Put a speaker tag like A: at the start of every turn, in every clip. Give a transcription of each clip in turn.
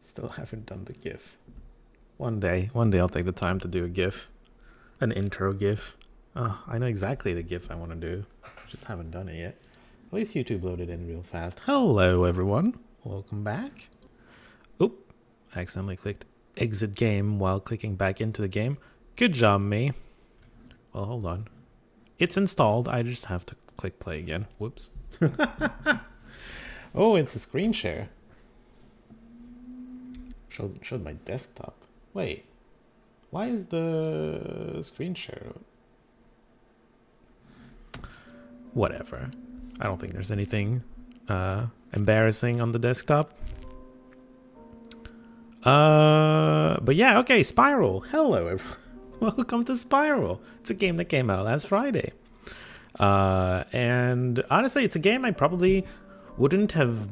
A: Still haven't done the GIF. One day I'll take the time to do a GIF. An intro GIF. Oh, I know exactly the GIF I want to do. Just haven't done it yet. At least YouTube loaded in real fast. Hello, everyone. Welcome back. Oop. I accidentally clicked exit game while clicking back into the game. Good job, me. Well, hold on. It's installed. I just have to click play again. Whoops. Oh, it's a screen share. Showed my desktop. Wait. Why is the screen share? Whatever. I don't think there's anything embarrassing on the desktop. But yeah, okay, Spiral. Hello, everyone. Welcome to Spiral. It's a game that came out last Friday. And honestly, it's a game I probably wouldn't have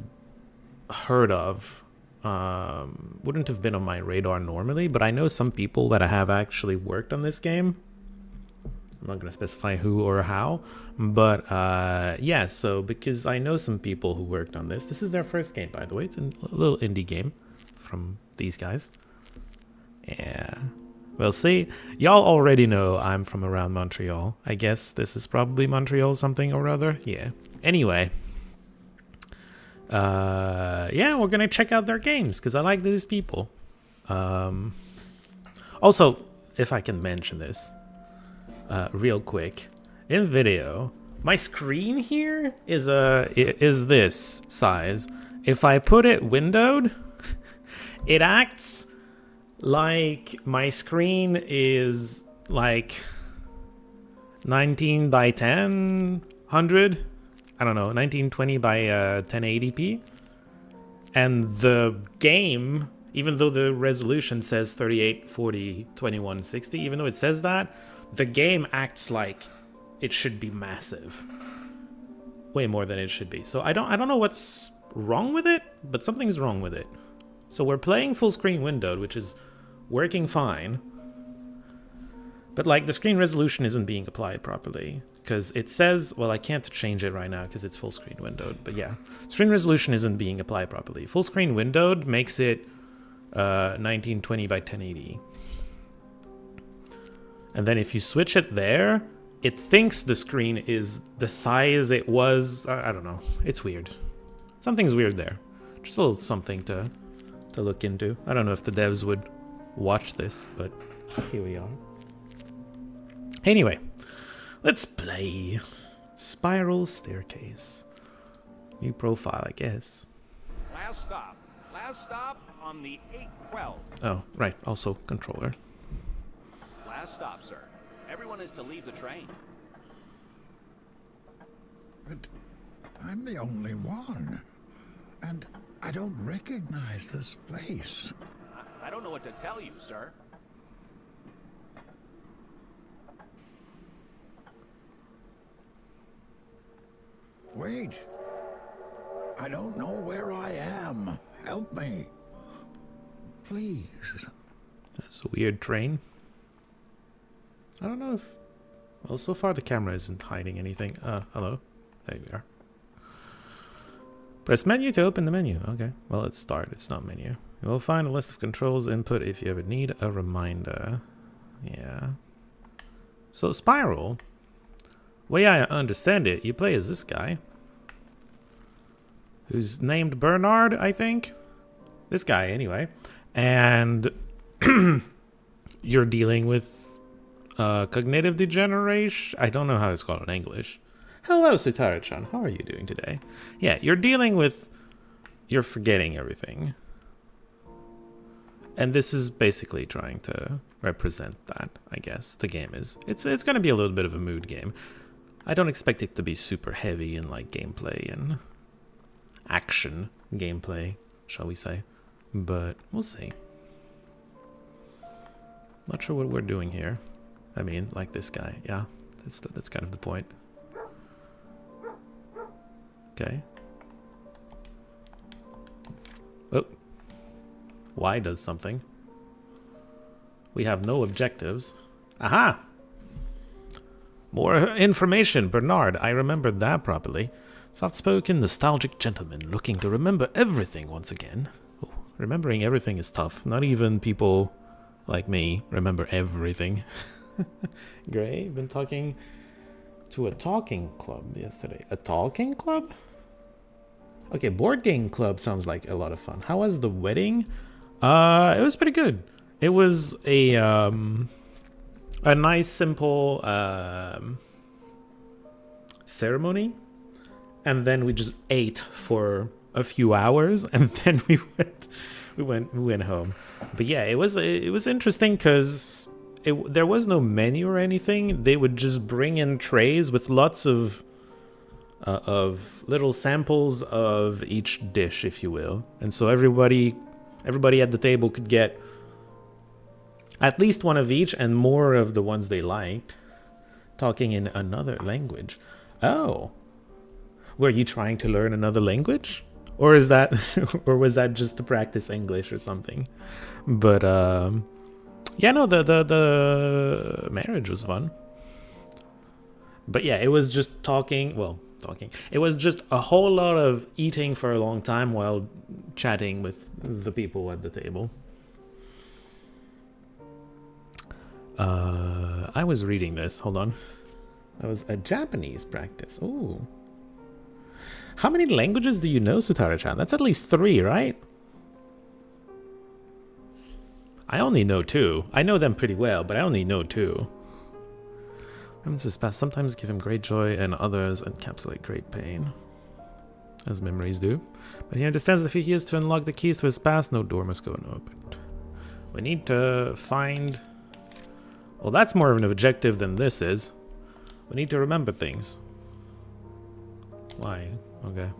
A: heard of. Wouldn't have been on my radar normally, but I know some people that have actually worked on this game. I'm not going to specify who or how, but yeah, so because I know some people who worked on this. This is their first game, by the way. It's a little indie game from these guys. Yeah. Well, see, y'all already know I'm from around Montreal. I guess this is probably Montreal something or other. Yeah. Anyway. Yeah, we're gonna check out their games because I like these people. Also, if I can mention this real quick, in video, my screen here is this size. If I put it windowed, it acts like my screen is like 19 by 1000. I don't know, 1920 by 1080p. And the game, even though the resolution says 3840 2160, even though it says that, the game acts like it should be massive. Way more than it should be. So I don't know what's wrong with it, but something's wrong with it. So we're playing full screen windowed, which is working fine. But like the screen resolution isn't being applied properly because it says, well, I can't change it right now because it's full screen windowed. But yeah, screen resolution isn't being applied properly. Full screen windowed makes it 1920 by 1080. And then if you switch it there, it thinks the screen is the size it was. I don't know. It's weird. Something's weird there. Just a little something to look into. I don't know if the devs would watch this, but here we are. Anyway, let's play Spiral Staircase. New profile, I guess.
B: Last stop on the 812.
A: Oh, right, also controller.
B: Last stop, sir. Everyone is to leave the train.
C: But I'm the only one. And I don't recognize this place.
B: I don't know what to tell you, sir.
C: Wait. I don't know where I am. Help me. Please.
A: That's a weird train. I don't know if... Well, so far the camera isn't hiding anything. Hello. There we are. Press menu to open the menu. Okay. Well, let's start. It's not menu. You will find a list of controls input if you ever need a reminder. Yeah. So, Spiral. Way I understand it, you play as this guy. Who's named Bernard, I think? This guy, anyway. And you're dealing with cognitive degeneration. I don't know how it's called in English. Hello, Sutara-chan. How are you doing today? Yeah, you're dealing with... You're forgetting everything. And this is basically trying to represent that, I guess. The game is. It's going to be a little bit of a mood game. I don't expect it to be super heavy in like gameplay and action gameplay, shall we say. But we'll see. Not sure what we're doing here. I mean, like this guy. Yeah, that's kind of the point. Okay. Oh. Y does something. We have no objectives. Aha! More information, Bernard. I remembered that properly. Soft-spoken, nostalgic gentleman looking to remember everything once again. Oh, Remembering everything is tough. Not even people like me remember everything. Gray, been talking to a talking club yesterday. A talking club? Okay, board game club sounds like a lot of fun. How was the wedding? It was pretty good. It was a nice, simple ceremony, and then we just ate for a few hours, and then we went home. But yeah, it was interesting because there was no menu or anything. They would just bring in trays with lots of little samples of each dish, if you will, and so everybody at the table could get at least one of each and more of the ones they liked, talking in another language. Oh, were you trying to learn another language, or is that, or was that just to practice English or something? But yeah, no, the marriage was fun. But yeah, it was just talking. It was just a whole lot of eating for a long time while chatting with the people at the table. I was reading this. Hold on. That was a Japanese practice. Ooh. How many languages do you know, Sutara-chan? That's at least 3, right? I only know 2. I know them pretty well, but I only know 2. Remembrances past sometimes give him great joy, and others encapsulate great pain, as memories do. But he understands that if he is to unlock the keys to his past, no door must go unopened. We need to find... Well, that's more of an objective than this is. We need to remember things. Why? Okay.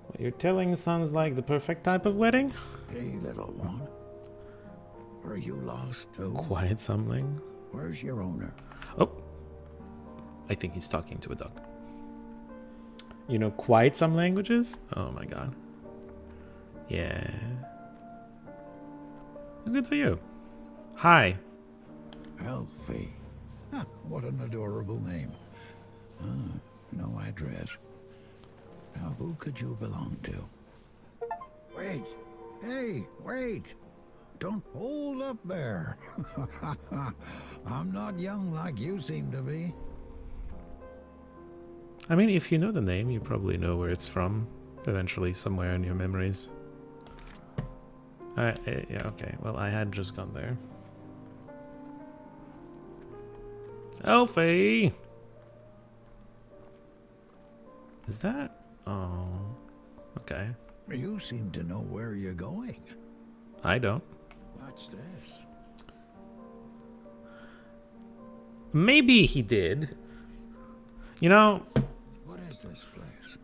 A: What you're telling sounds like the perfect type of wedding?
C: Hey, little one. Are you lost too?
A: Quiet something.
C: Where's your owner?
A: Oh. I think he's talking to a dog. You know quite some languages? Oh my god. Yeah. Good for you. Hi.
C: Elfie. Huh, what an adorable name. No address. Now, who could you belong to? Wait. Hey, wait. Don't hold up there. I'm not young like you seem to be.
A: I mean, if you know the name, you probably know where it's from. Eventually, somewhere in your memories. Yeah, okay. Well, I had just gone there. Elfie! Is that... Oh... Okay.
C: You seem to know where you're going.
A: I don't.
C: What's this?
A: Maybe he did. You know...
C: What is this place?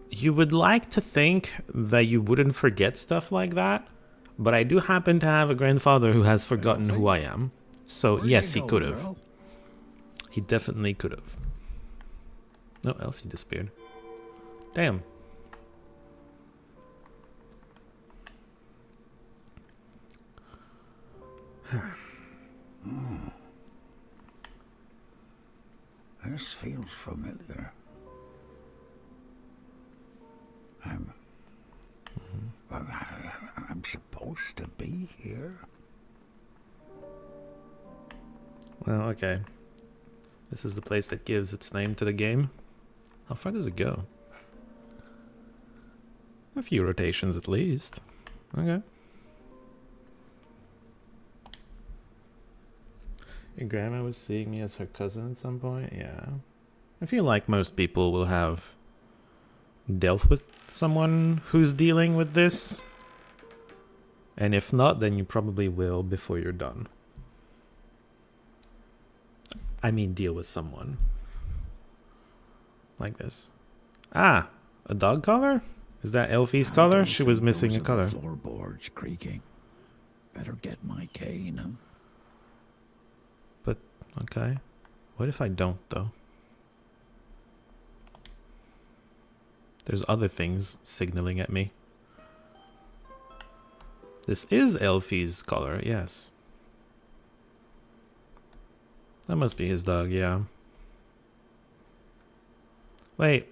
A: You would like to think that you wouldn't forget stuff like that, but I do happen to have a grandfather who has forgotten who I am. So
C: Where'd
A: yes,
C: you
A: he
C: go,
A: could have.
C: girl?
A: He definitely could have. No, Elfie disappeared. Damn.
C: This feels familiar. I'm supposed to be here.
A: Well, okay. This is the place that gives its name to the game. How far does it go? A few rotations at least. Okay. Your grandma was seeing me as her cousin at some point? Yeah. I feel like most people will have dealt with someone who's dealing with this. And if not, then you probably will before you're done. I mean, deal with someone. Like this. Ah! A dog collar? Is that Elfie's collar? She was missing a collar.
C: Floorboards creaking. Better get my cane, huh?
A: But, okay. What if I don't, though? There's other things signaling at me. This is Elfie's collar, yes. That must be his dog, yeah. Wait.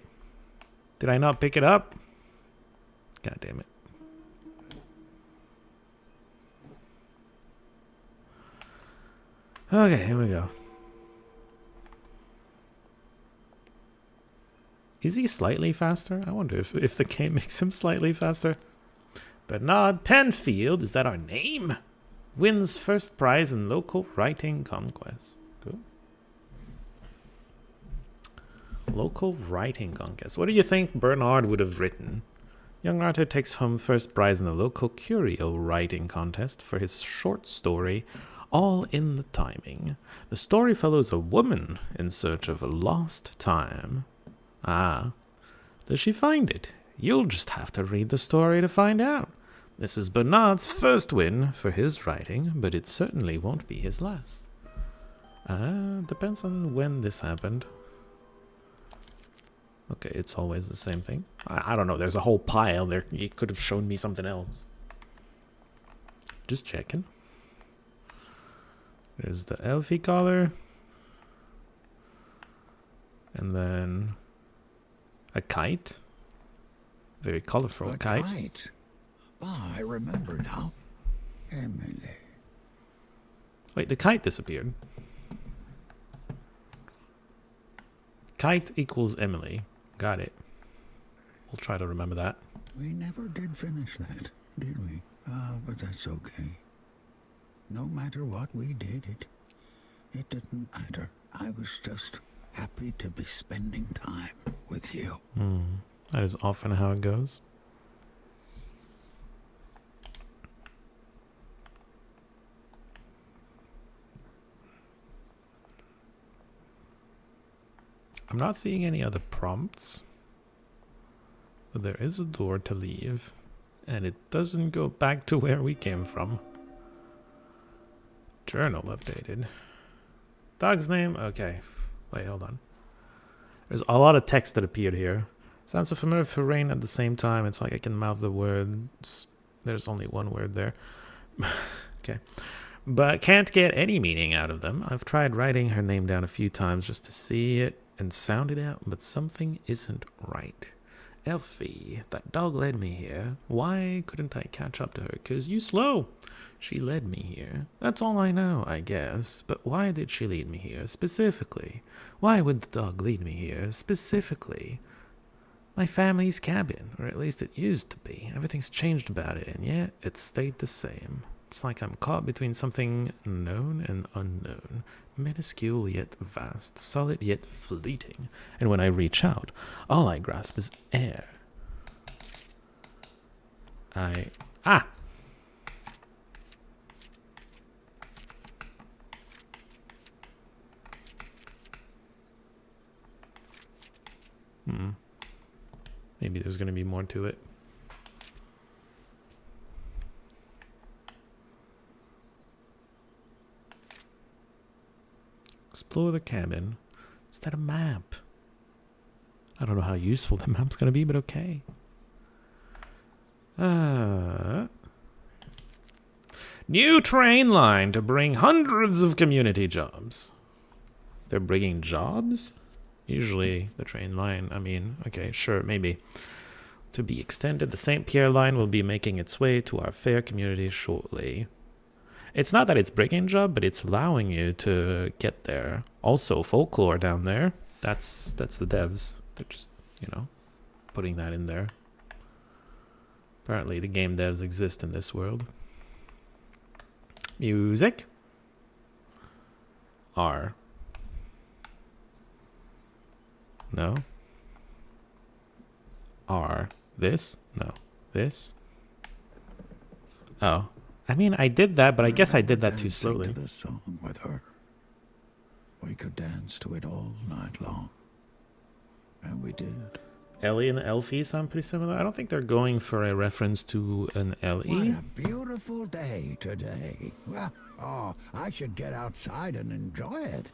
A: Did I not pick it up? God damn it. Okay, here we go. Is he slightly faster? I wonder if the game makes him slightly faster. Bernard Penfield, is that our name? Wins first prize in local writing conquest. Cool. Local writing contest. What do you think Bernard would have written? Young writer takes home first prize in the local curio writing contest for his short story, All in the Timing. The story follows a woman in search of a lost time. Ah, does she find it? You'll just have to read the story to find out. This is Bernard's first win for his writing, but it certainly won't be his last. Depends on when this happened. Okay, it's always the same thing. I don't know, there's a whole pile there. You could have shown me something else. Just checking. There's the Elfie collar. And then a kite. Very colorful kite.
C: Ah, I remember now. Emily.
A: Wait, the kite disappeared. Kite equals Emily. Got it. We'll try to remember that.
C: We never did finish that, did we? Ah, but that's okay. No matter what we did, it didn't matter. I was just happy to be spending time with you.
A: That is often how it goes. I'm not seeing any other prompts, but there is a door to leave, and it doesn't go back to where we came from. Journal updated. Dog's name? Okay. Wait, hold on. There's a lot of text that appeared here. Sounds so familiar for Rain at the same time. It's like I can mouth the words. There's only one word there. Okay. But can't get any meaning out of them. I've tried writing her name down a few times just to see it and sound it out, but something isn't right. Elfie, that dog led me here. Why couldn't I catch up to her? 'Cause you slow. She led me here. That's all I know, I guess. But why did she lead me here specifically? Why would the dog lead me here specifically? My family's cabin, or at least it used to be. Everything's changed about it, and yet it stayed the same. It's like I'm caught between something known and unknown, minuscule yet vast, solid yet fleeting. And when I reach out, all I grasp is air. Maybe there's going to be more to it. Explore the cabin. Is that a map? I don't know how useful the map's going to be, but okay. New train line to bring hundreds of community jobs. They're bringing jobs? Usually the train line, I mean, okay, sure, maybe. To be extended, the St. Pierre line will be making its way to our fair community shortly. It's not that it's bringing job, but it's allowing you to get there. Also, folklore down there. That's the devs. They're just, putting that in there. Apparently the game devs exist in this world. Music. R. No. R. This? No. This? Oh. I mean, I did that, but I guess I did that too slowly.
C: To the song with her. We could dance to it all night long. And we did.
A: Ellie and Elfie sound pretty similar. I don't think they're going for a reference to an Ellie.
C: What a beautiful day today. Oh, I should get outside and enjoy it.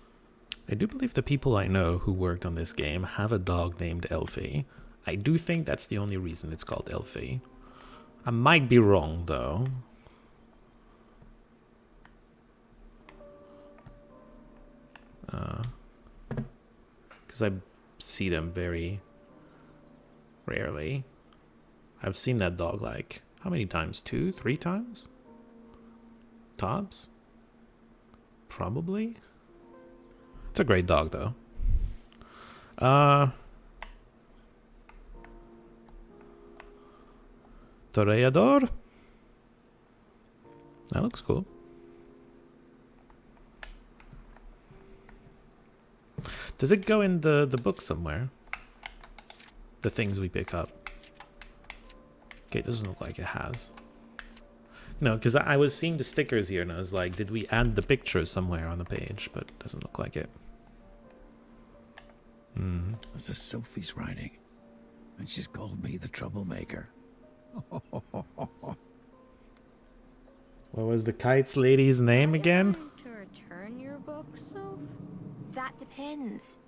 A: I do believe the people I know who worked on this game have a dog named Elfie. I do think that's the only reason it's called Elfie. I might be wrong, though. Because I see them very rarely. I've seen that dog like, how many times? 2, 3 times? Tops? Probably? It's a great dog though. Toreador? That looks cool. Does it go in the book somewhere? The things we pick up. Okay, it doesn't look like it has. No, because I was seeing the stickers here and I was like, did we add the picture somewhere on the page? But it doesn't look like it.
C: This is Sophie's writing. And she's called me the troublemaker.
A: What was the kite's lady's name again?
D: To return your books, Soph? That depends.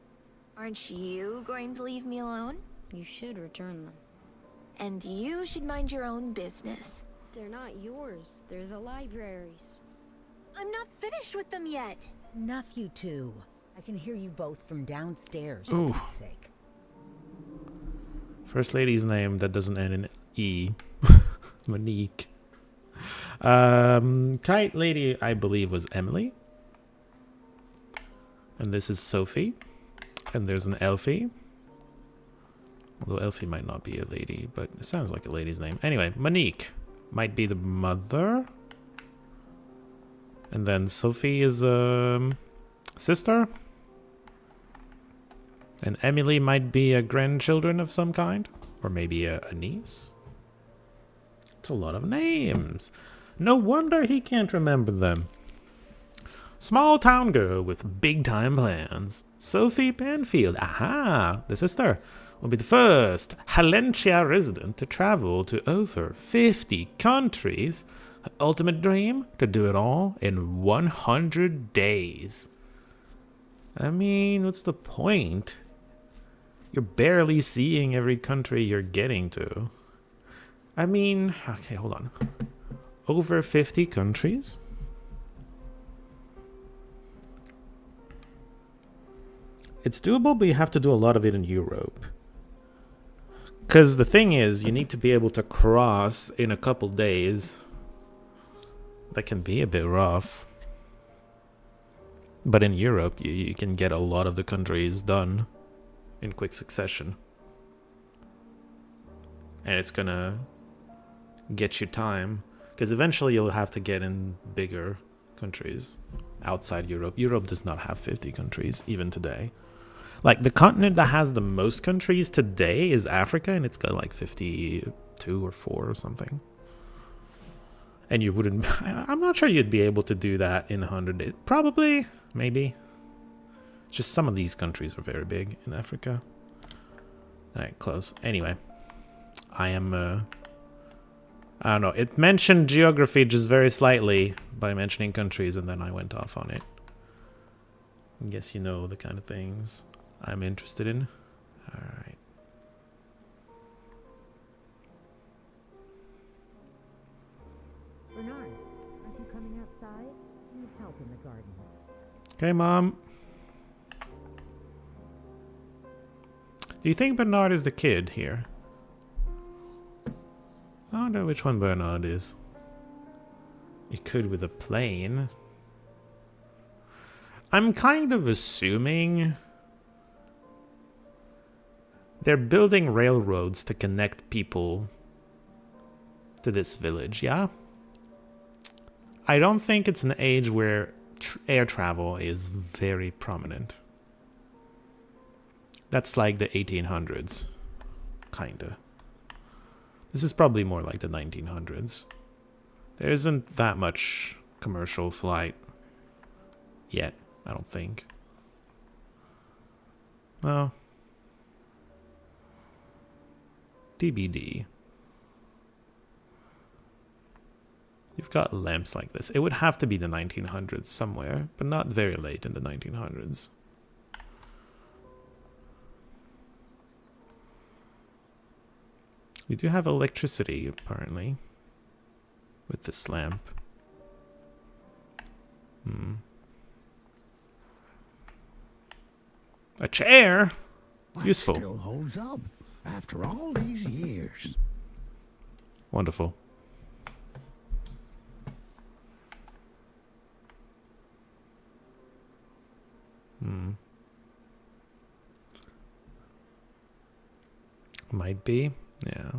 D: Aren't you going to leave me alone?
E: You should return them.
D: And you should mind your own business.
E: They're not yours. They're the library's.
D: I'm not finished with them yet.
F: Enough, you two. I can hear you both from downstairs,
A: Ooh.
F: for God's sake.
A: First lady's name that doesn't end in E. Monique. Kite lady, I believe, was Emily. And this is Sophie. And there's an Elfie. Although Elfie might not be a lady, but it sounds like a lady's name. Anyway, Monique might be the mother. And then Sophie is sister. And Emily might be a grandchildren of some kind. Or maybe a niece. It's a lot of names. No wonder he can't remember them. Small town girl with big time plans. Sophie Banfield, aha, the sister, will be the first Halencia resident to travel to over 50 countries. Her ultimate dream, to do it all in 100 days. I mean, what's the point? You're barely seeing every country you're getting to. I mean, okay, hold on. Over 50 countries? It's doable, but you have to do a lot of it in Europe. Because the thing is, you need to be able to cross in a couple days. That can be a bit rough. But in Europe, you can get a lot of the countries done in quick succession. And it's gonna get you time. Because eventually you'll have to get in bigger countries outside Europe. Europe does not have 50 countries, even today. Like, the continent that has the most countries today is Africa, and it's got like 52 or 4 or something. And you wouldn't... I'm not sure you'd be able to do that in 100 days. Probably. Maybe. Just some of these countries are very big in Africa. Alright, close. Anyway. I am... I don't know. It mentioned geography just very slightly by mentioning countries, and then I went off on it. I guess you know the kind of things I'm interested in. Alright.
F: Bernard, aren't you coming outside? Need help in the garden.
A: Okay, Mom. Do you think Bernard is the kid here? I don't know which one Bernard is. You could with a plane. I'm kind of assuming they're building railroads to connect people to this village, yeah? I don't think it's an age where air travel is very prominent. That's like the 1800s, kinda. This is probably more like the 1900s. There isn't that much commercial flight yet, I don't think. Well, TBD. You've got lamps like this. It would have to be the 1900s somewhere, but not very late in the 1900s. We do have electricity, apparently, with this lamp. A chair?
C: Well, it
A: Useful.
C: still holds up after all these years.
A: Wonderful. Might be, yeah.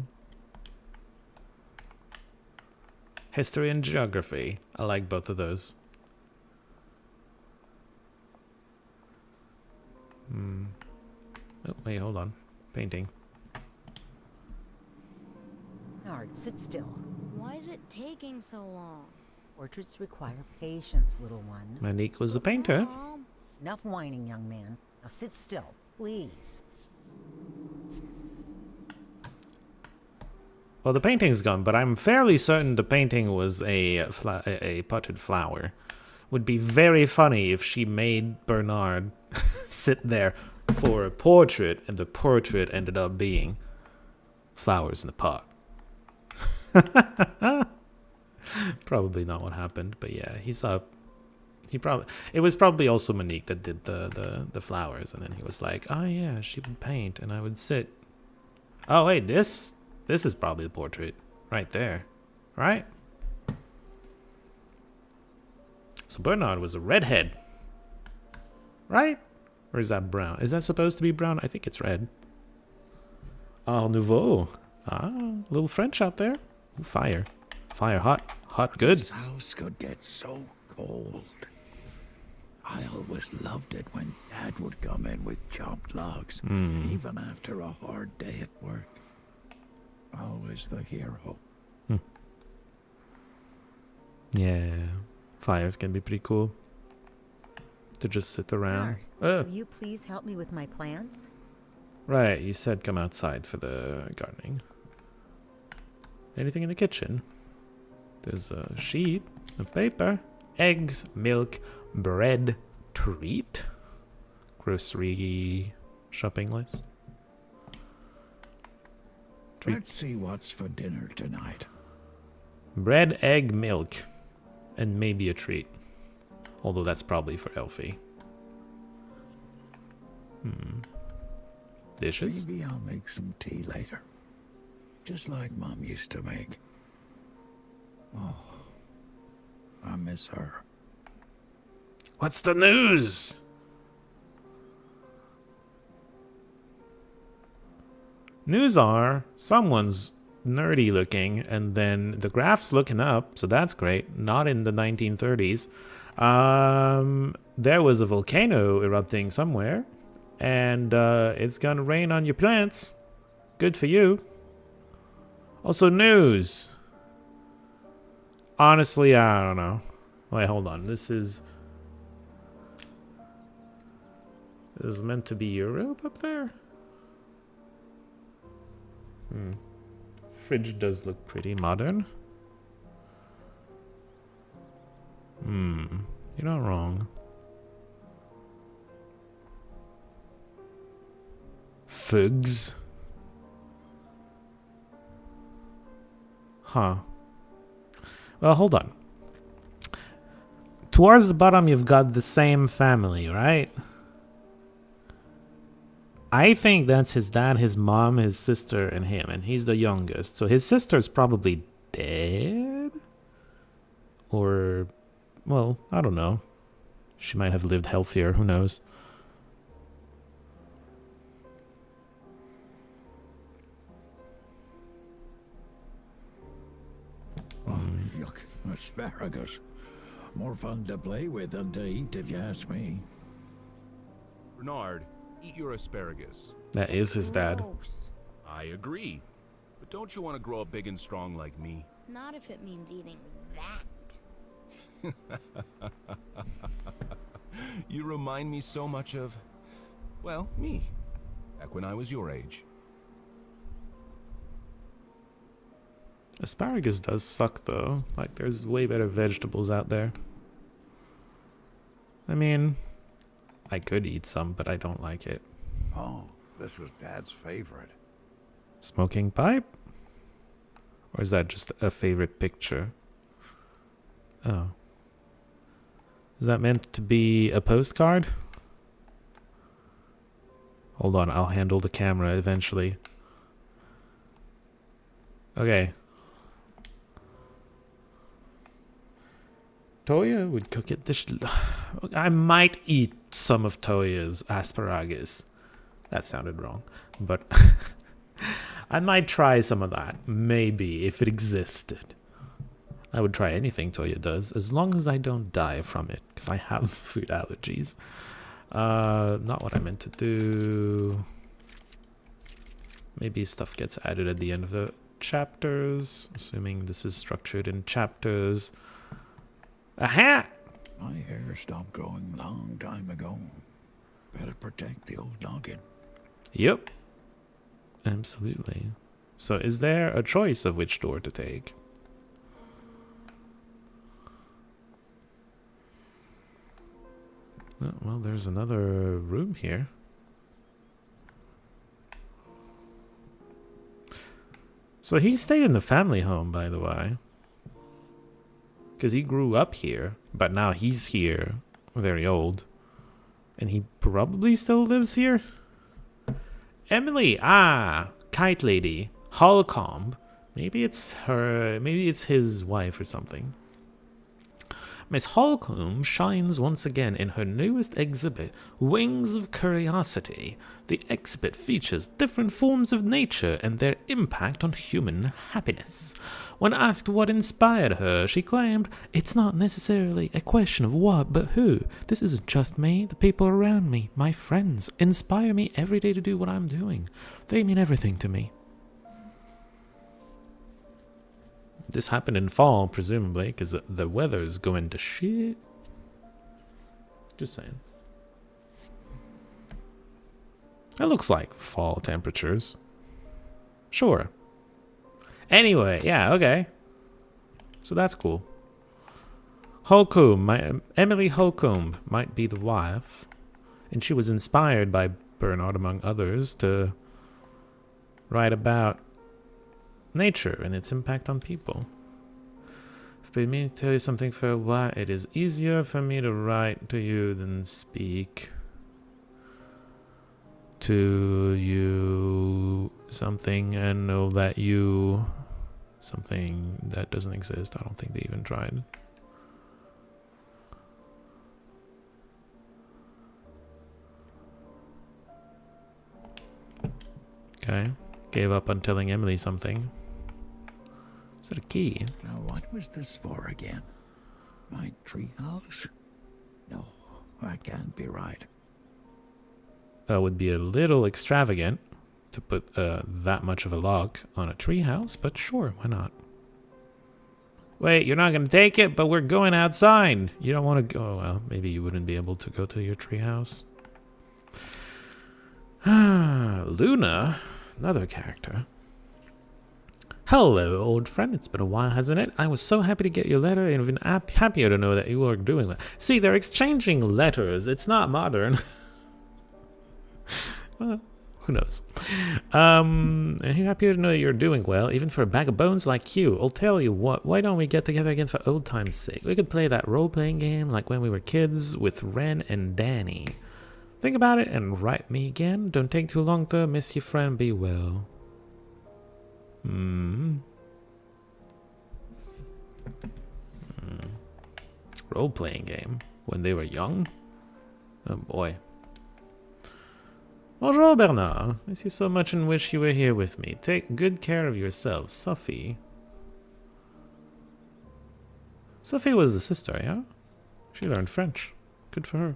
A: History and geography. I like both of those. Oh, wait, hold on. Painting.
F: Bernard, sit still.
E: Why is it taking so long?
F: Portraits require patience, little one.
A: Monique was a painter.
E: Mom,
F: Enough whining, young man. Now sit still, please.
A: Well, the painting's gone, but I'm fairly certain the painting was a potted flower. Would be very funny if she made Bernard sit there for a portrait, and the portrait ended up being flowers in a pot. Probably not what happened, but yeah, he saw. It was probably also Monique that did the flowers, and then he was like, "Oh yeah, she would paint, and I would sit." Oh wait, this is probably the portrait right there, right? So Bernard was a redhead, right? Or is that brown? Is that supposed to be brown? I think it's red. Art Nouveau. Ah, a little French out there. Ooh, fire. Fire hot. Hot good.
C: This house could get so cold. I always loved it when Dad would come in with chopped logs, even after a hard day at work. Always the hero.
A: Yeah. Fires can be pretty cool. To just sit around.
F: Bernard, will you please help me with my plants?
A: Right, you said come outside for the gardening. Anything in the kitchen? There's a sheet of paper. Eggs, milk, bread, treat. Grocery shopping list. Treat.
C: Let's see what's for dinner tonight.
A: Bread, egg, milk. And maybe a treat. Although that's probably for Elfie. Dishes?
C: Maybe I'll make some tea later. Just like Mom used to make. Oh, I miss her.
A: What's the news? News are someone's nerdy looking, and then the graph's looking up, so that's great. Not in the 1930s. There was a volcano erupting somewhere, and it's gonna rain on your plants. Good for you. Also, news. Honestly, I don't know. Wait, hold on. This is meant to be Europe up there? Fridge does look pretty modern. You're not wrong. Figs. Huh. Well, hold on. Towards the bottom, you've got the same family, right? I think that's his dad, his mom, his sister, and him, and he's the youngest. So his sister's probably dead? Or, well, I don't know. She might have lived healthier, who knows?
C: Oh, yuck. Asparagus. More fun to play with than to eat, if you ask me.
B: Bernard, eat your asparagus.
A: That is his dad.
E: gross.
B: I agree. But don't you want to grow up big and strong like me?
E: Not if it means eating that.
B: You remind me so much of, well, me. Back when I was your age.
A: Asparagus does suck, though. Like, there's way better vegetables out there. I mean, I could eat some, but I don't like it.
C: Oh, this was Dad's favorite.
A: Smoking pipe? Or is that just a favorite picture? Oh. Is that meant to be a postcard? Hold on, I'll handle the camera eventually. Okay. Toya would cook it. I might eat some of Toya's asparagus. That sounded wrong, but I might try some of that. Maybe, if it existed. I would try anything Toya does, as long as I don't die from it, because I have food allergies. Not what I meant to do. Maybe stuff gets added at the end of the chapters, assuming this is structured in chapters. A hat!
C: My hair stopped growing long time ago. Better protect the old noggin.
A: Yep. Absolutely. So is there a choice of which door to take? Oh, well, there's another room here. So he stayed in the family home, by the way. Because he grew up here, but now he's here, very old. And he probably still lives here? Emily, Kite Lady, Holcomb. Maybe it's her, maybe it's his wife or something. Miss Holcomb shines once again in her newest exhibit, Wings of Curiosity. The exhibit features different forms of nature and their impact on human happiness. When asked what inspired her, she claimed, "It's not necessarily a question of what, but who. This isn't just me. The people around me, my friends, inspire me every day to do what I'm doing. They mean everything to me." This happened in fall, presumably, because the weather's going to shit. Just saying. It looks like fall temperatures. Sure. Anyway, yeah, okay. So that's cool. Holcomb, Emily Holcomb might be the wife. And she was inspired by Bernard, among others, to write about nature and its impact on people. I've been meaning to tell you something for a while. It is easier for me to write to you than speak to you something and know that you something that doesn't exist. I don't think they even tried. Okay. Gave up on telling Emily something. Is that a key?
C: Now, what was this for again? My treehouse? No, that can't be right.
A: Would be a little extravagant to put that much of a lock on a treehouse, but sure, why not? Wait, you're not going to take it, but we're going outside. You don't want to go. Oh, well, maybe you wouldn't be able to go to your treehouse. Luna, another character. Hello, old friend. It's been a while, hasn't it? I was so happy to get your letter and even happier to know that you are doing well. See, they're exchanging letters. It's not modern. Well, who knows? I'm happy to know you're doing well, even for a bag of bones like you. I'll tell you what, why don't we get together again for old time's sake? We could play that role-playing game like when we were kids with Ren and Danny. Think about it and write me again. Don't take too long though. Miss your friend. Be well. Role-playing game when they were young? Oh boy. Bonjour Bernard. Miss you so much and wish you were here with me. Take good care of yourself. Sophie. Sophie was the sister, yeah? She learned French. Good for her.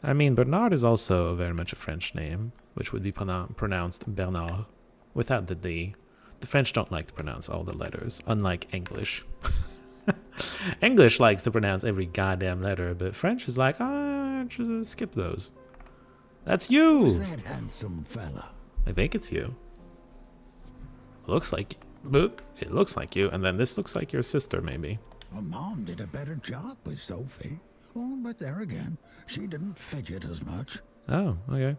A: I mean, Bernard is also very much a French name, which would be pronounced Bernard, without the D. The French don't like to pronounce all the letters, unlike English. English likes to pronounce every goddamn letter, but French is like, just skip those. That's you!
C: Who's that handsome fella?
A: I think it's you. Looks like... Boop. It looks like you, and then this looks like your sister, maybe.
C: Well, Mom did a better job with Sophie. Oh, but there again, she didn't fidget as much.
A: Oh, okay.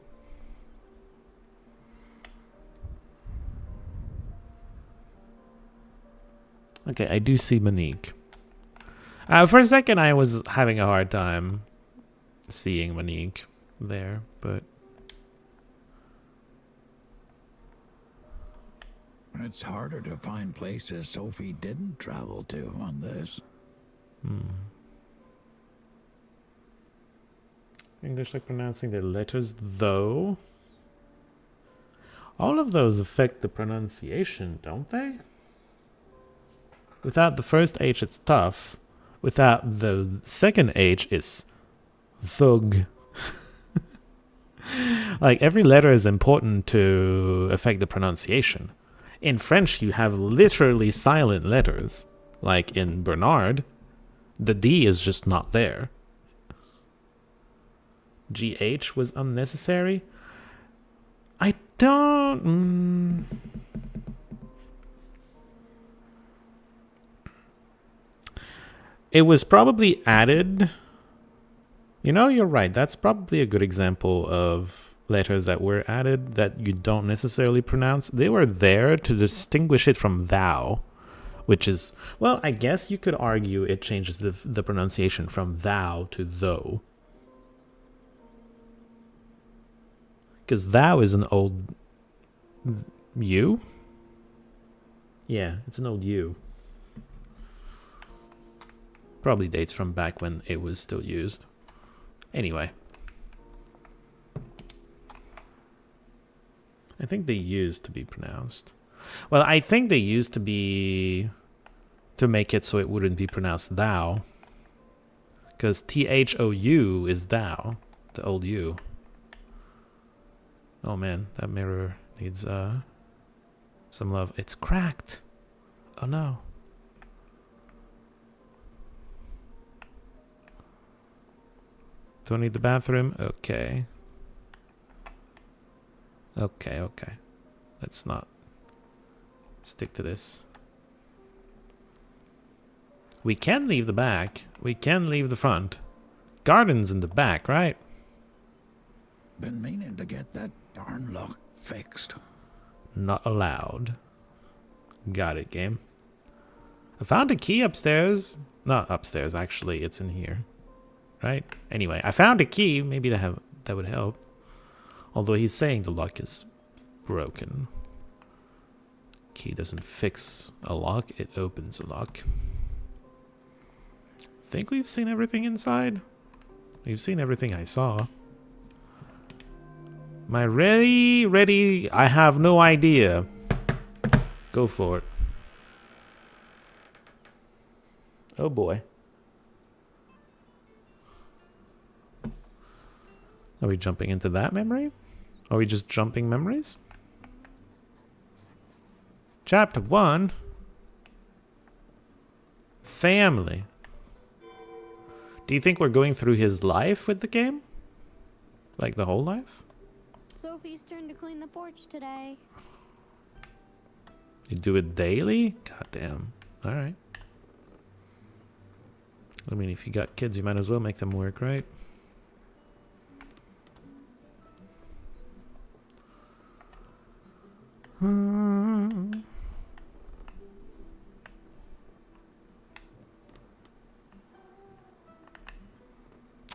A: Okay, I do see Monique. For a second, I was having a hard time seeing Monique there, but...
C: It's harder to find places Sophie didn't travel to on this.
A: English like pronouncing the letters though. All of those affect the pronunciation, don't they? Without the first H, it's tough. Without the second H, it's thug. Like, every letter is important to affect the pronunciation. In French, you have literally silent letters. Like in Bernard, the D is just not there. GH was unnecessary? I don't... It was probably added... You know, you're right. That's probably a good example of letters that were added that you don't necessarily pronounce. They were there to distinguish it from thou, which is... Well, I guess you could argue it changes the pronunciation from thou to though. Because thou is an old U? Yeah, it's an old U. Probably dates from back when it was still used. Anyway. I think they used to be pronounced. Well, I think they used to be... to make it so it wouldn't be pronounced thou. Because THOU is thou. The old U. Oh man, that mirror needs some love. It's cracked. Oh no. Don't need the bathroom? Okay. Okay. Let's not stick to this. We can leave the back. We can leave the front. Garden's in the back, right?
C: Been meaning to get that darn lock fixed.
A: Not allowed. Got it, game. I found a key upstairs. Not upstairs, actually. It's in here. Right? Anyway, I found a key. Maybe that would help. Although he's saying the lock is broken. Key doesn't fix a lock. It opens a lock. Think we've seen everything inside? We've seen everything I saw. Am I ready? Ready? I have no idea. Go for it. Oh boy. Are we jumping into that memory? Are we just jumping memories? Chapter 1. Family. Do you think we're going through his life with the game? Like the whole life?
E: Sophie's turn to clean the porch today.
A: You do it daily? God damn. Alright. I mean, if you got kids, you might as well make them work, right?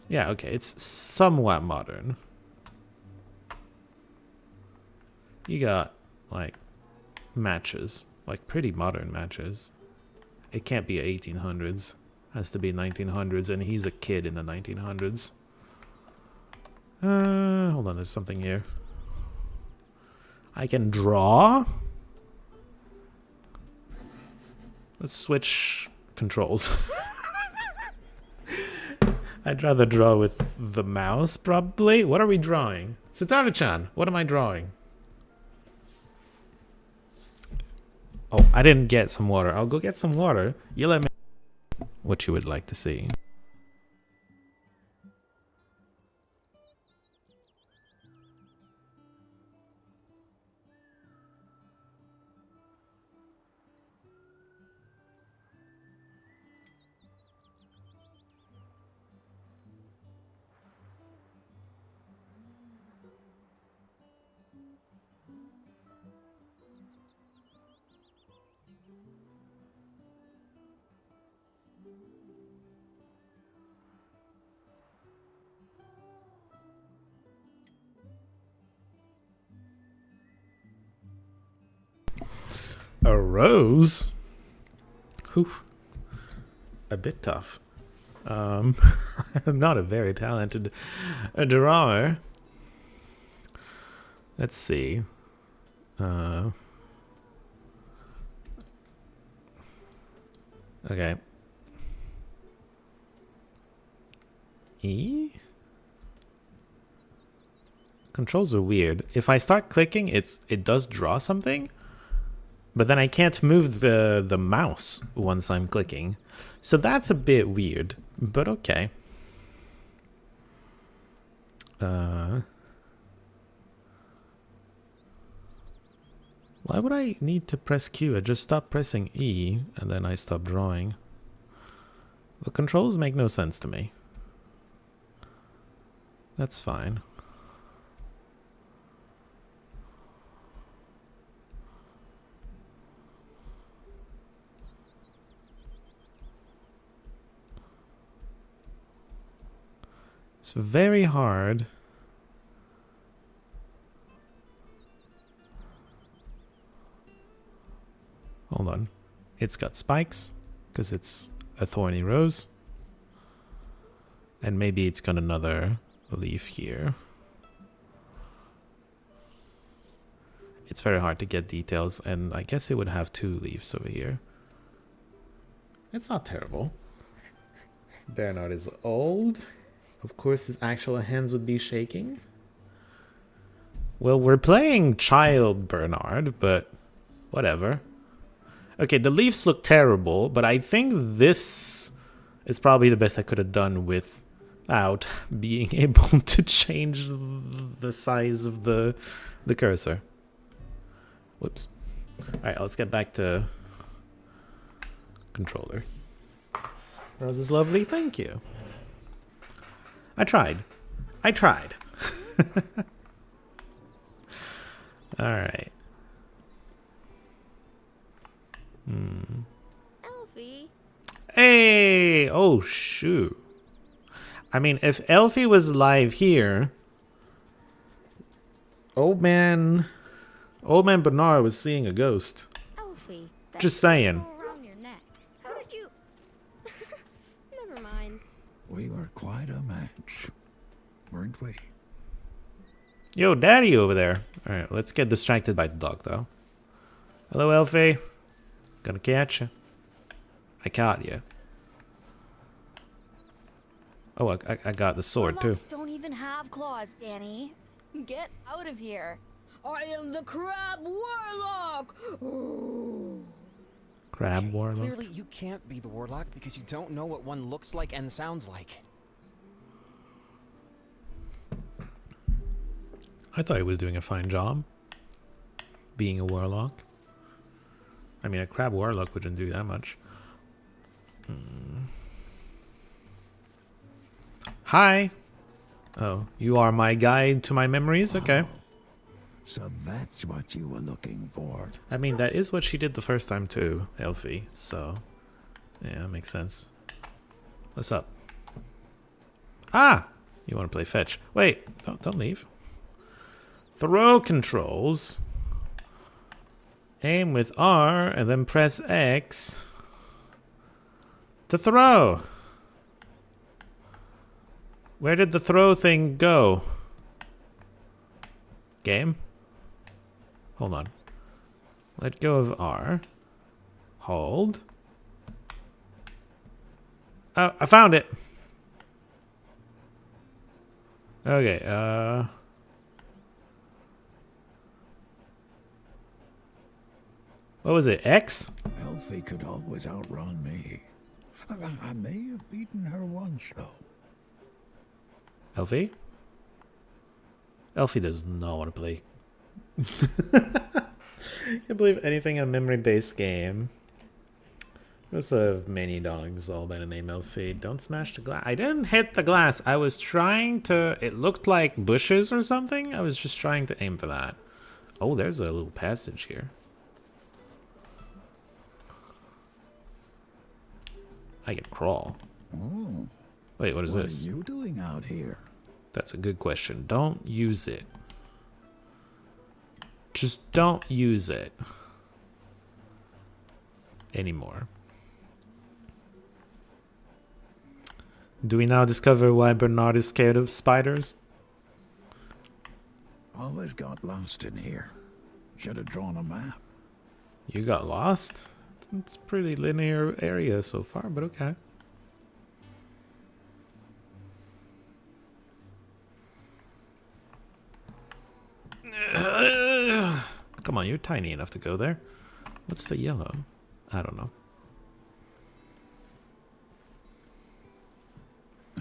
A: Yeah, okay, it's somewhat modern. You got, like, matches. Like, pretty modern matches. It can't be 1800s. Has to be 1900s, and he's a kid in the 1900s. Hold on, there's something here. I can draw? Let's switch controls. I'd rather draw with the mouse, probably. What are we drawing? Sitara-chan, what am I drawing? Oh, I didn't get some water. I'll go get some water. You let me know what you would like to see. A rose? Oof. A bit tough. I'm not a very talented drawer. Let's see. Okay. E? Controls are weird. If I start clicking, it does draw something, but then I can't move the mouse once I'm clicking. So that's a bit weird, but okay. Why would I need to press Q? I just stop pressing E and then I stop drawing. The controls make no sense to me. That's fine. It's very hard. Hold on. It's got spikes because it's a thorny rose. And maybe it's got another leaf here. It's very hard to get details, and I guess it would have 2 leaves over here. It's not terrible. Bernard is old. Of course, his actual hands would be shaking. Well, we're playing Child Bernard, but whatever. Okay, the leaves look terrible, but I think this is probably the best I could have done without being able to change the size of the cursor. Whoops. Alright, let's get back to controller. Rose is lovely, thank you. I tried. Alright.
D: Elfie.
A: Hey! Oh, shoot. I mean, if Elfie was live here, Old Man Bernard was seeing a ghost.
E: Elfie. that
A: Just saying.
E: all around your neck. How did you?
D: Never mind.
C: We were quite a match, weren't we?
A: Yo, Daddy over there. Alright, let's get distracted by the dog, though. Hello, Elfie. Gonna catch you. I caught you. Oh, I got the sword, too.
G: Warlocks don't even have claws, Danny. Get out of here. I am the Crab Warlock.
A: Crab Warlock.
H: Clearly, you can't be the warlock because you don't know what one looks like and sounds like.
A: I thought he was doing a fine job being a warlock. I mean, a crab warlock wouldn't do that much. Hi. Oh, you are my guide to my memories? Okay.
C: So that's what you were looking for.
A: I mean, that is what she did the first time too, Elfie. So, yeah, that makes sense. What's up? Ah! You want to play fetch. Wait, don't leave. Throw controls. Aim with R and then press X to throw. Where did the throw thing go? Game? Hold on. Let go of R. Hold. Oh, I found it. Okay, what was it, X?
C: Elfie could always outrun me. I may have beaten her once, though.
A: Elfie? Elfie does not want to play. Can't believe anything in a memory-based game. We also have many dogs all by the name Elfie. Don't smash the glass. I didn't hit the glass. I was trying to... It looked like bushes or something. I was just trying to aim for that. Oh, there's a little passage here. I can crawl.
C: Oh,
A: Wait, what is
C: what
A: this?
C: are you doing out here?
A: That's a good question. Don't use it. Just don't use it anymore. Do we now discover why Bernard is scared of spiders?
C: Always got lost in here. Should have drawn a map.
A: You got lost? It's a pretty linear area so far, but okay. Come on, you're tiny enough to go there. What's the yellow? I don't know.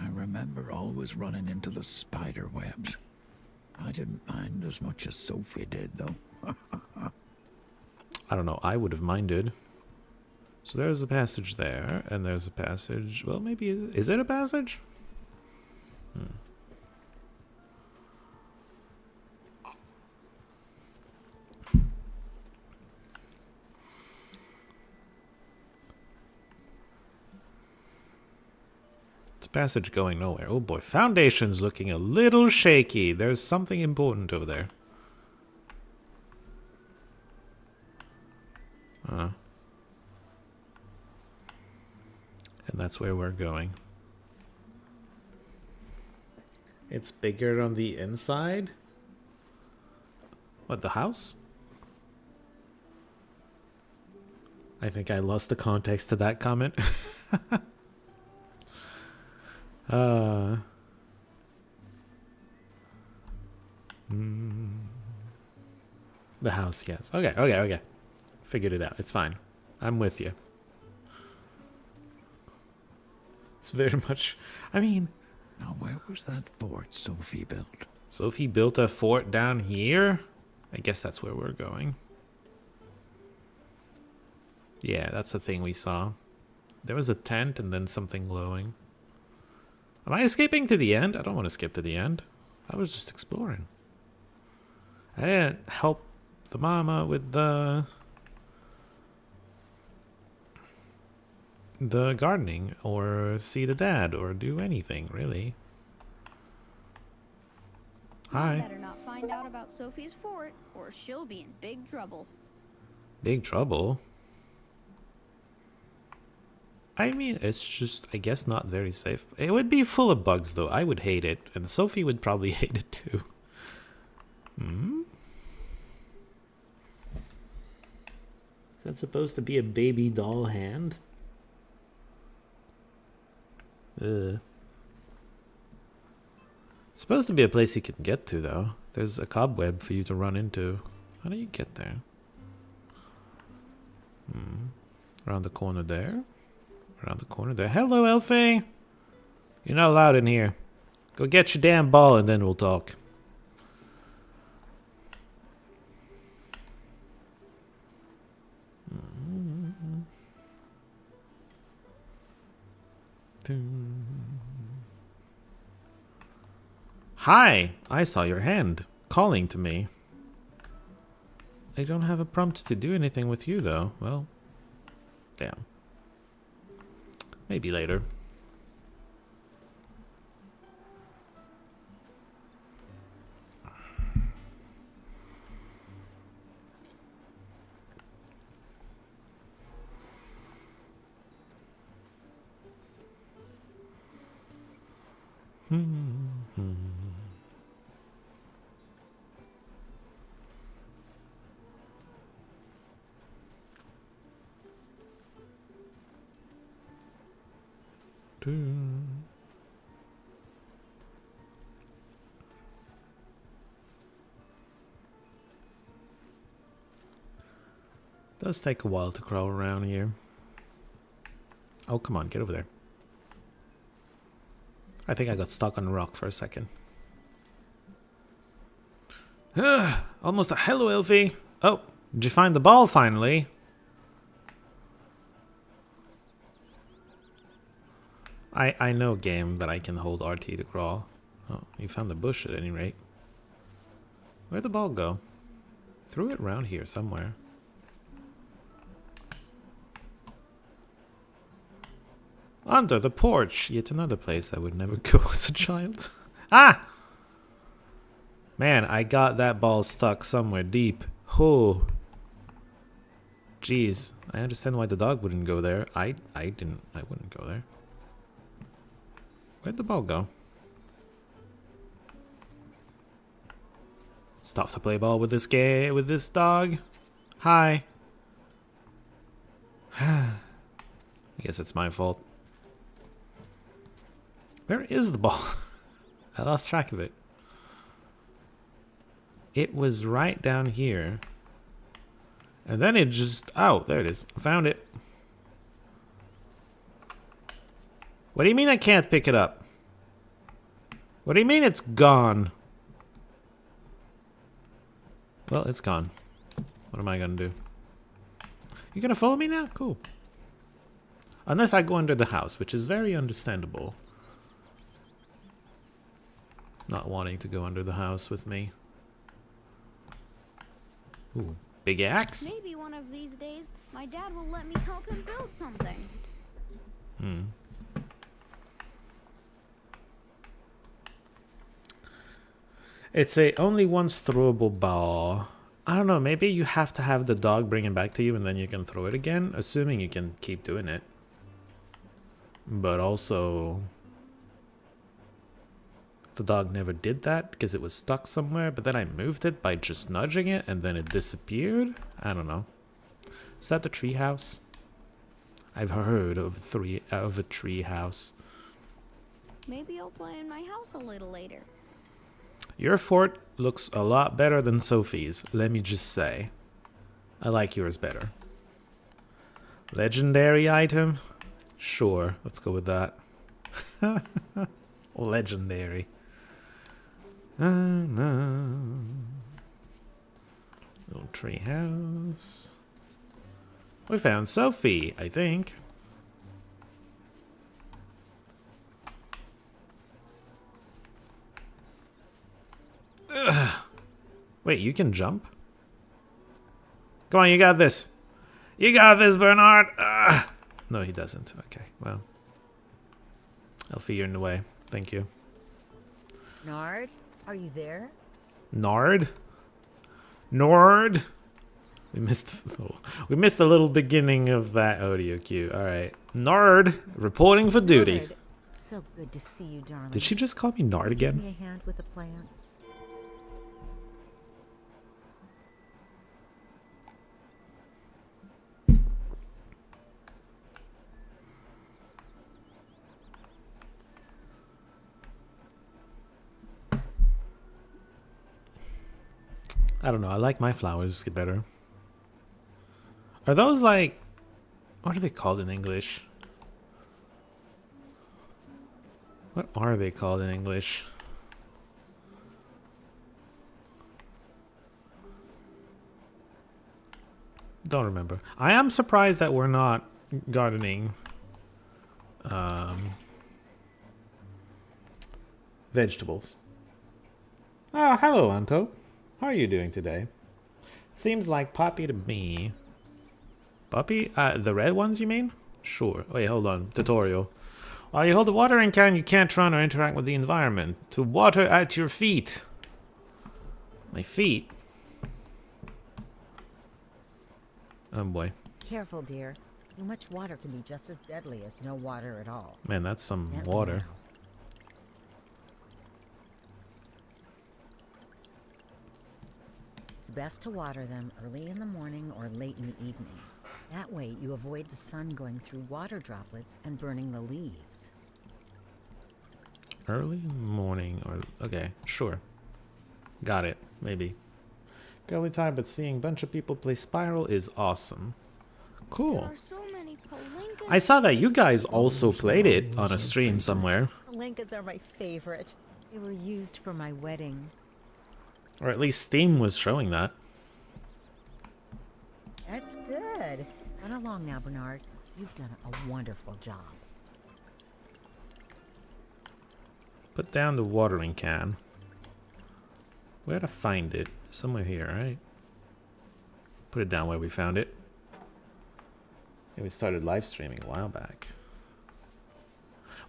C: I remember always running into the spider webs. I didn't mind as much as Sophie did, though.
A: I don't know. I would have minded. So there's a passage there, and there's a passage. Well, maybe is it a passage? It's a passage going nowhere. Oh boy, Foundation's looking a little shaky. There's something important over there. And that's where we're going. It's bigger on the inside? What, the house? I think I lost the context to that comment. The house, yes. Okay. Figured it out. It's fine. I'm with you. It's very much... I mean...
C: Now, where was that fort Sophie built?
A: Sophie built a fort down here? I guess that's where we're going. Yeah, that's the thing we saw. There was a tent and then something glowing. Am I escaping to the end? I don't want to skip to the end. I was just exploring. I didn't help the mama with the gardening or see the dad or do anything really. Hi.
G: Better not find out about Sophie's fort, or she'll be in big trouble.
A: Big trouble? I mean, it's just, I guess, not very safe. It would be full of bugs, though. I would hate it, and Sophie would probably hate it, too. Is that supposed to be a baby doll hand? It's supposed to be a place you can get to, though. There's a cobweb for you to run into. How do you get there? Around the corner there? Around the corner there. Hello, Elfie! You're not allowed in here. Go get your damn ball and then we'll talk. Hi! I saw your hand calling to me. I don't have a prompt to do anything with you, though. Well, damn. Maybe later. Does take a while to crawl around here. Oh, come on, get over there. I think I got stuck on a rock for a second. Almost a hello, Elfie. Oh, did you find the ball finally? I know, game, that I can hold RT to crawl. Oh, you found the bush at any rate. Where'd the ball go? Threw it around here somewhere. Under the porch. Yet another place I would never go as a child. Ah! Man, I got that ball stuck somewhere deep. Oh. Jeez. I understand why the dog wouldn't go there. I wouldn't go there. Where'd the ball go? It's tough to play ball with this with this dog. Hi. I guess it's my fault. Where is the ball? I lost track of it. It was right down here. And then it just... Oh, there it is. I found it. What do you mean I can't pick it up? What do you mean it's gone? Well, it's gone. What am I gonna do? You gonna follow me now? Cool. Unless I go under the house, which is very understandable. Not wanting to go under the house with me. Ooh, big axe?
G: Maybe one of these days, my dad will let me help him build something.
A: Hmm. It's a only once throwable ball. I don't know, maybe you have to have the dog bring it back to you and then you can throw it again, assuming you can keep doing it. But also, the dog never did that because it was stuck somewhere, but then I moved it by just nudging it and then it disappeared? I don't know. Is that the tree house? I've heard of a tree house.
G: Maybe I'll play in my house a little later.
A: Your fort looks a lot better than Sophie's, let me just say. I like yours better. Legendary item? Sure, let's go with that. Legendary. Little tree house. We found Sophie, I think. Ugh. Wait, you can jump? Come on, you got this. You got this, Bernard. Ugh. No, he doesn't. Okay, well. Elfie, you're in the way. Thank you.
F: Nard, are you there?
A: Nard? Nord? We missed a little beginning of that audio cue. All right. Nard, reporting for duty.
F: Nard, it's so good to see you, darling.
A: Did she just call me Nard again?
F: Give me a hand with the plants.
A: I don't know. I like my flowers better. Are those like... What are they called in English? What are they called in English? Don't remember. I am surprised that we're not gardening vegetables. Ah, hello, Anto. How are you doing today? Seems like Poppy to me. Poppy? The red ones, you mean? Sure. Wait, hold on. Tutorial. While you hold the watering can, you can't run or interact with the environment. To water at your feet. My feet? Oh boy.
F: Careful, dear. Too much water can be just as deadly as no water at all.
A: Man, that's some
F: Gently
A: water.
F: now. It's best to water them early in the morning or late in the evening. That way you avoid the sun going through water droplets and burning the leaves.
A: Early morning or... Okay, sure. Got it. Maybe. Early time, but seeing a bunch of people play Spiral is awesome. Cool.
G: There are so many Palinkas.
A: I saw that you guys also played it on a stream somewhere.
F: Palinkas are my favorite. They were used for my wedding.
A: Or at least Steam was showing that.
F: That's good. Run along now, Bernard. You've done a wonderful job.
A: Put down the watering can. Where to find it? Somewhere here, right? Put it down where we found it. Yeah, we started live streaming a while back.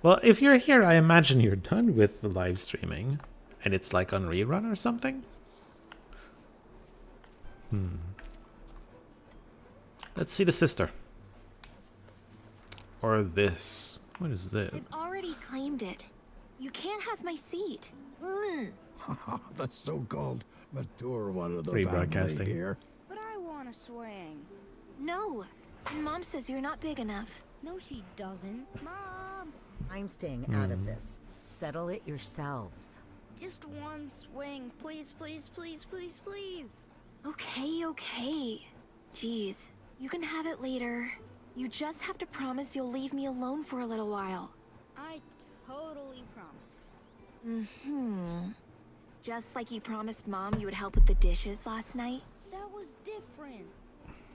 A: Well, if you're here, I imagine you're done with the live streaming. And it's like on rerun or something? Let's see the sister. Or this. What is this?
D: I've already claimed it. You can't have my seat.
C: The so-called mature one of the
A: Rebroadcasting.
C: family here.
G: But I want to swing.
D: No. And Mom says you're not big enough.
G: No, she doesn't. Mom!
F: I'm staying out of this. Settle it yourselves.
G: Just one swing. Please, please, please, please, please.
D: Okay, okay. Jeez, you can have it later. You just have to promise you'll leave me alone for a little while.
G: I totally promise.
D: Just like you promised Mom you would help with the dishes last night.
G: That was different.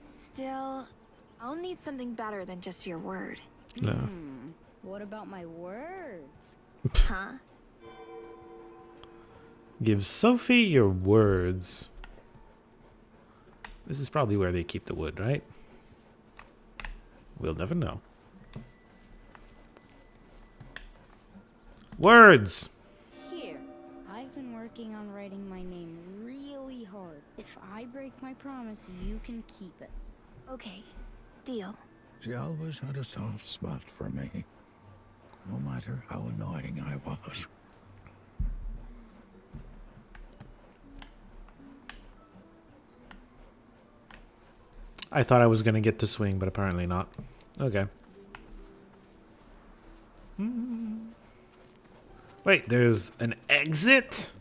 D: Still, I'll need something better than just your word.
A: No.
G: What about my words?
D: Huh?
A: Give Sophie your words. This is probably where they keep the wood, right? We'll never know. Words!
G: Here. I've been working on writing my name really hard. If I break my promise, you can keep it.
D: Okay, deal.
C: She always had a soft spot for me, no matter how annoying I was.
A: I thought I was gonna get to swing, but apparently not. Okay. Wait, there's an exit?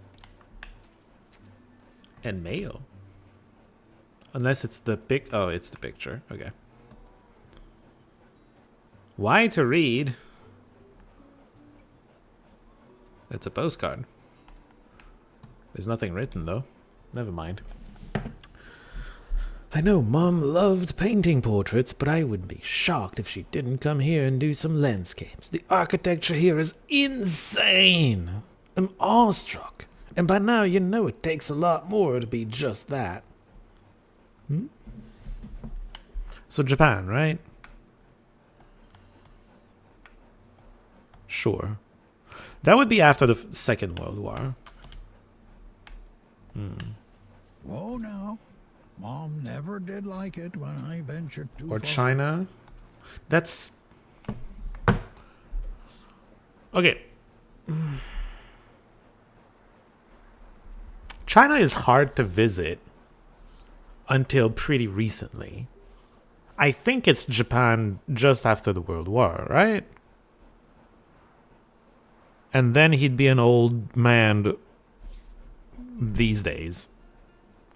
A: And mail. Unless it's the oh, it's the picture. Okay. Why to read? It's a postcard. There's nothing written though. Never mind. I know Mom loved painting portraits, but I would be shocked if she didn't come here and do some landscapes. The architecture here is insane. I'm awestruck. And by now you know it takes a lot more to be just that. So Japan, right? Sure. That would be after the Second World War.
C: Oh, no. Mom never did like it when I ventured too
A: Or
C: far.
A: China. That's... Okay. China is hard to visit until pretty recently. I think it's Japan just after the World War, right? And then he'd be an old man these days,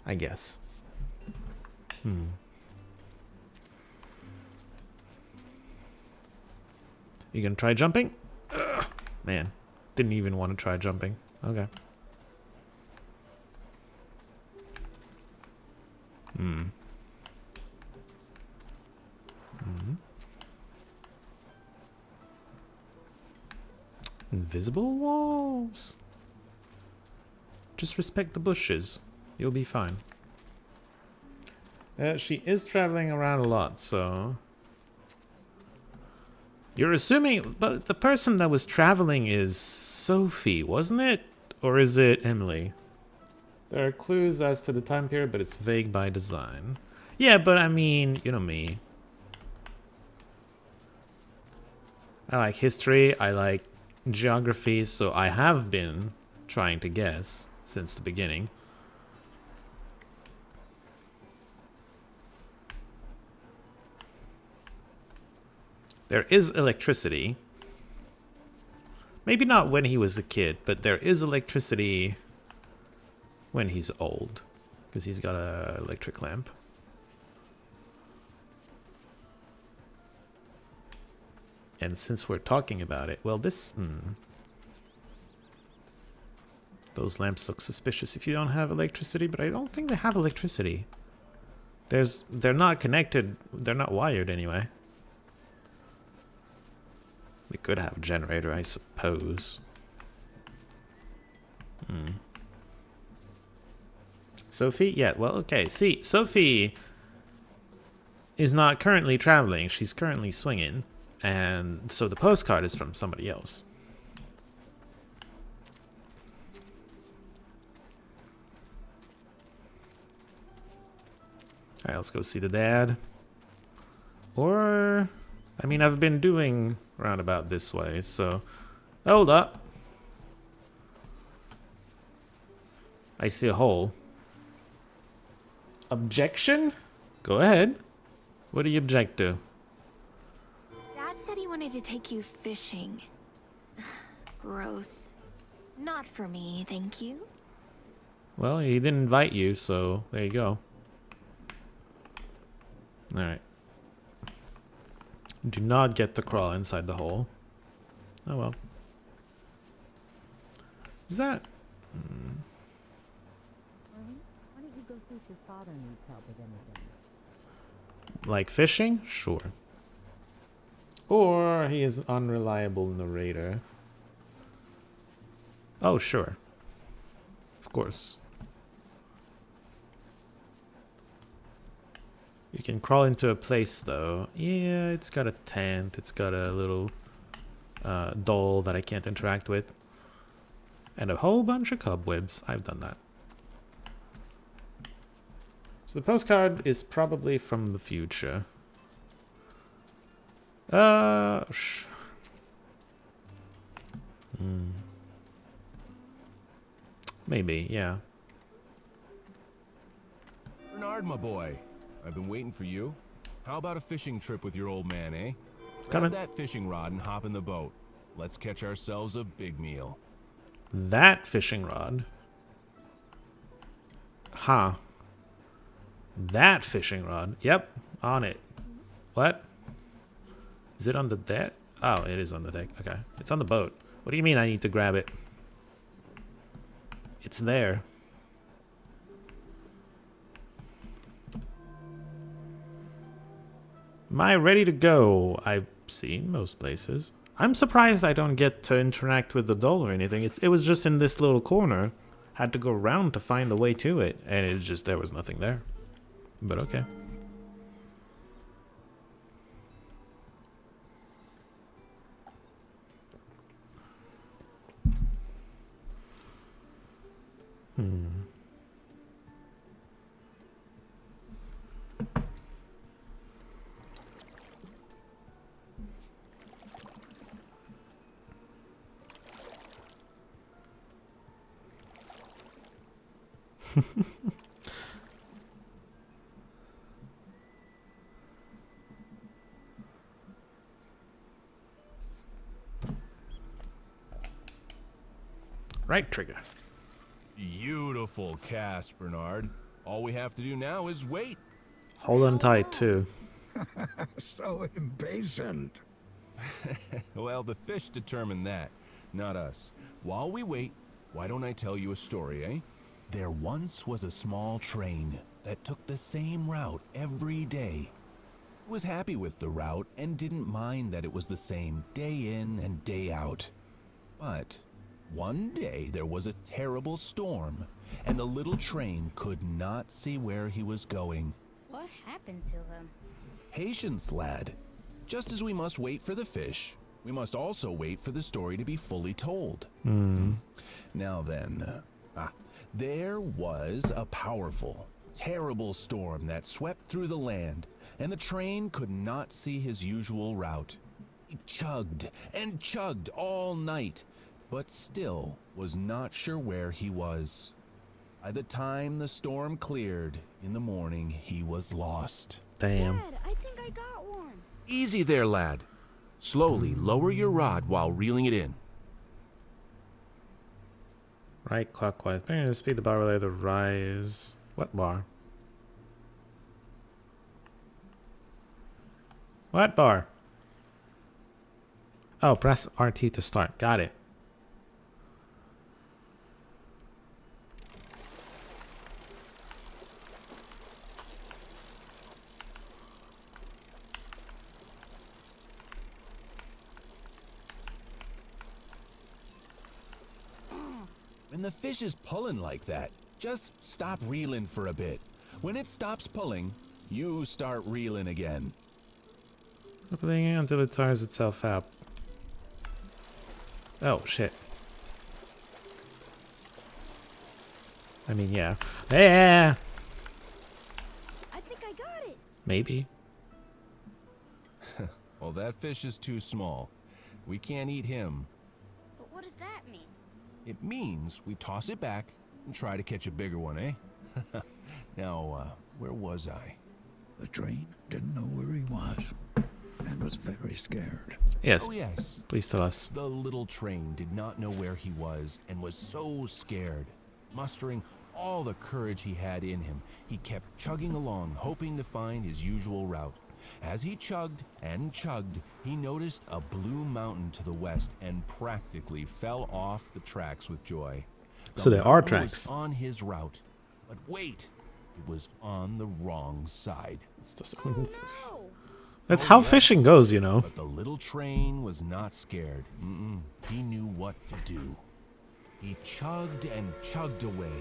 A: I guess. You gonna try jumping? Ugh, man, didn't even want to try jumping. Okay. Invisible walls. Just respect the bushes. You'll be fine. She is traveling around a lot, so... You're assuming... But the person that was traveling is Sophie, wasn't it? Or is it Emily? There are clues as to the time period, but it's vague by design. Yeah, but I mean, you know me. I like history, I like geography, so I have been trying to guess since the beginning. There is electricity. Maybe not when he was a kid, but there is electricity when he's old. Because he's got an electric lamp. And since we're talking about it, well, this... Those lamps look suspicious if you don't have electricity, but I don't think they have electricity. They're not connected, they're not wired anyway. They could have a generator, I suppose. Sophie? Yeah, well, okay. See, Sophie is not currently traveling. She's currently swinging. And so the postcard is from somebody else. Alright, let's go see the dad. Or... I mean, I've been doing roundabout this way, so... Hold up. I see a hole. Objection? Go ahead. What do you object to?
D: Dad said he wanted to take you fishing. Gross. Not for me, thank you.
A: Well, he didn't invite you, so there you go. Alright. Do not get to crawl inside the hole. Oh well. Is that...
F: Why don't you go see if your father needs help with anything?
A: like fishing? Sure. Or he is unreliable narrator. Oh, sure. Of course. You can crawl into a place though. Yeah, it's got a tent. It's got a little doll that I can't interact with. And a whole bunch of cobwebs. I've done that. So the postcard is probably from the future. Maybe, yeah.
B: Bernard, my boy, I've been waiting for you. How about a fishing trip with your old man, eh?
A: Coming.
B: Grab that fishing rod and hop in the boat. Let's catch ourselves a big meal.
A: That fishing rod. Huh. That fishing rod. Yep, on it. What? Is it on the deck? Oh, it is on the deck. Okay. It's on the boat. What do you mean I need to grab it? It's there. Am I ready to go? I've seen most places. I'm surprised I don't get to interact with the doll or anything. It was just in this little corner. Had to go around to find the way to it. And it's just, there was nothing there. But okay. Right trigger.
B: Beautiful cast, Bernard. All we have to do now is wait.
A: Hold on tight too.
C: So impatient.
B: Well, the fish determined that, not us. While we wait, why don't I tell you a story, eh? There once was a small train that took the same route every day. It was happy with the route and didn't mind that it was the same day in and day out. But one day there was a terrible storm, and the little train could not see where he was going.
G: What happened to him?
B: Patience, lad. Just as we must wait for the fish, we must also wait for the story to be fully told. Now then, there was a powerful, terrible storm that swept through the land, and the train could not see his usual route. He chugged and chugged all night, but still was not sure where he was. By the time the storm cleared, in the morning he was lost.
A: Damn.
G: Dad, I think I got one.
B: Easy there, lad. Slowly lower your rod while reeling it in.
A: Right clockwise. Bring the speed the bar will either rise. What bar? What bar? Oh, press RT to start. Got it.
B: When the fish is pulling like that, just stop reeling for a bit. When it stops pulling, you start reeling again.
A: Pulling it until it tires itself out. Oh, shit. I mean, yeah. Yeah!
G: I think I got it.
A: Maybe.
B: Well, that fish is too small. We can't eat him.
G: But what does that mean?
B: It means we toss it back Try to catch a bigger one, eh? Now, where was I?
C: The train didn't know where he was and was very scared.
A: Yes,
B: Oh, yes.
A: please tell us.
B: The little train did not know where he was and was so scared. Mustering all the courage he had in him, he kept chugging along, hoping to find his usual route. As he chugged and chugged, he noticed a blue mountain to the west and practically fell off the tracks with joy.
A: So there are
B: mountain was
A: tracks.
B: on his route, but wait, it was on the wrong side.
A: That's
B: Oh,
A: how
B: yes.
A: fishing goes, you know.
B: But the little train was not scared. He knew what to do. He chugged and chugged away,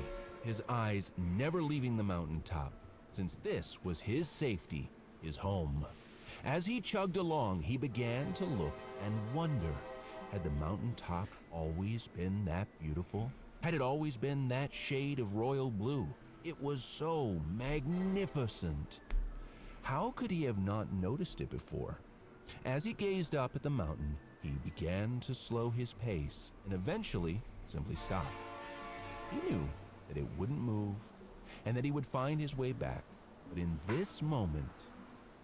B: his eyes never leaving the mountaintop, since this was his safety, his home. As he chugged along, he began to look and wonder, had the mountaintop always been that beautiful? Had it always been that shade of royal blue? It was so magnificent. How could he have not noticed it before? As he gazed up at the mountain, he began to slow his pace and eventually simply stopped. He knew that it wouldn't move and that he would find his way back. But in this moment,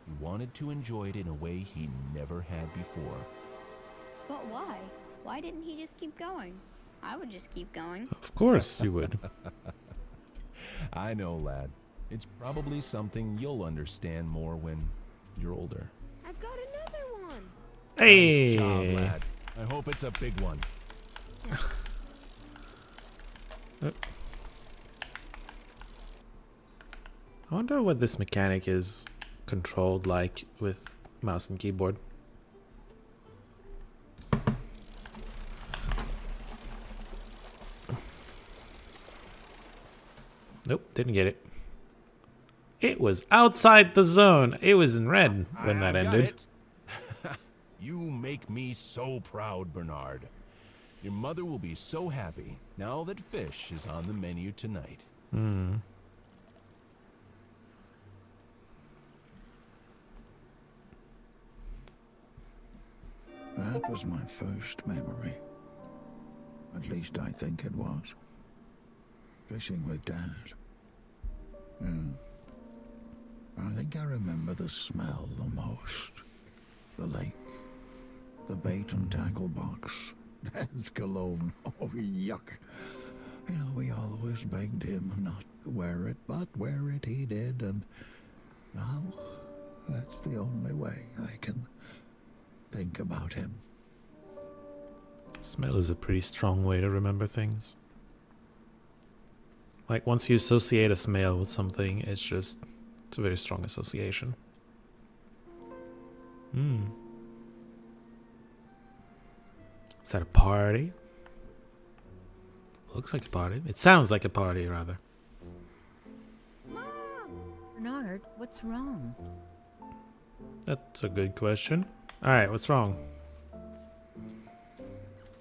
B: he wanted to enjoy it in a way he never had before.
E: But why? Why didn't he just keep going? I would just keep going.
A: Of course you would.
B: I know, lad. It's probably something you'll understand more when you're older.
E: I've got another one.
A: Hey!
B: Nice job, lad. I hope it's a big one.
A: I wonder what this mechanic is controlled like with mouse and keyboard. Nope, didn't get it. It was outside the zone. It was in red when that
B: I got
A: ended.
B: it. You make me so proud, Bernard. Your mother will be so happy now that fish is on the menu tonight.
C: That was my first memory. At least I think it was. Fishing with Dad. Yeah. I think I remember the smell the most. The lake. The bait and tackle box. Dad's cologne. Oh, yuck. You know, we always begged him not to wear it, but wear it he did, and now that's the only way I can think about him.
A: Smell is a pretty strong way to remember things. Like, once you associate a smell with something, it's a very strong association. Is that a party? Looks like a party. It sounds like a party, rather.
F: Bernard, what's wrong?
A: That's a good question. Alright, what's wrong?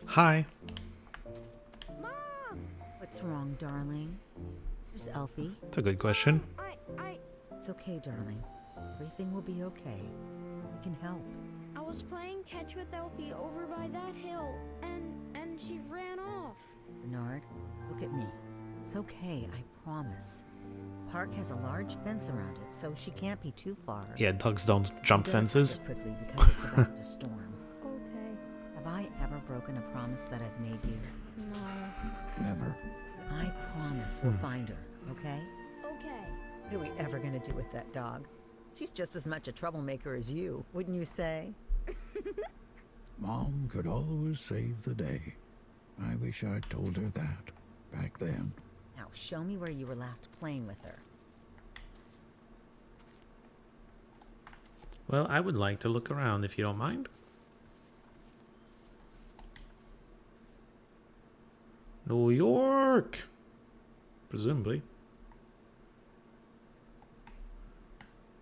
A: Hi.
F: What's wrong, darling? There's Elfie.
A: That's a good question.
F: It's okay, darling. Everything will be okay. We can help.
G: I was playing catch with Elfie over by that hill, and she ran off.
F: Bernard, look at me. It's okay, I promise. The park has a large fence around it, so she can't be too far.
A: Yeah, dogs don't jump
F: Don't
A: fences.
F: do it quickly because it's about to storm.
G: Okay.
F: Have I ever broken a promise that I've made you?
G: No.
C: Never.
F: I promise we'll find her, okay?
G: Okay.
F: What are we ever gonna do with that dog? She's just as much a troublemaker as you, wouldn't you say?
C: Mom could always save the day. I wish I'd told her that back then.
F: Now, show me where you were last playing with her.
A: Well, I would like to look around if you don't mind. New York! Presumably.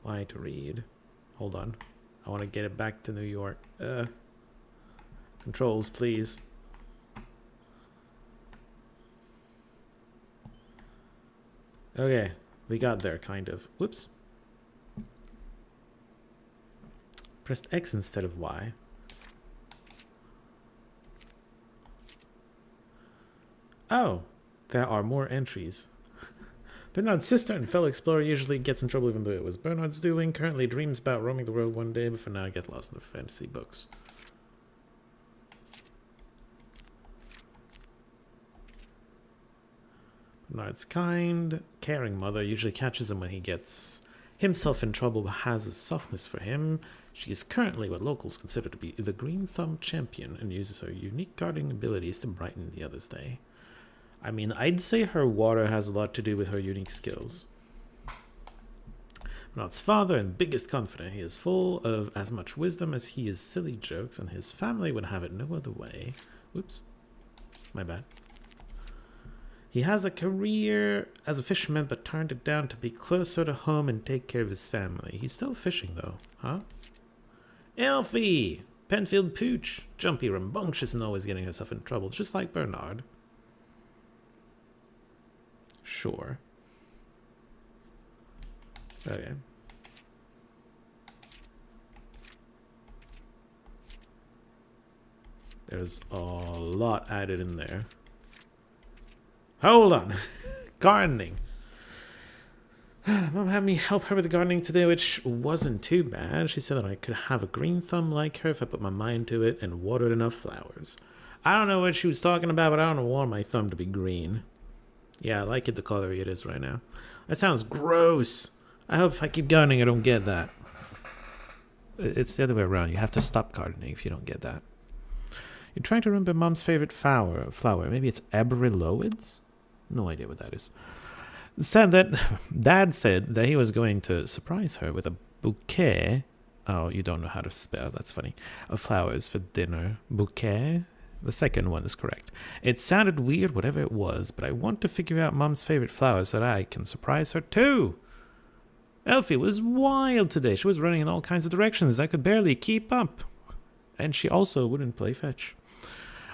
A: Why to read? Hold on. I want to get it back to New York. Controls, please. Okay, we got there, kind of. Whoops. Pressed X instead of Y. Oh, There are more entries. Bernard's sister and fellow explorer usually gets in trouble even though it was Bernard's doing. Currently dreams about roaming the world one day, but for now I get lost in the fantasy books. Bernard's kind, caring mother usually catches him when he gets himself in trouble but has a softness for him. She is currently what locals consider to be the Green Thumb champion and uses her unique guarding abilities to brighten the other's day. I mean, I'd say her water has a lot to do with her unique skills. Bernard's father and biggest confidant, he is full of as much wisdom as he is silly jokes, and his family would have it no other way. Whoops. My bad. He has a career as a fisherman but turned it down to be closer to home and take care of his family. He's still fishing though, huh? Elfie! Penfield Pooch! Jumpy, rambunctious, and always getting herself in trouble, just like Bernard. Sure. Okay. There's a lot added in there. Hold on. Gardening. Mom had me help her with the gardening today, which wasn't too bad. She said that I could have a green thumb like her if I put my mind to it and watered enough flowers. I don't know what she was talking about, but I don't want my thumb to be green. Yeah, I like it the color it is right now. That sounds gross. I hope if I keep gardening I don't get that. It's the other way around. You have to stop gardening if you don't get that. You're trying to remember Mom's favorite flower. Maybe it's Abriloids? No idea what that is. Said that Dad said that he was going to surprise her with a bouquet. Oh, you don't know how to spell. That's funny. Of flowers for dinner. Bouquet? The second one is correct. It sounded weird, whatever it was, but I want to figure out Mom's favorite flowers so that I can surprise her too. Elfie was wild today. She was running in all kinds of directions. I could barely keep up. And she also wouldn't play fetch.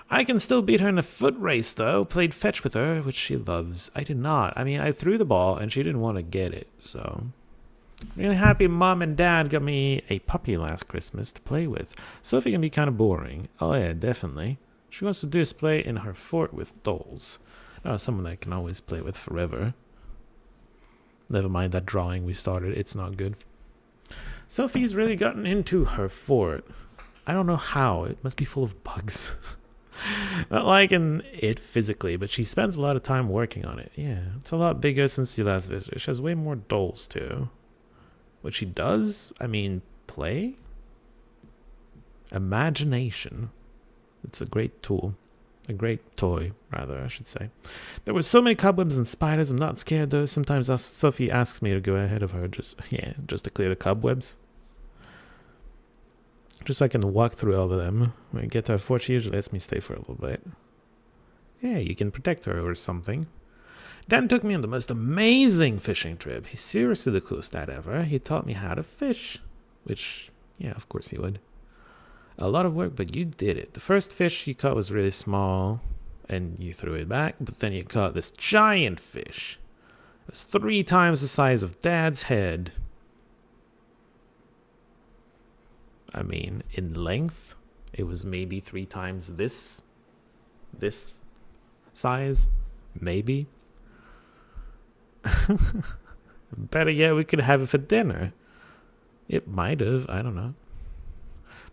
A: I can still beat her in a foot race, though. Played fetch with her, which she loves. I did not. I mean, I threw the ball, and she didn't want to get it, so... Really happy Mom and Dad got me a puppy last Christmas to play with. Sophie can be kind of boring. Oh, yeah, definitely. She wants to display in her fort with dolls. Someone that I can always play with forever. Never mind that drawing we started. It's not good. Sophie's really gotten into her fort. I don't know how. It must be full of bugs. Not liking it physically, but she spends a lot of time working on it. Yeah, it's a lot bigger since you last visited. She has way more dolls, too. What she does? I mean, play? Imagination. It's a great tool. A great toy, rather, I should say. There were so many cobwebs and spiders. I'm not scared, though. Sometimes Sophie asks me to go ahead of her just to clear the cobwebs. Just so I can walk through all of them. When I get to her fort, she usually lets me stay for a little bit. Yeah, you can protect her or something. Dan took me on the most amazing fishing trip. He's seriously the coolest dad ever. He taught me how to fish. Which, yeah, of course he would. A lot of work, but you did it. The first fish you caught was really small, and you threw it back, but then you caught this giant fish. It was 3 times the size of Dad's head. I mean, in length, it was maybe 3 times this size, maybe. Better yet, we could have it for dinner. It might have, I don't know.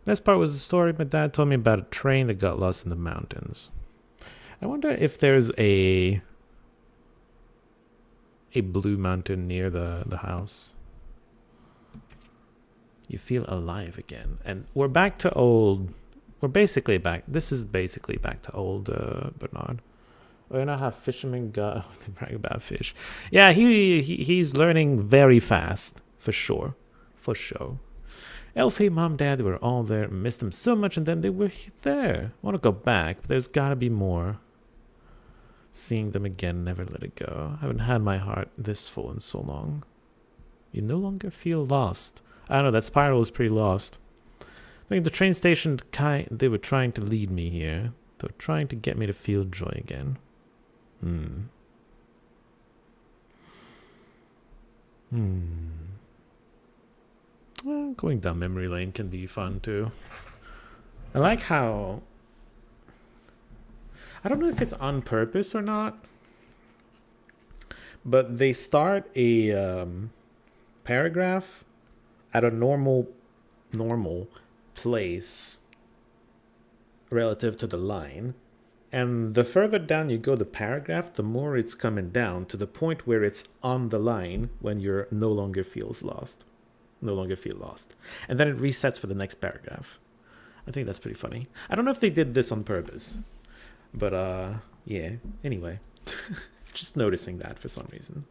A: Best part was the story my dad told me about a train that got lost in the mountains. I wonder if there's a blue mountain near the house. You feel alive again. And we're back to old... We're basically back... This is basically back to old Bernard. We're gonna have fisherman go... They brag about fish. Yeah, he's learning very fast. For sure. For sure. Elfie, Mom, Dad, they were all there. Missed them so much, and then they were there. Want to go back, but there's gotta be more. Seeing them again, never let it go. I haven't had my heart this full in so long. You no longer feel lost. I don't know, that spiral is pretty lost. I think the train station, they were trying to lead me here. They were trying to get me to feel joy again. Well, going down memory lane can be fun too. I like how... I don't know if it's on purpose or not, but they start a paragraph at a normal place relative to the line, and the further down you go the paragraph, the more it's coming down to the point where it's on the line when you're no longer feel lost, and then it resets for the next paragraph. I think that's pretty funny. I don't know if they did this on purpose, but yeah, anyway. Just noticing that for some reason.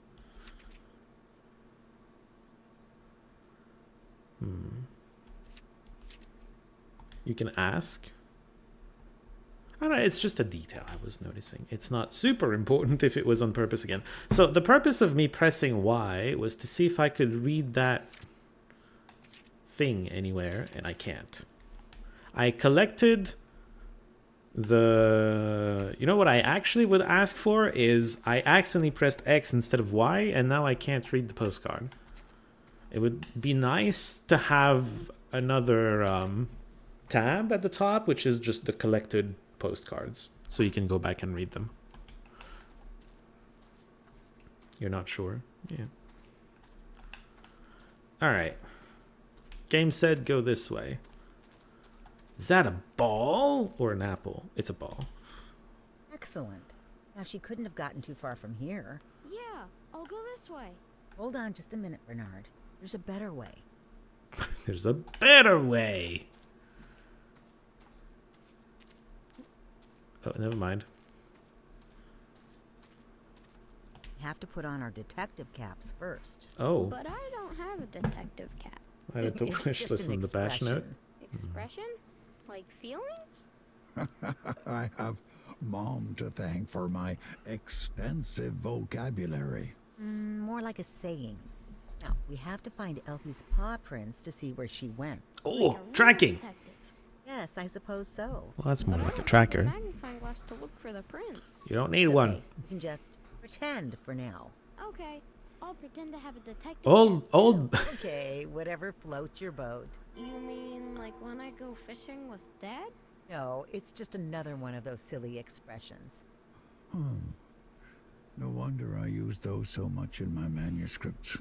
A: You can ask. I don't know, it's just a detail I was noticing. It's not super important if it was on purpose again. So the purpose of me pressing Y was to see if I could read that thing anywhere, and I can't. I collected the... You know what I actually would ask for is I accidentally pressed X instead of Y, and now I can't read the postcard. It would be nice to have another tab at the top, which is just the collected postcards, so you can go back and read them. You're not sure? Yeah. Alright. Game said go this way. Is that a ball or an apple? It's a ball.
F: Excellent. Now, she couldn't have gotten too far from here.
G: Yeah, I'll go this way.
F: Hold on just a minute, Bernard. There's a better way.
A: There's a better way. Oh, never mind.
F: We have to put on our detective caps first.
A: Oh.
E: But I don't have a detective cap.
A: I had to
F: It's
A: wish
F: just
A: list
F: an
A: on the bash note.
E: Expression? Like feelings?
C: I have Mom to thank for my extensive vocabulary.
F: More like a saying. Now, we have to find Elfie's paw prints to see where she went.
A: Oh, tracking.
E: Detective.
F: Yes, I suppose so.
A: Well, that's more
E: But I
A: like a
E: don't have
A: tracker.
E: magnifying glass to look for the prints.
A: You don't need
F: It's
A: one.
F: okay. You can just pretend for now.
G: Okay, I'll pretend to have a detective.
A: Old.
F: Okay, whatever floats your boat.
G: You mean like when I go fishing with Dad?
F: No, it's just another one of those silly expressions.
C: No wonder I use those so much in my manuscripts.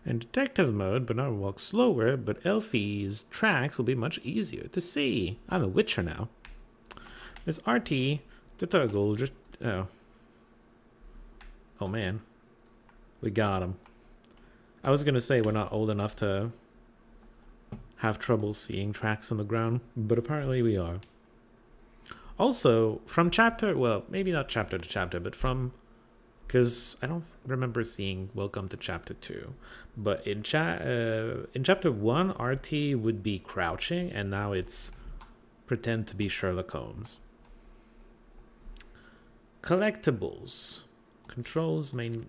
A: In detective mode, Bernard will walk slower, but Elfie's tracks will be much easier to see. I'm a Witcher now. There's RT, the Turgle, just... Oh. Oh, man. We got him. I was gonna say we're not old enough to have trouble seeing tracks on the ground, but apparently we are. Also, from chapter... Well, maybe not chapter to chapter, but from... Because I don't remember seeing Welcome to Chapter 2. But in Chapter 1, RT would be crouching, and now it's pretend to be Sherlock Holmes. Collectibles. Controls, main...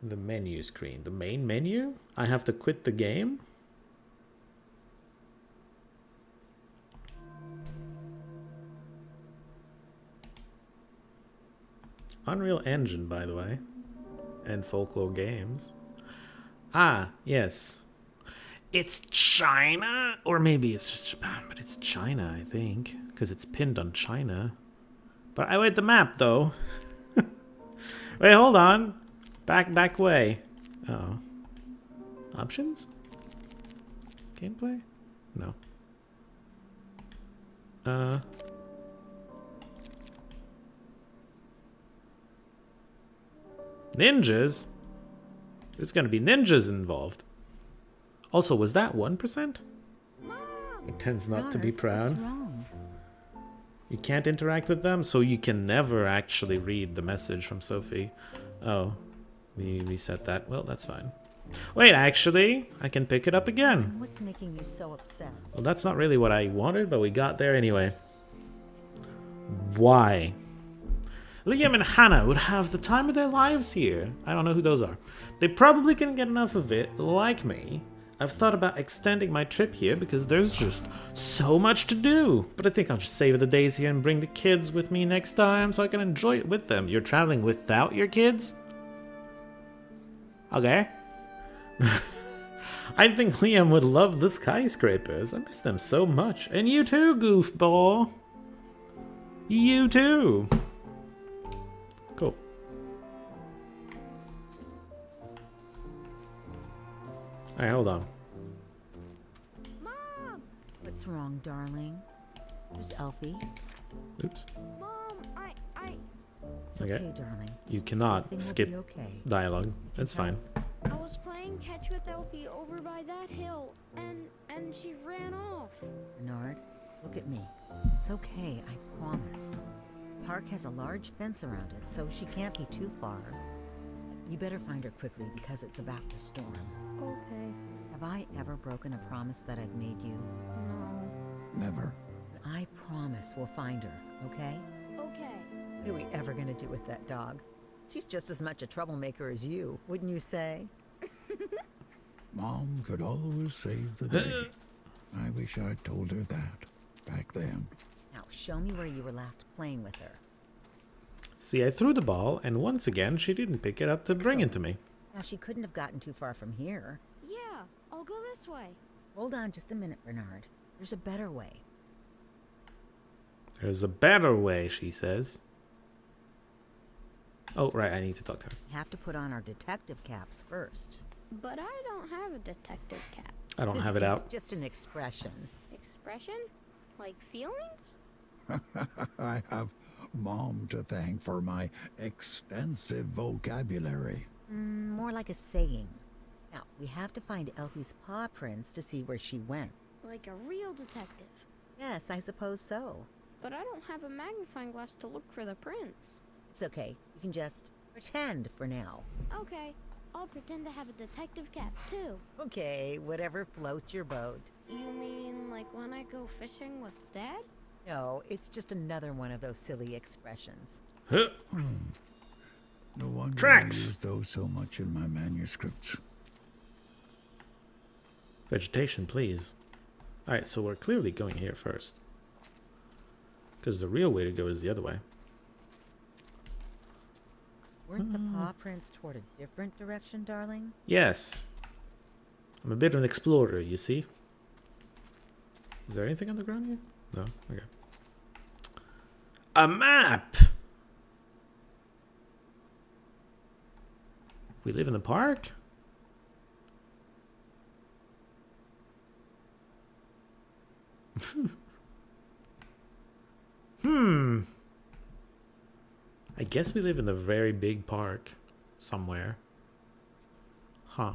A: The menu screen. The main menu? I have to quit the game? Unreal Engine, by the way. And Folklore Games. Ah, yes. It's China? Or maybe it's just Japan, but it's China, I think. Because it's pinned on China. But I wait the map, though. Wait, hold on. Back way. Oh. Options? Gameplay? No. Ninjas? There's gonna be ninjas involved. Also, was that 1%? It tends not to be proud.
F: What's wrong?
A: You can't interact with them, so you can never actually read the message from Sophie. Oh, we reset that. Well, that's fine. Wait, actually, I can pick it up again.
F: What's making you so upset?
A: Well, that's not really what I wanted, but we got there anyway. Why? Liam and Hannah would have the time of their lives here. I don't know who those are. They probably couldn't get enough of it, like me. I've thought about extending my trip here because there's just so much to do. But I think I'll just save the days here and bring the kids with me next time so I can enjoy it with them. You're traveling without your kids? Okay. I think Liam would love the skyscrapers. I miss them so much. And you too, goofball. You too. Cool. Alright, hold on.
G: Mom!
F: What's wrong, darling? There's Elfie.
A: Oops.
G: Mom,
F: It's
A: Okay.
F: okay, darling.
A: You cannot
F: Everything will
A: skip
F: be okay.
A: dialogue. That's fine.
G: I was playing catch with Elfie over by that hill, and she ran off.
F: Bernard, look at me. It's okay, I promise. The park has a large fence around it, so she can't be too far. You better find her quickly because it's about to storm.
G: Okay.
F: Have I ever broken a promise that I've made you?
G: No.
C: Never.
F: But I promise we'll find her, okay?
G: Okay.
F: What are we ever gonna do with that dog? She's just as much a troublemaker as you, wouldn't you say?
C: Mom could always save the day. I wish I'd told her that back then.
F: Now, show me where you were last playing with her.
A: See, I threw the ball, and once again, she didn't pick it up to bring it to me.
F: Now, she couldn't have gotten too far from here.
G: Yeah, I'll go this way.
F: Hold on just a minute, Bernard. There's a better way.
A: There's a better way, she says. Oh, right, I need to talk to her.
F: We have to put on our detective caps first.
E: But I don't have a detective cap.
A: I don't have it out.
F: It's just an expression.
E: Expression? Like feelings?
C: I have Mom to thank for my extensive vocabulary.
F: More like a saying. Now, we have to find Elfie's paw prints to see where she went.
G: Like a real detective.
F: Yes, I suppose so.
E: But I don't have a magnifying glass to look for the prints.
F: It's okay. You can just pretend for now.
G: Okay, I'll pretend to have a detective cap too.
F: Okay, whatever floats your boat.
G: You mean like when I go fishing with Dad?
F: No, it's just another one of those silly expressions.
A: Huh.
C: No wonder
A: Tracks.
C: I use those so much in my manuscripts.
A: Vegetation, please. Alright, so we're clearly going here first. Because the real way to go is the other way.
F: Weren't the paw prints toward a different direction, darling?
A: Yes. I'm a bit of an explorer, you see. Is there anything on the ground here? No? Okay. A map! We live in the park? I guess we live in the very big park somewhere. Huh.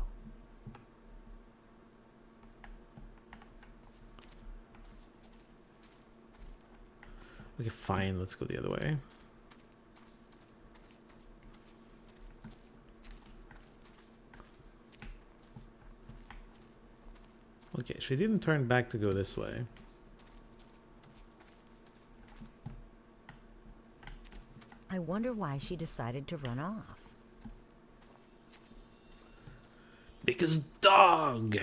A: Okay, fine. Let's go the other way. Okay, she didn't turn back to go this way.
F: I wonder why she decided to run off.
A: Because dog!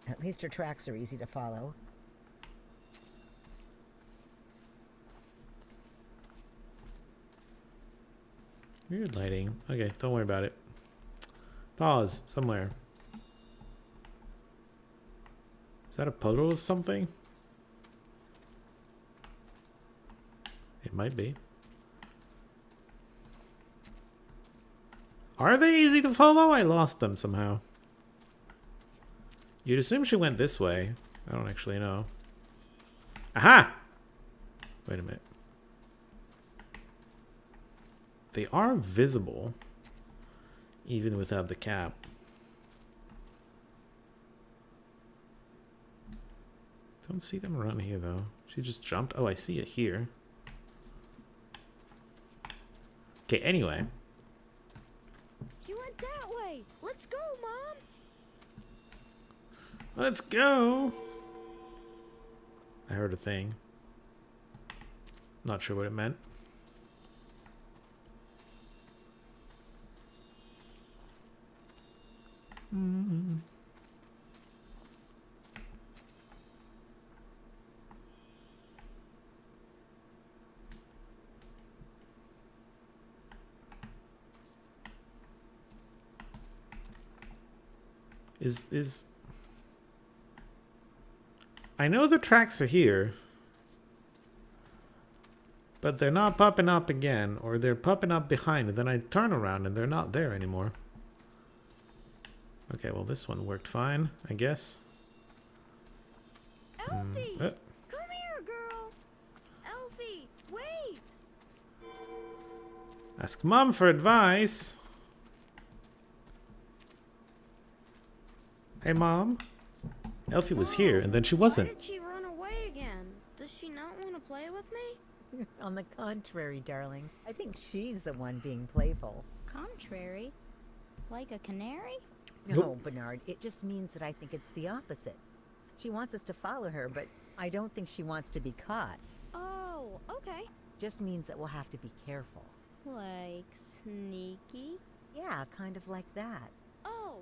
F: At least her tracks are easy to follow.
A: Weird lighting. Okay, don't worry about it. Pause somewhere. Is that a puddle of something? It might be. Are they easy to follow? I lost them somehow. You'd assume she went this way. I don't actually know. Aha! Wait a minute. They are visible, even without the cap. Don't see them around here, though. She just jumped. Oh, I see it here. Okay, anyway.
G: She went that way. Let's go, Mom.
A: Let's go! I heard a thing. Not sure what it meant. Is I know the tracks are here, But they're not popping up again, or they're popping up behind, and then I turn around and they're not there anymore. Okay, well this one worked fine, I guess.
G: Elfie!
A: Uh,
G: Come here, girl! Elfie, wait!
A: ask Mom for advice. Hey Mom. Elfie was here, and then she wasn't.
G: Why did she run away again? Does she not want to play with me?
F: On the contrary, darling. I think she's the one being playful.
G: Contrary? Like a canary?
F: No, Bernard, it just means that I think it's the opposite. She wants us to follow her, but I don't think she wants to be caught.
G: Oh, okay.
F: Just means that we'll have to be careful.
G: Like sneaky?
F: Yeah, kind of like that.
G: Oh,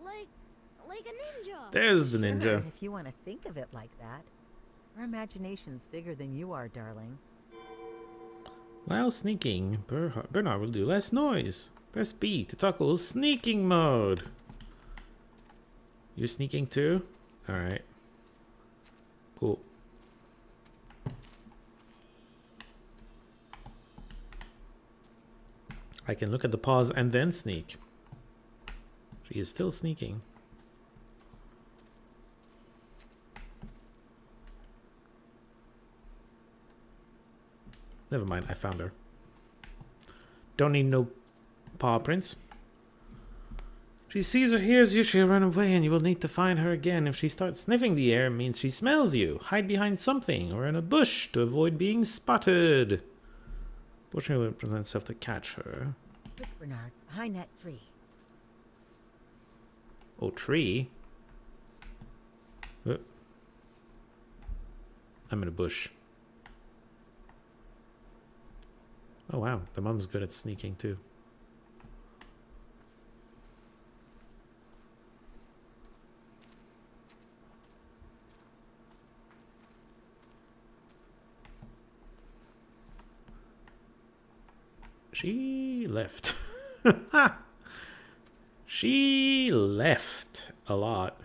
G: like a ninja.
A: There's the
F: Sure,
A: ninja.
F: if you want to think of it like that. Our imagination's bigger than you are, darling.
A: While sneaking, Bernard will do less noise. Press B to toggle sneaking mode. You're sneaking too? Alright. Cool. I can look at the pause and then sneak. She is still sneaking. Never mind, I found her. Don't need no paw prints. If she sees or hears you, she'll run away and you will need to find her again. If she starts sniffing the air, it means she smells you. Hide behind something or in a bush to avoid being spotted. Pushing will present itself to catch her.
F: Quick, Bernard, behind that tree.
A: Oh, tree? I'm in a bush. Oh wow, the mom's good at sneaking too. She left. She left a lot.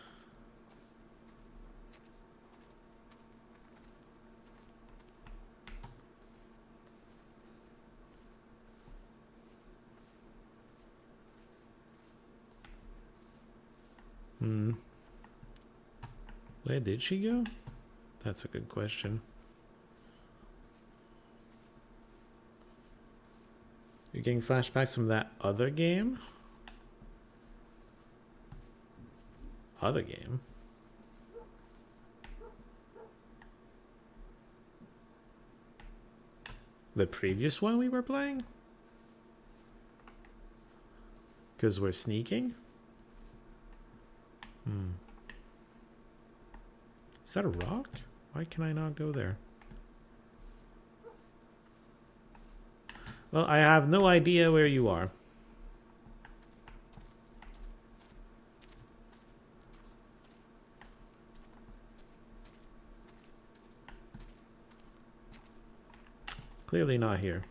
A: Where did she go? That's a good question. You're getting flashbacks from that other game? Other game? The previous one we were playing? Because we're sneaking? Is that a rock? Why can I not go there? Well, I have no idea where you are. Clearly not here.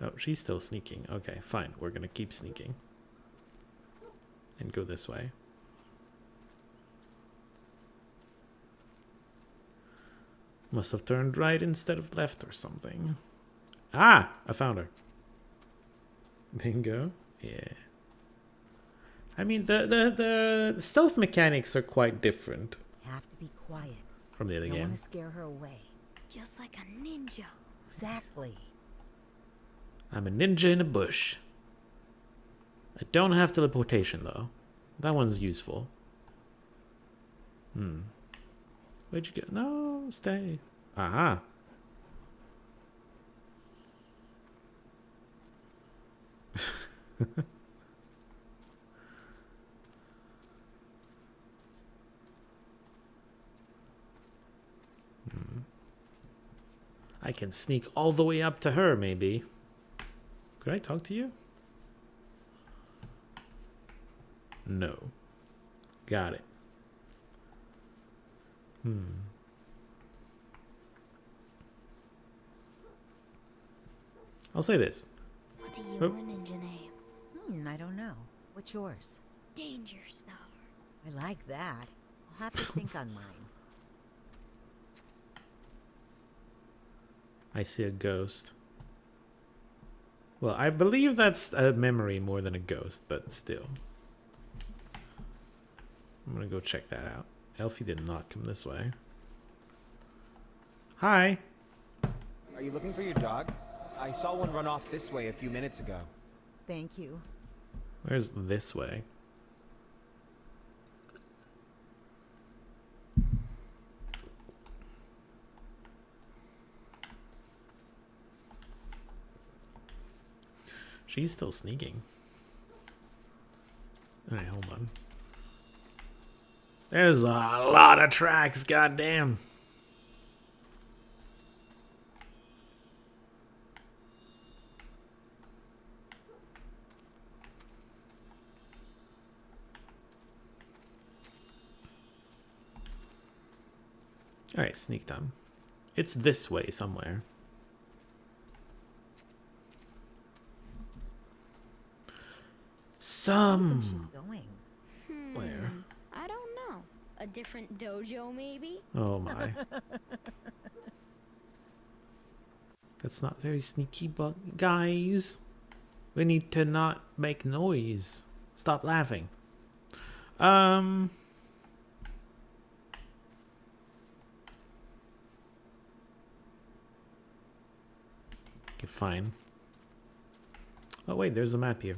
A: Oh, she's still sneaking. Okay, fine. We're gonna keep sneaking. And go this way. Must have turned right instead of left or something. Ah! I found her. Bingo. Yeah. I mean, the stealth mechanics are quite different
F: Have to be quiet.
A: from the other
F: Don't
A: game.
F: want to scare her away.
G: Just like a ninja.
F: Exactly.
A: I'm a ninja in a bush. I don't have teleportation, though. That one's useful. Where'd you go? No, stay. Aha. I can sneak all the way up to her, maybe. Could I talk to you? No. Got it. I'll say this.
G: What's your
A: Oh.
G: ninja name?
F: I don't know. What's yours?
G: Danger Star.
F: I like that. I'll have to think on mine.
A: I see a ghost. Well, I believe that's a memory more than a ghost, but still. I'm gonna go check that out. Elfie did not come this way. Hi.
H: Are you looking for your dog? I saw one run off this way a few minutes ago.
F: Thank you.
A: Where's this way? She's still sneaking. Alright, hold on. There's a lot of tracks, goddamn. Alright, sneak time. It's this way somewhere.
F: She's going.
A: Where?
G: I don't know. A different dojo, maybe?
A: Oh my. That's not very sneaky, but guys, we need to not make noise. Stop laughing. Okay, fine. Oh wait, there's a map here.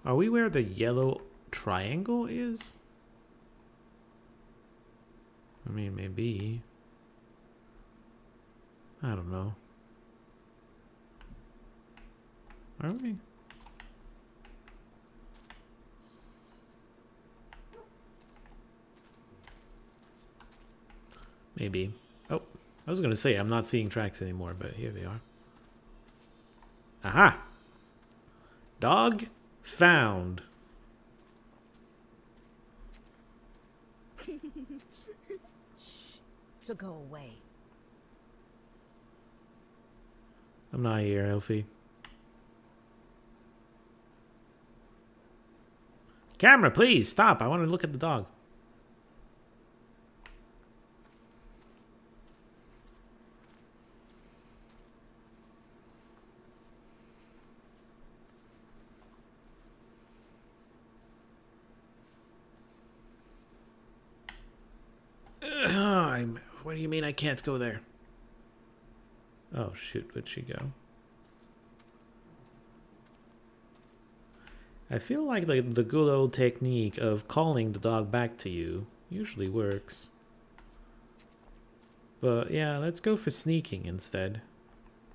A: Are we where the yellow triangle is? I mean, maybe. I don't know. Are we? Maybe. Oh, I was gonna say I'm not seeing tracks anymore, but here they are. Aha! Dog found.
F: She'll go away.
A: I'm not here, Elfie. Camera, please stop. I want to look at the dog. What do you mean I can't go there? Oh shoot, where'd she go? I feel like the good old technique of calling the dog back to you usually works. But yeah, let's go for sneaking instead.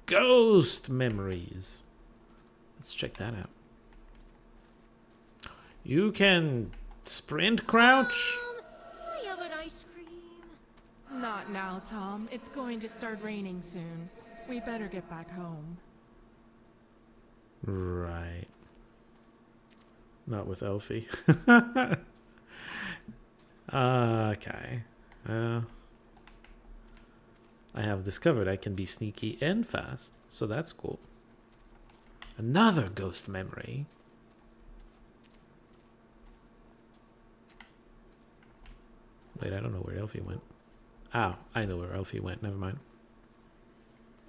A: Ghost memories. Let's check that out. You can sprint crouch?
D: I have an ice cream.
I: Not now, Tom. It's going to start raining soon. We better get back home.
A: Right. Not with Elfie. Okay. I have discovered I can be sneaky and fast, so that's cool. Another ghost memory. Wait, I don't know where Elfie went. Oh, I know where Elfie went. Never mind.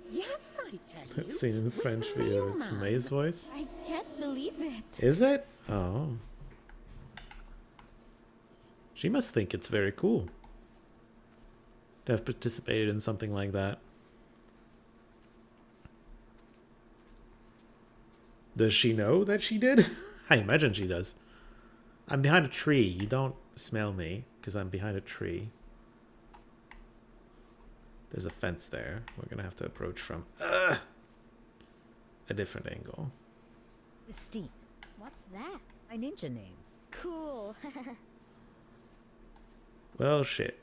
F: Yes, I tell you.
A: It's seen in the French video. It's May's voice.
G: I can't believe it.
A: Is it? Oh. She must think it's very cool to have participated in something like that. Does she know that she did? I imagine she does. I'm behind a tree. You don't smell me because I'm behind a tree. There's a fence there. We're going to have to approach from a different angle.
F: Mystique.
G: What's that?
F: My ninja name.
G: Cool.
A: Well, shit.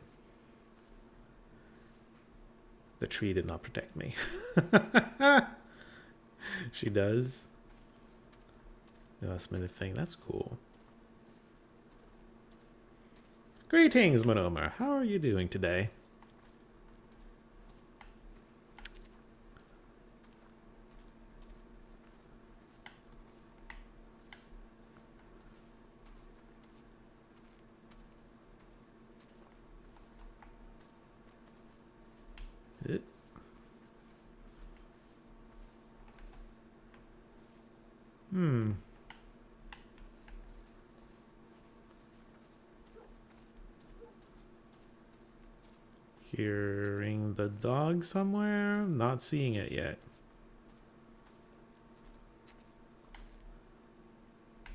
A: The tree did not protect me. She does. The last minute thing. That's cool. Greetings, Monomer. How are you doing today? Hmm. Hearing the dog somewhere? Not seeing it yet.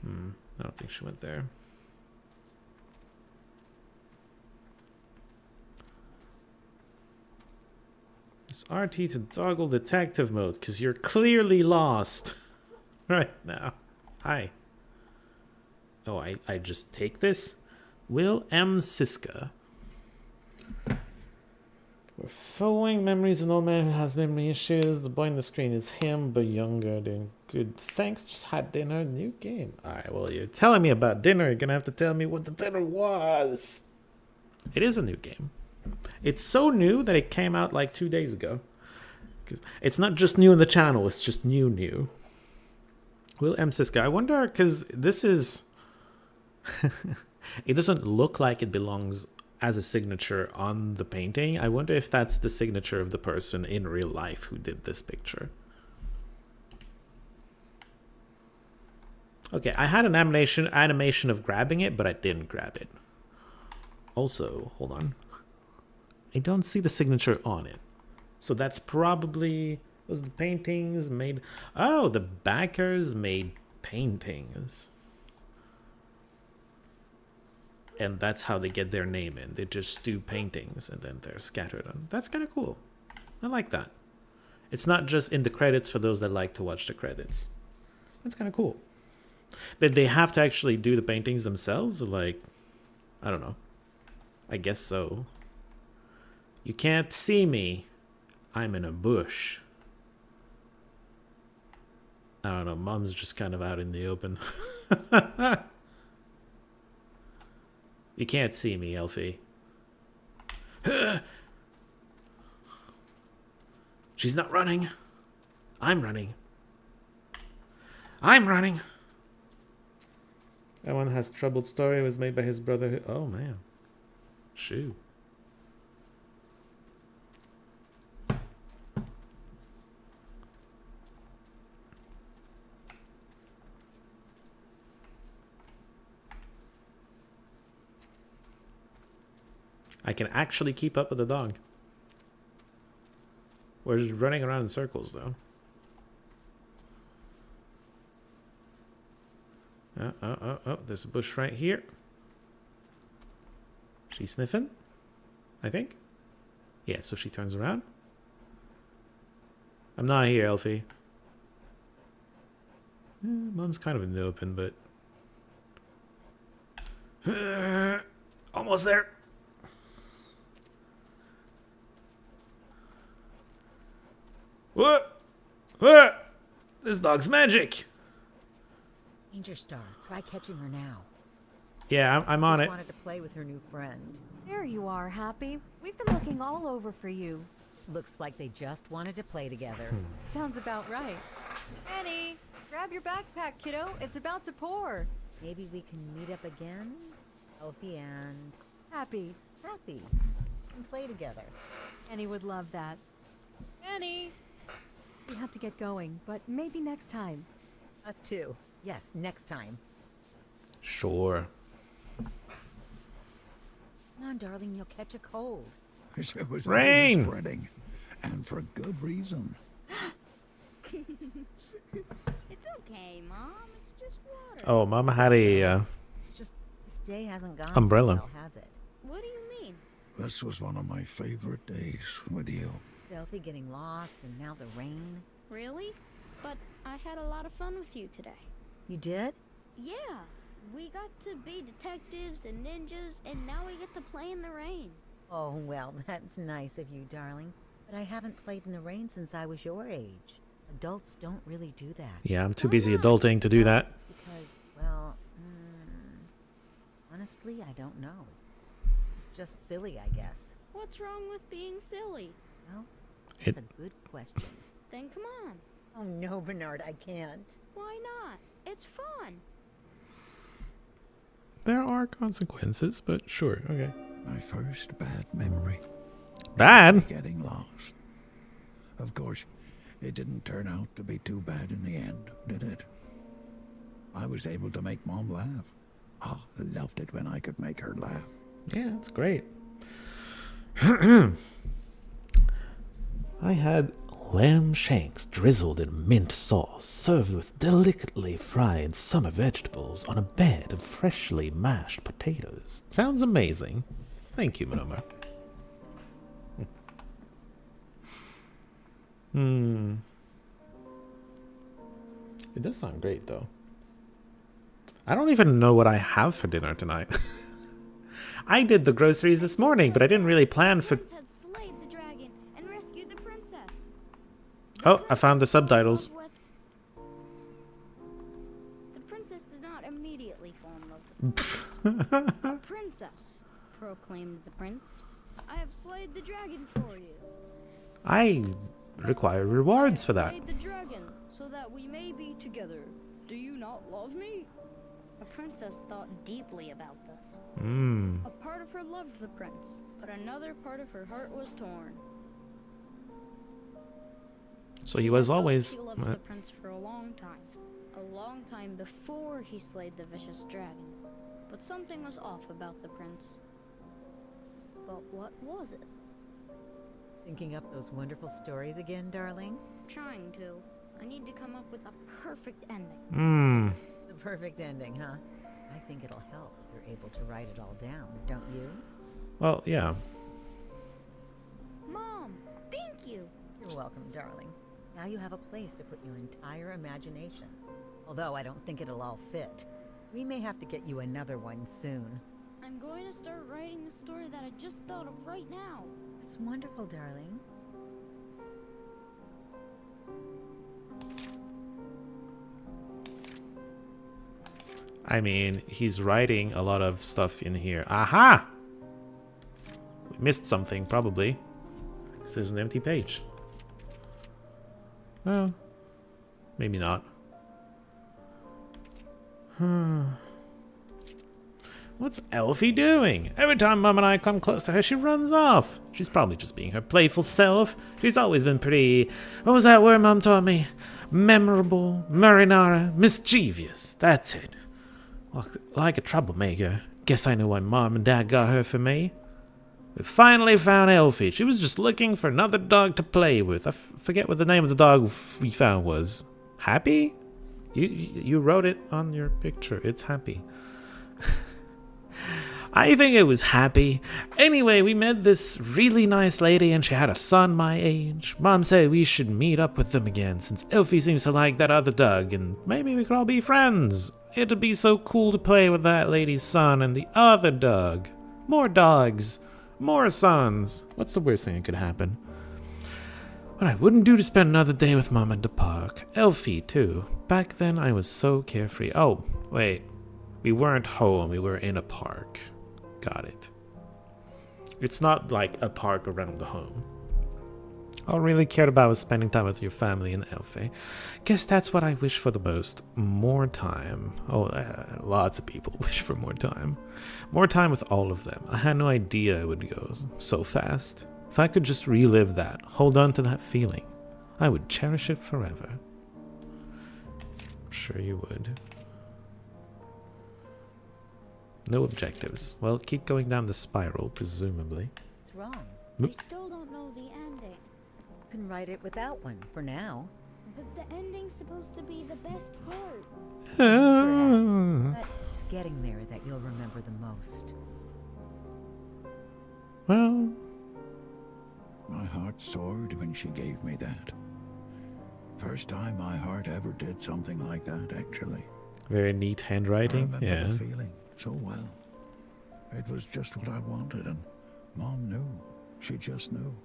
A: I don't think she went there. It's RT to toggle detective mode because you're clearly lost right now. Hi. Oh, I just take this? Will M. Siska. We're following memories of an old man who has memory issues. The boy on the screen is him, but younger. Doing good. Thanks. Just had dinner. New game. Alright, well, you're telling me about dinner. You're gonna have to tell me what the dinner was. It is a new game. It's so new that it came out like 2 days ago. It's not just new on the channel, it's just new. Will M. Siska. I wonder, because this is... it doesn't look like it belongs as a signature on the painting. I wonder if that's the signature of the person in real life who did this picture. Okay, I had an animation of grabbing it, but I didn't grab it. Also, hold on. I don't see the signature on it. So that's probably... was the paintings made... Oh, the backers made paintings. And that's how they get their name in. They just do paintings and then they're scattered on. That's kind of cool. I like that. It's not just in the credits for those that like to watch the credits. That's kind of cool. Did they have to actually do the paintings themselves? Or like, I don't know. I guess so. You can't see me. I'm in a bush. I don't know. Mom's just kind of out in the open. You can't see me, Elfie. She's not running. I'm running. I'm running. That one has troubled story. It was made by his brother. Oh, man. Shoo. I can actually keep up with the dog. We're just running around in circles, though. Oh, there's a bush right here. She's sniffing, I think. Yeah, so she turns around. I'm not here, Elfie. Mom's kind of in the open, but... almost there. What? What? This dog's magic.
F: Danger Star, try catching her now.
A: Yeah, I'm on
F: Just
A: it.
F: wanted to play with her new friend.
J: There you are, Happy. We've been looking all over for you.
F: Looks like they just wanted to play together.
J: Sounds about right. Annie, grab your backpack, kiddo. It's about to pour.
F: Maybe we can meet up again? Elfie and...
J: Happy.
F: Happy. And play together.
J: Annie would love that. Annie! We have to get going, but maybe next time.
F: Us too. Yes, next time.
A: Sure.
F: Come on, darling, you'll catch a cold.
C: It was
A: Rain!
C: always fretting, and for good reason.
G: It's okay, Mom. It's just water.
A: Oh, Mama had a
F: It's just, this day hasn't gone
A: umbrella.
F: so well, has it?
G: What do you mean?
C: This was one of my favorite days with you.
F: Elfie getting lost, and now the rain.
G: Really? But I had a lot of fun with you today.
F: You did?
G: Yeah. We got to be detectives and ninjas, and now we get to play in the rain.
F: Oh, well, that's nice of you, darling. But I haven't played in the rain since I was your age. Adults don't really do that.
A: Yeah, I'm too busy adulting to do that.
F: It's because, well, honestly, I don't know. It's just silly, I guess.
G: What's wrong with being silly?
F: Well, that's a good question.
G: Then come on.
F: Oh, no, Bernard, I can't.
G: Why not? It's fun.
A: There are consequences, but sure, okay.
C: My first bad memory.
A: Bad?
C: Getting lost. Of course, it didn't turn out to be too bad in the end, did it? I was able to make Mom laugh. Oh, I loved it when I could make her laugh.
A: Yeah, it's great. I had lamb shanks drizzled in mint sauce, served with delicately fried summer vegetables on a bed of freshly mashed potatoes. Sounds amazing. Thank you, Monoma. It does sound great, though. I don't even know what I have for dinner tonight. I did the groceries this morning, but I didn't really plan for...
G: Had slayed the dragon and rescued the princess.
A: Oh, I found the subtitles.
G: The princess did not immediately fall in love with the prince. A princess, proclaimed the prince. I have slayed the dragon for you.
A: I require rewards for that.
G: Slayed the dragon so that we may be together. Do you not love me? A princess thought deeply about this. A part of her loved the prince, but another part of her heart was torn.
A: So he was always...
G: She loved the prince for a long time before he slayed the vicious dragon. But something was off about the prince. But what was it?
F: Thinking up those wonderful stories again, darling?
G: Trying to. I need to come up with a perfect ending.
F: The perfect ending, huh? I think it'll help if you're able to write it all down, don't you?
A: Well, yeah.
G: Mom, thank you.
F: You're welcome, darling. Now you have a place to put your entire imagination. Although I don't think it'll all fit. We may have to get you another one soon.
G: I'm going to start writing the story that I just thought of right now.
F: It's wonderful, darling.
A: I mean, he's writing a lot of stuff in here. Aha! We missed something, probably. This is an empty page. Well, maybe not. What's Elfie doing? Every time Mum and I come close to her, she runs off. She's probably just being her playful self. She's always been pretty... What was that word Mum taught me? Memorable, marinara, mischievous. That's it. Like a troublemaker. Guess I know why Mom and Dad got her for me. We finally found Elfie. She was just looking for another dog to play with. I forget what the name of the dog we found was. Happy? You wrote it on your picture. It's Happy. I think it was Happy. Anyway, we met this really nice lady and she had a son my age. Mom said we should meet up with them again since Elfie seems to like that other dog and maybe we could all be friends. It'd be so cool to play with that lady's son and the other dog. More dogs. More sons. What's the worst thing that could happen? What I wouldn't do to spend another day with Mom at the park. Elfie, too. Back then, I was so carefree. Oh, wait. We weren't home. We were in a park. Got it. It's not like a park around the home. All I really cared about was spending time with your family and Elfie. Guess that's what I wish for the most. More time. Oh, lots of people wish for more time. More time with all of them. I had no idea it would go so fast. If I could just relive that, hold on to that feeling, I would cherish it forever. I'm sure you would. No objectives. Well, keep going down the spiral, presumably.
F: What's wrong?
G: I still don't know the ending.
F: You can write it without one, for now.
G: But the ending's supposed to be the best part.
F: Perhaps. But it's getting there that you'll remember the most.
A: Well...
C: My heart soared when she gave me that. First time my heart ever did something like that, actually.
A: Very neat handwriting,
C: I remember the feeling so well. It was just what I wanted, and Mom knew. She just knew.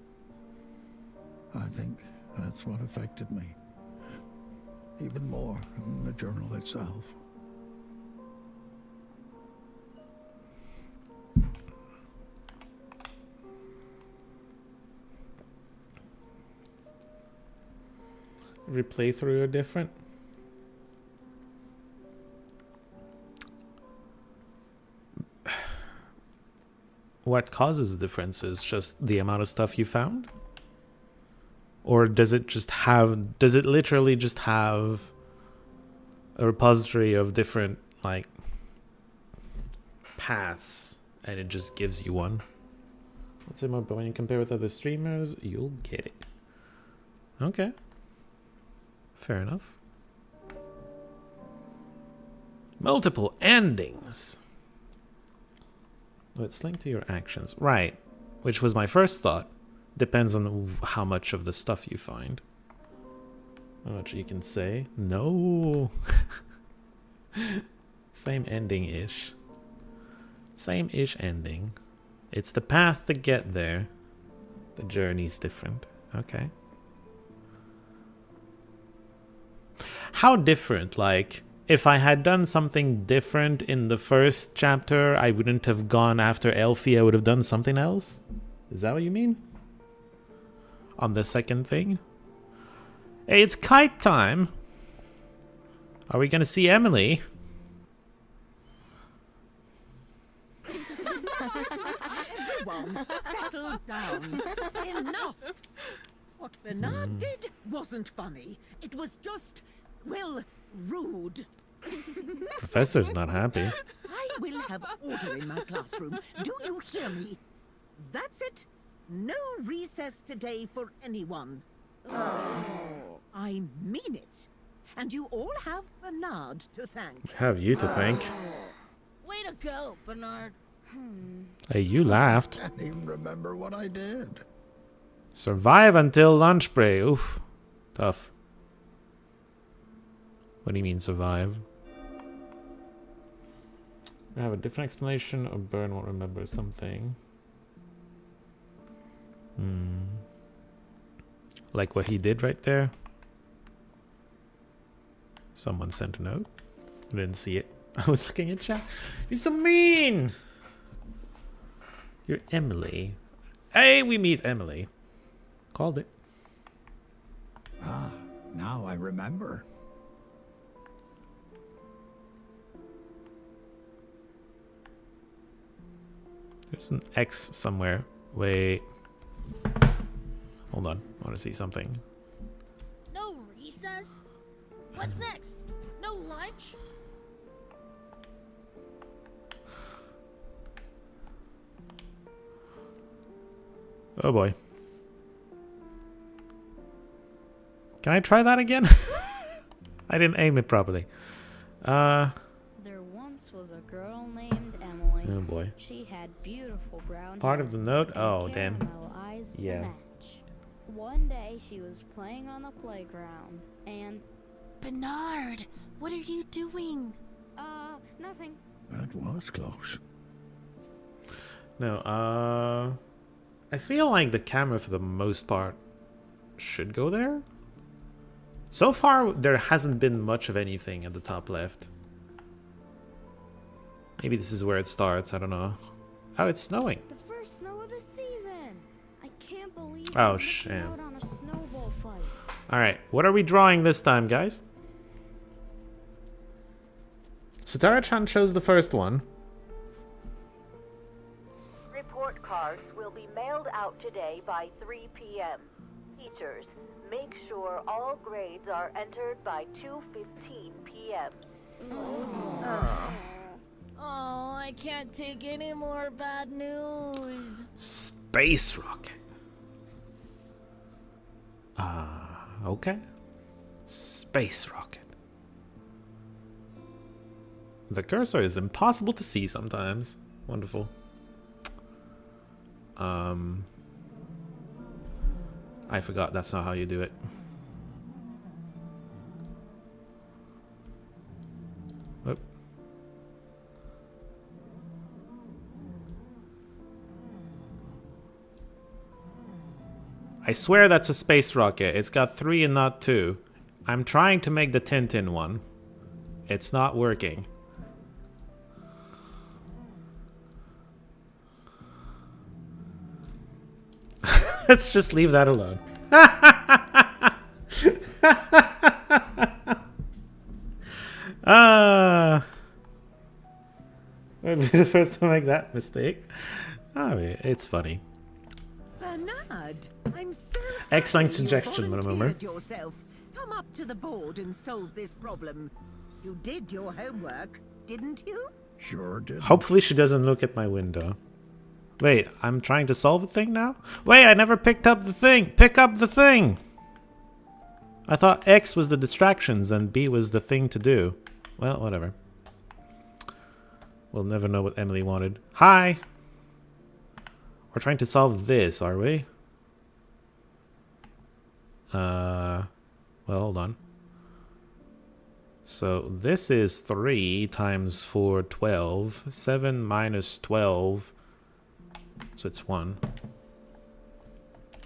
C: I think that's what affected me. Even more than the journal itself.
A: Replay through are different. What causes the difference is just the amount of stuff you found? Or does it just have, does it literally just have a repository of different, like, paths, and it just gives you one? Let's say more, but when you compare with other streamers, you'll get it. Okay. Fair enough. Multiple endings. Let's link to your actions. Right. Which was my first thought. Depends on how much of the stuff you find. How much you can say. No. Same ending-ish. Same-ish ending. It's the path to get there. The journey's different. Okay. How different? Like, if I had done something different in the first chapter, I wouldn't have gone after Elfie, I would have done something else? Is that what you mean? On the second thing? Hey, it's kite time! Are we gonna see Emily?
K: Everyone, settle down. Enough! What Bernard did wasn't funny. It was just, well, rude.
A: Professor's not happy.
K: I will have order in my classroom. Do you hear me? That's it. No recess today for anyone. I mean it. And you all have Bernard to thank.
A: Have you to thank.
K: Way to go, Bernard.
A: Hey, you laughed.
C: I can't even remember what I did.
A: Survive until lunch break. Oof. Tough. What do you mean survive? I have a different explanation, or Burn won't remember something. Like what he did right there. Someone sent a note. I didn't see it. I was looking at chat. You're so mean! You're Emily. Hey, we meet Emily. Called it.
C: Ah, now I remember.
A: There's an X somewhere. Wait. Hold on. I want to see something.
K: No recess? What's next? No lunch?
A: Oh boy. Can I try that again? I didn't aim it properly.
G: There once was a girl named Emily.
A: Oh boy.
G: She had beautiful brown
A: Part
G: hair
A: of the note?
G: and
A: Oh, damn.
G: caramel eyes to
A: Yeah.
G: match. One day she was playing on the playground and
K: Bernard, what are you doing?
G: nothing.
C: That was close.
A: No, I feel like the camera for the most part should go there. So far, there hasn't been much of anything at the top left. Maybe this is where it starts, I don't know. Oh, it's snowing.
G: The first snow of the season. I can't believe
A: Oh,
G: I'm missing
A: shame.
G: out on a snowball fight.
A: Alright, what are we drawing this time, guys? Satara-chan chose the first one.
L: Report cards will be mailed out today by 3 p.m. Teachers, make sure all grades are entered by 2:15 p.m.
K: Oh, I can't take any more bad news.
A: Space rocket. Okay. Space rocket. The cursor is impossible to see sometimes. Wonderful. I forgot that's not how you do it. Whoop. I swear that's a space rocket. It's got 3 and not 2. I'm trying to make the Tintin one. It's not working. Let's just leave that alone. Would be the first to make that mistake. Oh, it's funny.
K: Bernard, I'm so
A: Excellent
K: happy you
A: suggestion, remember?
K: volunteered yourself. Come up to the board and solve this problem. You did your homework, didn't you?
C: Sure did.
A: Hopefully she doesn't look at my window. Wait, I'm trying to solve a thing now? Wait, I never picked up the thing! Pick up the thing! I thought X was the distractions and B was the thing to do. Well, whatever. We'll never know what Emily wanted. Hi! We're trying to solve this, are we? Well, hold on. So this is 3 times 4, 12. 7 minus 12. So it's 1.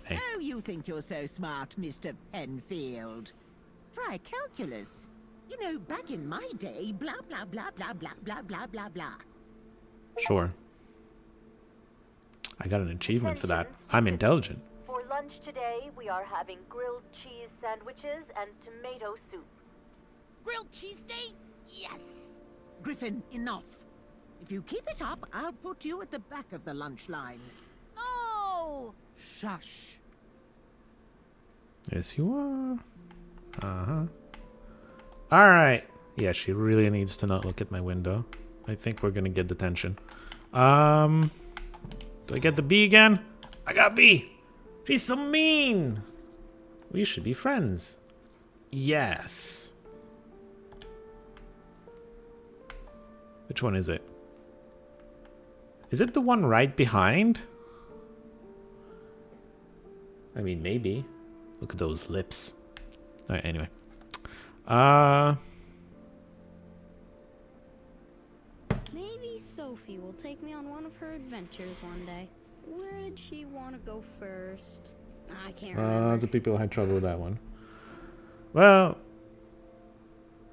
A: Hey.
K: Oh, you think you're so smart, Mr. Penfield. Try calculus. You know, back in my day, blah, blah, blah, blah, blah, blah, blah, blah, blah.
A: Sure. I got an achievement for that. I'm intelligent.
L: For lunch today, we are having grilled cheese sandwiches and tomato soup.
K: Grilled cheese day? Yes! Griffin, enough. If you keep it up, I'll put you at the back of the lunch line. Oh! Shush.
A: Yes, you are. Uh-huh. Alright. Yeah, she really needs to not look at my window. I think we're gonna get detention. Do I get the B again? I got B! She's so mean! We should be friends. Yes. Which one is it? Is it the one right behind? I mean, maybe. Look at those lips. Alright, anyway.
G: Maybe Sophie will take me on one of her adventures one day. Where did she want to go first? I can't remember.
A: The people had trouble with that one. Well,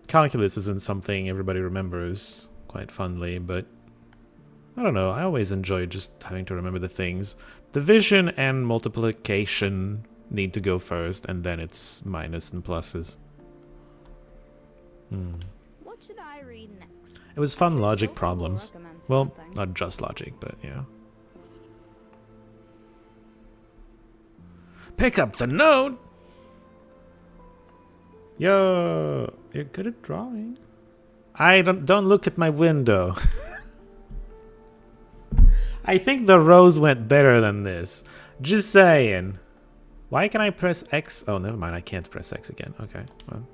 A: calculus isn't something everybody remembers quite fondly, but I don't know. I always enjoy just having to remember the things. Division and multiplication need to go first, and then it's minus and pluses.
G: What should I read next?
A: It was fun logic
G: Sophie will
A: problems.
G: recommend
A: Well,
G: something.
A: not just logic, but yeah. Pick up the note! Yo, you're good at drawing. I don't look at my window. I think the rose went better than this. Just saying. Why can I press X? Oh, never mind. I can't press X again. Okay. Well.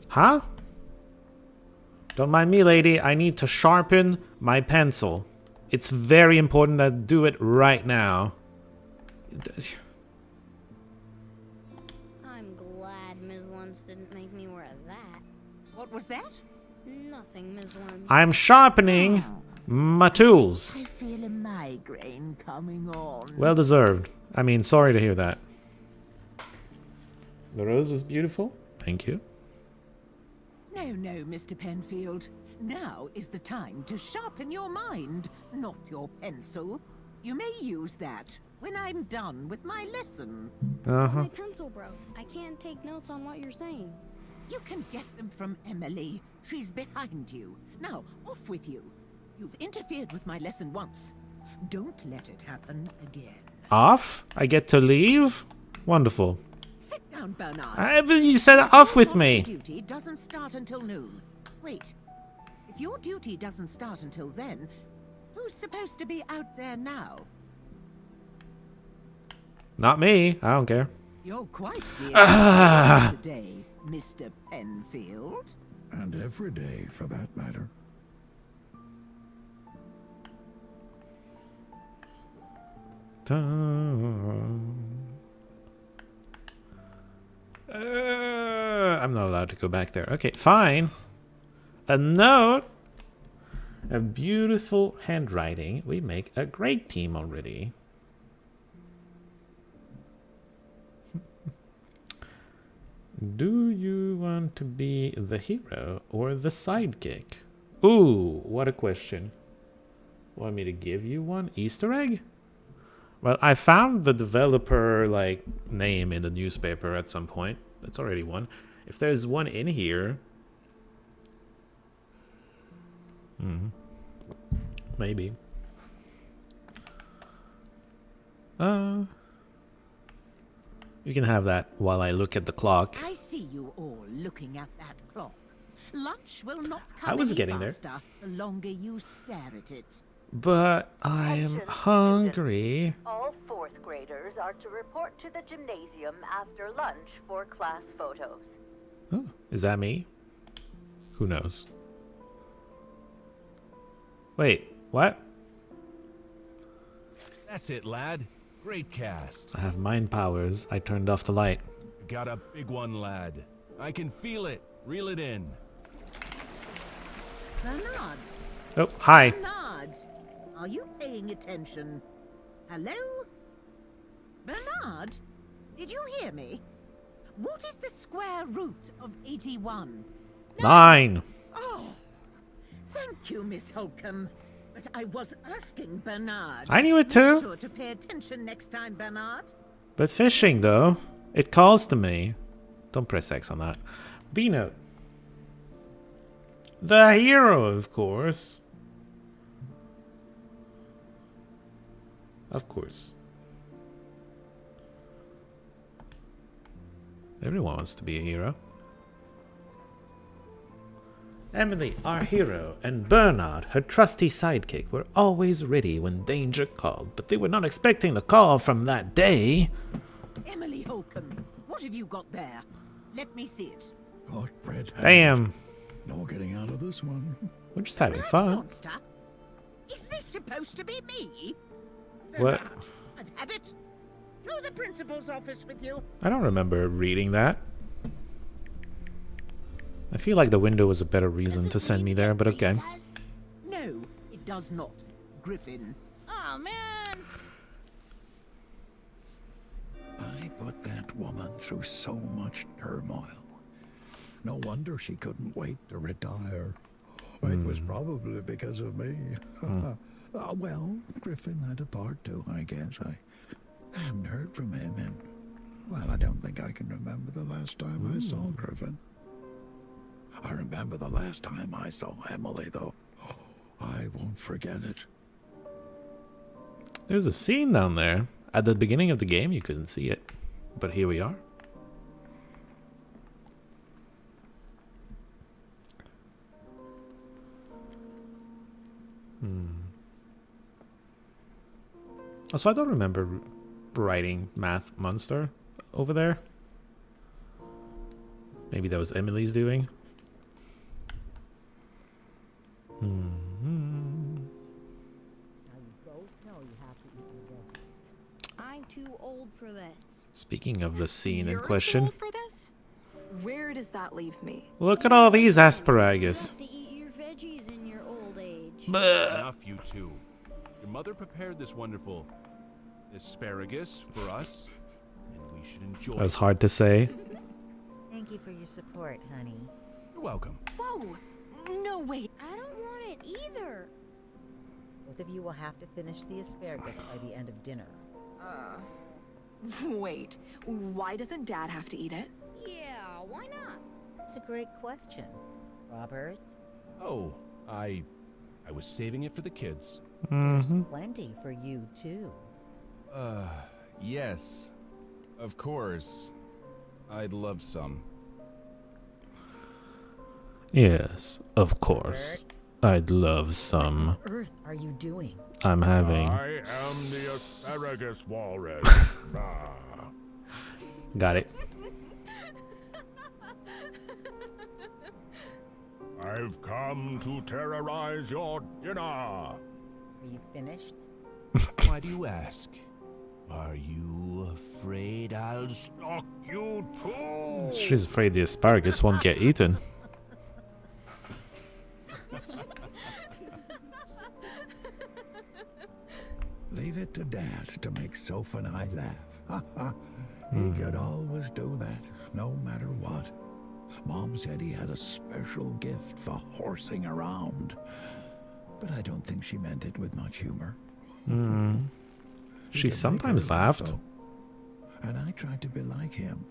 A: Huh? Don't mind me, lady. I need to sharpen my pencil. It's very important that I do it right now.
G: I'm glad Ms. Luntz didn't make me wear that.
K: What was that?
G: Nothing, Ms. Luntz.
A: I'm sharpening my tools.
K: I feel a migraine coming on.
A: Well deserved. I mean, sorry to hear that. The rose was beautiful. Thank you.
K: No, no, Mr. Penfield. Now is the time to sharpen your mind, not your pencil. You may use that when I'm done with my lesson.
A: Uh-huh.
G: My pencil broke. I can't take notes on what you're saying.
K: You can get them from Emily. She's behind you. Now, off with you. You've interfered with my lesson once. Don't let it happen again.
A: Off? I get to leave? Wonderful.
K: Sit down, Bernard.
A: You said off with me.
K: Your duty doesn't start until noon. Wait. If your duty doesn't start until then, who's supposed to be out there now?
A: Not me. I don't care.
K: You're quite the today, Mr. Penfield.
C: And every day, for that matter. I'm not allowed to go back there. Okay, fine. A note. A beautiful handwriting. We make a great team already. Do you want to be the hero or the sidekick? Ooh, what a question. Want me to give you one? Easter egg? Well, I found the developer, like, name in the newspaper at some point. That's already one. If there's one in here...
A: maybe. You can have that while I look at the clock.
K: I see you all looking at that clock. Lunch will not
A: I
K: come
A: was
K: any
A: getting there.
K: faster the longer you stare at it.
A: But I am hungry.
L: All 4th graders are to report to the gymnasium after lunch for class photos.
A: Oh, is that me? Who knows? Wait, what?
B: That's it, lad. Great cast.
A: I have mind powers. I turned off the light.
B: Got a big one, lad. I can feel it. Reel it in.
K: Bernard.
A: Oh, hi.
K: Bernard, are you paying attention? Hello? Bernard, did you hear me? What is the square root of 81?
A: 9.
K: Oh, thank you, Miss Holcomb. But I was asking Bernard.
A: I knew it
K: Be
A: too.
K: sure to pay attention next time, Bernard.
A: But fishing, though, it calls to me. Don't press X on that. B-note. The hero, of course. Of course. Everyone wants to be a hero. Emily, our hero, and Bernard, her trusty sidekick, were always ready when danger called, but they were not expecting the call from that day.
K: Emily Holcomb, what have you got there? Let me see it.
C: God, Fred.
A: Damn.
C: No getting out of this one.
A: We're just having
K: Ralph
A: fun.
K: Monster? Is this supposed to be me?
A: What?
K: Bernard, I've had it. To the principal's office with you.
A: I don't remember reading that. I feel like the window was a better reason to send me there, but okay.
K: No, it does not, Griffin. Oh, man.
C: I put that woman through so much turmoil. No wonder she couldn't wait to retire. It was probably because of me. Well, Griffin had a part too, I guess. I hadn't heard from him in... Well, I don't think I can remember the last time I saw Griffin. I remember the last time I saw Emily, though. I won't forget it.
A: There's a scene down there. At the beginning of the game, you couldn't see it. But here we are. So I don't remember writing Math Monster over there. Maybe that was Emily's doing.
G: I'm too old for this.
A: Speaking of the scene in
D: You're
A: question,
D: too old for this? Where does that leave me?
A: look at all these asparagus.
G: To eat your veggies in your old age.
B: Enough, you two. Your mother prepared this wonderful asparagus for us, and we should enjoy
A: That was
B: it.
A: hard to say.
F: Thank you for your support, honey.
B: You're welcome.
D: Whoa! No, wait.
G: I don't want it either.
F: Both of you will have to finish the asparagus by the end of dinner.
D: Wait. Why doesn't Dad have to eat it?
G: Yeah, why not?
F: That's a great question. Robert?
B: Oh, I was saving it for the kids.
F: There's plenty for you, too.
B: Yes. Of course. I'd love some.
A: Yes, of course. I'd love some.
F: What on earth are you doing?
A: I'm having.
M: I am the asparagus walrus.
A: Got it.
M: I've come to terrorize your dinner.
F: Are you finished?
B: Why do you ask? Are you afraid I'll stalk you too?
A: She's afraid the asparagus won't get eaten.
C: Leave it to Dad to make Soph and I laugh. He could always do that, no matter what. Mom said he had a special gift for horsing around. But I don't think she meant it with much humor.
A: She sometimes laughed.
C: Though, and I tried to be like him.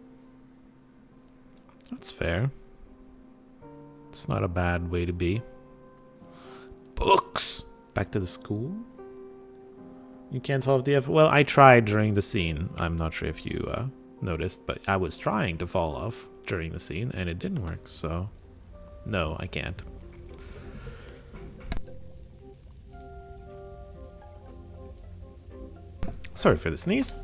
A: That's fair. It's not a bad way to be. Books! Back to the school? You can't fall off the F. Well, I tried during the scene. I'm not sure if you noticed, but I was trying to fall off during the scene and it didn't work, so no, I can't. Sorry for the sneeze.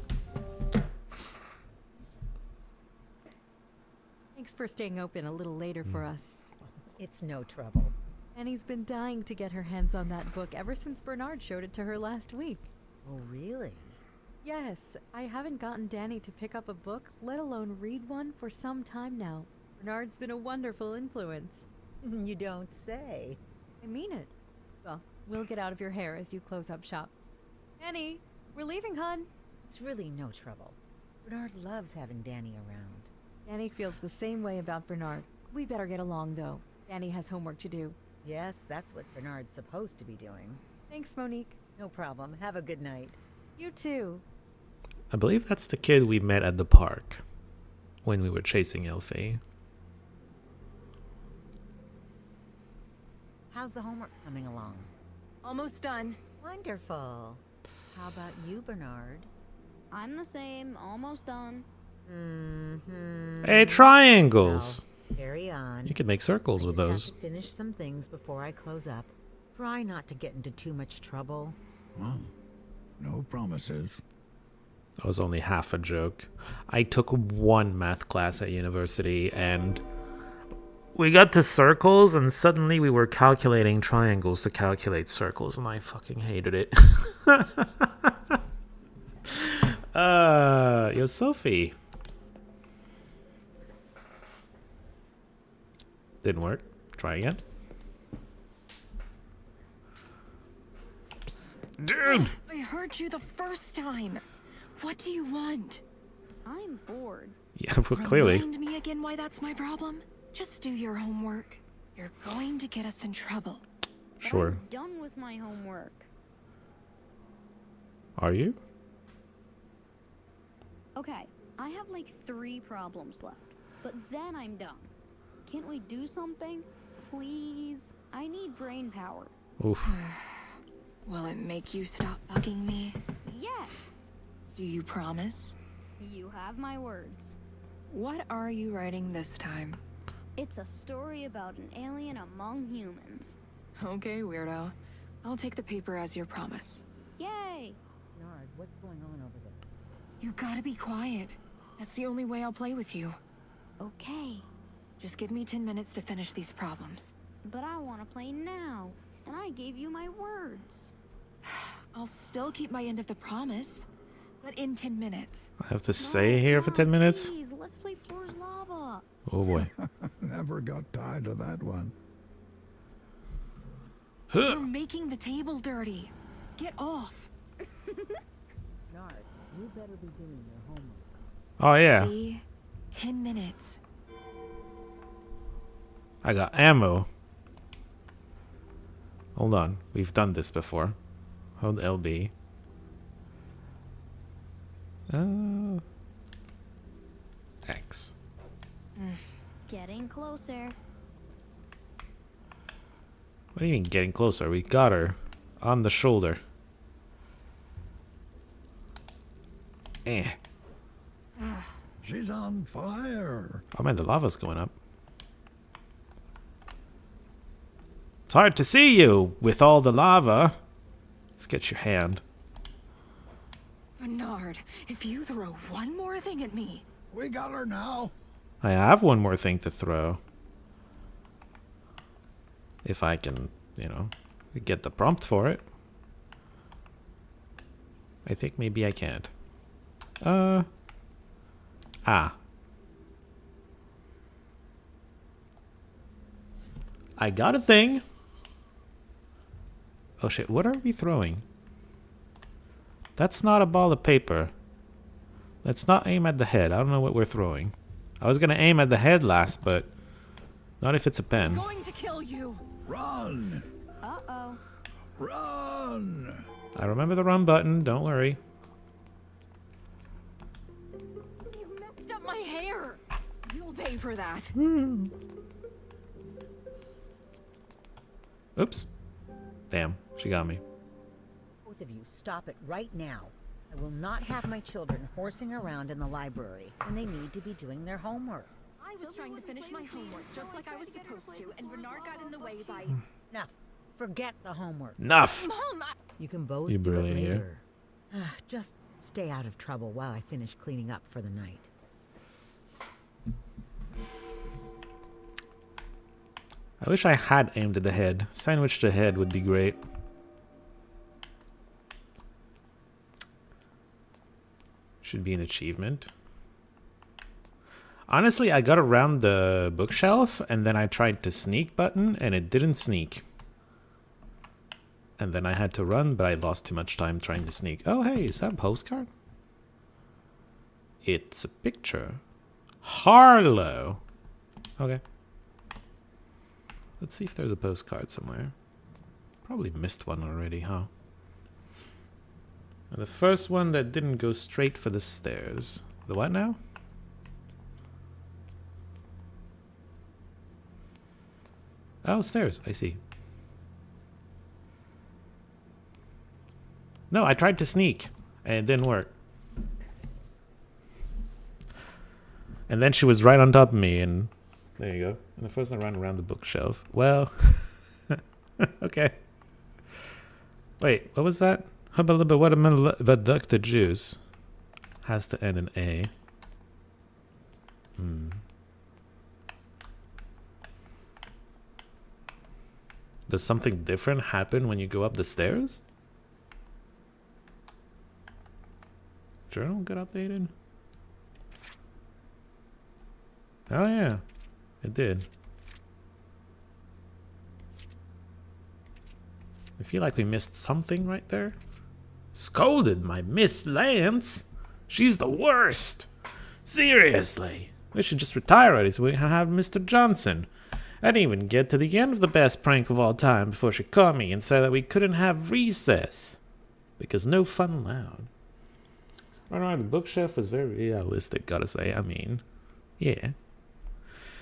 J: Thanks for staying open a little later for us.
F: It's no trouble.
J: Annie's been dying to get her hands on that book ever since Bernard showed it to her last week.
F: Oh, really?
J: Yes, I haven't gotten Danny to pick up a book, let alone read one, for some time now. Bernard's been a wonderful influence.
F: You don't say.
J: I mean it. Well, we'll get out of your hair as you close up shop. Annie, we're leaving, hon.
F: It's really no trouble. Bernard loves having Danny around.
J: Danny feels the same way about Bernard. We better get along, though. Danny has homework to do.
F: Yes, that's what Bernard's supposed to be doing.
J: Thanks, Monique.
F: No problem. Have a good night.
J: You too.
A: I believe that's the kid we met at the park when we were chasing Elfie.
F: How's the homework coming along?
D: Almost done.
F: Wonderful. How about you, Bernard?
G: I'm the same, almost done.
A: Hey, triangles!
F: Now, carry on.
A: You can make circles with
F: I just
A: those.
F: have to finish some things before I close up. Try not to get into too much trouble.
C: Well, no promises.
A: That was only half a joke. I took one math class at university and we got to circles and suddenly we were calculating triangles to calculate circles and I fucking hated it. Yo, Sophie. Didn't work. Try again. Dude!
D: I heard you the first time. What do you want?
G: I'm bored.
A: Yeah, well, clearly.
D: Remind me again why that's my problem. Just do your homework. You're going to get us in trouble.
A: Sure.
G: I'm done with my homework.
A: Are you?
G: Okay, I have like 3 problems left, but then I'm done. Can't we do something? Please? I need brain power.
A: Oof.
D: Will it make you stop bugging me?
G: Yes!
D: Do you promise?
G: You have my words.
D: What are you writing this time?
G: It's a story about an alien among humans.
D: Okay, weirdo. I'll take the paper as your promise.
G: Yay!
F: Bernard, what's going on over there?
D: You gotta be quiet. That's the only way I'll play with you.
G: Okay.
D: Just give me 10 minutes to finish these problems.
G: But I want to play now, and I gave you my words.
D: I'll still keep my end of the promise, but in 10 minutes.
A: I have to stay here for 10 minutes?
G: Please, let's play Floor's Lava.
A: Oh boy.
C: Never got tired of that one.
D: You're making the table dirty. Get off.
F: Bernard, you better be doing your homework.
A: Oh yeah.
D: See? 10 minutes.
A: I got ammo. Hold on. We've done this before. Hold LB. X.
G: Getting closer.
A: What do you mean getting closer? We got her on the shoulder. Eh.
C: She's on fire.
A: Oh man, the lava's going up. It's hard to see you with all the lava. Let's get your hand.
D: Bernard, if you throw one more thing at me.
C: We got her now.
A: I have one more thing to throw. If I can, you know, get the prompt for it. I think maybe I can't. I got a thing. Oh shit, what are we throwing? That's not a ball of paper. Let's not aim at the head. I don't know what we're throwing. I was gonna aim at the head last, but not if it's a pen.
D: I'm going to kill you.
C: Run!
G: Uh-oh.
C: Run!
A: I remember the run button, don't worry.
D: You messed up my hair. You'll pay for that.
A: Oops. Damn. She got me.
F: Both of you, stop it right now. I will not have my children horsing around in the library when they need to be doing their homework.
D: I was trying to finish my homework just like I was supposed to, and Bernard got in the way by...
F: Enough. Forget the homework.
A: Enough.
D: Mom,
F: You can both
A: You
F: do it
A: brilliant here.
F: later. Just stay out of trouble while I finish cleaning up for the night.
A: I wish I had aimed at the head. Sandwich the head would be great. Should be an achievement. Honestly, I got around the bookshelf and then I tried to sneak button and it didn't sneak. And then I had to run, but I lost too much time trying to sneak. Oh, hey, is that a postcard? It's a picture. Harlow. Okay. Let's see if there's a postcard somewhere. Probably missed one already, huh? And the first one that didn't go straight for the stairs. The what now? Oh, stairs. I see. No, I tried to sneak, and it didn't work. And then she was right on top of me, and there you go. And the first I ran around the bookshelf. Well, okay. Wait, what was that? Hubba lubba what but duck the juice has to end in A. Does something different happen when you go up the stairs? Journal got updated? Oh yeah, it did. I feel like we missed something right there. Scolded my Miss Lance. She's the worst. Seriously. We should just retire already so we can have Mr. Johnson. I didn't even get to the end of the best prank of all time before she caught me and said that we couldn't have recess. Because no fun allowed. Right, the bookshelf was very realistic, gotta say. I mean, yeah.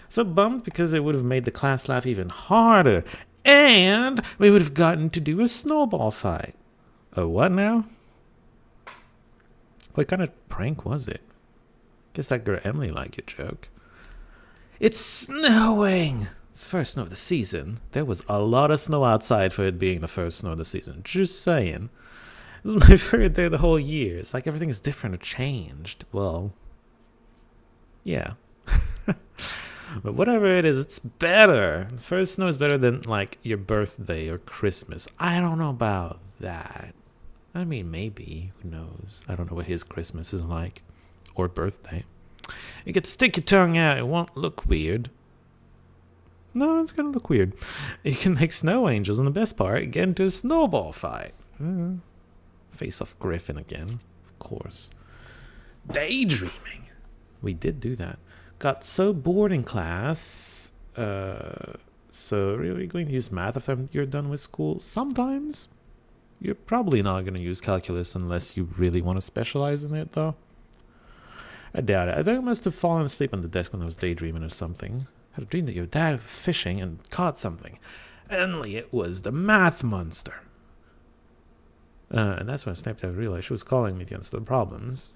A: So bummed because it would have made the class laugh even harder. And we would have gotten to do a snowball fight. Oh, what now? What kind of prank was it? Guess that girl Emily liked your joke. It's snowing! It's the first snow of the season. There was a lot of snow outside for it being the first snow of the season. Just saying. This is my favorite day of the whole year. It's like everything is different or changed. Well, yeah. But whatever it is, it's better. The first snow is better than, like, your birthday or Christmas. I don't know about that. I mean, maybe. Who knows? I don't know what his Christmas is like. Or birthday. You can stick your tongue out. It won't look weird. No, it's going to look weird. You can make snow angels, and the best part, get into a snowball fight. Face off Griffin again. Of course. Daydreaming. We did do that. Got so bored in class. So really going to use math after you're done with school? Sometimes. You're probably not going to use calculus unless you really want to specialize in it, though. I doubt it. I think I must have fallen asleep on the desk when I was daydreaming or something. I had a dream that your dad was fishing and caught something. Only it was the math monster. And that's when I snapped out and realized she was calling me to answer the problems.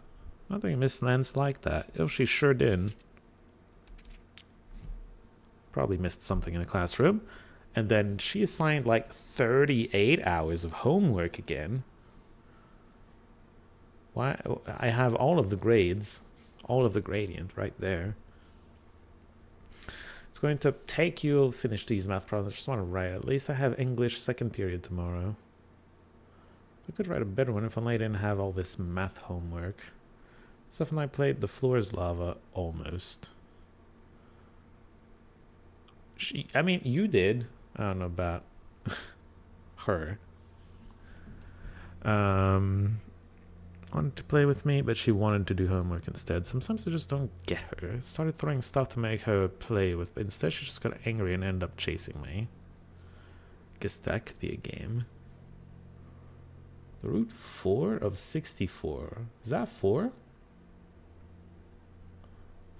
A: I think Miss Lance liked that. Oh, she sure did. Probably missed something in the classroom. And then she assigned like 38 hours of homework again. Why? I have all of the grades. All of the gradient right there. It's going to take you to finish these math problems. I just want to write. At least I have English second period tomorrow. I could write a better one if only I didn't have all this math homework. Stuff when I played The Floor is Lava almost. I mean, you did. I don't know about her. Wanted to play with me, but she wanted to do homework instead. Sometimes I just don't get her. Started throwing stuff to make her play with, but instead she just got angry and ended up chasing me. Guess that could be a game. The root 4 of 64. Is that 4?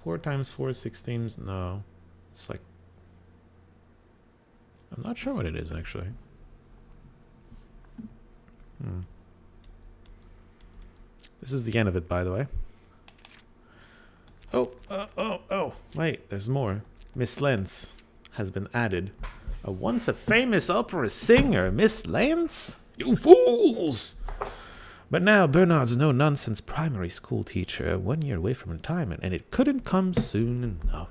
A: 4 times 4 is 16. No. It's like... I'm not sure what it is, actually. This is the end of it, by the way. Oh, wait, there's more. Miss Lentz has been added. A once a famous opera singer, Miss Lentz? You fools! But now Bernard's no-nonsense primary school teacher, 1 year away from retirement, and it couldn't come soon enough.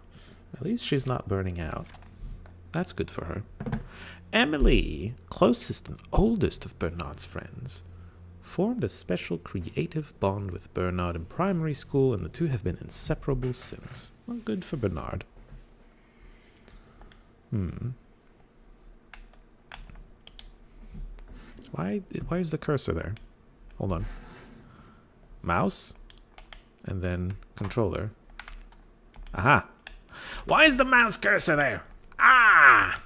A: At least she's not burning out. That's good for her. Emily, closest and oldest of Bernard's friends, formed a special creative bond with Bernard in primary school, and the two have been inseparable since. Well, good for Bernard. Why is the cursor there? Hold on. Mouse? And then controller. Aha! Why is the mouse cursor there? Ah!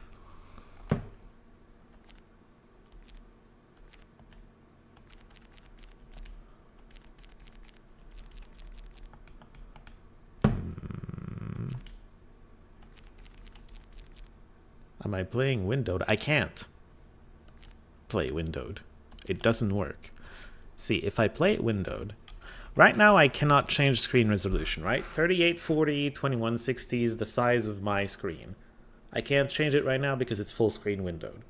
A: Am I playing windowed? I can't play windowed. It doesn't work. See, if I play it windowed, right now I cannot change screen resolution, right? 3840, 2160 is the size of my screen. I can't change it right now because it's full screen windowed.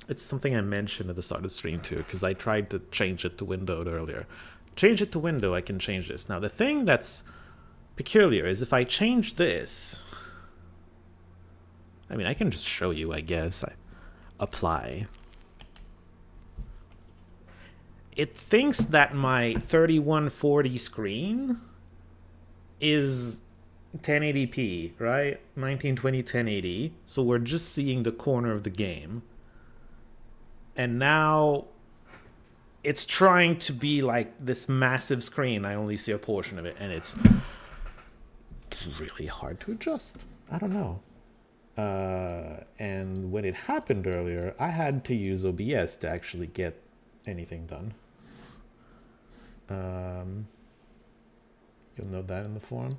A: It's something I mentioned at the start of the stream too, because I tried to change it to windowed earlier. Change it to window, I can change this. Now the thing that's peculiar is if I change this, I mean, I can just show you, I guess. I apply. It thinks that my 3140 screen is 1080p, right? 1920 1080. So we're just seeing the corner of the game. And now it's trying to be like this massive screen. I only see a portion of it, and it's really hard to adjust. I don't know. And when it happened earlier, I had to use OBS to actually get anything done. You'll note that in the forum.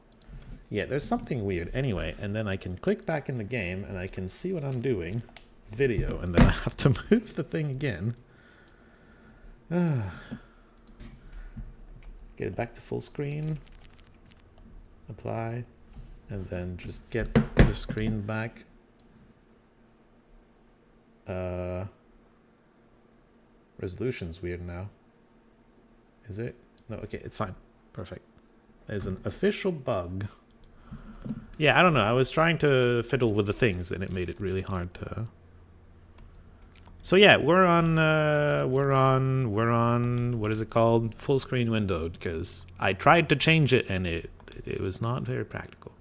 A: Yeah, there's something weird. Anyway, and then I can click back in the game and I can see what I'm doing. Video, and then I have to move the thing again. Get it back to full screen. Apply. And then just get the screen back. Resolution's weird now. Is it? No, okay, it's fine. Perfect. There's an official bug. Yeah, I don't know. I was trying to fiddle with the things and it made it really hard to... So yeah, we're on, what is it called? Full screen windowed, because I tried to change it and it was not very practical.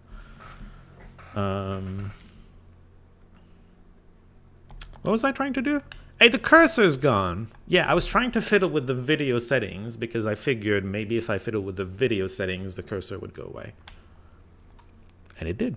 A: What was I trying to do? Hey, the cursor's gone. Yeah, I was trying to fiddle with the video settings because I figured maybe if I fiddle with the video settings, the cursor would go away. And it did.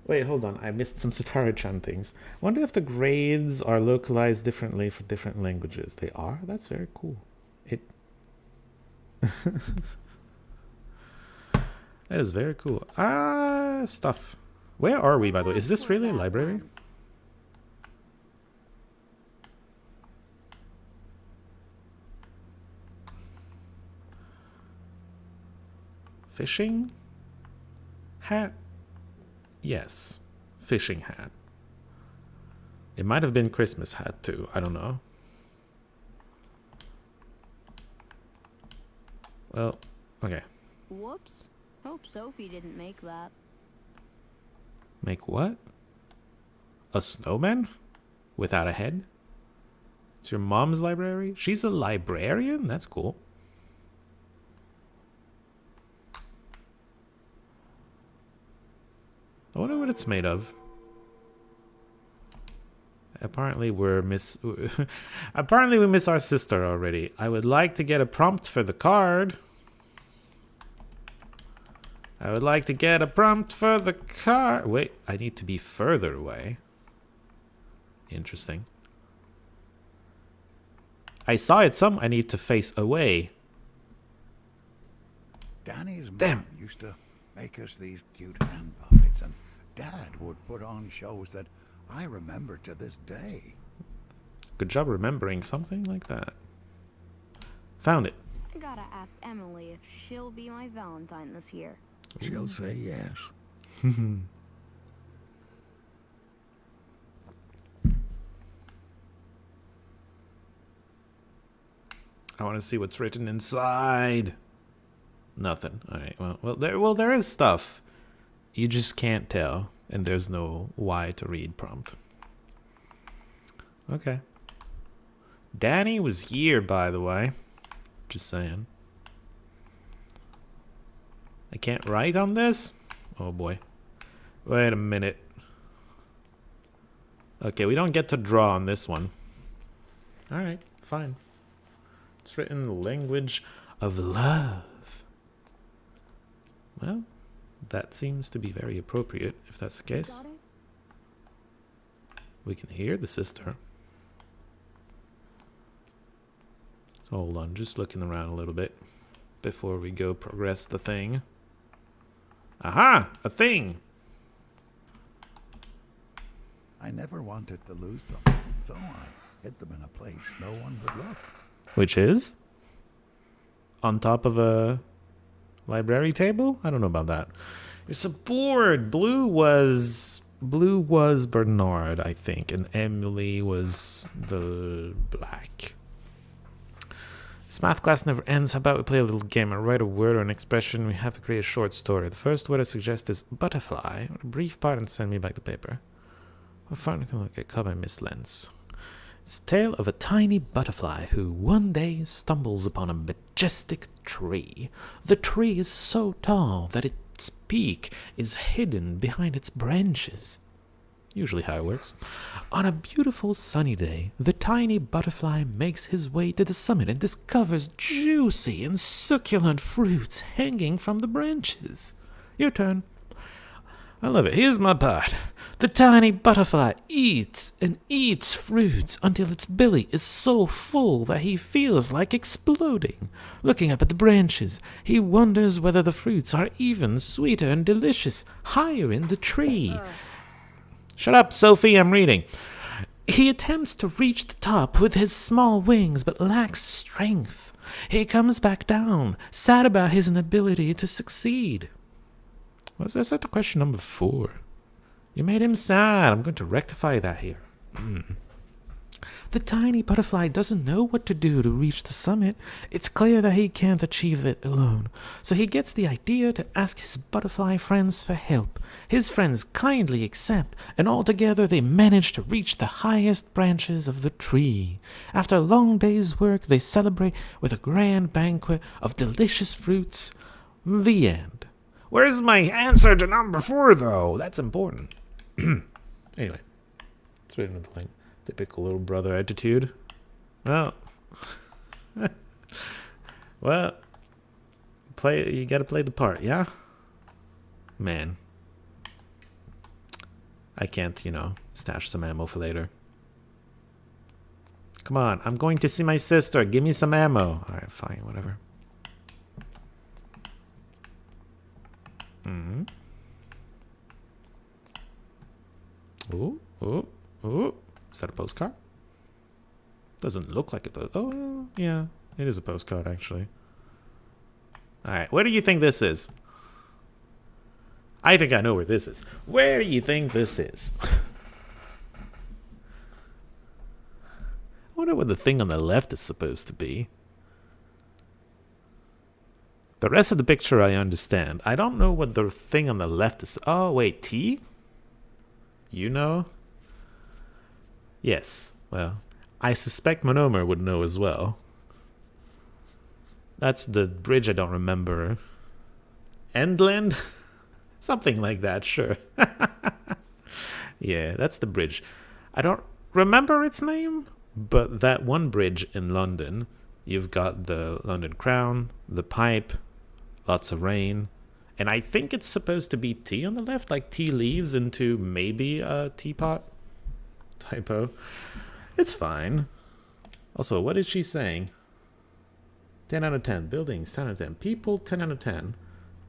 A: Wait, hold on. I missed some Sitara-chan things. Wonder if the grades are localized differently for different languages. They are? That's very cool. That is very cool. Stuff. Where are we, by the way? Is this really a library? Fishing hat? Yes. Fishing hat. It might have been Christmas hat too. I don't know. Well, okay.
G: Whoops. Hope Sophie didn't make that.
A: Make what? A snowman? Without a head? It's your mom's library? She's a librarian? That's cool. I wonder what it's made of. Apparently Apparently we miss our sister already. I would like to get a prompt for the card. I would like to get a prompt for the card. Wait, I need to be further away. Interesting. I saw it some. I need to face away.
C: Danny's
A: Damn.
C: mom used to make us these cute hand puppets, and Dad would put on shows that I remember to this day.
A: Good job remembering something like that. Found it.
G: I gotta ask Emily if she'll be my Valentine this year.
C: She'll say yes.
A: I want to see what's written inside. Nothing. All right. Well, there is stuff. You just can't tell, and there's no why to read prompt. Okay. Danny was here, by the way. Just saying. I can't write on this? Oh boy. Wait a minute. Okay, we don't get to draw on this one. Alright, fine. It's written in the language of love. Well, that seems to be very appropriate, if that's the case. We can hear the sister. So hold on, just looking around a little bit before we go progress the thing. Aha! A thing!
C: I never wanted to lose them, so I hid them in a place no one would look.
A: Which is? On top of a library table? I don't know about that. You're so bored! Blue was Bernard, I think, and Emily was the black. This math class never ends. How about we play a little game? I write a word or an expression. We have to create a short story. The first word I suggest is butterfly. A brief part and send me back the paper. What fun can look at cover Miss Lentz. It's a tale of a tiny butterfly who one day stumbles upon a majestic tree. The tree is so tall that its peak is hidden behind its branches. Usually how it works. On a beautiful sunny day, the tiny butterfly makes his way to the summit and discovers juicy and succulent fruits hanging from the branches. Your turn. I love it. Here's my part. The tiny butterfly eats and eats fruits until its belly is so full that he feels like exploding. Looking up at the branches, he wonders whether the fruits are even sweeter and delicious higher in the tree. Shut up, Sophie, I'm reading. He attempts to reach the top with his small wings, but lacks strength. He comes back down, sad about his inability to succeed. Was that set to question number 4? You made him sad. I'm going to rectify that here. The tiny butterfly doesn't know what to do to reach the summit. It's clear that he can't achieve it alone. So he gets the idea to ask his butterfly friends for help. His friends kindly accept, and all together they manage to reach the highest branches of the tree. After a long day's work, they celebrate with a grand banquet of delicious fruits. The end. Where's my answer to number 4, though? That's important. Anyway, it's written with the link. Typical little brother attitude. Well, well, you gotta play the part, yeah? Man. I can't, stash some ammo for later. Come on, I'm going to see my sister. Give me some ammo. Alright, fine, whatever. Ooh, ooh, ooh. Is that a postcard? Doesn't look like it. Oh, yeah. It is a postcard, actually. Alright, where do you think this is? I think I know where this is. Where do you think this is? I wonder what the thing on the left is supposed to be. The rest of the picture I understand. I don't know what the thing on the left is. Oh, wait, T? You know? Yes, well, I suspect Monomer would know as well. That's the bridge I don't remember. Endland? Something like that, sure. Yeah, that's the bridge. I don't remember its name, but that one bridge in London, you've got the London Crown, the pipe, lots of rain, and I think it's supposed to be tea on the left, like tea leaves into maybe a teapot. Typo. It's fine. Also, what is she saying? 10 out of 10. Buildings, 10 out of 10. People, 10 out of 10.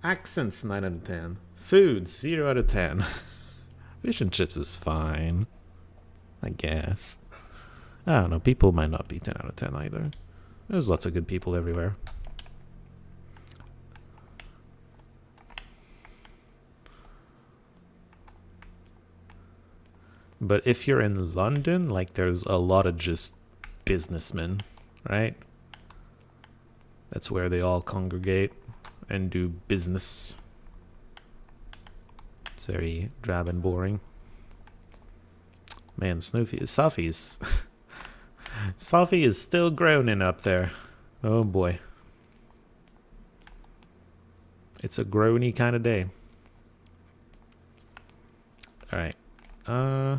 A: Accents, 9 out of 10. Foods, 0 out of 10. Fish and chips is fine, I guess. I don't know. People might not be 10 out of 10 either. There's lots of good people everywhere. But if you're in London, like, there's a lot of just businessmen, right? That's where they all congregate and do business. It's very drab and boring. Man, Sophie's Sophie is still groaning up there. Oh boy. It's a groany kind of day. Alright. Can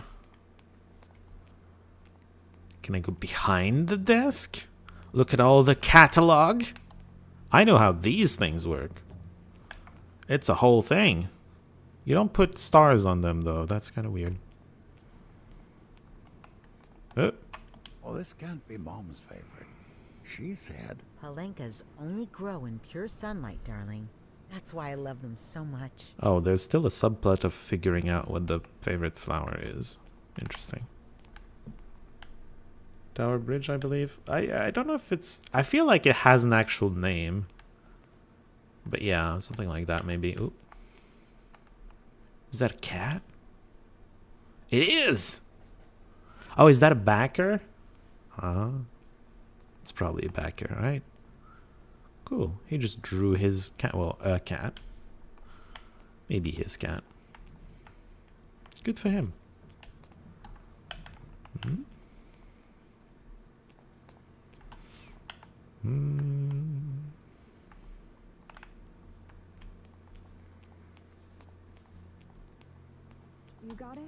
A: I go behind the desk? Look at all the catalog? I know how these things work. It's a whole thing. You don't put stars on them though. That's kind of weird. Oh.
C: Oh, this can't be Mom's favorite. She said...
F: Palenkas only grow in pure sunlight, darling. That's why I love them so much.
A: Oh, there's still a subplot of figuring out what the favorite flower is. Interesting. Tower Bridge, I believe. I don't know if it's... I feel like it has an actual name. But yeah, something like that maybe. Ooh. Is that a cat? It is! Oh, is that a backer? It's probably a backer, right? Cool. He just drew his cat. Well, a cat. Maybe his cat. Good for him.
J: You got it?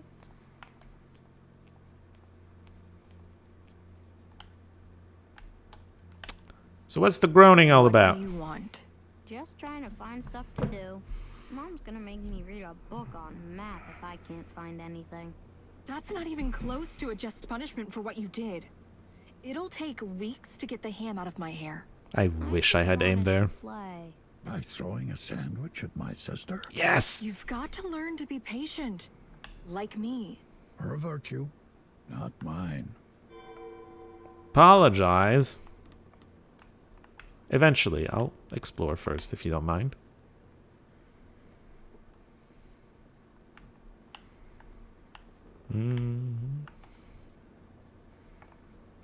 A: So what's the groaning all about?
D: What do you want?
G: Just trying to find stuff to do. Mom's gonna make me read a book on math if I can't find anything.
D: That's not even close to a just punishment for what you did. It'll take weeks to get the ham out of my hair.
A: I wish I had aimed there.
G: Play.
C: By throwing a sandwich at my sister?
A: Yes!
D: You've got to learn to be patient. Like me.
C: Her virtue, not mine.
A: Apologize. Eventually, I'll explore first, if you don't mind.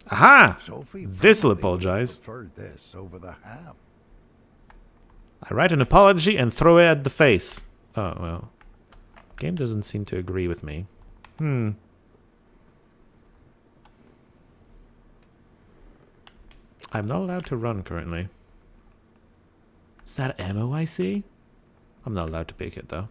A: Aha!
C: Sophie
A: This'll
C: probably
A: apologize.
C: preferred this over the ham.
A: I write an apology and throw it at the face. Oh, well. Game doesn't seem to agree with me. I'm not allowed to run currently. Is that ammo I see? I'm not allowed to pick it though.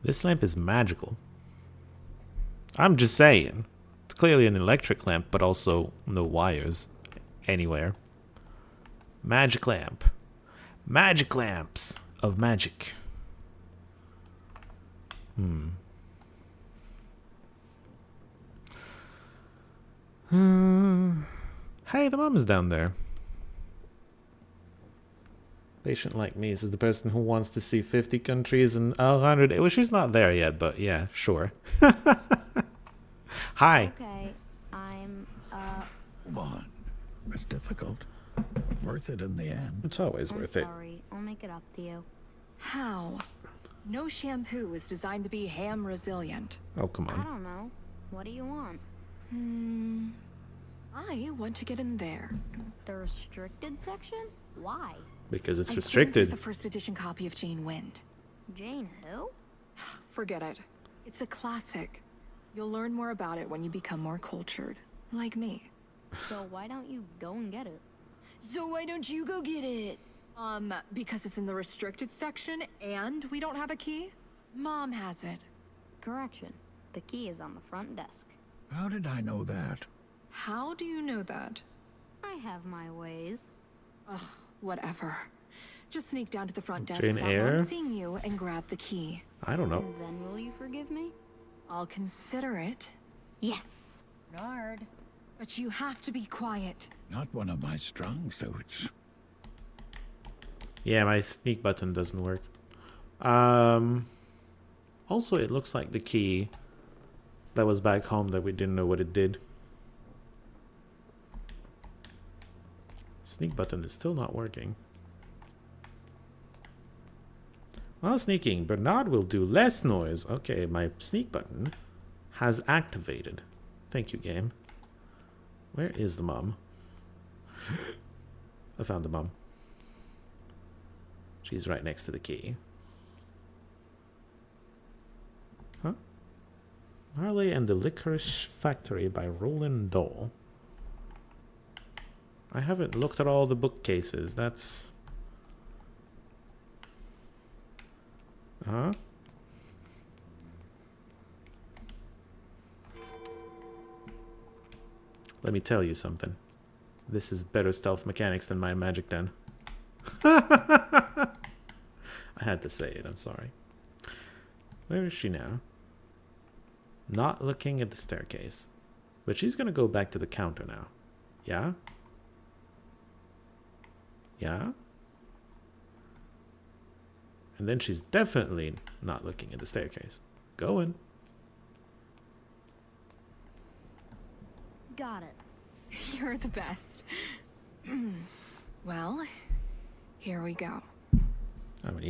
A: This lamp is magical. I'm just saying. It's clearly an electric lamp, but also no wires anywhere. Magic lamp. Magic lamps of magic. Hey, the mom is down there. Patient like me. This is the person who wants to see 50 countries and 100. Well, she's not there yet, but yeah, sure. Hi.
G: Okay, I'm,
C: Come on. It's difficult, but worth it in the end.
A: It's always
G: I'm
A: worth it.
G: sorry. I'll make it up to you.
D: How? No shampoo is designed to be ham resilient.
A: Oh, come
G: I
A: on.
G: don't know. What do you want?
D: I want to get in there.
G: The restricted section? Why?
A: Because it's
D: I think
A: restricted.
D: there's a first edition copy of Jane Wind.
G: Jane who?
D: Forget it. It's a classic. You'll learn more about it when you become more cultured. Like me.
G: So why don't you go and get it?
D: So why don't you go get it? Because it's in the restricted section and we don't have a key? Mom has it.
G: Correction. The key is on the front desk.
C: How did I know that?
D: How do you know that?
G: I have my ways.
D: Ugh, whatever. Just sneak down to the front desk
A: Jane
D: without
A: Eyre?
D: Mom seeing you and grab the key.
A: I don't know.
G: And then will you forgive me?
D: I'll consider it.
G: Yes.
F: Bernard.
D: But you have to be quiet.
C: Not one of my strong suits.
A: Yeah, my sneak button doesn't work. Also, it looks like the key that was back home that we didn't know what it did. Sneak button is still not working. While sneaking, Bernard will do less noise. Okay, my sneak button has activated. Thank you, game. Where is the mom? I found the mom. She's right next to the key. Huh? Marley and the Licorice Factory by Roland Dahl. I haven't looked at all the bookcases. That's... Huh? Let me tell you something. This is better stealth mechanics than my Magic Den. I had to say it, I'm sorry. Where is she now? Not looking at the staircase. But she's gonna go back to the counter now. Yeah? Yeah? And then she's definitely not looking at the staircase. Going.
G: Got it.
D: You're the best. Well, here we go.
A: I'm gonna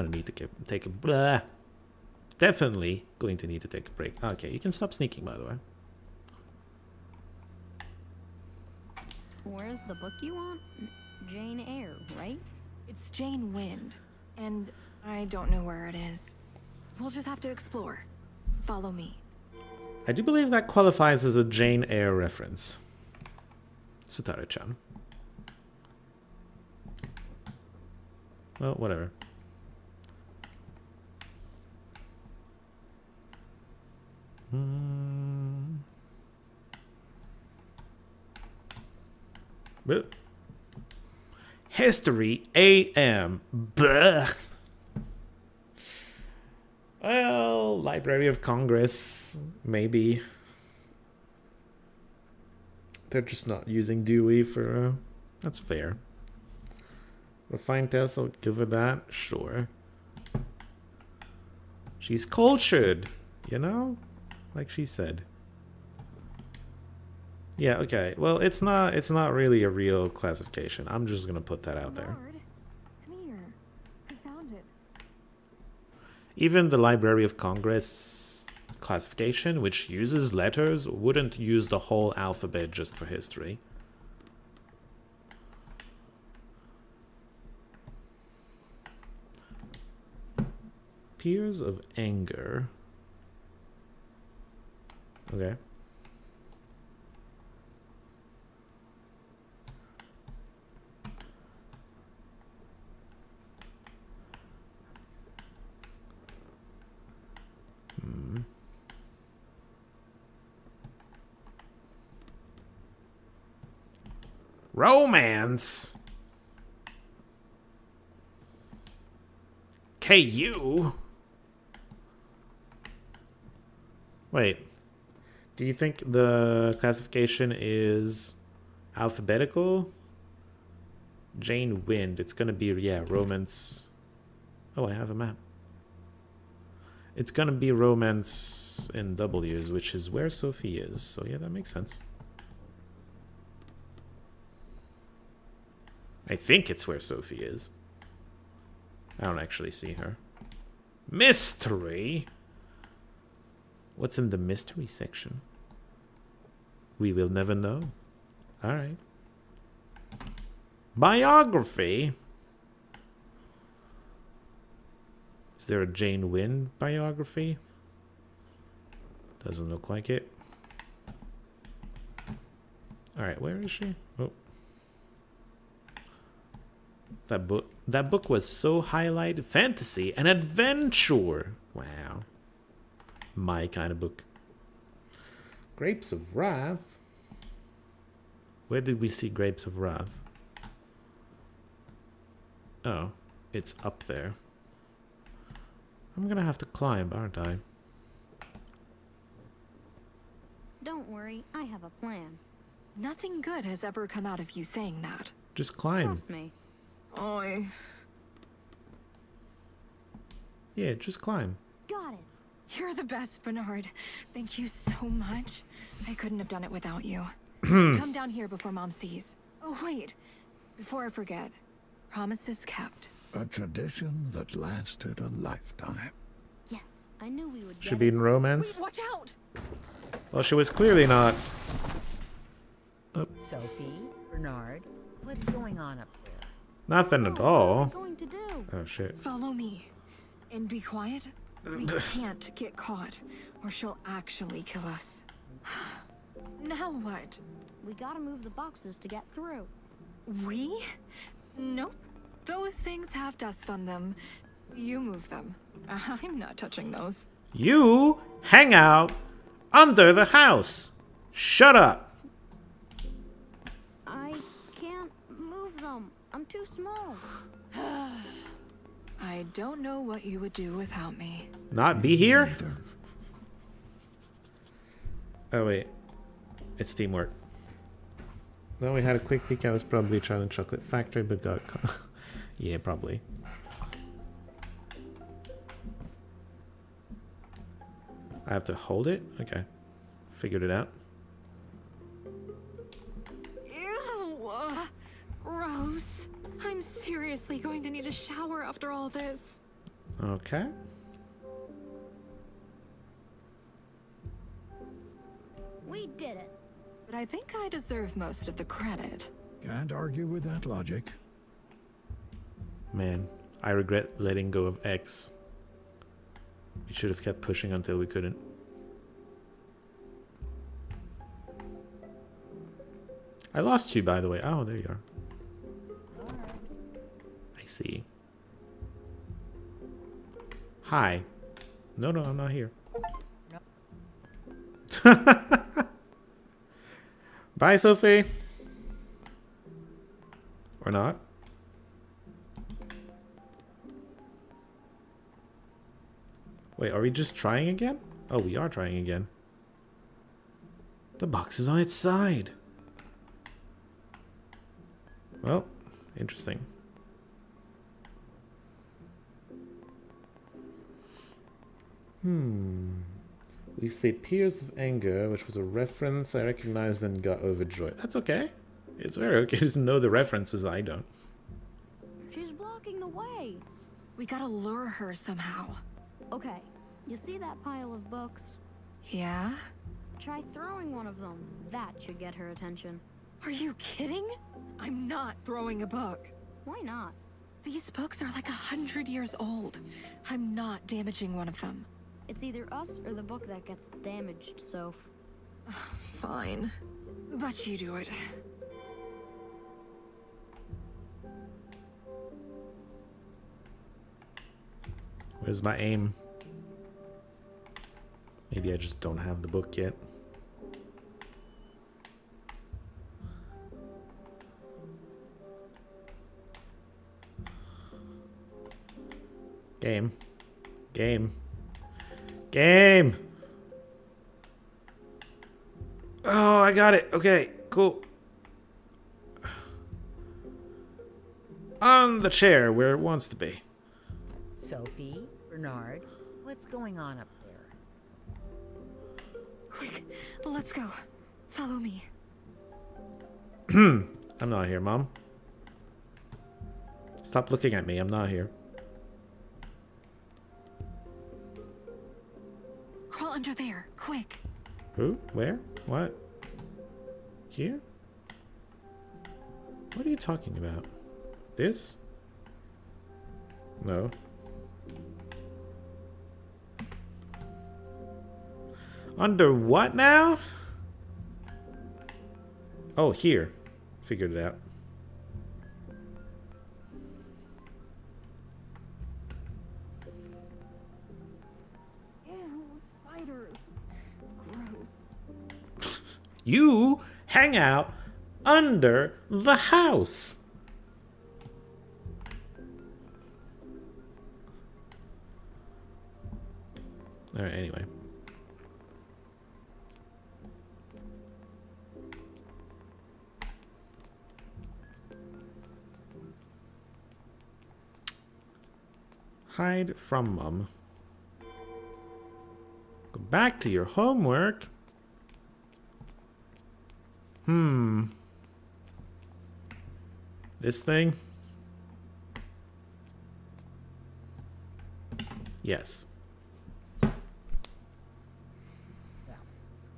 A: need to take a blah. Definitely going to need to take a break. Okay, you can stop sneaking, by the way.
G: Where's the book you want? Jane Eyre, right?
D: It's Jane Wind, and I don't know where it is. We'll just have to explore. Follow me.
A: I do believe that qualifies as a Jane Eyre reference. Sutara-chan. Well, whatever. But History AM. Bleh. Well, Library of Congress, maybe. They're just not using Dewey for... that's fair. Refined test, I'll give her that. Sure. She's cultured, you know? Like she said. Yeah, okay. Well, it's not really a real classification. I'm just gonna put that out there.
D: Come here. I found it.
A: Even the Library of Congress classification, which uses letters, wouldn't use the whole alphabet just for history. Peers of Anger. Okay. Romance. KU. Wait. Do you think the classification is alphabetical? Jane Wind. It's gonna be, yeah, romance. Oh, I have a map. It's gonna be romance in W's, which is where Sophie is. So yeah, that makes sense. I think it's where Sophie is. I don't actually see her. Mystery? What's in the mystery section? We will never know. Alright. Biography? Is there a Jane Wind biography? Doesn't look like it. Alright, where is she? Oh. That book was so highlighted. Fantasy and adventure. Wow. My kind of book. Grapes of Wrath. Where did we see Grapes of Wrath? Oh, it's up there. I'm gonna have to climb, aren't I?
G: Don't worry, I have a plan.
D: Nothing good has ever come out of you saying that.
A: Just climb.
G: Trust me.
D: Oi.
A: Yeah, just climb.
G: Got it.
D: You're the best, Bernard. Thank you so much. I couldn't have done it without you. Come down here before Mom sees. Oh, wait. Before I forget. Promises kept.
C: A tradition that lasted a lifetime.
G: Yes, I knew we would.
A: Should be in romance.
D: Wait, watch out!
A: Well, she was clearly not. Oh,
F: Sophie, Bernard, what's going on up there?
A: nothing at all.
G: Going to do.
A: Oh shit.
D: Follow me. And be quiet. We can't get caught, or she'll actually kill us. Now what?
G: We gotta move the boxes to get through.
D: We? Nope. Those things have dust on them. You move them. I'm not touching those.
A: You hang out under the house. Shut up.
G: I can't move them. I'm too small.
D: I don't know what you would do without me.
A: Not be here? Oh wait. It's teamwork. Then we had a quick peek. I was probably trying to chocolate factory, but got yeah, probably. I have to hold it? Okay. Figured it out.
D: Ew! Gross. I'm seriously going to need a shower after all this.
A: Okay.
G: We did it.
D: But I think I deserve most of the credit.
C: Can't argue with that logic.
A: Man, I regret letting go of X. We should have kept pushing until we couldn't. I lost you, by the way. Oh, there you are. I see. Hi. No, I'm not here. Bye, Sophie. Or not. Wait, are we just trying again? Oh, we are trying again. The box is on its side. Well, interesting. We say Tears of Anger, which was a reference I recognized and got overjoyed. That's okay. It's very okay to know the references. I don't.
G: She's blocking the way.
D: We gotta lure her somehow.
G: Okay, you see that pile of books?
D: Yeah?
G: Try throwing one of them. That should get her attention.
D: Are you kidding? I'm not throwing a book.
G: Why not?
D: These books are like 100 years old. I'm not damaging one of them.
G: It's either us or the book that gets damaged, Soph.
D: Fine. But you do it.
A: Where's my aim? Maybe I just don't have the book yet. Game. Game. Game! Oh, I got it. Okay, cool. On the chair where it wants to be.
F: Sophie, Bernard, what's going on up there?
D: Quick, let's go. Follow me.
A: I'm not here, Mom. Stop looking at me. I'm not here.
D: Crawl under there, quick.
A: Who? Where? What? Here? What are you talking about? This? No. Under what now? Oh, here. Figured it out. You hang out under the house. Alright, anyway. Hide from Mom. Go back to your homework. This thing? Yes.
F: Well,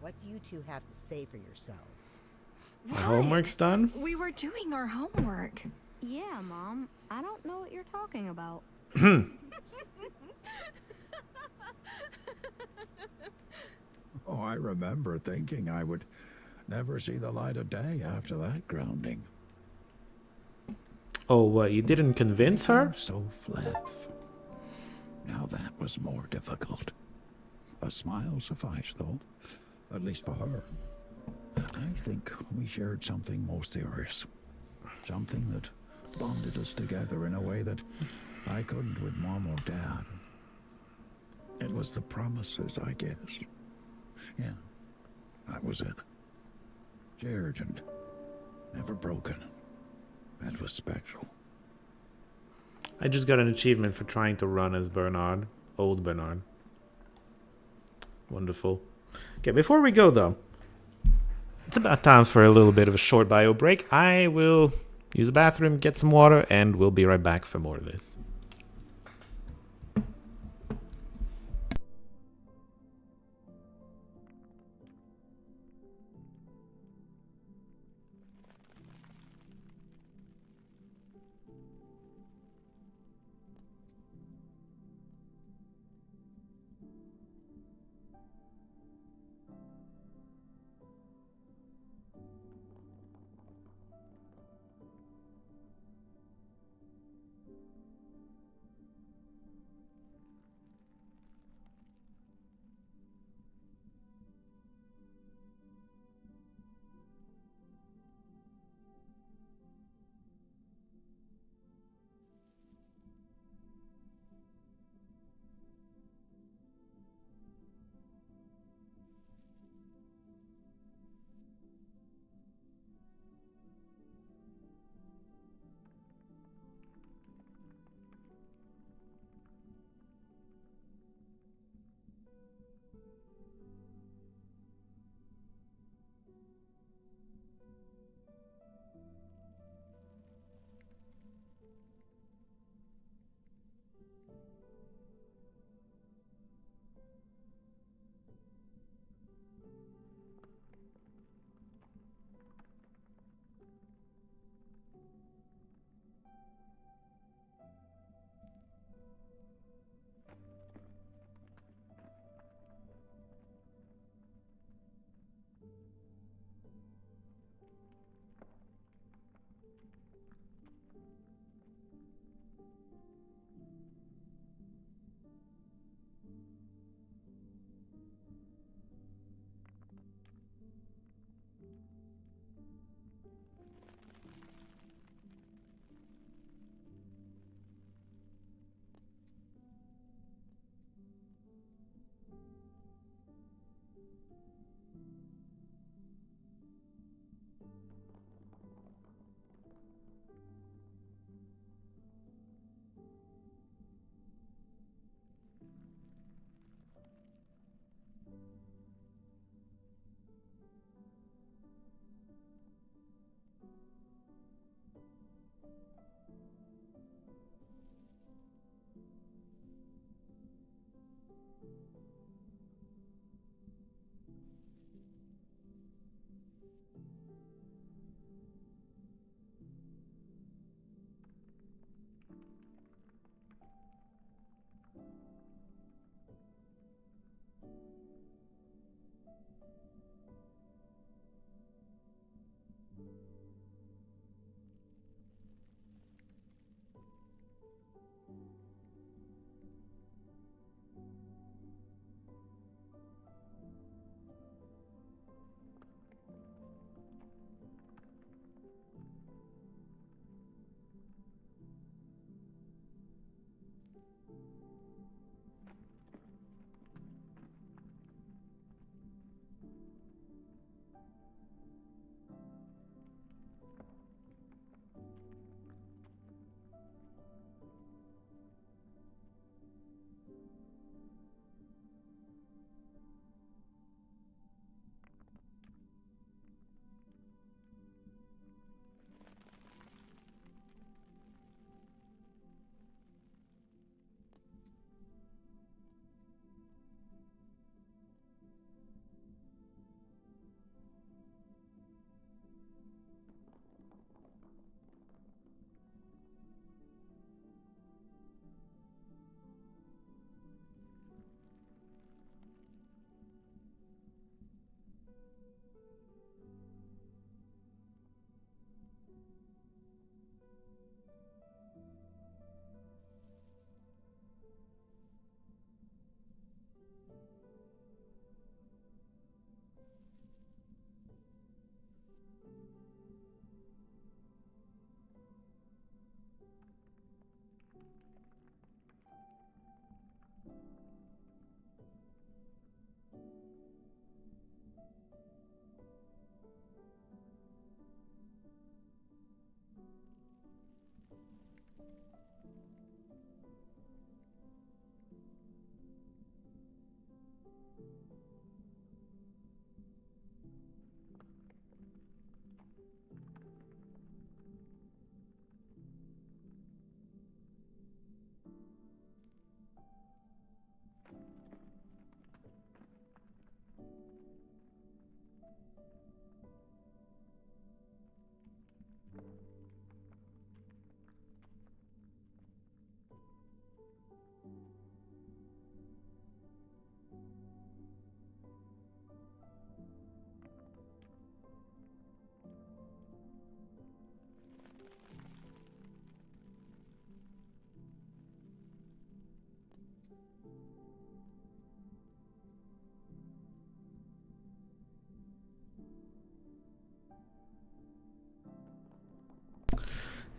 F: what do you two have to say for yourselves?
A: My homework's done?
D: We were doing our homework.
E: Yeah, Mom. I don't know what you're talking about.
C: Oh, I remember thinking I would never see the light of day after that grounding.
A: Oh, what? You didn't convince her?
C: So fliff. Now that was more difficult. A smile sufficed, though. At least for her. I think we shared something most serious. Something that bonded us together in a way that I couldn't with Mom or Dad. It was the promises, I guess. Yeah, that was it. Shared and never broken. That was special.
A: I just got an achievement for trying to run as Bernard. Old Bernard. Wonderful. Okay, before we go though, it's about time for a little bit of a short bio break. I will use the bathroom, get some water, and we'll be right back for more of this.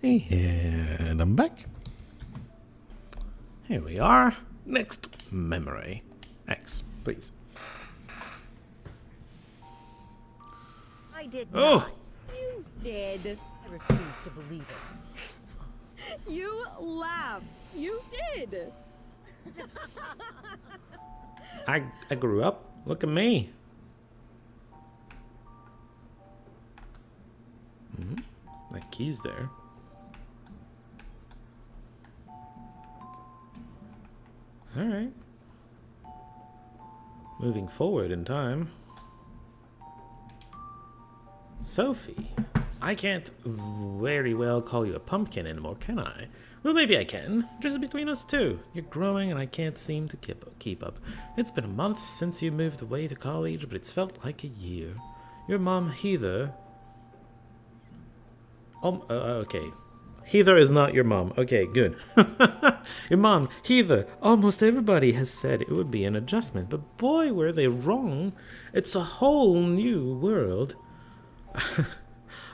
A: And I'm back. Here we are. Next memory. X, please.
F: I did
A: Oh!
F: not. You did. I refuse to believe it.
N: You laughed. You did.
A: I grew up. Look at me. That key's there. Alright. Moving forward in time. Sophie, I can't very well call you a pumpkin anymore, can I? Well, maybe I can. Just between us two. You're growing and I can't seem to keep up. It's been a month since you moved away to college, but it's felt like a year. Your mom, Heather... okay. Heather is not your mom. Okay, good. Your mom, Heather, almost everybody has said it would be an adjustment, but boy, were they wrong. It's a whole new world.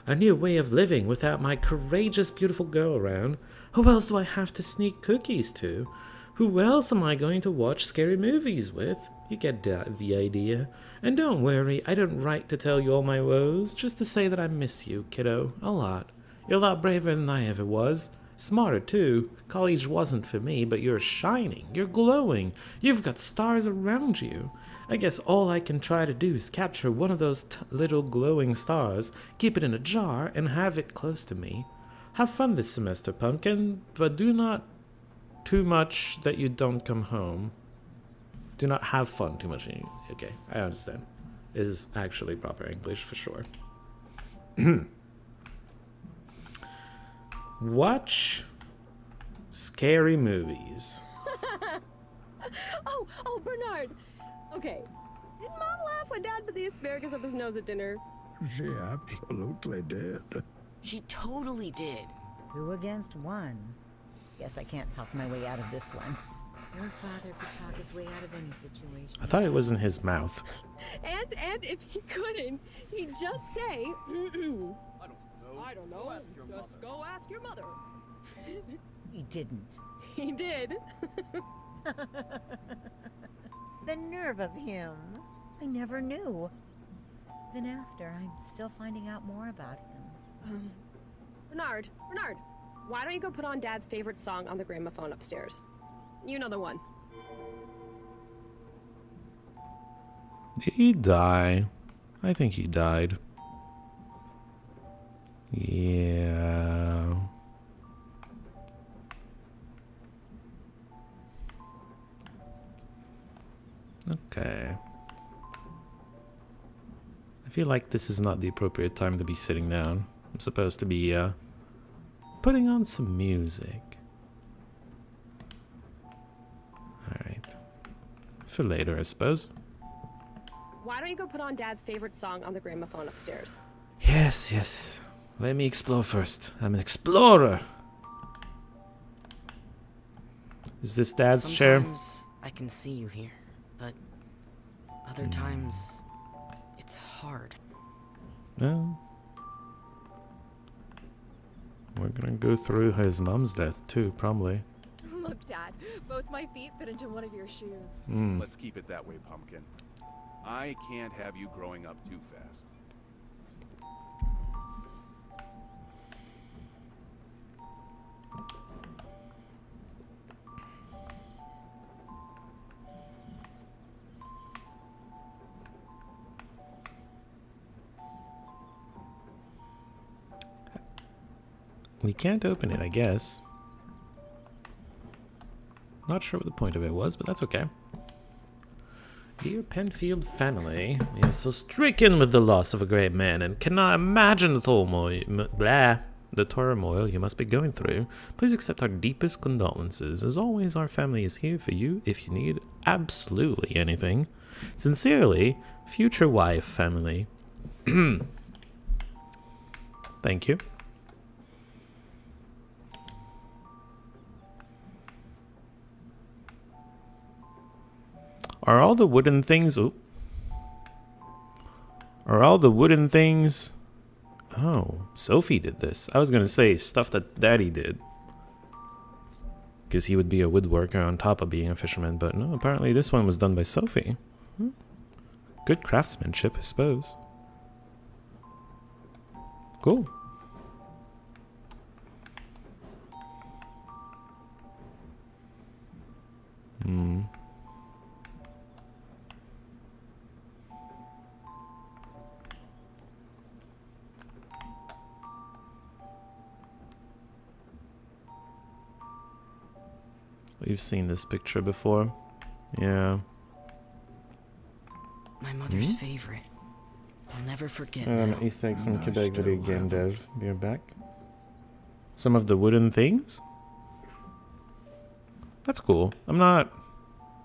A: A new way of living without my courageous, beautiful girl around. Who else do I have to sneak cookies to? Who else am I going to watch scary movies with? You get the idea. And don't worry, I don't write to tell you all my woes, just to say that I miss you, kiddo, a lot. You're a lot braver than I ever was. Smarter, too. College wasn't for me, but you're shining. You're glowing. You've got stars around you. I guess all I can try to do is capture one of those little glowing stars, keep it in a jar, and have it close to me. Have fun this semester, Pumpkin, but do not too much that you don't come home. Do not have fun too much. Okay, I understand. Is actually proper English for sure. Watch scary movies.
N: Oh, Bernard. Okay. Did Mom laugh when Dad put the asparagus up his nose at dinner?
C: She absolutely did.
F: She totally did. 2 against 1. Guess I can't talk my way out of this one. Your father could talk his way out of any situation.
A: I thought it was in his mouth.
N: And if he couldn't, he'd just say, I don't know. Just go ask your mother.
F: He didn't.
N: He did.
F: The nerve of him. I never knew. Then after, I'm still finding out more about him.
N: Bernard, why don't you go put on Dad's favorite song on the gramophone upstairs? You know the one.
A: Did he die? I think he died. Yeah. Okay. I feel like this is not the appropriate time to be sitting down. I'm supposed to be putting on some music. Alright. For later, I suppose.
N: Why don't you go put on Dad's favorite song on the gramophone upstairs?
A: Yes. Let me explore first. I'm an explorer. Is this Dad's chair?
O: Sometimes I can see you here, but other times it's hard.
A: No. We're gonna go through his mom's death too, probably.
J: Look, Dad, both my feet fit into one of your shoes.
M: Let's keep it that way, Pumpkin. I can't have you growing up too fast.
A: We can't open it, I guess. Not sure what the point of it was, but that's okay. Dear Penfield family, we are so stricken with the loss of a great man and cannot imagine the turmoil you must be going through. Please accept our deepest condolences. As always, our family is here for you if you need absolutely anything. Sincerely, future wife family. Thank you. Are all the wooden things... Are all the wooden things Oh, Sophie did this. I was gonna say stuff that Daddy did. Because he would be a woodworker on top of being a fisherman, but no, apparently this one was done by Sophie. Good craftsmanship, I suppose. Cool. We've seen this picture before. Yeah.
O: My mother's favorite. I'll never forget.
A: Easter eggs from Quebec video game dev. Be right back. Some of the wooden things? That's cool. I'm not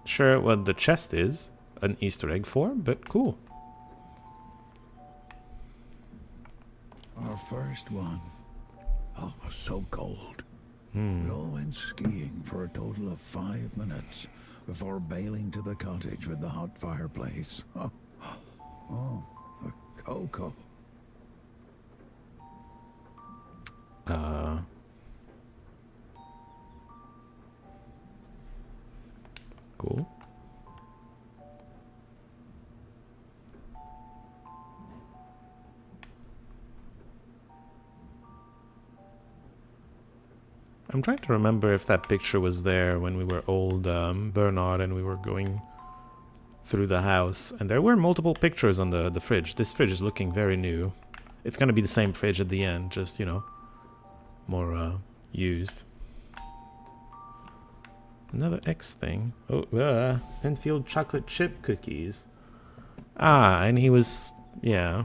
A: sure what the chest is an Easter egg for, but cool.
C: Our first one. Oh, it was so cold. We all went skiing for a total of 5 minutes before bailing to the cottage with the hot fireplace. Oh, the cocoa.
A: Cool. I'm trying to remember if that picture was there when we were old Bernard and we were going through the house. And there were multiple pictures on the fridge. This fridge is looking very new. It's gonna be the same fridge at the end, just, you know, more used. Another X thing. Oh, Penfield chocolate chip cookies. Ah, and he was, yeah.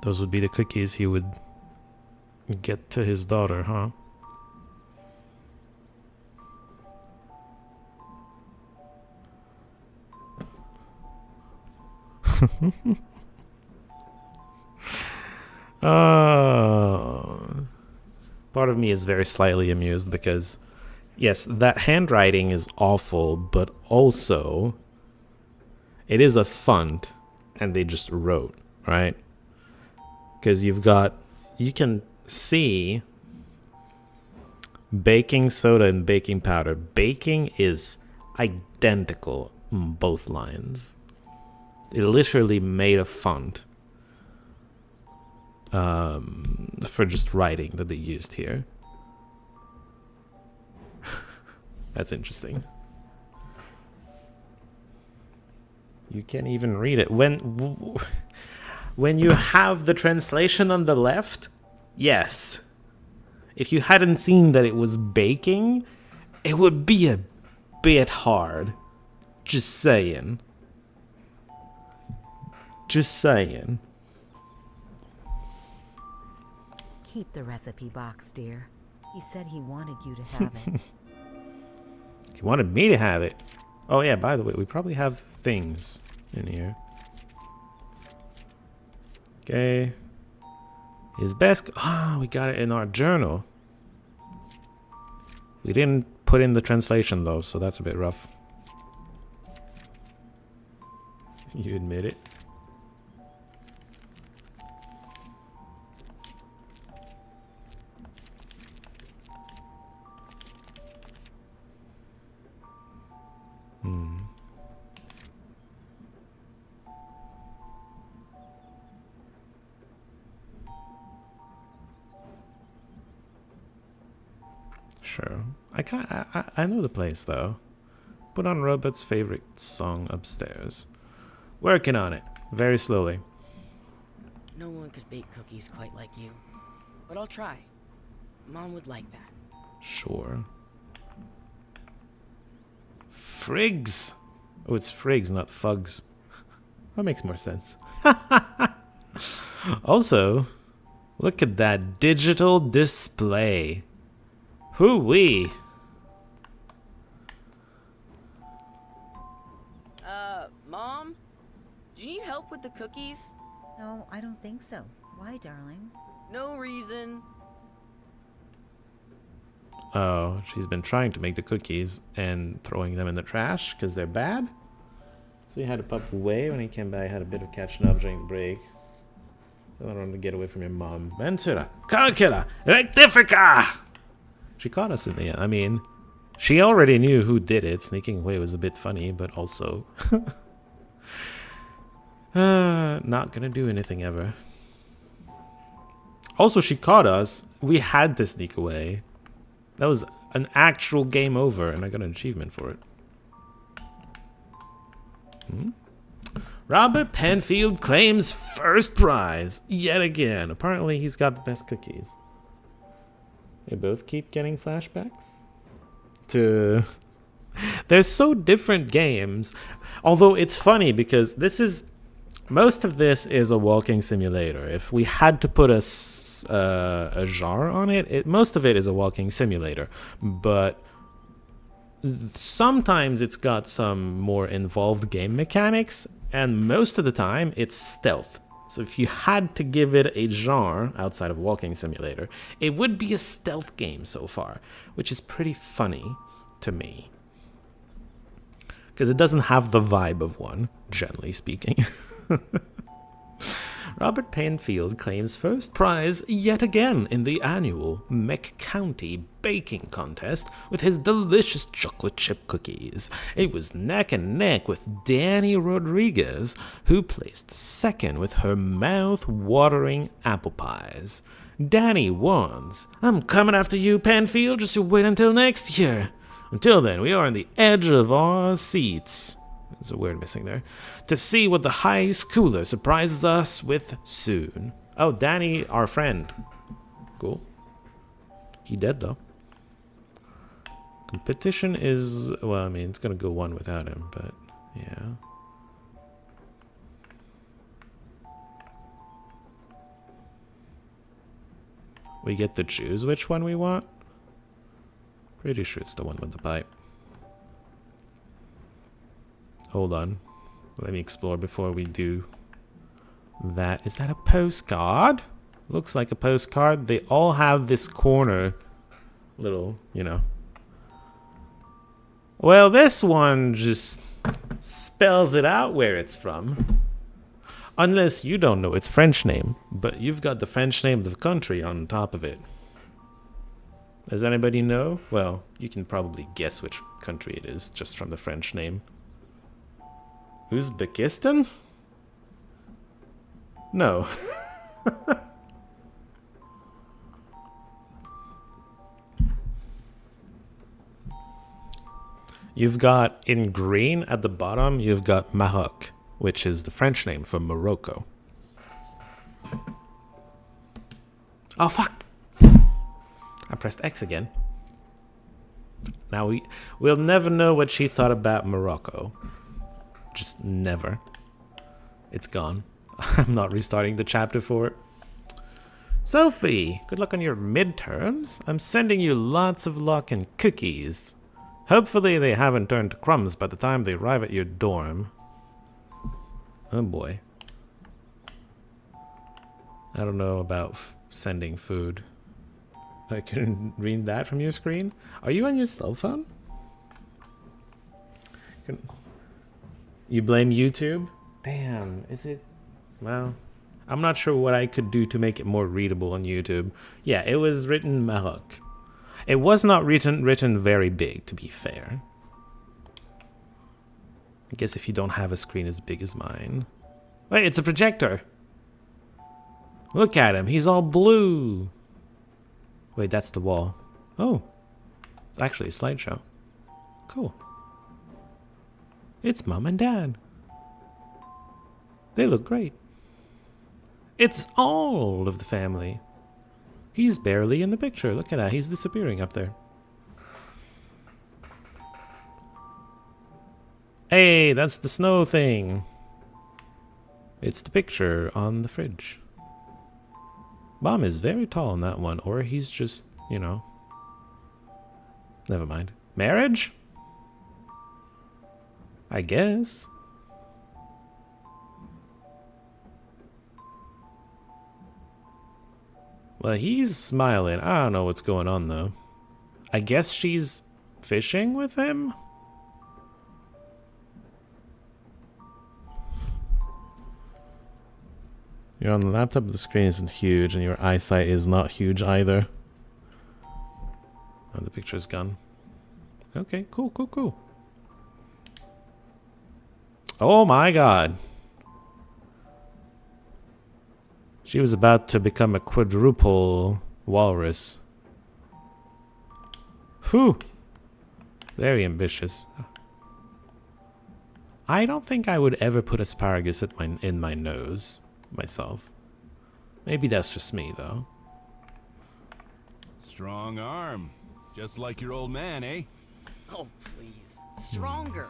A: Those would be the cookies he would get to his daughter, huh? Part of me is very slightly amused because, yes, that handwriting is awful, but also it is a font and they just wrote, right? Because you can see baking soda and baking powder. Baking is identical on both lines. It literally made a font for just writing that they used here. That's interesting. You can't even read it. When you have the translation on the left, yes. If you hadn't seen that it was baking, it would be a bit hard. Just saying. Just saying.
F: Keep the recipe box, dear. He said he wanted you to have it.
A: He wanted me to have it. Oh yeah, by the way, we probably have things in here. Okay. His best... we got it in our journal. We didn't put in the translation though, so that's a bit rough. You admit it. Sure. I know the place though. Put on Robert's favorite song upstairs. Working on it. Very slowly.
O: No one could bake cookies quite like you. But I'll try. Mom would like that.
A: Sure. Frigs! Oh, it's Frigs, not Fugs. That makes more sense. Also, look at that digital display. Hoo-wee!
O: Mom? Do you need help with the cookies?
F: No, I don't think so. Why, darling?
O: No reason.
A: Oh, she's been trying to make the cookies and throwing them in the trash because they're bad. So he had to pop away. When he came back, had a bit of catching up during the break. I don't want to get away from your mom. Ventura, calcula, rectifica! She caught us in the end. I mean, she already knew who did it. Sneaking away was a bit funny, but also... not gonna do anything ever. Also, she caught us. We had to sneak away. That was an actual game over, and I got an achievement for it. Robert Penfield claims first prize yet again. Apparently, he's got the best cookies. They both keep getting flashbacks to... They're so different games. Although it's funny because this is... Most of this is a walking simulator. If we had to put a genre on it, most of it is a walking simulator. But sometimes it's got some more involved game mechanics, and most of the time it's stealth. So if you had to give it a genre outside of walking simulator, it would be a stealth game so far, which is pretty funny to me. Because it doesn't have the vibe of one, generally speaking. Robert Penfield claims first prize yet again in the annual Meck County Baking Contest with his delicious chocolate chip cookies. It was neck and neck with Danny Rodriguez, who placed second with her mouth-watering apple pies. Danny warns, "I'm coming after you, Penfield, just you wait until next year. Until then, we are on the edge of our seats." There's a word missing there. To see what the high schooler surprises us with soon. Oh, Danny, our friend. Cool. He dead, though. Competition is... Well, I mean, it's gonna go one without him, but... Yeah. We get to choose which one we want? Pretty sure it's the one with the pipe. Hold on. Let me explore before we do that. Is that a postcard? Looks like a postcard. They all have this corner little, you know. Well, this one just spells it out where it's from. Unless you don't know its French name, but you've got the French name of the country on top of it. Does anybody know? Well, you can probably guess which country it is just from the French name. Uzbekistan? No. You've got, in green at the bottom, you've got Maroc, which is the French name for Morocco. Oh, fuck! I pressed X again. Now we'll never know what she thought about Morocco. Just never. It's gone. I'm not restarting the chapter for it. Sophie, good luck on your midterms. I'm sending you lots of luck and cookies. Hopefully they haven't turned to crumbs by the time they arrive at your dorm. Oh boy. I don't know about sending food. I couldn't read that from your screen. Are you on your cell phone? You blame YouTube? Damn, is it? Well, I'm not sure what I could do to make it more readable on YouTube. Yeah, it was written Maroc. It was not written very big, to be fair. I guess if you don't have a screen as big as mine. Wait, it's a projector! Look at him, he's all blue! Wait, that's the wall. Oh, it's actually a slideshow. Cool. It's Mom and Dad. They look great. It's all of the family. He's barely in the picture. Look at that. He's disappearing up there. Hey, that's the snow thing. It's the picture on the fridge. Mom is very tall in that one, or he's just, you know. Never mind. Marriage? I guess. Well, he's smiling. I don't know what's going on, though. I guess she's fishing with him? You're on the laptop, the screen isn't huge, and your eyesight is not huge either. Oh, the picture's gone. Okay, cool, cool, cool. Oh my god. She was about to become a quadruple walrus. Whew. Very ambitious. I don't think I would ever put asparagus in my nose myself. Maybe that's just me, though.
B: Strong arm. Just like your old man, eh?
O: Oh, please. Stronger.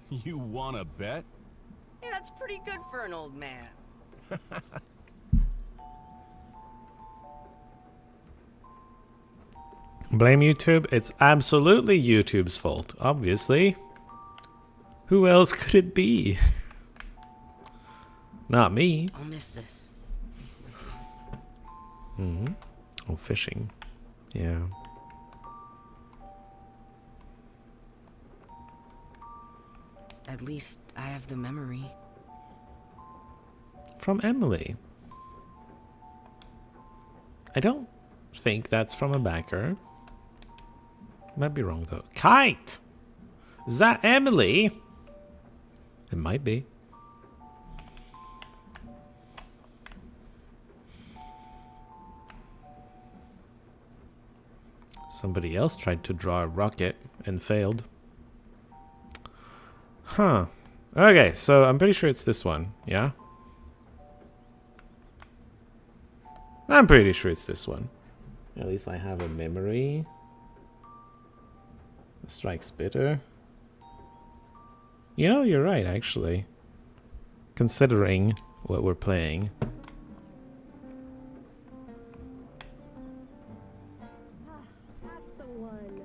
B: You wanna bet?
O: Hey, that's pretty good for an old man.
A: Blame YouTube? It's absolutely YouTube's fault, obviously. Who else could it be? Not me.
O: I'll miss this.
A: Mm-hmm. Oh, fishing. Yeah.
O: At least I have the memory.
A: From Emily. I don't think that's from a backer. Might be wrong though. Kite! Is that Emily? It might be. Somebody else tried to draw a rocket and failed. Huh. Okay, so I'm pretty sure it's this one, yeah? I'm pretty sure it's this one. At least I have a memory. Strike Spitter. You know, you're right, actually. Considering what we're playing.
N: That's the one.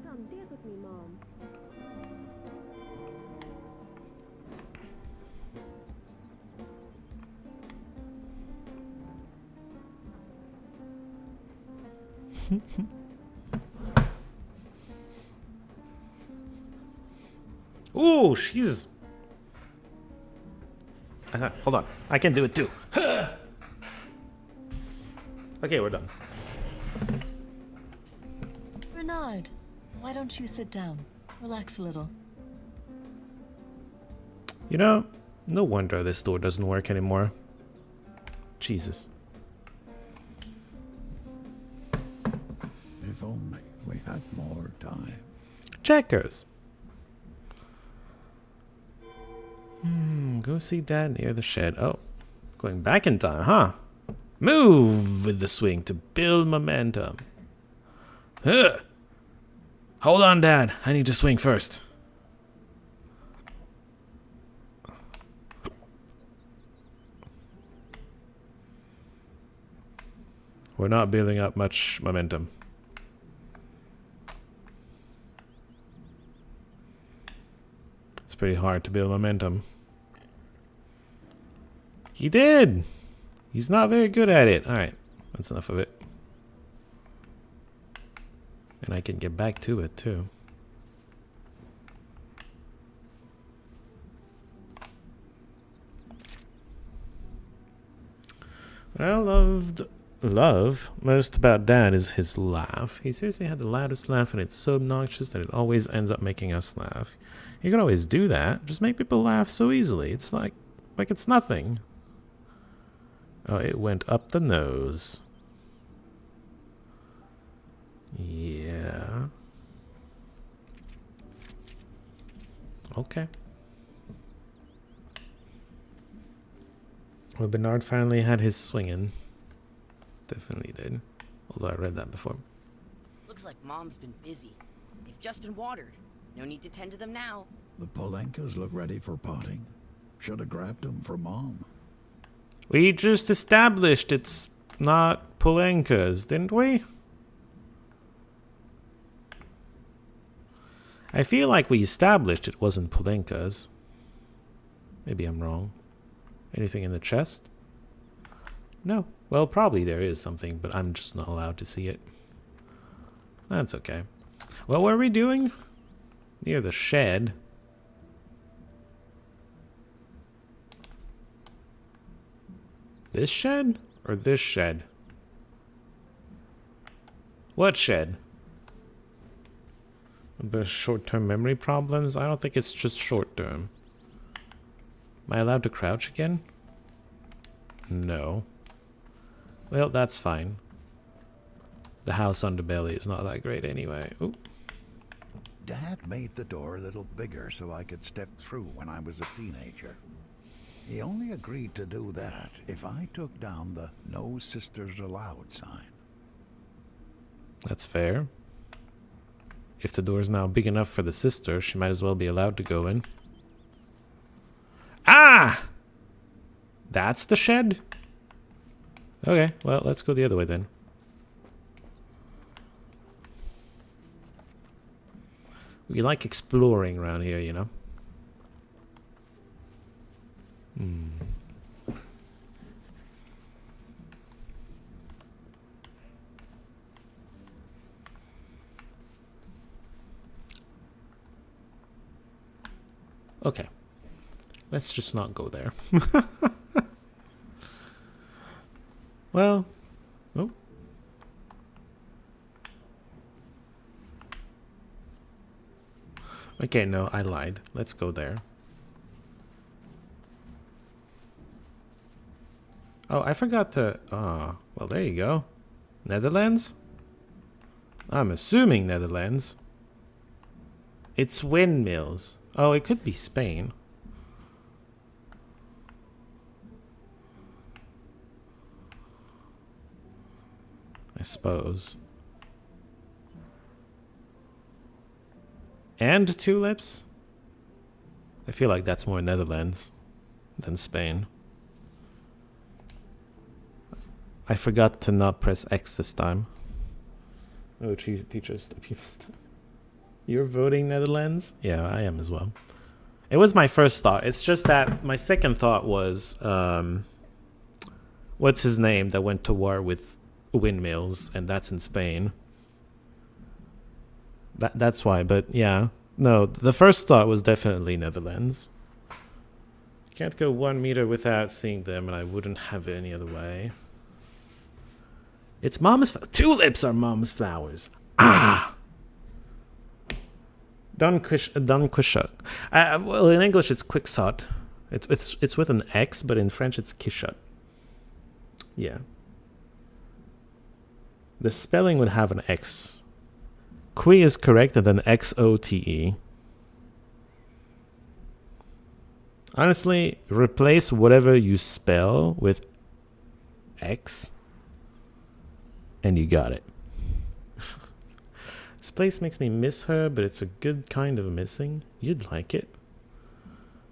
N: Come dance with me, Mom.
A: Ooh, she's... hold on. I can do it too. Okay, we're done.
P: Bernard, why don't you sit down? Relax a little.
A: You know, no wonder this door doesn't work anymore. Jesus.
C: If only we had more time.
A: Checkers. Go see Dad near the shed. Oh, going back in time, huh? Move with the swing to build momentum. Huh. Hold on, Dad. I need to swing first. We're not building up much momentum. It's pretty hard to build momentum. He did! He's not very good at it. Alright, that's enough of it. And I can get back to it, too. What I love most about Dad is his laugh. He seriously had the loudest laugh, and it's so obnoxious that it always ends up making us laugh. You can always do that. Just make people laugh so easily. It's like it's nothing. Oh, it went up the nose. Yeah. Okay. Well, Bernard finally had his swinging. Definitely did. Although I read that before.
O: Looks like Mom's been busy. They've just been watered. No need to tend to them now.
C: The Polenkas look ready for potting. Should have grabbed them for Mom.
A: We just established it's not Polenkas, didn't we? I feel like we established it wasn't Polenkas. Maybe I'm wrong. Anything in the chest? No. Well, probably there is something, but I'm just not allowed to see it. That's okay. What were we doing? Near the shed. This shed? Or this shed? What shed? A bit of short-term memory problems? I don't think it's just short-term. Am I allowed to crouch again? No. Well, that's fine. The house underbelly is not that great anyway. Ooh.
C: Dad made the door a little bigger so I could step through when I was a teenager. He only agreed to do that if I took down the "No Sisters Allowed" sign.
A: That's fair. If the door's now big enough for the sister, she might as well be allowed to go in. Ah! That's the shed? Okay, well, let's go the other way then. We like exploring around here, you know? Okay. Let's just not go there. Well, oh. Okay, no, I lied. Let's go there. Oh, I forgot to... well, there you go. Netherlands? I'm assuming Netherlands. It's windmills. Oh, it could be Spain. I suppose. And tulips? I feel like that's more Netherlands than Spain. I forgot to not press X this time. Oh, teachers, this time. You're voting Netherlands? Yeah, I am as well. It was my first thought. It's just that my second thought was, what's his name that went to war with windmills, and that's in Spain. That's why, but yeah. No, the first thought was definitely Netherlands. Can't go 1 meter without seeing them, and I wouldn't have it any other way. It's Mama's... Tulips are Mama's flowers. Ah! Dunquishot. Well, in English it's Quixote. It's with an X, but in French it's Quichotte. Yeah. The spelling would have an X. Qui is correct, and then Xote. Honestly, replace whatever you spell with X, and you got it. This place makes me miss her, but it's a good kind of missing. You'd like it.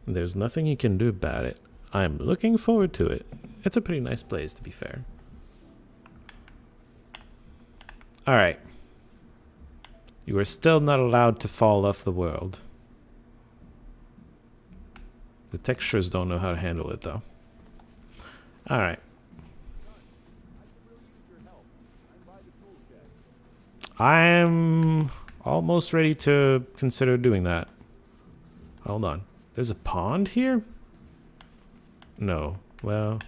A: There's nothing you can do about it. I'm looking forward to it. It's a pretty nice place, to be fair. Alright. You are still not allowed to fall off the world. The textures don't know how to handle it, though. Alright. I'm almost ready to consider doing that. Hold on. There's a pond here? No. Well...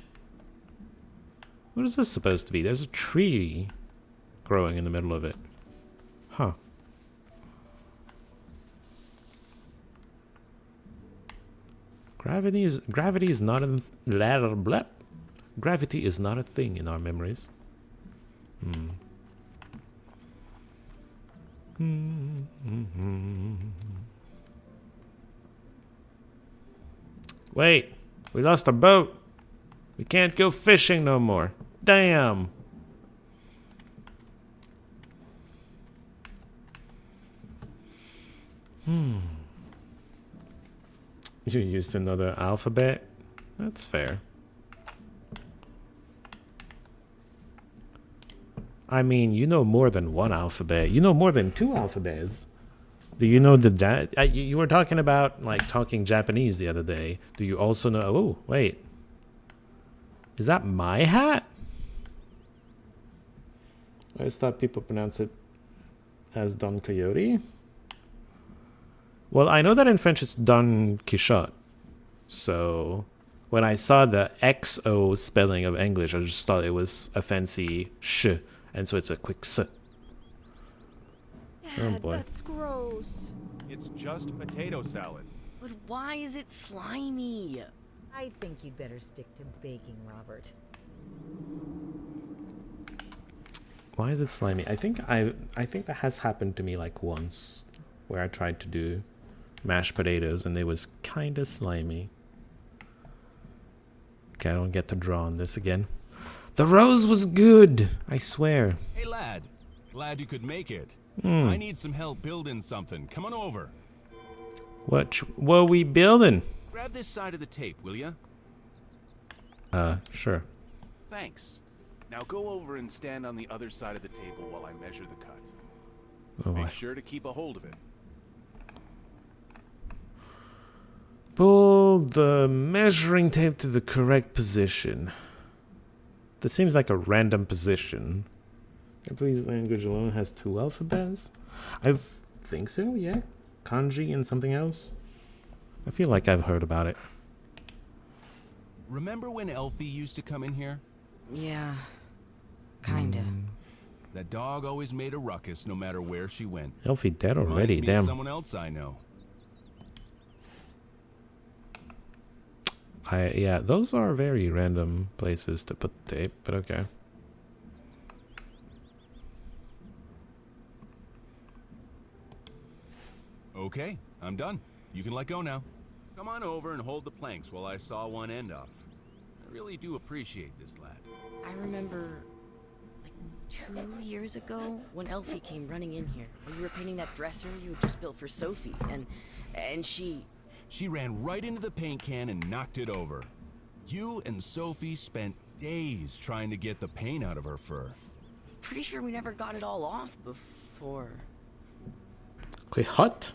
A: what is this supposed to be? There's a tree growing in the middle of it. Huh. Gravity is not a gravity is not a thing in our memories. Wait, we lost our boat. We can't go fishing no more. Damn. You used another alphabet? That's fair. I mean, you know more than one alphabet. You know more than 2 alphabets. Do you know the... you were talking about, like, talking Japanese the other day. Do you also know... oh, wait. Is that my hat? I just thought people pronounce it as Don Quixote. Well, I know that in French it's Don Quichotte. So, when I saw the XO spelling of English, I just thought it was a fancy sh, and so it's a quick s. Oh boy.
N: That's gross.
M: It's just potato salad.
O: But why is it slimy?
F: I think you'd better stick to baking, Robert.
A: Why is it slimy? I think that has happened to me like once, where I tried to do mashed potatoes and they was kind of slimy. Okay, I don't get to draw on this again. The rose was good, I swear.
B: Hey, lad. Glad you could make it.
A: Hmm.
B: I need some help building something. Come on over.
A: What are we building?
B: Grab this side of the tape, will ya?
A: Sure.
M: Thanks. Now go over and stand on the other side of the table while I measure the cut.
A: Oh
M: Make
A: boy.
M: sure to keep a hold of it.
A: Pull the measuring tape to the correct position. This seems like a random position. Japanese language alone has 2 alphabets? I think so, yeah. Kanji and something else. I feel like I've heard about it.
B: Remember when Elfie used to come in here?
O: Yeah, kinda.
B: That dog always made a ruckus no matter where she went.
A: Elfie dead already,
B: Reminds me of
A: damn.
B: someone else I know.
A: Yeah, those are very random places to put tape, but okay.
B: Okay, I'm done. You can let go now.
M: Come on over and hold the planks while I saw one end off. I really do appreciate this, lad.
O: I remember, like, 2 years ago when Elfie came running in here. You were painting that dresser you had just built for Sophie, and she...
B: She ran right into the paint can and knocked it over. You and Sophie spent days trying to get the paint out of her fur.
O: Pretty sure we never got it all off before.
A: Quick hot.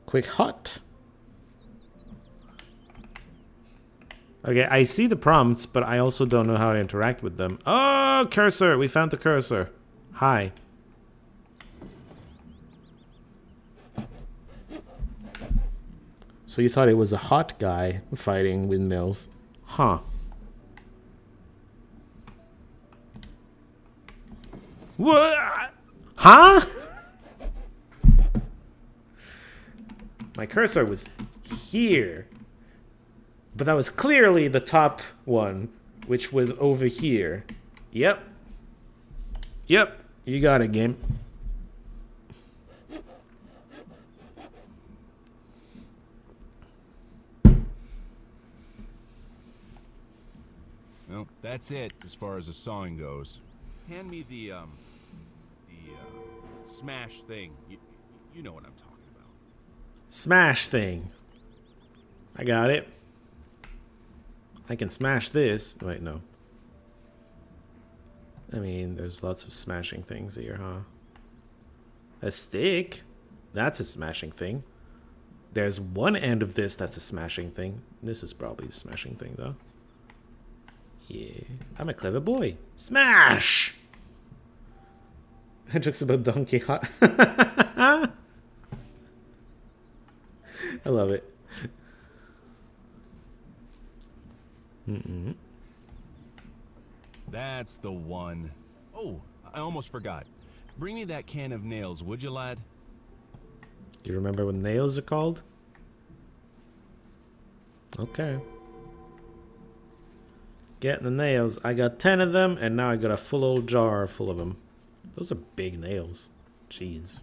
A: Quick hot. Okay, I see the prompts, but I also don't know how to interact with them. Oh, cursor! We found the cursor. Hi. So you thought it was a hot guy fighting windmills. Huh. What? Huh? My cursor was here. But that was clearly the top one, which was over here. Yep. Yep. You got it, game.
B: Well, that's it as far as the sawing goes.
M: Hand me the smash thing. You know what I'm talking about.
A: Smash thing. I got it. I can smash this. Wait, no. I mean, there's lots of smashing things here, huh? A stick? That's a smashing thing. There's one end of this that's a smashing thing. This is probably the smashing thing, though. Yeah. I'm a clever boy. Smash! Jokes about Don Quixote. I love it.
B: That's the one. Oh, I almost forgot. Bring me that can of nails, would you, lad?
A: You remember what nails are called? Okay. Getting the nails. I got 10 of them, and now I got a full old jar full of them. Those are big nails. Jeez.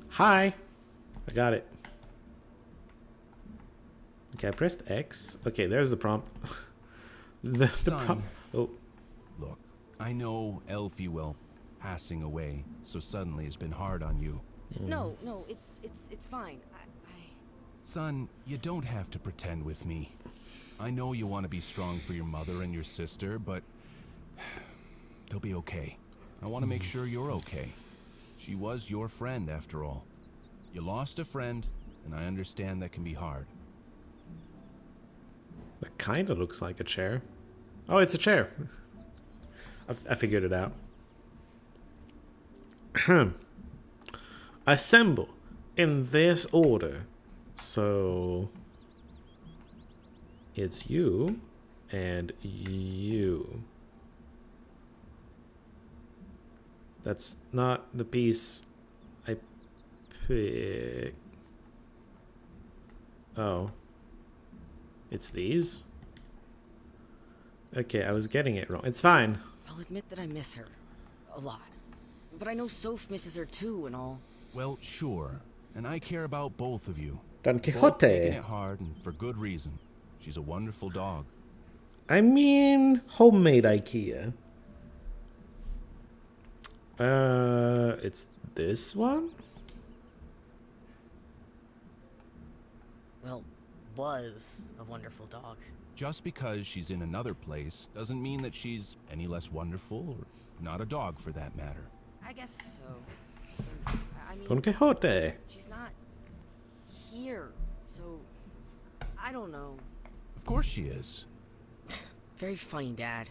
A: Hi. I got it. Okay, I pressed X. Okay, there's the prompt. the prompt. Oh.
B: Look, I know Elfie, well, passing away so suddenly has been hard on you.
O: No, it's fine.
B: Son, you don't have to pretend with me. I know you want to be strong for your mother and your sister, but they'll be okay. I want to make sure you're okay. She was your friend, after all. You lost a friend, and I understand that can be hard.
A: That kind of looks like a chair. Oh, it's a chair. I figured it out. Assemble in this order. So It's you and you. That's not the piece I picked. Oh. It's these? Okay, I was getting it wrong. It's fine.
O: I'll admit that I miss her. A lot. But I know Soph misses her too and all.
B: Well, sure. And I care about both of you.
A: Don
B: Both
A: Quixote.
B: making it hard and for good reason. She's a wonderful dog.
A: I mean, homemade IKEA. It's this one?
O: Well, was a wonderful dog.
B: Just because she's in another place doesn't mean that she's any less wonderful or not a dog for that matter.
O: I guess so. I mean,
A: Don Quixote.
O: she's not here, so I don't know.
B: Of course she is.
O: Very funny, Dad.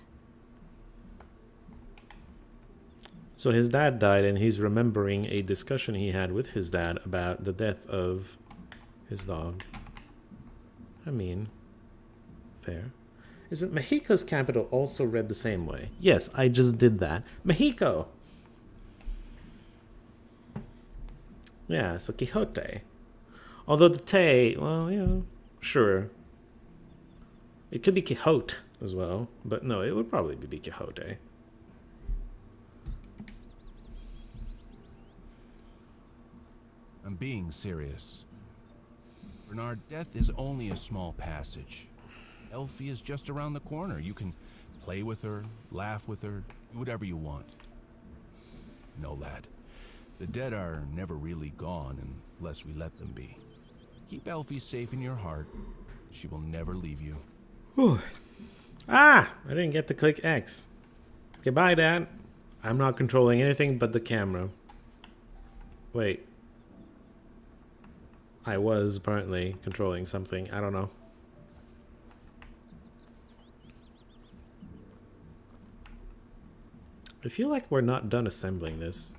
A: So his dad died and he's remembering a discussion he had with his dad about the death of his dog. I mean, fair. Isn't Mexico's capital also read the same way? Yes, I just did that. Mexico! Yeah, so Quixote. Although the te, well, yeah, sure. It could be Quixote as well, but no, it would probably be Quixote.
B: I'm being serious. Bernard, death is only a small passage. Elfie is just around the corner. You can play with her, laugh with her, do whatever you want. No, lad. The dead are never really gone unless we let them be. Keep Elfie safe in your heart. She will never leave you.
A: Whew. Ah! I didn't get to click X. Okay, bye, Dad. I'm not controlling anything but the camera. Wait. I was apparently controlling something. I don't know. I feel like we're not done assembling this.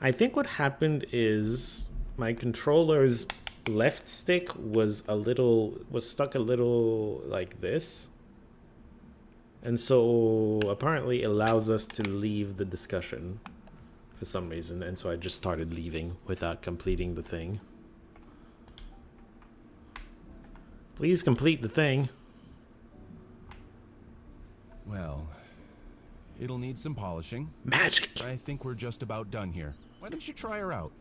A: I think what happened is my controller's left stick was stuck a little like this. And so apparently it allows us to leave the discussion for some reason, and so I just started leaving without completing the thing. Please complete the thing.
B: Well, it'll need some polishing.
A: Magic!
B: I think we're just about done here. Why don't you try her out?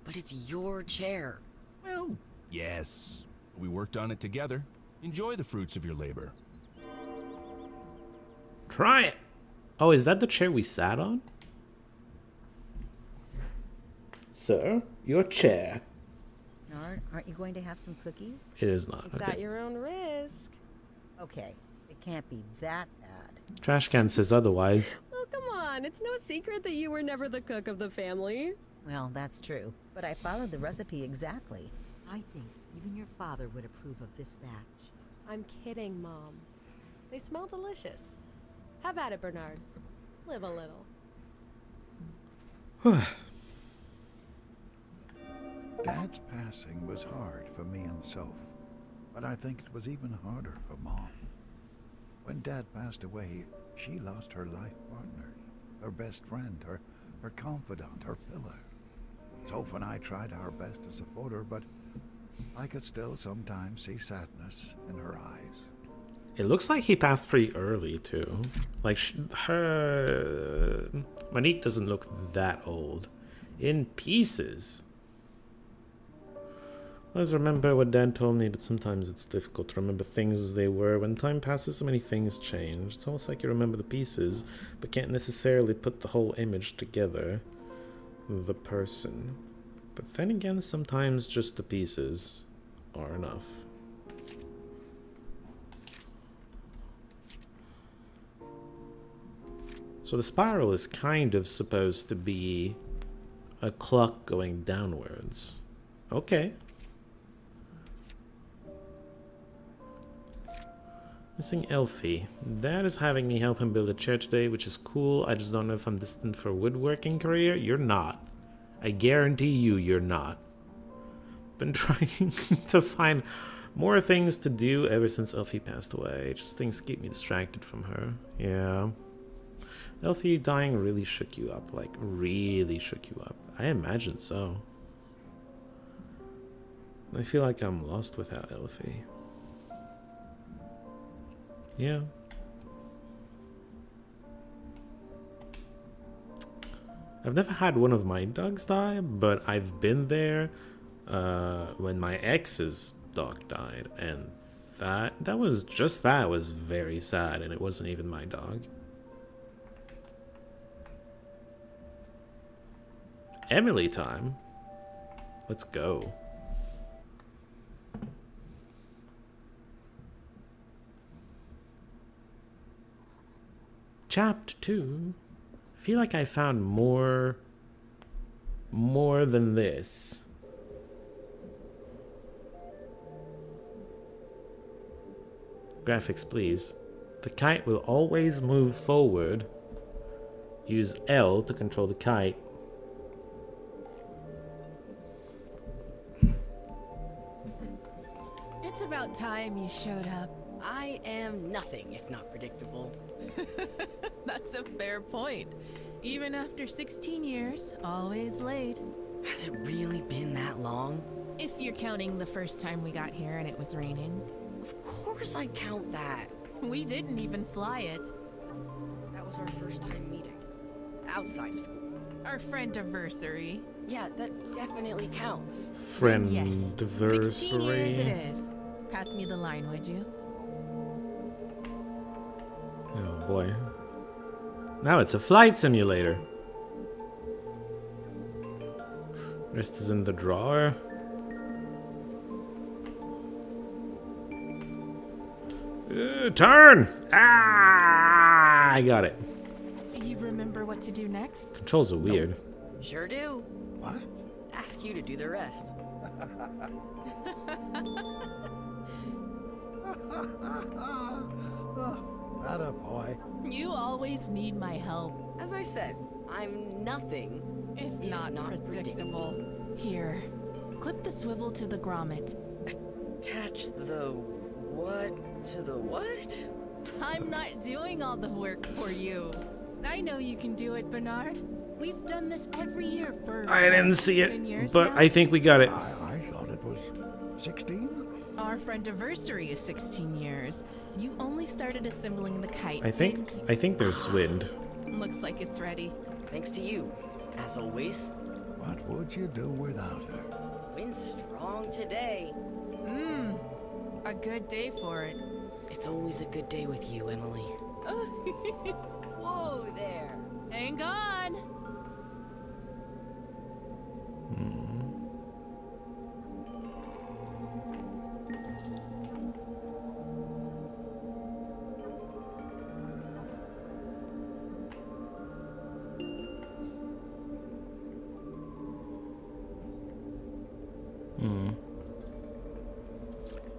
O: But it's your chair.
B: Well, yes. We worked on it together. Enjoy the fruits of your labor.
A: Try it! Oh, is that the chair we sat on? Sir, your chair.
F: Nard, aren't you going to have some cookies?
A: It is not.
N: It's at your own risk.
F: Okay, it can't be that bad.
A: Trash can says otherwise.
N: Oh, come on. It's no secret that you were never the cook of the family.
F: Well, that's true, but I followed the recipe exactly. I think even your father would approve of this batch.
N: I'm kidding, Mom. They smell delicious. Have at it, Bernard. Live a little.
C: Dad's passing was hard for me and Soph, but I think it was even harder for Mom. When Dad passed away, she lost her life partner, her best friend, her confidant, her pillar. Soph and I tried our best to support her, but I could still sometimes see sadness in her eyes.
A: It looks like he passed pretty early, too. Like, Monique doesn't look that old. In pieces. Always remember what Dad told me, but sometimes it's difficult to remember things as they were. When time passes, so many things change. It's almost like you remember the pieces, but can't necessarily put the whole image together. The person. But then again, sometimes just the pieces are enough. So the spiral is kind of supposed to be a clock going downwards. Okay. Missing Elfie. Dad is having me help him build a chair today, which is cool. I just don't know if I'm destined for a woodworking career. You're not. I guarantee you, you're not. been trying to find more things to do ever since Elfie passed away. Just things keep me distracted from her. Yeah. Elfie dying really shook you up, like really shook you up. I imagine so. I feel like I'm lost without Elfie. Yeah. I've never had one of my dogs die, but I've been there when my ex's dog died, and that was very sad, and it wasn't even my dog. Emily time. Let's go. Chapter 2. I feel like I found more than this. Graphics, please. The kite will always move forward. Use L to control the kite.
I: It's about time you showed up.
O: I am nothing if not predictable.
I: That's a fair point. Even after 16 years, always late.
O: Has it really been that long?
I: If you're counting the first time we got here and it was raining.
O: Of course I count that.
I: We didn't even fly it.
O: That was our first time meeting. Outside of school.
I: Our friend-iversary.
O: Yeah, that definitely counts.
A: Friend-iversary.
I: 16 years it is. Pass me the line, would you?
A: Oh boy. Now it's a flight simulator. Rest is in the drawer. Turn! Ah! I got it.
I: You remember what to do next?
A: Controls are weird.
O: Sure do.
C: What?
O: Ask you to do the rest.
C: Atta boy.
I: You always need my help.
O: As I said, I'm nothing
I: If not predictable. Here, clip the swivel to the grommet.
O: Attach the what to the what?
I: I'm not doing all the work for you. I know you can do it, Bernard. We've done this every year for
A: I didn't see
I: 10 years
A: it, but
I: now.
A: I think we got it.
C: I thought it was 16.
I: Our friend-iversary is 16 years. You only started assembling the kite.
A: I think there's wind.
I: Looks like it's ready.
O: Thanks to you, as always.
C: What would you do without her?
O: Wind's strong today.
I: A good day for it.
O: It's always a good day with you, Emily. Whoa there!
I: Hang on!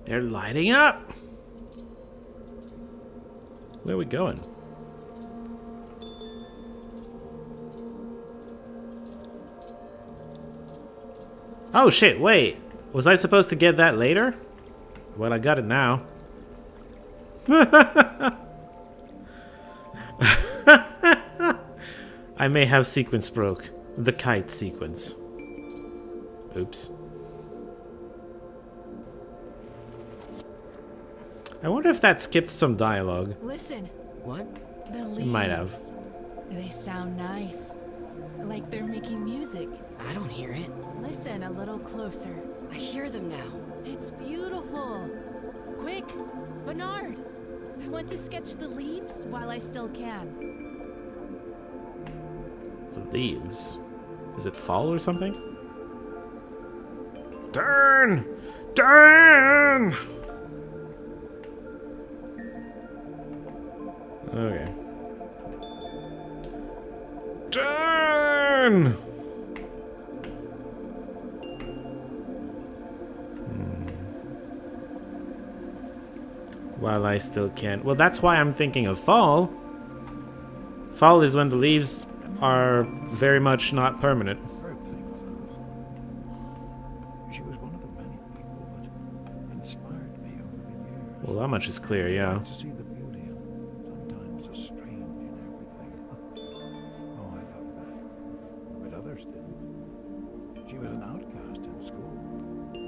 A: They're lighting up. Where are we going? Oh shit, wait. Was I supposed to get that later? Well, I got it now. I may have sequence broke. The kite sequence. Oops. I wonder if that skipped some dialogue.
I: Listen.
O: What?
I: The leaves.
A: It might have.
I: They sound nice. Like they're making music.
O: I don't hear it.
I: Listen a little closer.
O: I hear them now.
I: It's beautiful. Quick, Bernard. I want to sketch the leaves while I still can.
A: The leaves? Is it fall or something? Turn! Turn! Okay. Turn! While I still can. Well, that's why I'm thinking of fall. Fall is when the leaves are very much not permanent.
C: She was one of the
A: Well, that much is clear, yeah.
C: To see the beauty and sometimes the strange in everything. Oh, I love that. But others didn't. She was an outcast in school.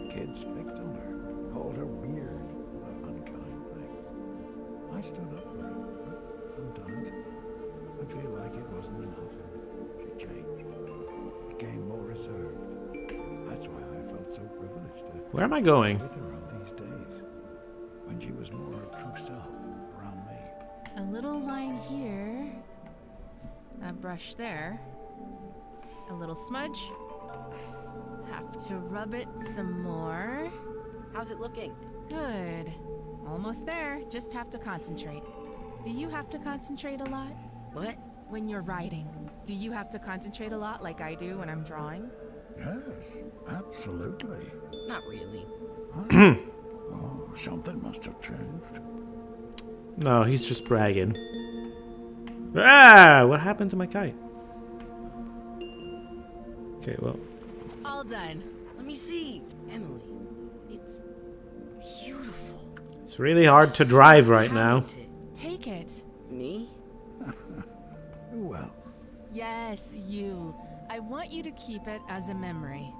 C: Kids picked on her, called her weird, other unkind things. I stood up for her, but sometimes I feel like it wasn't enough and she changed. Became more reserved. That's why I felt so privileged to
A: Where am I going?
C: with her on these days. When she was more her true self around me.
I: A little line here. A brush there. A little smudge. Have to rub it some more.
O: How's it looking?
I: Good. Almost there. Just have to concentrate. Do you have to concentrate a lot?
O: What?
I: When you're writing, do you have to concentrate a lot like I do when I'm drawing?
C: Yes, absolutely.
O: Not really.
C: Oh, something must have changed.
A: No, he's just bragging. Ah! What happened to my kite? Okay, well.
I: All done.
O: Let me see. Emily, it's beautiful.
A: It's really hard to drive right now.
I: Take it.
O: Me?
C: Who else?
I: Yes, you. I want you to keep it as a memory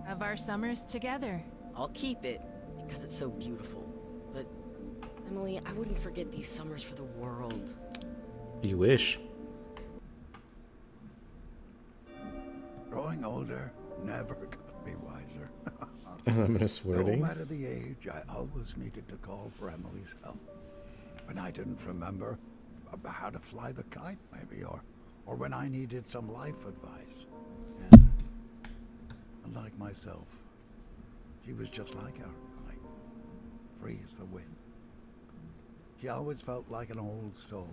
I: of our summers together.
O: I'll keep it because it's so beautiful. But, Emily, I wouldn't forget these summers for the world.
A: You wish.
C: Growing older never got me wiser.
A: Ominous
C: No
A: wording.
C: matter the age, I always needed to call for Emily's help. When I didn't remember about how to fly the kite, maybe, or when I needed some life advice. And unlike myself, she was just like our kite, free as the wind. She always felt like an old soul,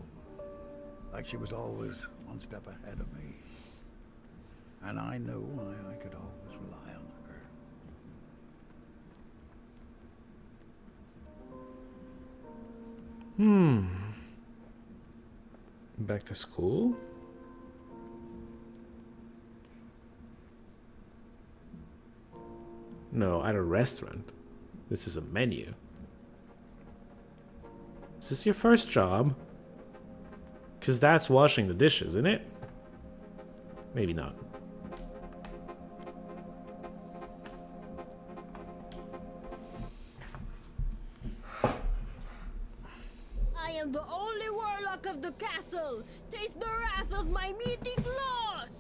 C: like she was always one step ahead of me. And I knew I could always rely on her.
A: Back to school? No, at a restaurant. This is a menu. Is this your first job? Because that's washing the dishes, isn't it? Maybe not.
N: I am the only warlock of the castle. Taste the wrath of my meaty claws.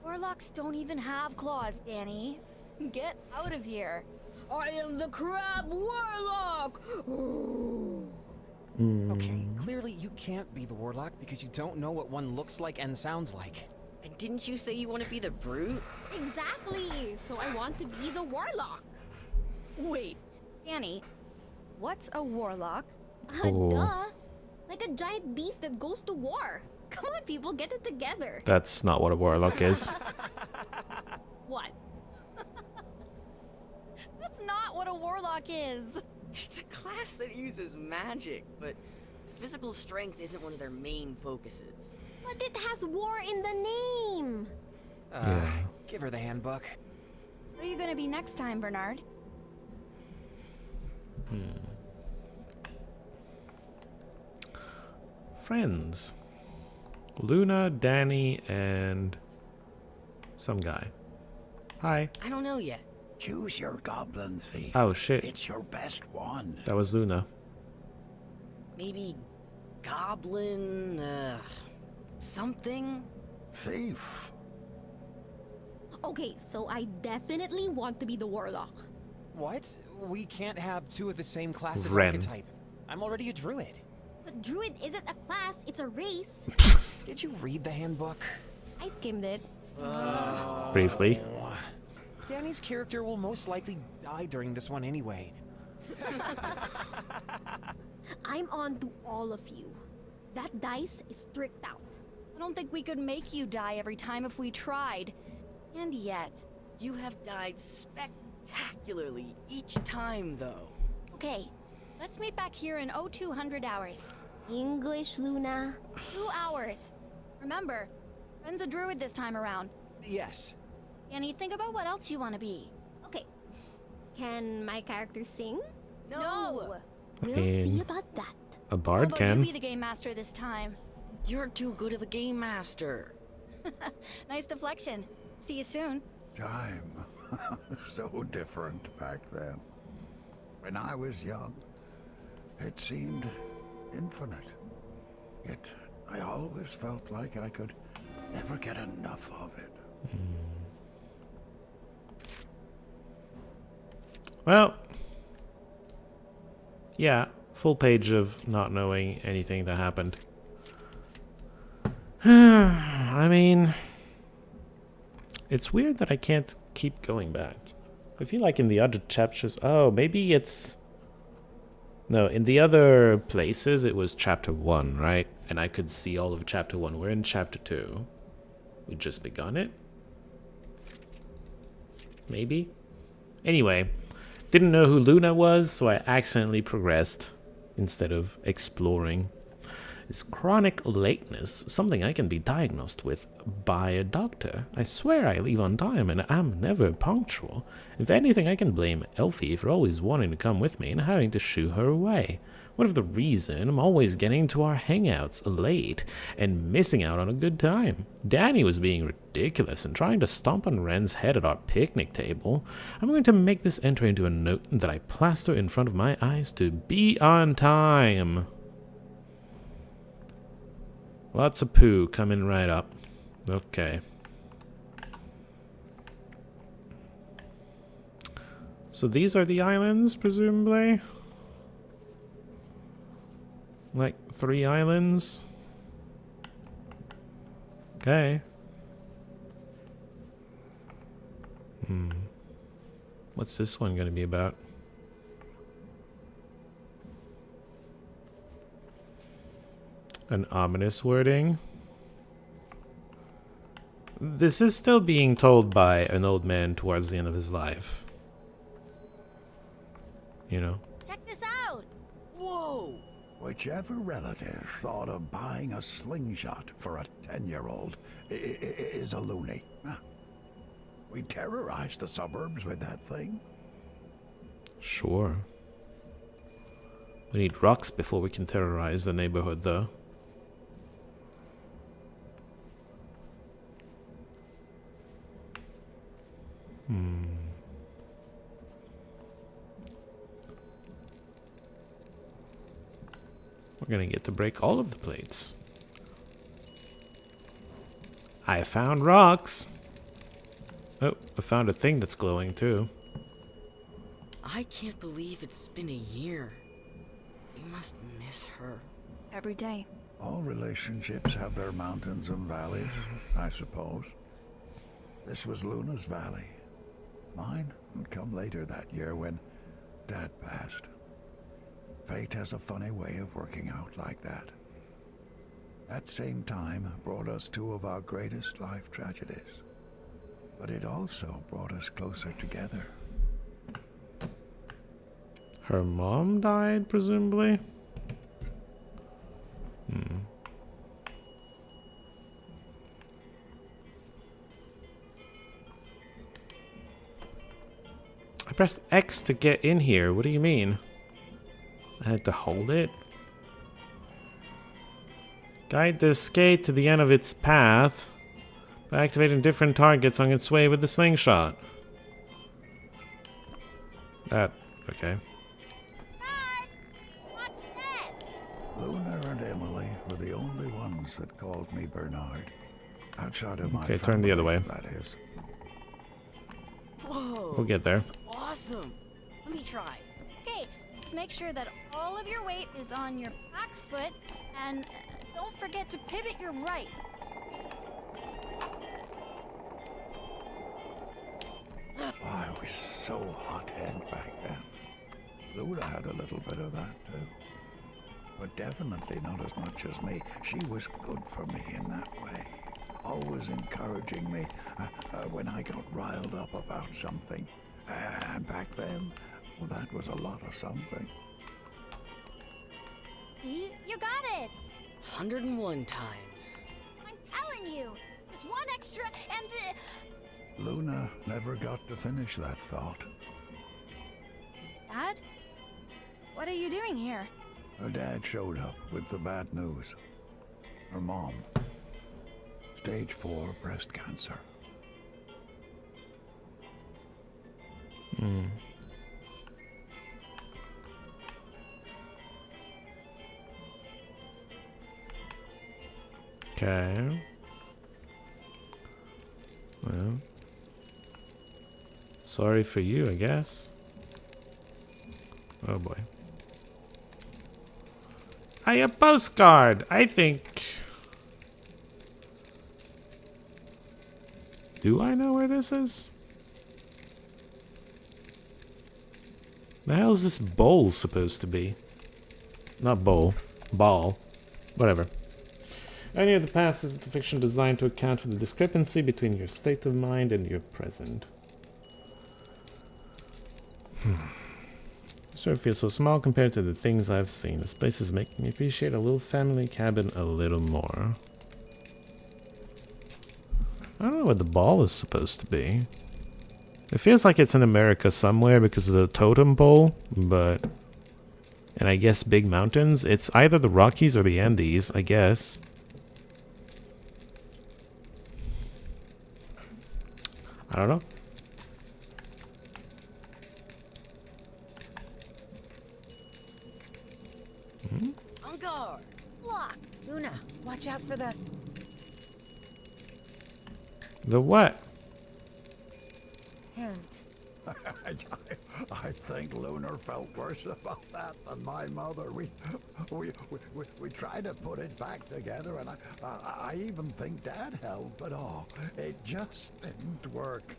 Q: Warlocks don't even have claws, Danny. Get out of here.
N: I am the crab warlock.
H: Okay, clearly you can't be the warlock because you don't know what one looks like and sounds like.
O: And didn't you say you want to be the brute?
E: Exactly. So I want to be the warlock.
Q: Wait, Danny, what's a warlock?
E: Duh. Like a giant beast that goes to war. Come on, people, get it together.
A: That's not what a warlock is.
Q: What? That's not what a warlock is.
O: It's a class that uses magic, but physical strength isn't one of their main focuses.
E: But it has war in the name.
H: Give her the handbook.
Q: What are you gonna be next time, Bernard?
A: Friends. Luna, Danny, and some guy. Hi.
O: I don't know yet.
C: Choose your goblin thief.
A: Oh shit.
C: It's your best one.
A: That was Luna.
O: Maybe goblin, something?
C: Thief.
E: Okay, so I definitely want to be the warlock.
H: What? We can't have two of the same class as
A: Ren.
H: archetype. I'm already a druid.
E: But druid isn't a class, it's a race.
H: Did you read the handbook?
E: I skimmed it.
A: Briefly.
H: Danny's character will most likely die during this one anyway.
E: I'm on to all of you. That dice is tricked out.
Q: I don't think we could make you die every time if we tried. And yet.
O: You have died spectacularly each time, though.
Q: Okay, let's meet back here in 0200 hours.
E: English, Luna.
Q: 2 hours. Remember, Ren's a druid this time around.
H: Yes.
Q: Danny, think about what else you want to be.
E: Okay. Can my character sing?
Q: No! We'll
A: mean,
Q: see about that.
A: a
Q: How
A: bard
Q: about
A: can.
Q: you be the game master this time?
O: You're too good of a game master.
Q: Nice deflection. See you soon.
C: Time. So different back then. When I was young, it seemed infinite. Yet I always felt like I could never get enough of it.
A: Well, yeah, full page of not knowing anything that happened. I mean, it's weird that I can't keep going back. I feel like in the other chapters, oh, maybe it's... No, in the other places it was chapter 1, right? And I could see all of chapter 1. We're in chapter 2. We just begun it? Maybe? Anyway, didn't know who Luna was, so I accidentally progressed instead of exploring. Is chronic lateness something I can be diagnosed with by a doctor? I swear I leave on time and I'm never punctual. If anything, I can blame Elfie for always wanting to come with me and having to shoo her away. What if the reason I'm always getting to our hangouts late and missing out on a good time? Danny was being ridiculous and trying to stomp on Ren's head at our picnic table. I'm going to make this enter into a note that I plaster in front of my eyes to be on time. Lots of poo coming right up. Okay. So these are the islands, presumably? Like 3 islands? Okay. What's this one gonna be about? An ominous wording. This is still being told by an old man towards the end of his life. You know?
Q: Check this out.
C: Whoa! Whichever relative thought of buying a slingshot for a 10-year-old is a loony. Huh. We terrorized the suburbs with that thing.
A: Sure. We need rocks before we can terrorize the neighborhood, though. We're gonna get to break all of the plates. I found rocks! Oh, I found a thing that's glowing too.
O: I can't believe it's been a year. You must miss her.
Q: Every day.
C: All relationships have their mountains and valleys, I suppose. This was Luna's valley. Mine would come later that year when Dad passed. Fate has a funny way of working out like that. That same time brought us 2 of our greatest life tragedies. But it also brought us closer together.
A: Her mom died, presumably? I pressed X to get in here. What do you mean? I had to hold it? Guide the skate to the end of its path by activating different targets on its way with the slingshot. Okay.
Q: What's this?
C: Luna and Emily were the only ones that called me Bernard. Outside of my
A: Okay, turn the other way.
C: That is.
O: Whoa!
A: We'll get there.
O: That's awesome. Let me try.
Q: Okay, just make sure that all of your weight is on your back foot, and don't forget to pivot your right.
C: I was so hot-headed back then. Luna had a little bit of that too. But definitely not as much as me. She was good for me in that way. Always encouraging me when I got riled up about something. And back then, well, that was a lot of something.
Q: See? You got it!
O: 101 times.
Q: I'm telling you! Just one extra and...
C: Luna never got to finish that thought.
Q: Dad? What are you doing here?
C: Her dad showed up with the bad news. Her mom. Stage 4 breast cancer.
A: Hmm. Okay. Well. Sorry for you, I guess. Oh boy. A postcard! I think... Do I know where this is? The hell is this bowl supposed to be? Not bowl. Ball. Whatever. Any of the past is the fiction designed to account for the discrepancy between your state of mind and your present. Sort of feels so small compared to the things I've seen. This place is making me appreciate a little family cabin a little more. I don't know what the ball is supposed to be. It feels like it's in America somewhere because of the totem pole, but... And I guess big mountains. It's either the Rockies or the Andes, I guess. I don't know.
F: On guard! Lock! Luna, watch out for the...
A: The what?
F: Hand.
C: I think Lunar felt worse about that than my mother. We tried to put it back together, and I even think Dad helped, but it just didn't work.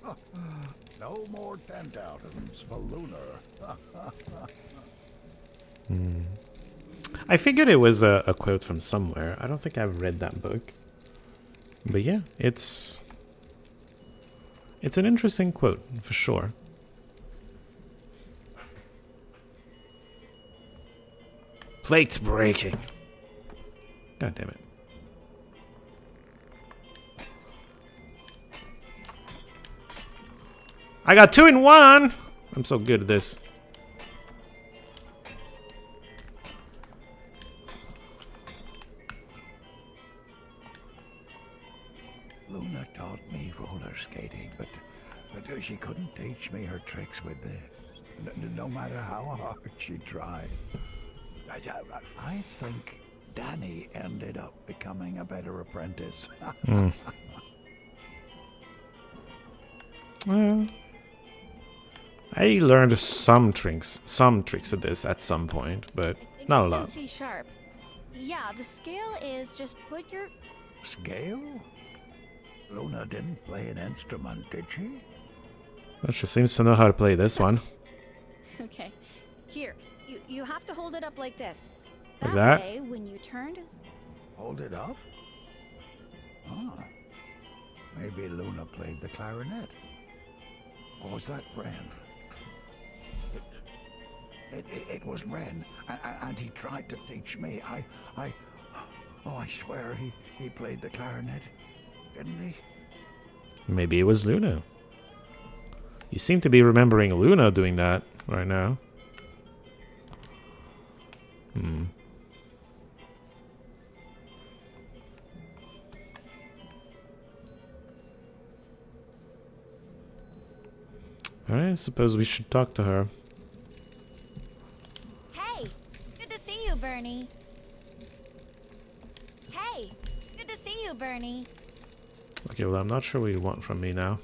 C: No more tent outings for Lunar.
A: I figured it was a quote from somewhere. I don't think I've read that book. But yeah, it's an interesting quote, for sure. Plates breaking. God damn it. I got 2 in 1! I'm so good at this.
C: Luna taught me roller skating, but she couldn't teach me her tricks with this. No matter how hard she tried. I think Danny ended up becoming a better apprentice.
A: Well, I learned some tricks of this at some point, but not a lot.
Q: C sharp. Yeah, the scale is just put your...
C: Scale? Luna didn't play an instrument, did she?
A: Well, she seems to know how to play this one.
Q: Okay. Here, you have to hold it up like this.
A: Like that?
Q: Way, when you turned...
C: Hold it up? Ah. Maybe Luna played the clarinet. Or was that Ren? It was Ren, and he tried to teach me. I swear he played the clarinet, didn't he?
A: Maybe it was Luna. You seem to be remembering Luna doing that right now. Alright, I suppose we should talk to her.
Q: Hey! Good to see you, Bernie. Hey! Good to see you, Bernie.
A: Okay, well, I'm not sure what you want from me now.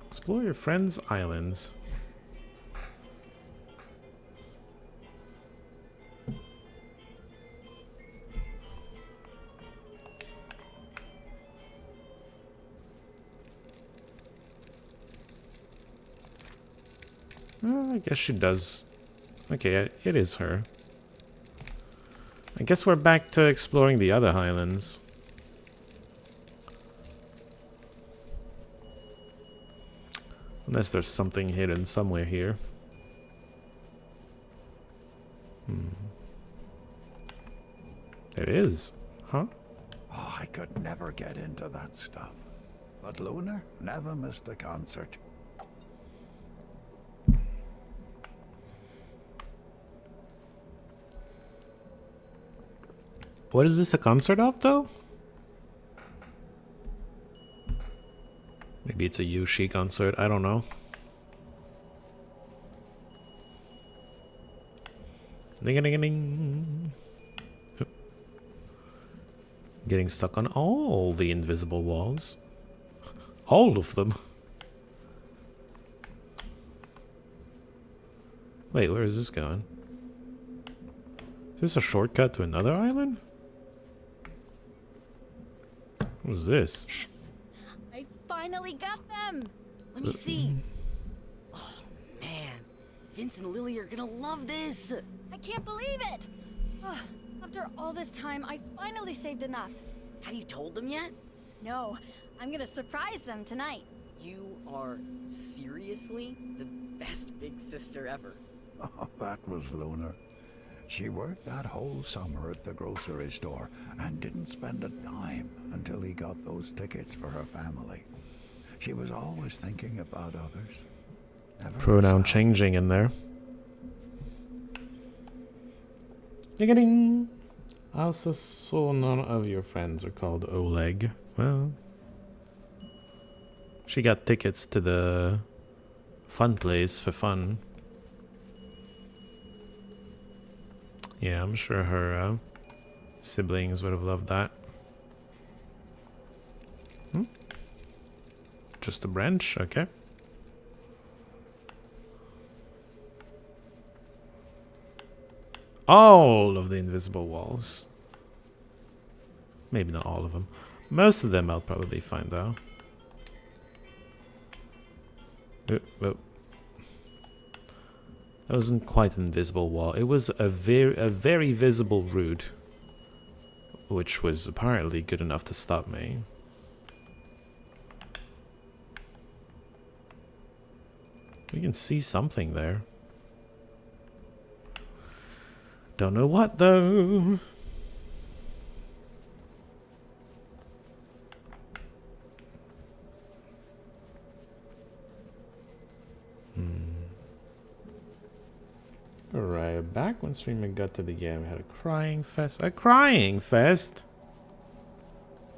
A: Explore your friend's islands. I guess she does. Okay, it is her. I guess we're back to exploring the other highlands. Unless there's something hidden somewhere here. It is, huh?
C: Oh, I could never get into that stuff. But Lunar never missed a concert.
A: What is this a concert of, though? Maybe it's a Yoshi concert, I don't know. Ding-a-ding-a-ding. Getting stuck on all the invisible walls. All of them. Wait, where is this going? Is this a shortcut to another island? What is this?
Q: Yes! I finally got them!
O: Let me see. Oh, man. Vince and Lily are gonna love this.
Q: I can't believe it! After all this time, I finally saved enough.
O: Have you told them yet?
Q: No, I'm gonna surprise them tonight.
O: You are seriously the best big sister ever.
C: Oh, that was Luna. She worked that whole summer at the grocery store and didn't spend a dime until he got those tickets for her family. She was always thinking about others. Never
A: Pronoun changing in there. Ding-a-ding. I also saw none of your friends are called Oleg. Well, she got tickets to the fun place for fun. Yeah, I'm sure her siblings would have loved that. Just a branch, okay. All of the invisible walls. Maybe not all of them. Most of them I'll probably find though. Oh. That wasn't quite an invisible wall. It was a very visible route, which was apparently good enough to stop me. We can see something there. Don't know what though. Alright, back when streamer got to the game, we had a crying fest. A crying fest?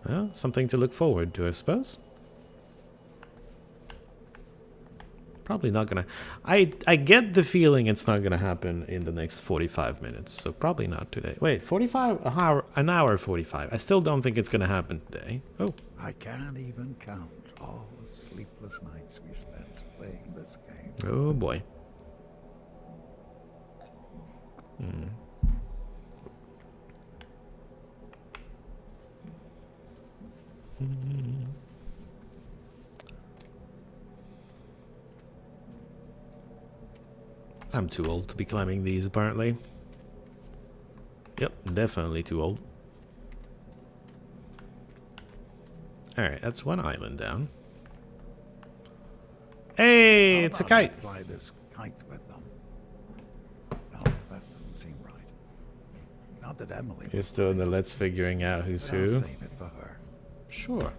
A: Well, something to look forward to, I suppose. Probably not gonna... I get the feeling it's not gonna happen in the next 45 minutes, so probably not today. Wait, 45? An hour 45. I still don't think it's gonna happen today. Oh.
C: I can't even count all the sleepless nights we spent playing this game.
A: Oh boy. I'm too old to be climbing these, apparently. Yep, definitely too old. Alright, that's one island down. Hey, it's a kite.
C: Fly this kite with them. No, that doesn't seem right. Not that Emily.
A: You're still in the let's figuring out who's who.
C: I'll save it for her.
A: Sure.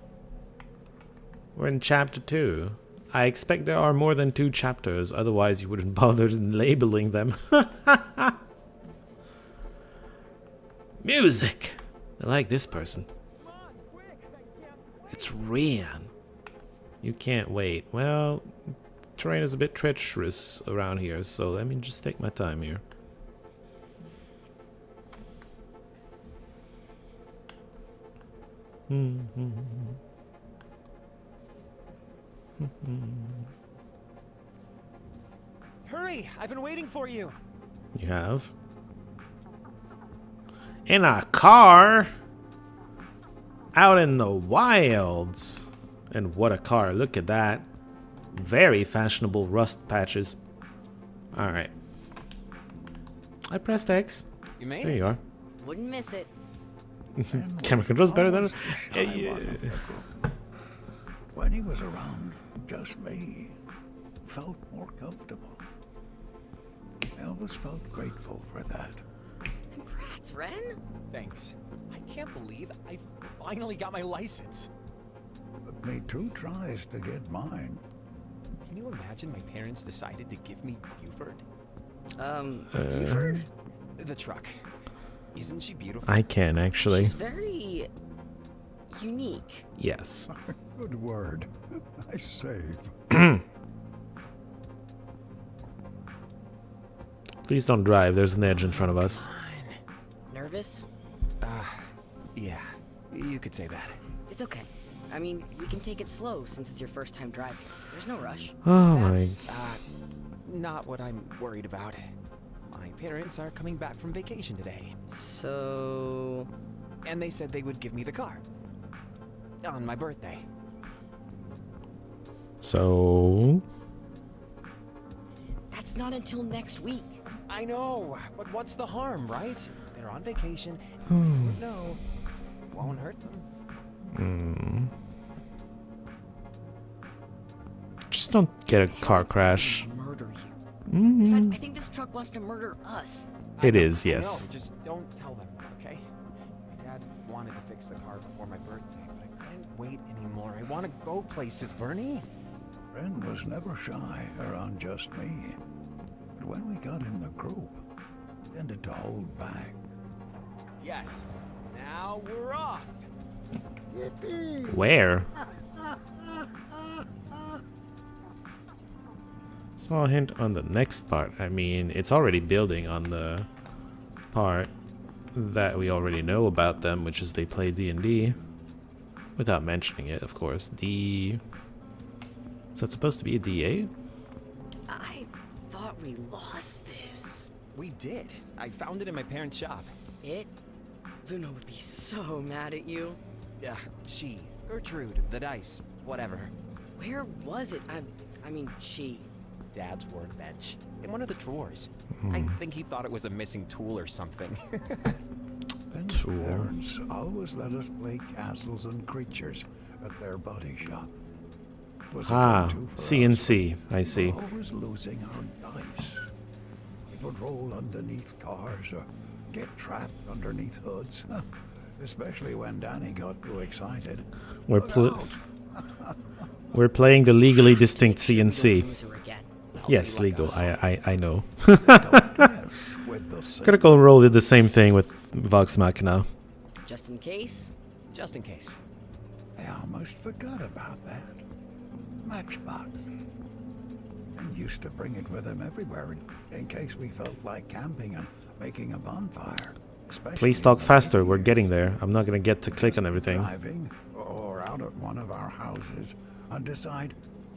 A: We're in chapter 2. I expect there are more than 2 chapters, otherwise you wouldn't bother labeling them. Music! I like this person. It's Rian. You can't wait. Well, terrain is a bit treacherous around here, so let me just take my time here.
H: Hurry! I've been waiting for you.
A: You have? In a car? Out in the wilds. And what a car. Look at that. Very fashionable rust patches. Alright. I pressed X.
H: You made
A: there
H: it.
A: you are.
O: Wouldn't miss it.
A: Camera controls better than...
C: When he was around, just me, felt more comfortable. I always felt grateful for that.
O: Congrats, Ren.
H: Thanks. I can't believe I finally got my license.
C: Took me 2 tries to get mine.
H: Can you imagine my parents decided to give me Buford?
O: Buford?
H: The truck. Isn't she beautiful?
A: I can, actually.
O: She's very unique.
A: Yes.
C: Good word. Nice save.
A: Please don't drive. There's an edge in front of us.
O: Nervous?
H: Yeah, you could say that.
O: It's okay. I mean, we can take it slow since it's your first time driving. There's no rush.
A: Oh
H: That's, not what I'm worried about. My parents are coming back from vacation today.
O: So...
H: And they said they would give me the car. On my birthday.
A: So...
O: That's not until next week.
H: I know, but what's the harm, right? They're on vacation. No, won't hurt them.
A: Just don't get a car crash.
O: Murder you. Besides, I
A: Mm.
O: think this truck wants to murder us.
A: It is,
H: No,
A: yes.
H: just don't tell them, okay? My dad wanted to fix the car before my birthday, but I couldn't wait anymore. I want to go places, Bernie.
C: Ren was never shy around just me. But when we got in the group, he tended to hold back.
H: Yes, now we're off.
C: Yippee!
A: Where? Small hint on the next part. I mean, it's already building on the part that we already know about them, which is they play D&D. Without mentioning it, of course. Is that supposed to be a DA?
O: I thought we lost this.
H: We did. I found it in my parents' shop.
O: It? Luna would be so mad at you.
H: Yeah, she. Gertrude, the dice, whatever.
O: Where was it? I mean, she.
H: Dad's workbench. In one of the drawers. I think he thought it was a missing tool or something.
C: Ben's parents always let us play castles and creatures at their body shop. It was a go-to for
A: CNC. I
C: us.
A: see.
C: We were always losing our dice. It would roll underneath cars or get trapped underneath hoods. Especially when Danny got too excited.
A: We're playing the legally distinct CNC. Yes, legal. I know. Critical Role did the same thing with Vox Machina.
O: Just in case?
H: Just in case.
C: I almost forgot about that. Matchbox. And used to bring it with him everywhere in case we felt like camping and making a bonfire.
A: Please talk faster. We're getting there. I'm not gonna get to click on everything.
C: Driving or out at one of our houses and decide,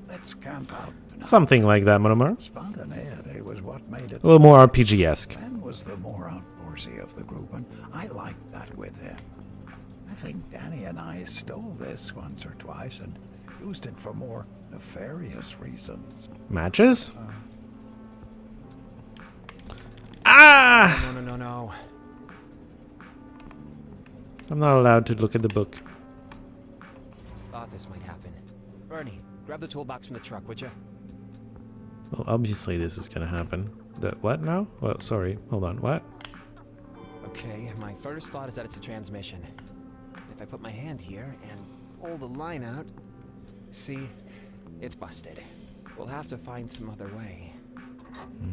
C: let's camp out.
A: Something like that, Monomar.
C: Spontaneity was what made it.
A: A little more RPG-esque.
C: Ben was the more outdoorsy of the group, and I liked that with him. I think Danny and I stole this once or twice and used it for more nefarious reasons.
A: Matches? Ah!
H: No.
A: I'm not allowed to look at the book.
H: Thought this might happen. Bernie, grab the toolbox from the truck, would you?
A: Well, obviously this is gonna happen. The what now? Well, sorry. Hold on. What?
H: Okay, my first thought is that it's a transmission. If I put my hand here and pull the line out, see, it's busted. We'll have to find some other way.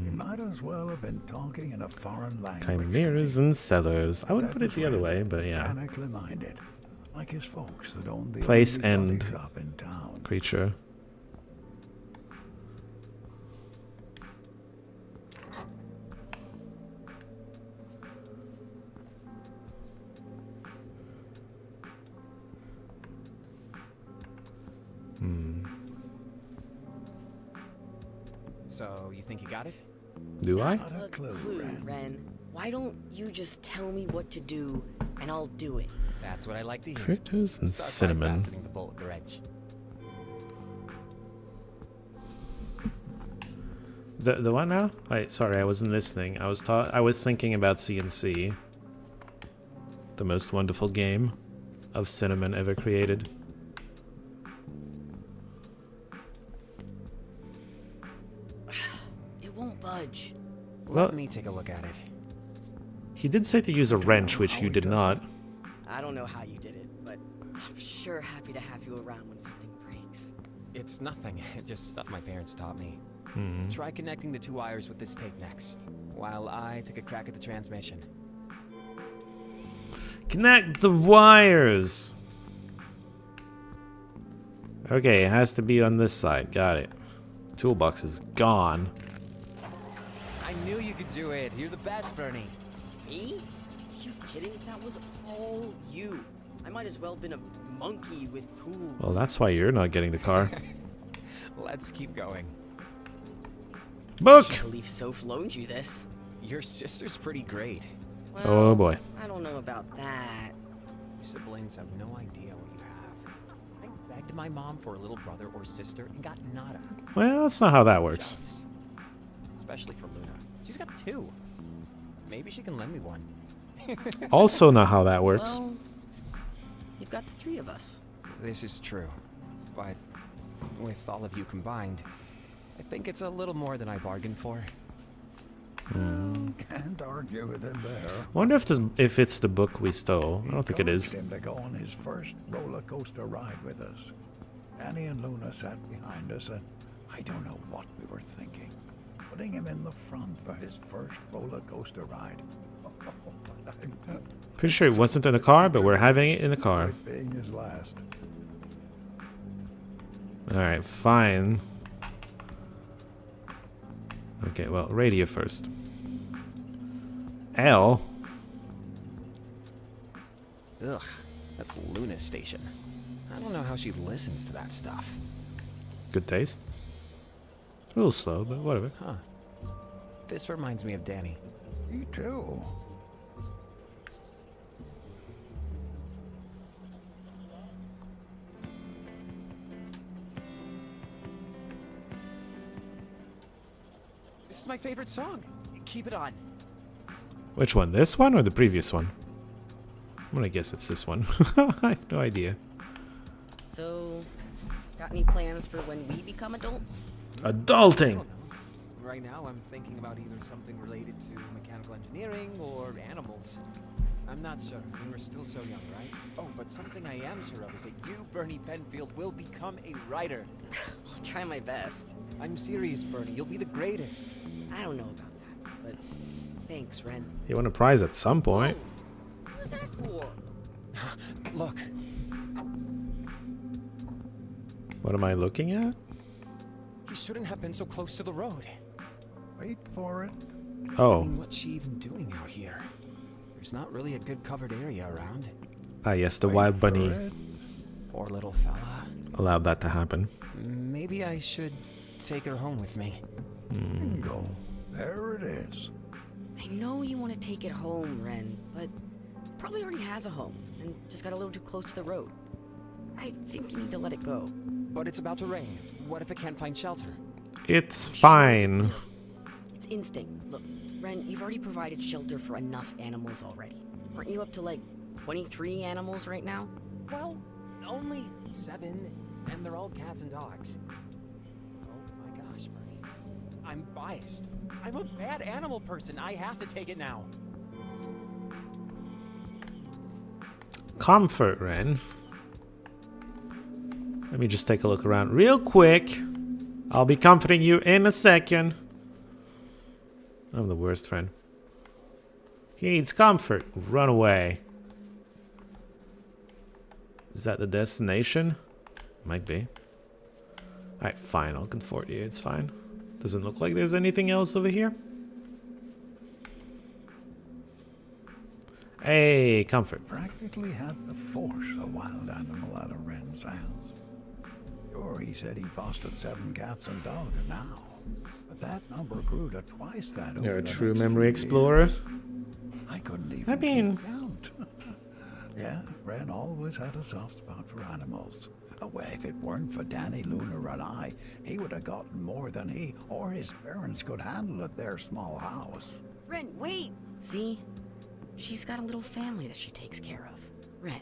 C: You might as well have been talking in a foreign language.
A: Chimeras and cellars. I would
C: That
A: put it
C: was
A: the other way,
C: Ren,
A: but yeah.
C: mechanically minded, like his folks that owned the
A: Place
C: only
A: and
C: body shop in town.
A: creature.
H: So, you think you got it?
A: Do I?
O: Not a clue, Ren. Why don't you just tell me what to do, and I'll do it?
H: That's what I like to hear.
A: Fritters and
H: Start by
A: cinnamon.
H: fastening the bolt with the wrench.
A: The what now? Sorry, I wasn't listening. I was thinking about CNC. The most wonderful game of cinnamon ever created.
O: It won't budge.
A: Well-
H: Let me take a look at it.
A: He did say to use a wrench, which you did not.
O: I don't know how you did it, but I'm sure happy to have you around when something breaks.
H: It's nothing. Just stuff my parents taught me. Try connecting the two wires with this tape next, while I take a crack at the transmission.
A: Connect the wires. Okay, it has to be on this side. Got it. Toolbox is gone.
H: I knew you could do it. You're the best, Bernie.
O: Me? You kidding? That was all you. I might as well have been a monkey with tools.
A: Well, that's why you're not getting the car.
H: Let's keep going.
A: Book!
O: I can't believe Soph loaned you this.
H: Your sister's pretty great.
O: Well,
A: Oh boy.
O: I don't know about that.
H: Your siblings have no idea what you have. I begged my mom for a little brother or sister and got nada.
A: Well, that's not how that works.
H: Jealous. Especially for Luna. She's got 2. Maybe she can lend me one.
A: Also not how that works.
O: Well, you've got the 3 of us.
H: This is true. But with all of you combined, I think it's a little more than I bargained for.
C: Can't argue with him there.
A: Wonder if it's the book we stole. I don't think it is.
C: Him to go on his first roller coaster ride with us. Danny and Luna sat behind us, and I don't know what we were thinking. Putting him in the front for his first roller coaster ride.
A: Pretty sure it wasn't in the car, but we're having it in the car.
C: Being his last.
A: Alright, fine. Okay, well, radio first. L.
H: Ugh, that's Luna's station. I don't know how she listens to that stuff.
A: Good taste. A little slow, but whatever.
H: Huh. This reminds me of Danny.
C: Me too.
H: This is my favorite song. Keep it on.
A: Which one? This one or the previous one? I'm gonna guess it's this one. I have no idea.
O: So, got any plans for when we become adults?
A: Adulting!
H: Right now, I'm thinking about either something related to mechanical engineering or animals. I'm not sure. I mean, we're still so young, right? Oh, but something I am sure of is that you, Bernie Penfield, will become a writer.
O: I'll try my best.
H: I'm serious, Bernie. You'll be the greatest.
O: I don't know about that, but thanks, Ren.
A: You won a prize at some point.
O: What was that for?
H: Look.
A: What am I looking at?
H: He shouldn't have been so close to the road.
C: Wait for it.
A: Oh.
H: I mean, what's she even doing out here? There's not really a good covered area around.
A: Ah, yes, the wild bunny
H: Poor little fella.
A: allowed that to happen.
H: Maybe I should take her home with me.
C: Bingo. There it is.
O: I know you want to take it home, Ren, but probably already has a home and just got a little too close to the road. I think you need to let it go.
H: But it's about to rain. What if it can't find shelter?
A: It's fine.
O: It's instinct. Look, Ren, you've already provided shelter for enough animals already. Aren't you up to like 23 animals right now?
H: Well, only 7, and they're all cats and dogs. Oh my gosh, Bernie. I'm biased. I'm a bad animal person. I have to take it now.
A: Comfort, Ren. Let me just take a look around real quick. I'll be comforting you in a second. I'm the worst friend. He needs comfort. Run away. Is that the destination? Might be. Alright, fine. I'll comfort you. It's fine. Doesn't look like there's anything else over here. Hey, comfort.
C: Practically had to force a wild animal out of Ren's house. Sure, he said he fostered 7 cats and dogs now. But that number grew to twice that.
A: You're
C: over
A: a
C: the
A: true
C: next
A: memory
C: few
A: explorer.
C: years. I couldn't even
A: I mean,
C: keep count. Yeah, Ren always had a soft spot for animals. Oh, well, if it weren't for Danny, Luna, and I, he would have gotten more than he or his parents could handle at their small house.
O: Ren, wait! See? She's got a little family that she takes care of. Ren.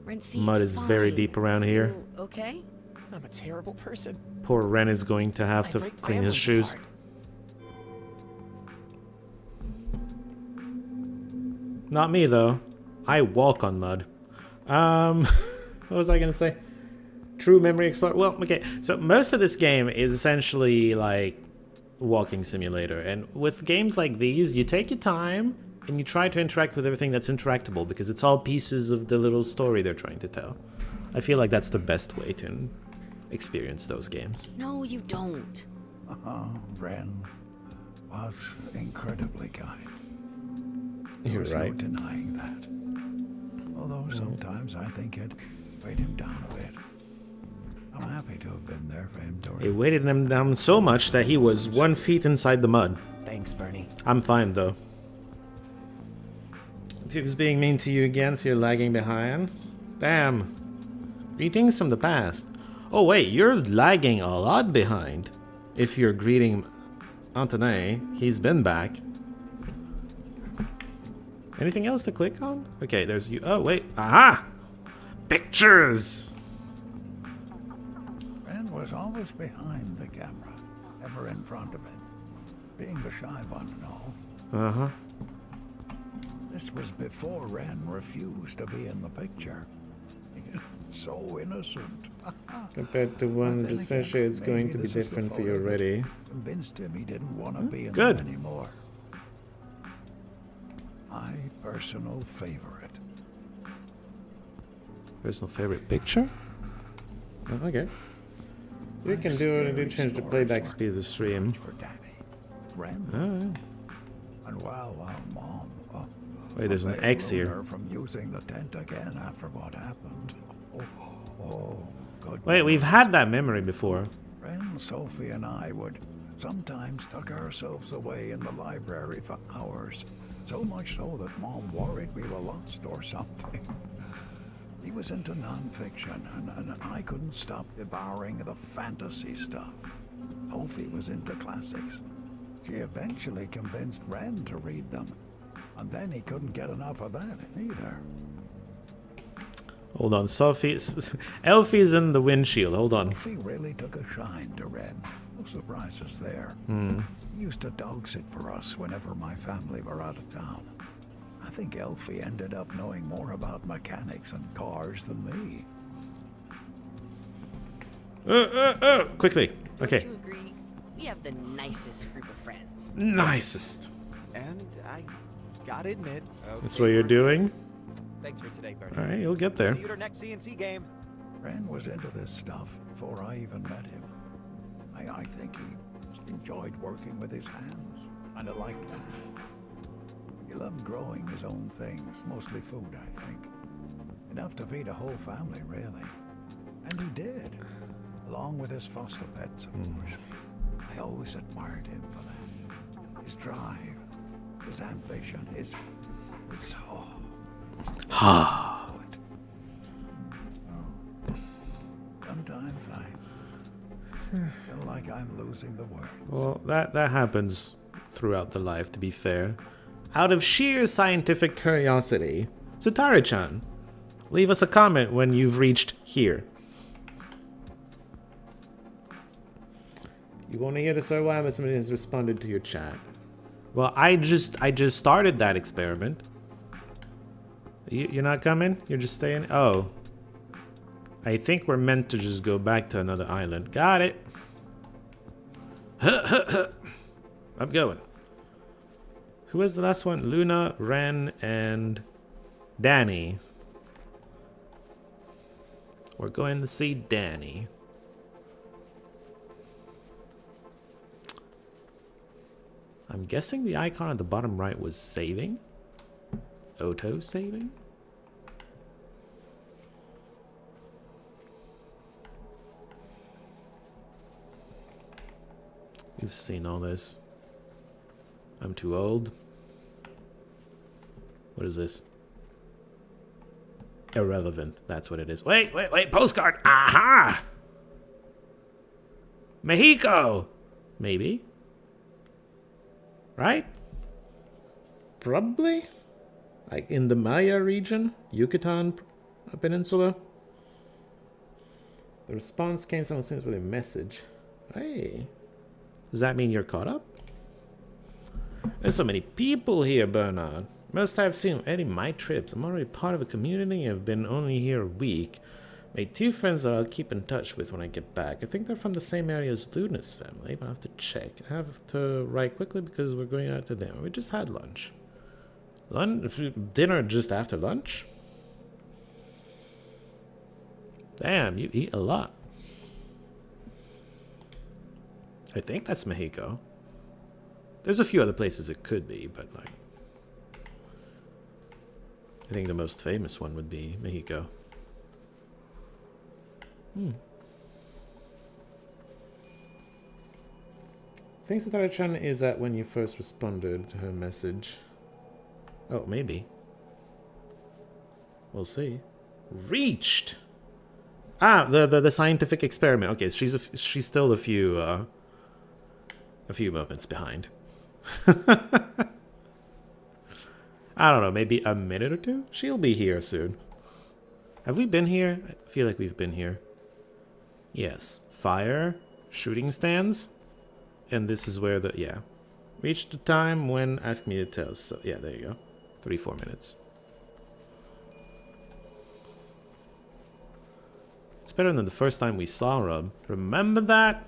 O: Ren, see,
A: mud
O: it's
A: is very
O: fine.
A: deep around here.
O: You okay?
H: I'm a terrible person.
A: Poor Ren is going to have to clean his shoes. Not me, though. I walk on mud. What was I gonna say? True memory explorer. Well, okay. So most of this game is essentially like walking simulator, and with games like these, you take your time and you try to interact with everything that's interactable because it's all pieces of the little story they're trying to tell. I feel like that's the best way to experience those games.
O: No, you don't.
C: Ren was incredibly kind.
A: You're
C: There's
A: right.
C: no denying that. Although sometimes I think it weighed him down a bit. I'm happy to have been there for him during.
A: It weighted him down so much that he was 1 foot inside the mud.
H: Thanks, Bernie.
A: I'm fine though. Duke's being mean to you again, so you're lagging behind. Damn. Greetings from the past. Oh wait, you're lagging a lot behind. If you're greeting Antoine, he's been back. Anything else to click on? Okay, there's you. Oh wait, aha! Pictures!
C: Ren was always behind the camera, never in front of it. Being the shy one and all.
A: Uh-huh.
C: This was before Ren refused to be in the picture. So innocent.
A: Compared to one that just finished, it's going to be different for you already.
C: Convinced him he didn't want to be in
A: Good.
C: them anymore. My personal favorite.
A: Personal favorite picture? Oh, okay. You can do it and do change the playback speed of the stream.
C: Ren. And while Mom.
A: Wait, there's an X here.
C: Her from using the tent again after what happened. Good.
A: Wait, we've had that memory before.
C: Ren, Sophie, and I would sometimes tuck ourselves away in the library for hours. So much so that Mom worried we were lost or something. He was into nonfiction, and I couldn't stop devouring the fantasy stuff. Sophie was into classics. She eventually convinced Ren to read them, and then he couldn't get enough of that either.
A: Hold on, Elfie's in the windshield. Hold on.
C: Elfie really took a shine to Ren. No surprises there. He used to dog sit for us whenever my family were out of town. I think Elfie ended up knowing more about mechanics and cars than me.
A: Quickly. Okay.
O: Don't you agree? We have the nicest group of friends.
A: Nicest.
H: And I gotta admit,
A: That's what you're doing?
H: Thanks for today, Bernie.
A: Alright, you'll get there.
H: See you at our next CNC game.
C: Ren was into this stuff before I even met him. I think he just enjoyed working with his hands, kind of like that. He loved growing his own things, mostly food, I think. Enough to feed a whole family, really. And he did, along with his foster pets, of course. I always admired him for that. His drive, his ambition, his Sometimes I feel like I'm losing the words.
A: Well, that happens throughout the life, to be fair. Out of sheer scientific curiosity, Sutari-chan, leave us a comment when you've reached here. You want to hear the story why somebody has responded to your chat? Well, I just started that experiment. You're not coming? You're just staying? Oh. I think we're meant to just go back to another island. Got it. I'm going. Who was the last one? Luna, Ren, and Danny. We're going to see Danny. I'm guessing the icon at the bottom right was saving? Auto saving? You've seen all this. I'm too old. What is this? Irrelevant. That's what it is. Wait. Postcard. Aha! Mexico! Maybe. Right? Probably? Like in the Maya region? Yucatan Peninsula? The response came simultaneously with a message. Hey. Does that mean you're caught up? There's so many people here, Bernard. Most have seen any of my trips. I'm already part of a community and have been only here a week. Made 2 friends that I'll keep in touch with when I get back. I think they're from the same area as Luna's family, but I have to check. I have to write quickly because we're going out to dinner. We just had lunch. Dinner just after lunch? Damn, you eat a lot. I think that's Mexico. There's a few other places it could be, but like... I think the most famous one would be Mexico. I think Satara-chan is at when you first responded to her message. Oh, maybe. We'll see. Reached! Ah, the scientific experiment. Okay, she's still a few moments behind. I don't know, maybe a minute or two? She'll be here soon. Have we been here? I feel like we've been here. Yes. Fire, shooting stands, and this is where the, yeah. Reached the time when ask me to tell. So, yeah, there you go. 3-4 minutes. It's better than the first time we saw Rob. Remember that?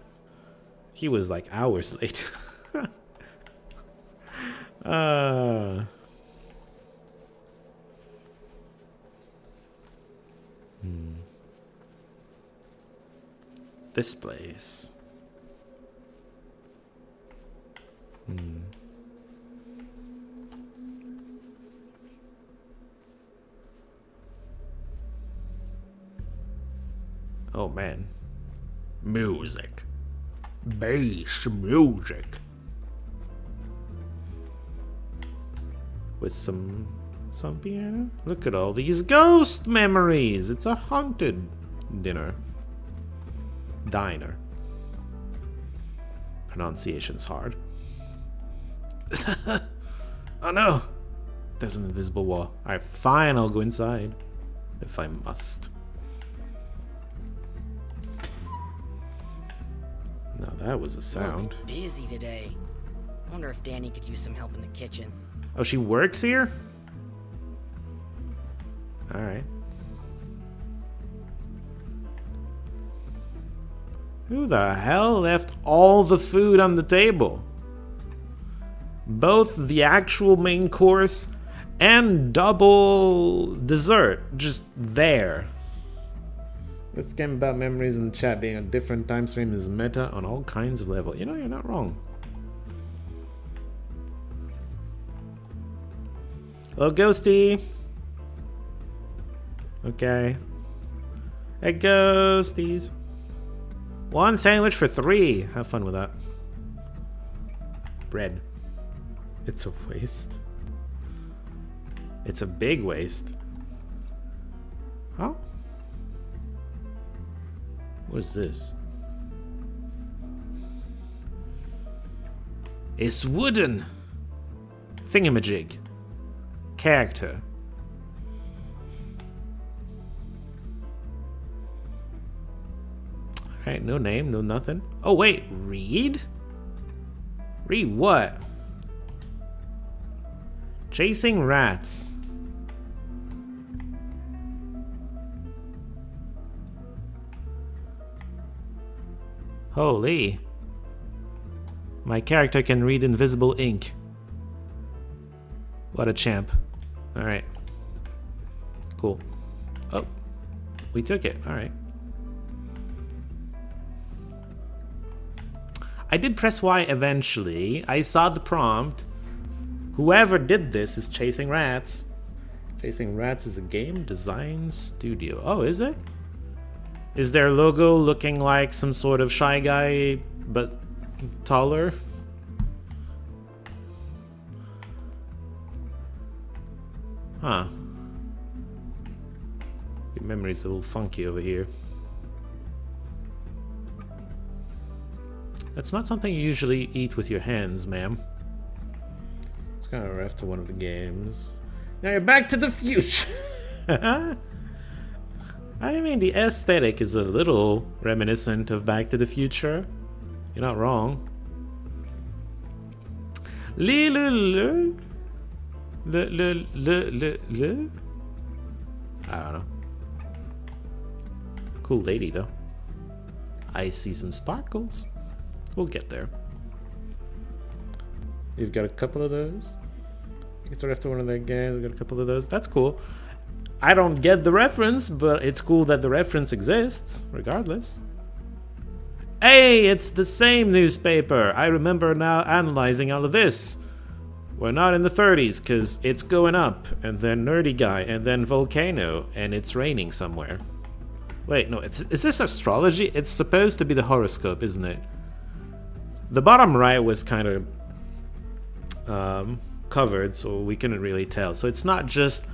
A: He was like hours late. This place. Oh man. Music. Bass music. With some piano. Look at all these ghost memories. It's a haunted dinner. Diner. Pronunciation's hard. Oh no! There's an invisible wall. Alright, fine, I'll go inside. If I must. Now that was a sound.
O: Looks busy today. I wonder if Danny could use some help in the kitchen.
A: Oh, she works here? Alright. Who the hell left all the food on the table? Both the actual main course and double dessert just there. This game about memories in the chat being a different time stream is meta on all kinds of levels. You know, you're not wrong. Hello, Ghosty. Okay. Hey, Ghosties. 1 sandwich for 3. Have fun with that. Bread. It's a waste. It's a big waste. Huh? What is this? It's wooden. Thingamajig. Character. Alright, no name, no nothing. Oh wait, read? Read what? Chasing rats. Holy. My character can read invisible ink. What a champ. Alright. Cool. Oh. We took it. Alright. I did press Y eventually. I saw the prompt. Whoever did this is Chasing Rats. Chasing Rats is a game design studio. Oh, is it? Is their logo looking like some sort of Shy Guy, but taller? Huh. Your memory's a little funky over here. That's not something you usually eat with your hands, ma'am. It's kind of rough to one of the games. Now you're back to the future! I mean, the aesthetic is a little reminiscent of Back to the Future. You're not wrong. I don't know. Cool lady, though. I see some sparkles. We'll get there. You've got a couple of those. It's right after one of their games. We got a couple of those. That's cool. I don't get the reference, but it's cool that the reference exists, regardless. Hey, it's the same newspaper. I remember now analyzing all of this. We're not in the 30s, because it's going up, and then Nerdy Guy, and then Volcano, and it's raining somewhere. Wait, no, is this astrology? It's supposed to be the horoscope, isn't it? The bottom right was kind of covered, so we couldn't really tell. So it's not just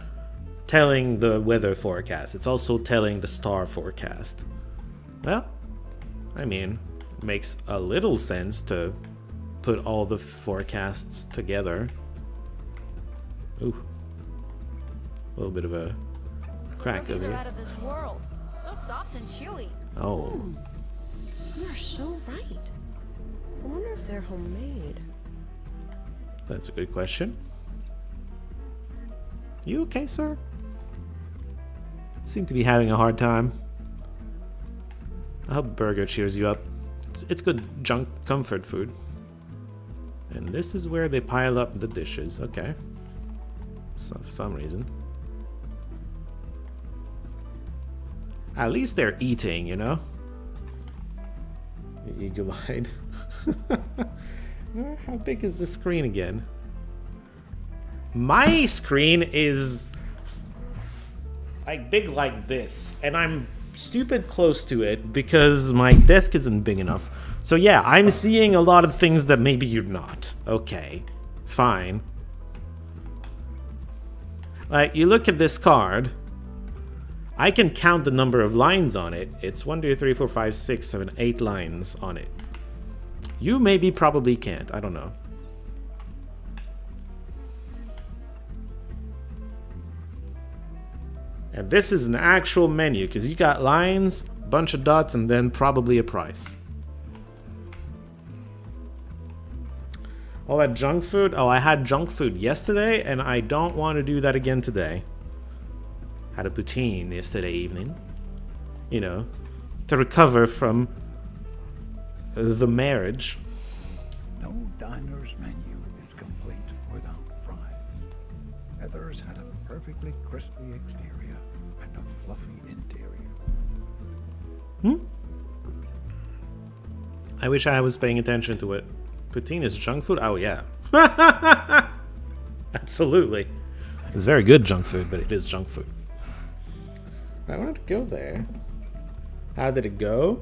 A: telling the weather forecast, it's also telling the star forecast. Well, I mean, it makes a little sense to put all the forecasts together. Ooh. A little bit of a crack over
Q: Cookies are
A: here.
Q: out of this world. So soft and chewy.
A: Oh.
N: You're so right. I wonder if they're homemade.
A: That's a good question. You okay, sir? Seem to be having a hard time. I hope burger cheers you up. It's good junk comfort food. And this is where they pile up the dishes. Okay. So for some reason. At least they're eating, you know? Eagle-eyed. How big is the screen again? My screen is like big like this, and I'm stupid close to it because my desk isn't big enough. So yeah, I'm seeing a lot of things that maybe you're not. Okay, fine. Like, you look at this card, I can count the number of lines on it. It's 1, 2, 3, 4, 5, 6, 7, 8 lines on it. You maybe probably can't, I don't know. And this is an actual menu, because you got lines, bunch of dots, and then probably a price. All that junk food? Oh, I had junk food yesterday, and I don't want to do that again today. Had a poutine yesterday evening. You know, to recover from the marriage.
C: No diner's menu is complete without fries. Heather's had a perfectly crispy exterior and a fluffy interior.
A: I wish I was paying attention to it. Poutine is junk food? Oh, yeah. Absolutely. It's very good junk food, but it is junk food. I wanted to go there. How did it go?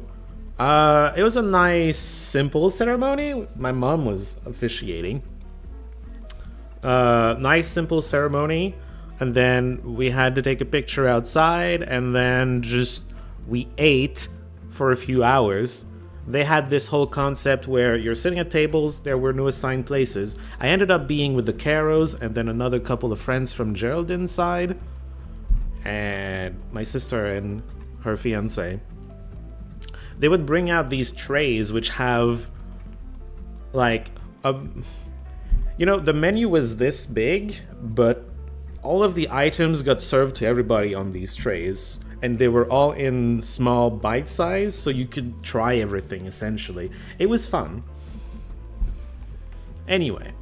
A: It was a nice, simple ceremony. My mom was officiating. Nice, simple ceremony. And then we had to take a picture outside, and then we ate for a few hours. They had this whole concept where you're sitting at tables, there were no assigned places. I ended up being with the Caros and then another couple of friends from Geraldine's side, and my sister and her fiance. They would bring out these trays which have like you know, the menu was this big, but all of the items got served to everybody on these trays, and they were all in small bite size, so you could try everything essentially. It was fun. Anyway,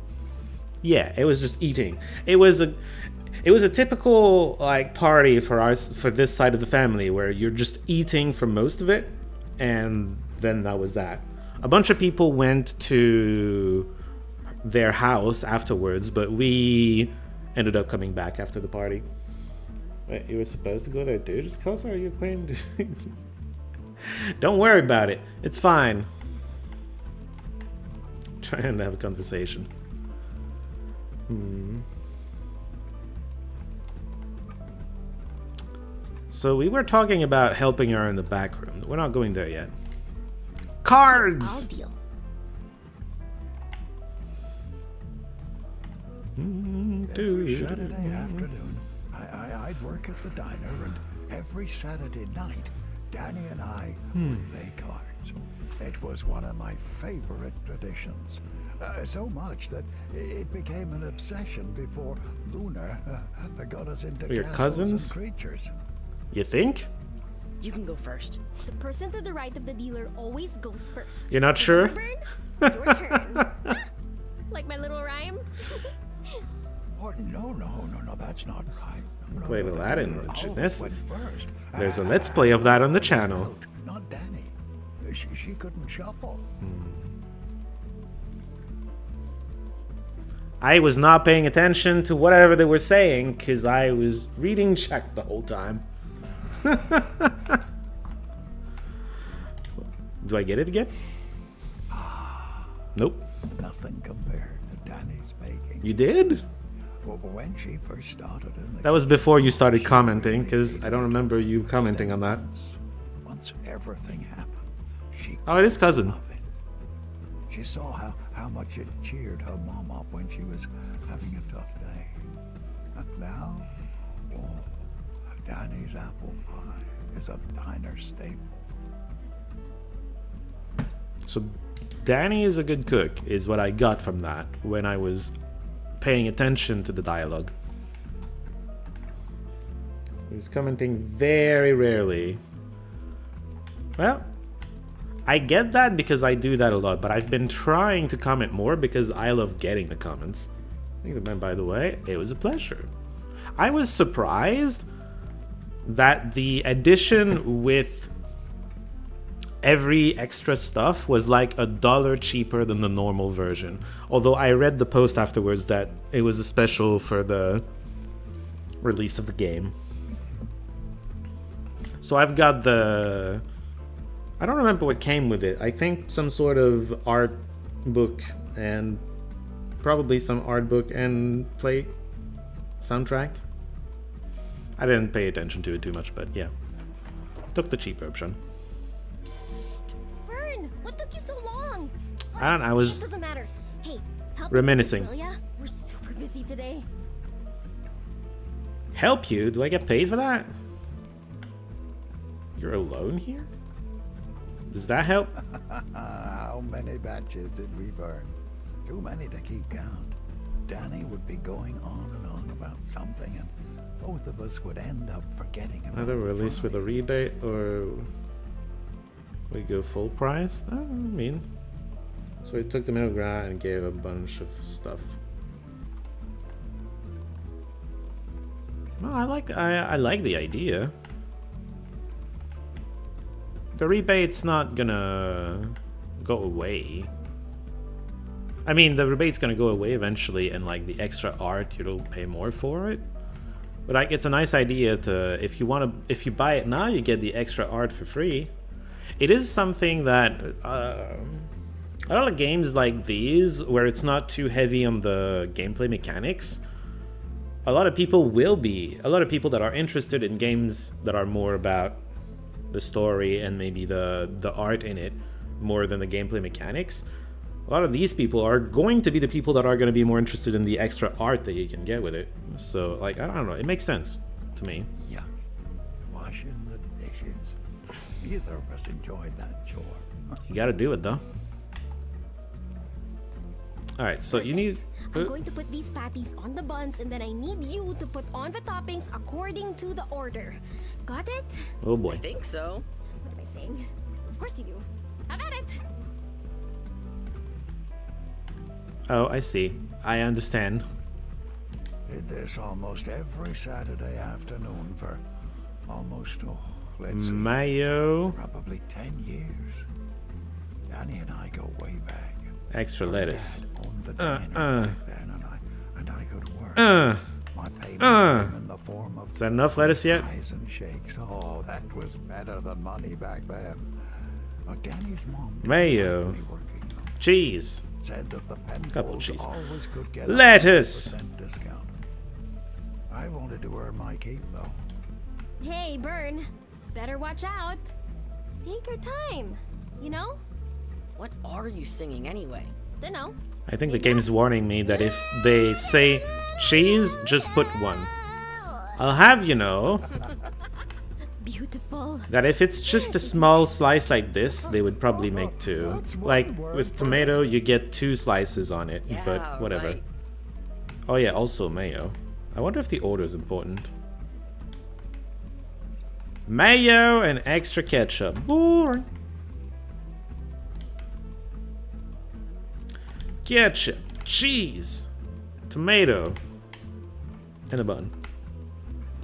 A: yeah, it was just eating. It was a typical like party for this side of the family where you're just eating for most of it, and then that was that. A bunch of people went to their house afterwards, but we ended up coming back after the party. Wait, you were supposed to go there, dude? Just cause are you acquainted? Don't worry about it. It's fine. Trying to have a conversation. So we were talking about helping her in the back room. We're not going there yet. Cards!
E: I'll deal.
C: Every Saturday afternoon, I'd work at the diner, and every Saturday night, Danny and I would play cards. It was one of my favorite traditions. So much that it became an obsession before Lunar got us into
A: Your
C: castles
A: cousins?
C: and creatures.
A: You think?
E: You can go first. The person to the right of the dealer always goes first.
A: You're not sure?
E: Your turn. Like my little rhyme?
C: No, that's not right. No,
A: Played Aladdin on
C: Olive
A: Genesis.
C: went first.
A: There's a let's play of that on the channel.
C: Not Danny. She couldn't shuffle.
A: I was not paying attention to whatever they were saying because I was reading check the whole time. Do I get it again? Nope.
C: Nothing compared to Danny's baking.
A: You did?
C: Well, when she first started in the
A: That was before you started commenting because I don't remember you commenting on that.
C: once everything happened, she
A: Oh, it is cousin.
C: She saw how much it cheered her mom up when she was having a tough day. And now, Danny's apple pie is a diner staple.
A: So Danny is a good cook, is what I got from that when I was paying attention to the dialogue. He's commenting very rarely. Well, I get that because I do that a lot, but I've been trying to comment more because I love getting the comments. By the way, it was a pleasure. I was surprised that the addition with every extra stuff was like $1 cheaper than the normal version. Although I read the post afterwards that it was a special for the release of the game. So I've got the... I don't remember what came with it. I think some sort of art book and probably some art book and play soundtrack. I didn't pay attention to it too much, but yeah. Took the cheap option.
E: Burn! What took you so long?
A: I don't know, I was
E: It doesn't matter. Hey, help
A: reminiscing.
E: me with this, will ya? We're super busy today.
A: Help you? Do I get paid for that? You're alone here? Does that help?
C: How many batches did we burn? Too many to keep count. Danny would be going on and on about something, and both of us would end up forgetting about
A: Either release with a rebate or we go full price? I mean, so we took the middle ground and gave a bunch of stuff. Well, I like the idea. The rebate's not gonna go away. I mean, the rebate's gonna go away eventually, and like the extra art, you'll pay more for it. But like, it's a nice idea to, if you buy it now, you get the extra art for free. It is something that a lot of games like these, where it's not too heavy on the gameplay mechanics, a lot of people that are interested in games that are more about the story and maybe the art in it more than the gameplay mechanics. A lot of these people are going to be the people that are going to be more interested in the extra art that you can get with it. So, like, I don't know, it makes sense to me.
C: Yeah, washing the dishes. Neither of us enjoyed that chore.
A: You gotta do it, though. Alright, so you need...
E: I'm going to put these patties on the buns, and then I need you to put on the toppings according to the order. Got it?
A: Oh boy.
O: I think so.
E: What am I saying? Of course you do. Have at it!
A: Oh, I see. I understand.
C: Did this almost every Saturday afternoon for almost, let's see,
A: Mayo.
C: probably 10 years. Danny and I go way back.
A: Extra lettuce.
C: And I go to work. My payment came in the form of
A: Is that enough lettuce yet?
C: pies and shakes. Oh, that was better than money back then. But Danny's mom
A: Mayo. Cheese.
C: said that the
A: Couple
C: Penfolds
A: cheese.
C: always could get
A: Lettuce.
C: a 10% discount. I wanted to earn my keep though.
E: Hey, Burn. Better watch out. Take your time. You know?
O: What are you singing anyway?
E: Dunno.
A: I think the game's warning me that if they say cheese, just put one. I'll have you know
E: Beautiful.
A: that if it's just a small slice like this, they would probably make two. Like with tomato, you get 2 slices on it, but whatever.
O: right.
A: Oh yeah, also mayo. I wonder if the order is important. Mayo and extra ketchup. Boring. Ketchup, cheese, tomato. and a bun.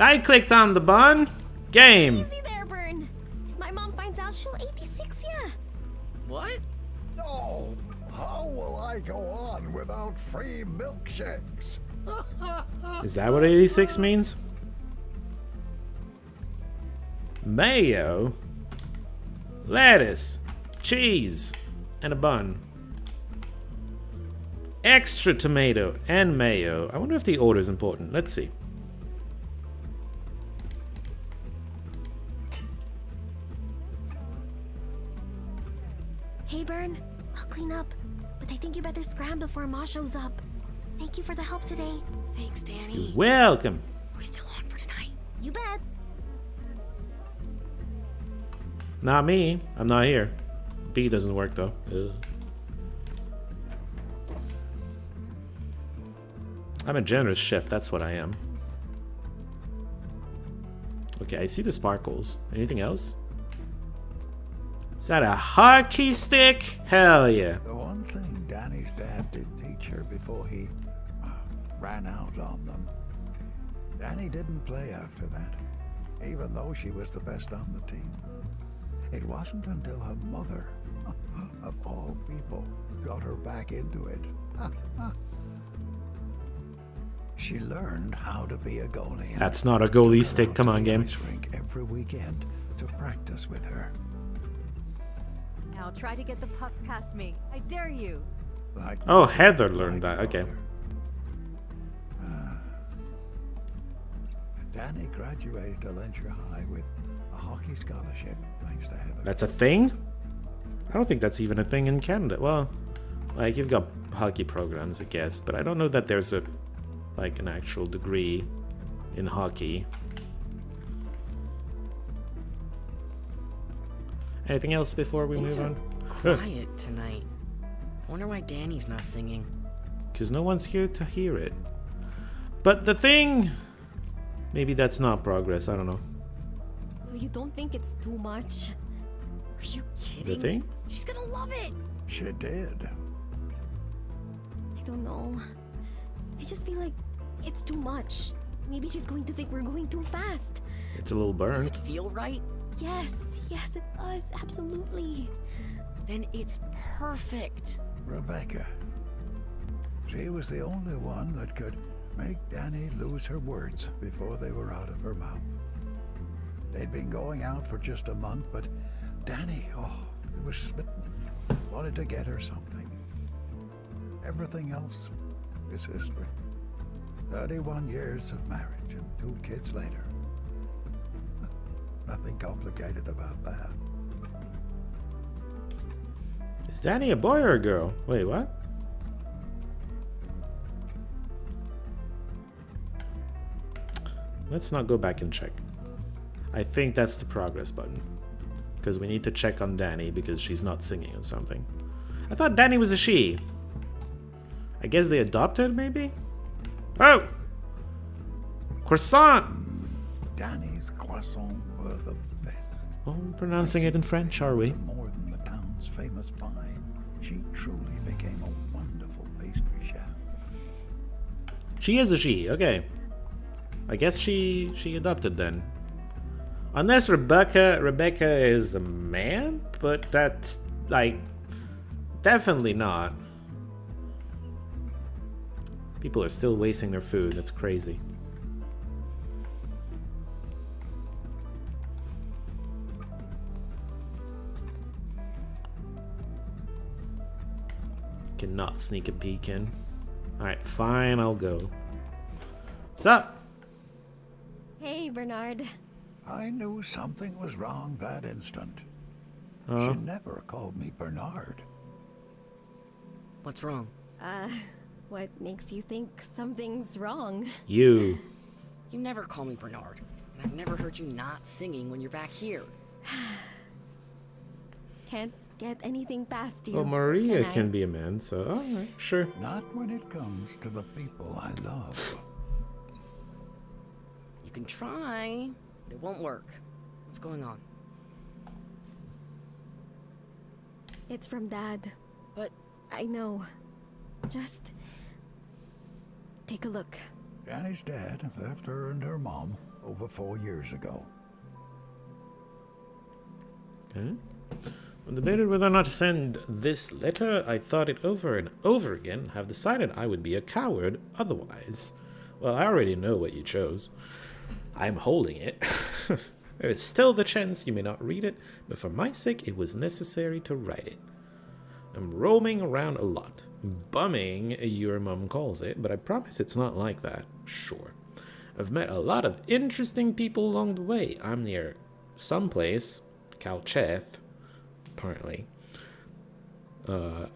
A: I clicked on the bun. Game.
E: Easy there, Bern. If my mom finds out, she'll 86 ya.
H: What?
C: Oh, how will I go on without free milkshakes?
A: Is that what 86 means? Mayo, lettuce, cheese, and a bun. Extra tomato and mayo. I wonder if the order is important. Let's see.
E: Hey, Bern. I'll clean up. But I think you better scram before Ma shows up. Thank you for the help today.
O: Thanks, Danny.
A: Welcome.
O: We're still on for tonight.
E: You bet.
A: Not me. I'm not here. B doesn't work though. Ugh. I'm a generous chef, that's what I am. Okay, I see the sparkles. Anything else? Is that a hockey stick? Hell yeah.
C: The one thing Danny's dad did teach her before he ran out on them. Danny didn't play after that, even though she was the best on the team. It wasn't until her mother, of all people, got her back into it. She learned how to be a goalie.
A: That's not a goalie stick. Come on, game.
C: Rink every weekend to practice with her.
J: Now try to get the puck past me. I dare you.
C: Like
A: Oh, Heather learned that. Okay.
C: Danny graduated Elensure High with a hockey scholarship, thanks to Heather.
A: That's a thing? I don't think that's even a thing in Canada. Well, like, you've got hockey programs, I guess, but I don't know that there's a, like, an actual degree in hockey. Anything else before we
O: Things
A: move
O: are
A: on?
O: quiet tonight. I wonder why Danny's not singing.
A: Because no one's here to hear it. But the thing... Maybe that's not progress, I don't know.
E: So you don't think it's too much?
O: Are you kidding?
A: The thing?
E: She's gonna love it.
C: She did.
E: I don't know. I just feel like it's too much. Maybe she's going to think we're going too fast.
A: It's a little
O: Does
A: burned.
O: it feel right?
E: Yes, yes it does, absolutely.
O: Then it's perfect.
C: Rebecca. She was the only one that could make Danny lose her words before they were out of her mouth. They'd been going out for just a month, but Danny, he was smitten. Wanted to get her something. Everything else is history. 31 years of marriage and 2 kids later. Nothing complicated about that.
A: Is Danny a boy or a girl? Wait, what? Let's not go back and check. I think that's the progress button. Because we need to check on Danny because she's not singing or something. I thought Danny was a she. I guess they adopted, maybe? Oh! Croissant!
C: Danny's croissants were the best.
A: Oh, we're pronouncing it in French, are we?
C: More than the town's famous pie, she truly became a wonderful pastry chef.
A: She is a she, okay. I guess she adopted then. Unless Rebecca is a man, but that's like definitely not. People are still wasting their food, that's crazy. Cannot sneak a peek in. Alright, fine, I'll go. What's up?
E: Hey, Bernard.
C: I knew something was wrong that instant.
A: Huh?
C: She never called me Bernard.
O: What's wrong?
E: What makes you think something's wrong?
A: You.
O: You never call me Bernard. And I've never heard you not singing when you're back here.
E: Can't get anything past you.
A: Well, Maria
E: can I?
A: can be a man, so alright, sure.
C: Not when it comes to the people I love.
O: You can try, but it won't work. What's going on?
E: It's from Dad.
O: But
E: I know. Just take a look.
C: Danny's dad left her and her mom over 4 years ago.
A: Okay. When debated whether or not to send this letter, I thought it over and over again, have decided I would be a coward otherwise. Well, I already know what you chose. I'm holding it. There is still the chance you may not read it, but for my sake it was necessary to write it. I'm roaming around a lot. Bumming, your mum calls it, but I promise it's not like that. Sure. I've met a lot of interesting people along the way. I'm near someplace, Calcheth, apparently.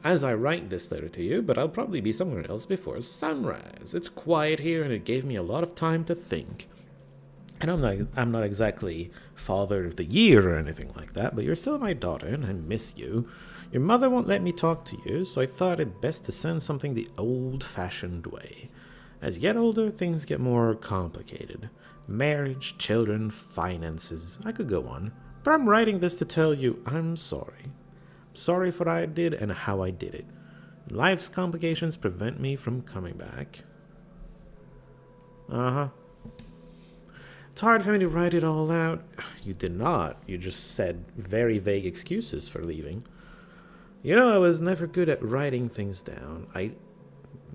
A: As I write this letter to you, but I'll probably be somewhere else before sunrise. It's quiet here and it gave me a lot of time to think. And I'm not exactly Father of the Year or anything like that, but you're still my daughter and I miss you. Your mother won't let me talk to you, so I thought it best to send something the old-fashioned way. As you get older, things get more complicated. Marriage, children, finances, I could go on. But I'm writing this to tell you I'm sorry. I'm sorry for what I did and how I did it. Life's complications prevent me from coming back. Uh-huh. It's hard for me to write it all out. You did not. You just said very vague excuses for leaving. You know, I was never good at writing things down.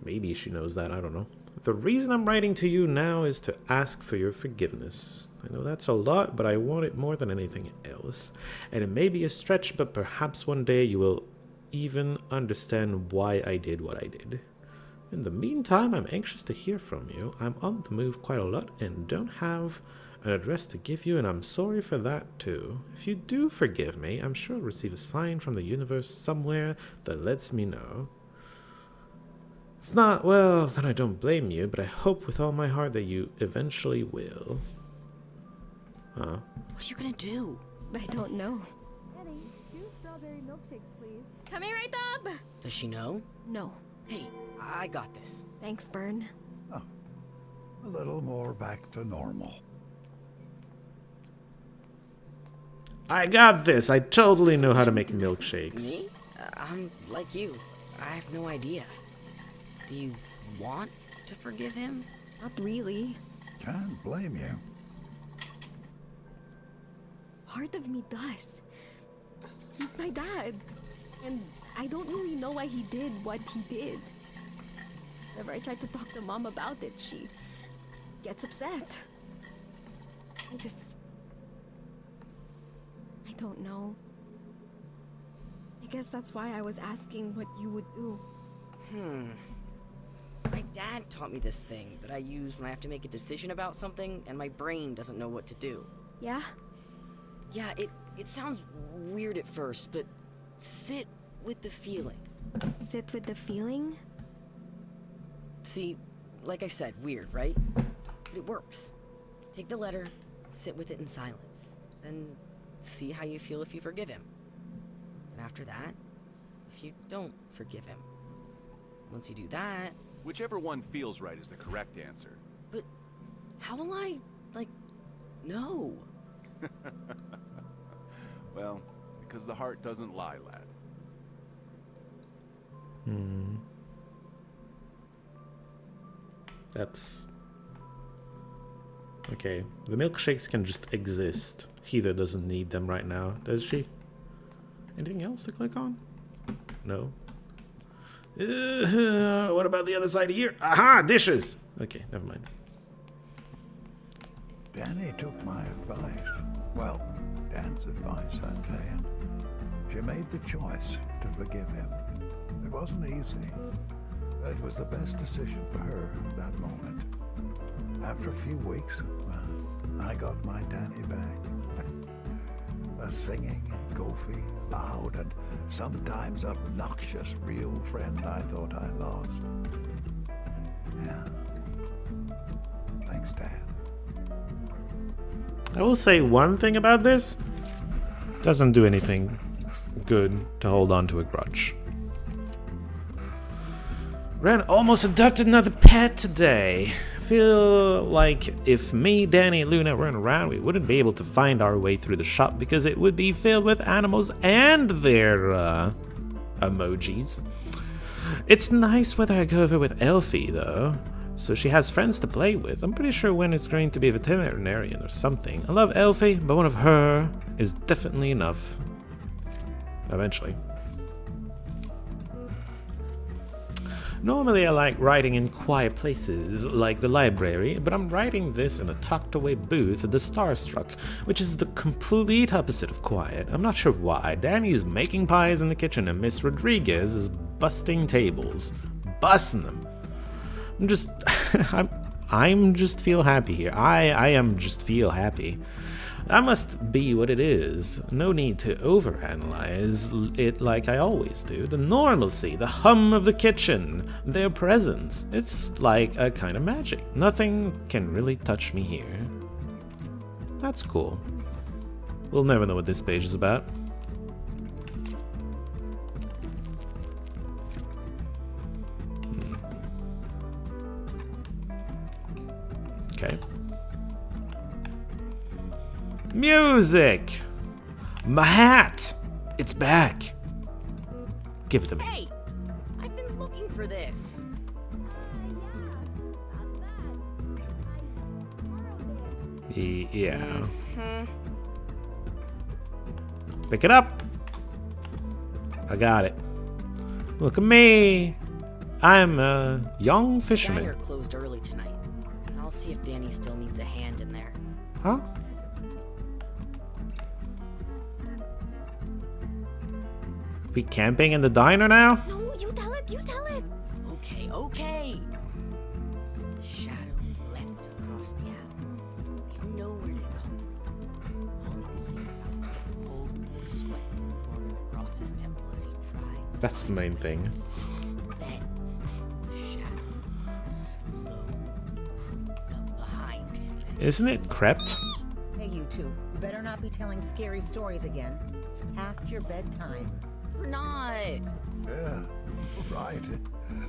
A: Maybe she knows that, I don't know. The reason I'm writing to you now is to ask for your forgiveness. I know that's a lot, but I want it more than anything else. And it may be a stretch, but perhaps one day you will even understand why I did what I did. In the meantime, I'm anxious to hear from you. I'm on the move quite a lot and don't have an address to give you, and I'm sorry for that too. If you do forgive me, I'm sure I'll receive a sign from the universe somewhere that lets me know. If not, well, then I don't blame you, but I hope with all my heart that you eventually will. Huh?
O: What are you gonna do?
E: I don't know.
J: Danny, 2 strawberry milkshakes, please.
E: Coming right up!
O: Does she know?
E: No.
O: Hey, I got this.
E: Thanks, Bern.
C: Oh, a little more back to normal.
A: I got this. I totally know how to make milkshakes.
O: Me? I'm like you. I have no idea. Do you want to forgive him?
E: Not really.
C: Can't blame you.
E: Part of me does. He's my dad. And I don't really know why he did what he did. Whenever I try to talk to Mom about it, she gets upset. I don't know. I guess that's why I was asking what you would do.
O: My dad taught me this thing that I use when I have to make a decision about something and my brain doesn't know what to do.
E: Yeah?
O: Yeah, it sounds weird at first, but sit with the feeling.
E: Sit with the feeling?
O: See, like I said, weird, right? But it works. Take the letter, sit with it in silence, then see how you feel if you forgive him. And after that, if you don't forgive him. Once you do that...
M: Whichever one feels right is the correct answer.
O: But how will I, know?
M: Well, because the heart doesn't lie, lad.
A: That's... Okay, the milkshakes can just exist. Heather doesn't need them right now, does she? Anything else to click on? No. What about the other side here? Aha! Dishes! Okay, never mind.
C: Danny took my advice. Well, Dan's advice, I'm saying. She made the choice to forgive him. It wasn't easy. But it was the best decision for her at that moment. After a few weeks, I got my Danny back. A singing, goofy, loud, and sometimes obnoxious real friend I thought I lost. Yeah. Thanks, Dad.
A: I will say one thing about this. Doesn't do anything good to hold on to a grudge. Ren almost adopted another pet today. I feel like if me, Danny, and Luna weren't around, we wouldn't be able to find our way through the shop because it would be filled with animals and their emojis. It's nice whether I go over with Elfie, though. So she has friends to play with. I'm pretty sure Wen is going to be a veterinarian or something. I love Elfie, but one of her is definitely enough. Eventually. Normally I like writing in quiet places like the library, but I'm writing this in a tucked away booth at the Starstruck, which is the complete opposite of quiet. I'm not sure why. Danny's making pies in the kitchen and Miss Rodriguez is busting tables. Busting them. I'm just feel happy here. I am just feel happy. That must be what it is. No need to overanalyze it like I always do. The normalcy, the hum of the kitchen, their presence. It's like a kind of magic. Nothing can really touch me here. That's cool. We'll never know what this page is about. Okay. Music! My hat! It's back! Give it to me.
O: Hey! I've been looking for this.
A: Yeah. Pick it up! I got it. Look at me! I'm a young fisherman.
O: The diner closed early tonight. I'll see if Danny still needs a hand in there.
A: Huh? We camping in the diner now?
E: No, you tell it, you tell it.
O: Okay, okay. The shadow leapt across the alley. Didn't know where to come from. All he could think about was the cold sweat forming across his temple as he tried.
A: That's the main thing.
O: Then the shadow slowly crept up behind him.
A: Isn't it crept?
F: Hey, you two. You better not be telling scary stories again. It's past your bedtime.
O: We're not.
C: Yeah, right.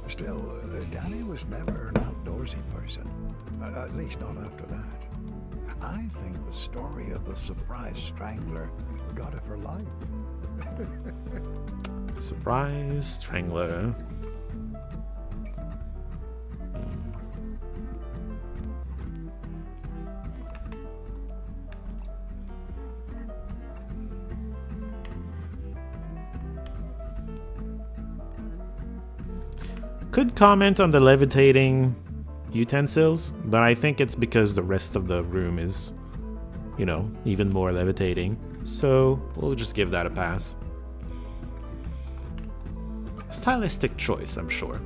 C: Still, Danny was never an outdoorsy person. At least not after that. I think the story of the surprise strangler got it for life.
A: Surprise strangler. Could comment on the levitating utensils, but I think it's because the rest of the room is, you know, even more levitating. So we'll just give that a pass. Stylistic choice, I'm sure.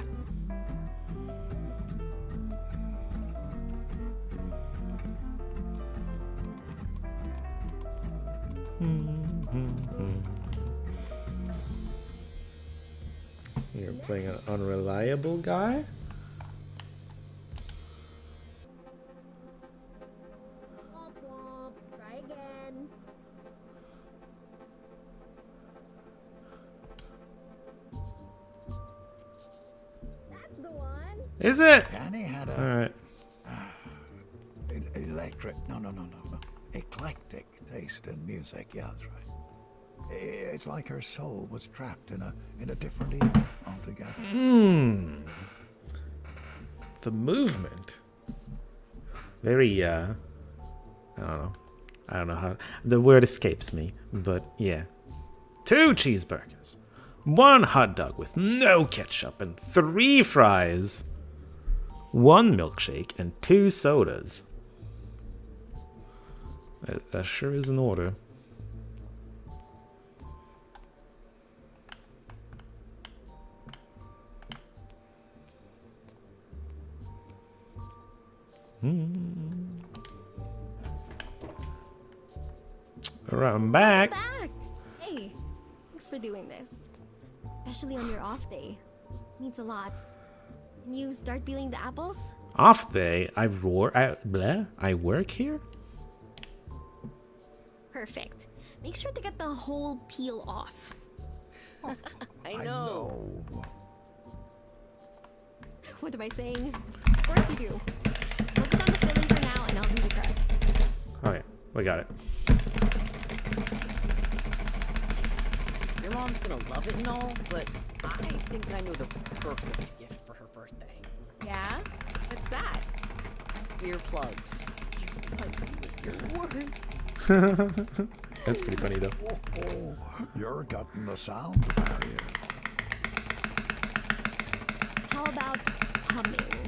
A: You're playing an unreliable guy?
E: Try again. That's the one.
A: Is it?
C: Danny had a
A: Alright.
C: eclectic taste in music. Yeah, that's right. It's like her soul was trapped in a different era altogether.
A: The movement. Very I don't know how the word escapes me, but yeah. 2 cheeseburgers, 1 hot dog with no ketchup, and 3 fries, 1 milkshake, and 2 sodas. That sure is an order. Alright, I'm back.
E: Back. Hey, thanks for doing this, especially on your off day. Means a lot. Can you start peeling the apples?
A: Off day, I work here?
E: Perfect. Make sure to get the whole peel off.
O: I know.
E: What am I saying? Of course you do. Focus on the filling for now, and I'll do the crust.
A: Okay, we got it.
O: Your mom's gonna love it and all, but I think I know the perfect gift for her birthday.
E: Yeah? What's that?
O: Earplugs.
E: Words.
A: That's pretty funny though.
C: Oh, you're cutting the sound barrier.
E: How about humming?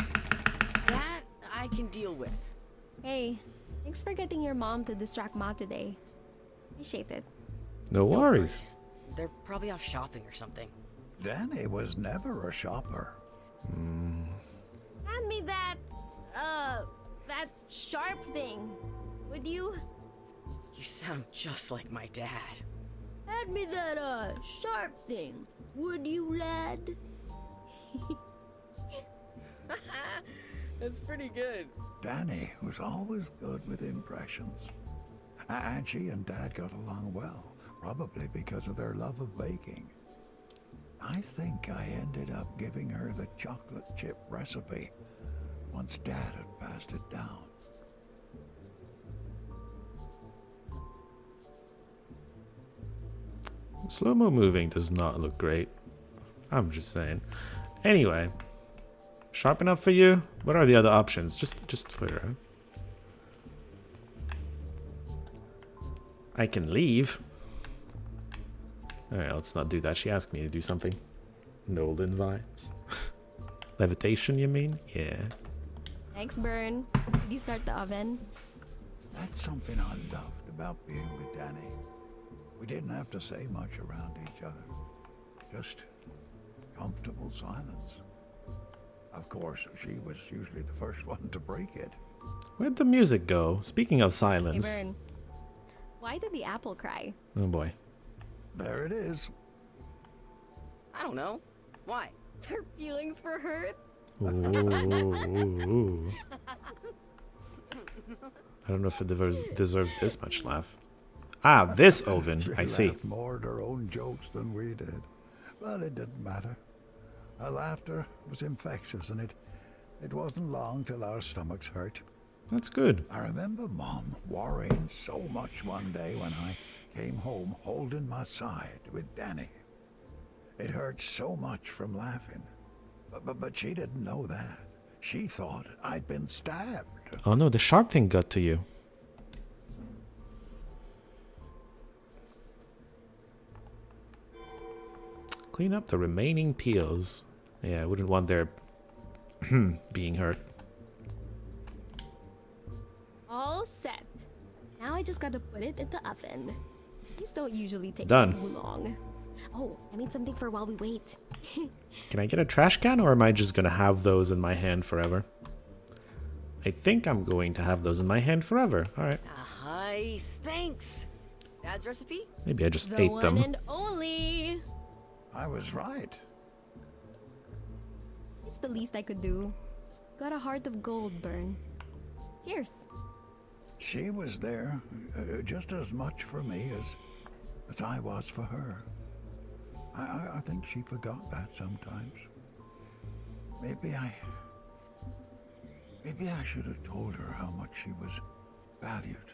O: That I can deal with.
E: Hey, thanks for getting your mom to distract Ma today. Appreciate it.
A: No worries.
O: They're probably off shopping or something.
C: Danny was never a shopper.
E: Hand me that sharp thing, would you?
O: You sound just like my dad.
K: Hand me that, sharp thing, would you, lad?
O: That's pretty good.
C: Danny was always good with impressions. And she and Dad got along well, probably because of their love of baking. I think I ended up giving her the chocolate chip recipe once Dad had passed it down.
A: Slow-mo moving does not look great. I'm just saying. Anyway, sharp enough for you? What are the other options? Just for I can leave. Alright, let's not do that. She asked me to do something. Nolan vibes. Levitation, you mean? Yeah.
E: Thanks, Bern. Did you start the oven?
C: That's something I loved about being with Danny. We didn't have to say much around each other. Just comfortable silence. Of course, she was usually the first one to break it.
A: Where'd the music go? Speaking of
E: Hey,
A: silence.
E: Bern. Why did the apple cry?
A: Oh boy.
C: There it is.
O: I don't know. Why?
E: Her feelings were hurt.
A: Ooh. I don't know if it deserves this much laugh. Ah, this oven.
C: She
A: I see.
C: laughed more at her own jokes than we did. But it didn't matter. Her laughter was infectious, and it wasn't long till our stomachs hurt.
A: That's good.
C: I remember Mom worrying so much one day when I came home holding my side with Danny. It hurt so much from laughing. But she didn't know that. She thought I'd been stabbed.
A: Oh no, the sharp thing got to you. Clean up the remaining peels. Yeah, I wouldn't want their being hurt.
E: All set. Now I just gotta put it in the oven. These don't usually take
A: Done.
E: too long. Oh, I made something for while we wait.
A: Can I get a trash can, or am I just gonna have those in my hand forever? I think I'm going to have those in my hand forever. Alright.
O: Nice. Thanks. Dad's recipe?
A: Maybe I just
E: The
A: ate
E: one
A: them.
E: and only.
C: I was right.
E: It's the least I could do. Got a heart of gold, Bern. Cheers.
C: She was there just as much for me as I was for her. I think she forgot that sometimes. Maybe I should have told her how much she was valued.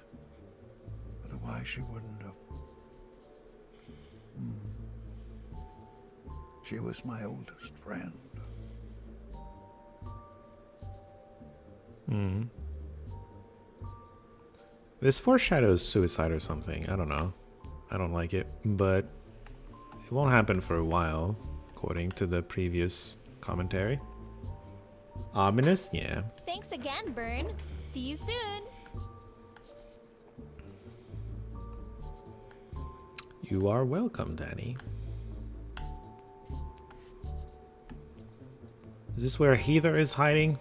C: Otherwise she wouldn't have. She was my oldest friend.
A: This foreshadows suicide or something. I don't know. I don't like it, but it won't happen for a while, according to the previous commentary. Ominous? Yeah.
E: Thanks again, Bern. See you soon.
A: You are welcome, Danny. Is this where Heather is hiding?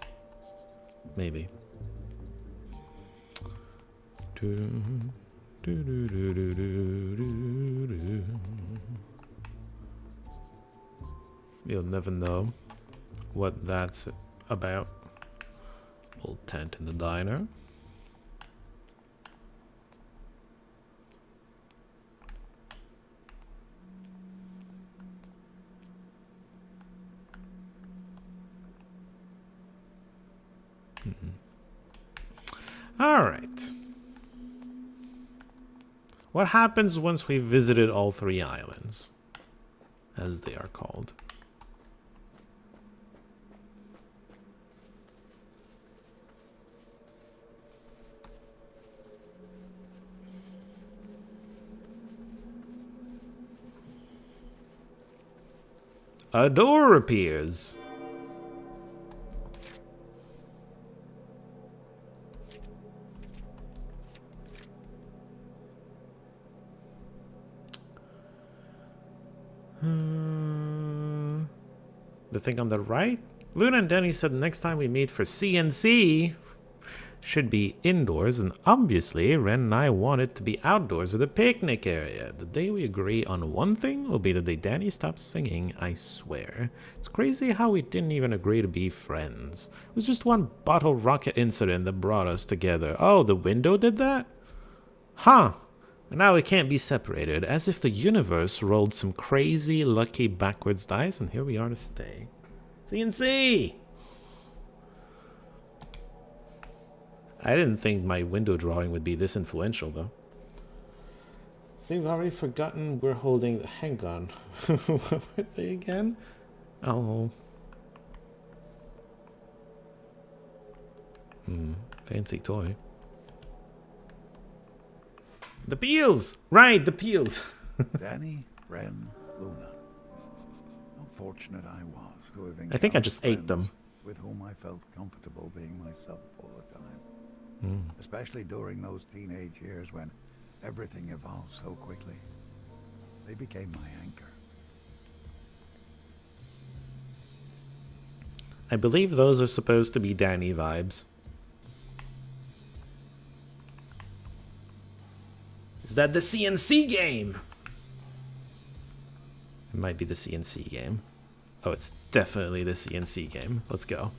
A: Maybe. You'll never know what that's about. Old tent in the diner. All right. What happens once we've visited all three islands, as they are called? a door appears. The thing on the right? Luna and Danny said next time we meet for CNC should be indoors, and obviously Ren and I want it to be outdoors at the picnic area. The day we agree on one thing will be the day Danny stops singing, I swear. It's crazy how we didn't even agree to be friends. It was just one bottle rocket incident that brought us together. Oh, the window did that? Huh. And now we can't be separated, as if the universe rolled some crazy lucky backwards dice, and here we are to stay. CNC! I didn't think my window drawing would be this influential, though. See, we've already forgotten we're holding... Hang on. What were they again? Oh. Fancy toy. The peels! Right, the peels!
C: Danny, Ren, Luna. How fortunate I was to have
A: I think I just ate
C: friends
A: them.
C: with whom I felt comfortable being myself all the time. Especially during those teenage years when everything evolved so quickly. They became my anchor.
A: I believe those are supposed to be Danny vibes. Is that the CNC game? It might be the CNC game. Oh, it's definitely the CNC game. Let's go.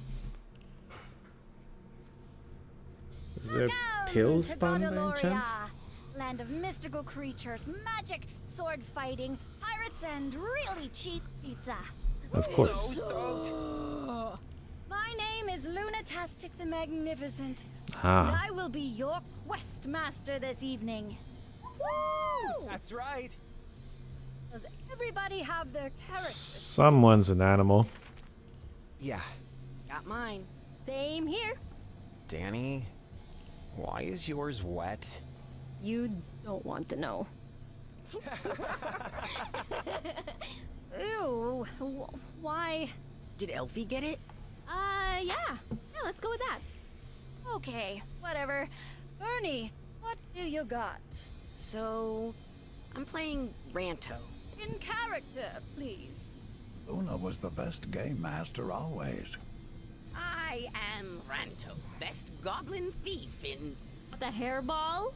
A: Is there pills spawned by any chance?
Q: Land of mystical creatures, magic, sword fighting, pirates, and really cheap pizza.
A: Of course.
H: So stoked.
Q: My name is Lunatastic the Magnificent.
A: Ah.
Q: And I will be your quest master this evening. Woo!
H: That's right.
Q: Does everybody have their character?
A: Someone's an animal.
H: Yeah.
E: Got mine. Same here.
H: Danny, why is yours wet?
E: You don't want to know.
Q: Ew. Why?
O: Did Elfie get it?
E: Yeah. Yeah, let's go with that.
Q: Okay, whatever. Bernie, what do you got?
O: So, I'm playing Ranto.
Q: In character, please.
C: Luna was the best game master always.
K: I am Ranto, best goblin thief in...
E: The hairball?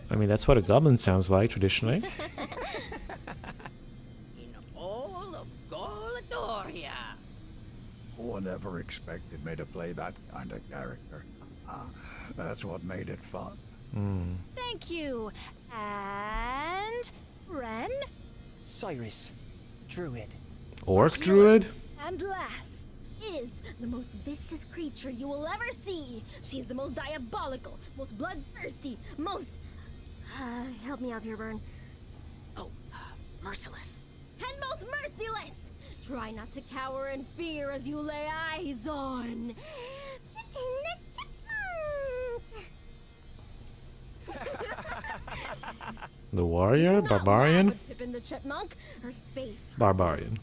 A: I mean, that's what a goblin sounds like traditionally.
K: in all of Goladoria.
C: Who would ever expected me to play that kind of character? That's what made it fun.
Q: Thank you. And Ren?
H: Cyrus, druid.
A: Orc druid?
E: And last is the most vicious creature you will ever see. She's the most diabolical, most bloodthirsty, most... help me out here, Bern.
O: Oh, merciless.
E: And most merciless! Try not to cower in fear as you lay eyes on...
A: The warrior? Barbarian?
E: Pippin the chipmunk, her face...
A: Barbarian.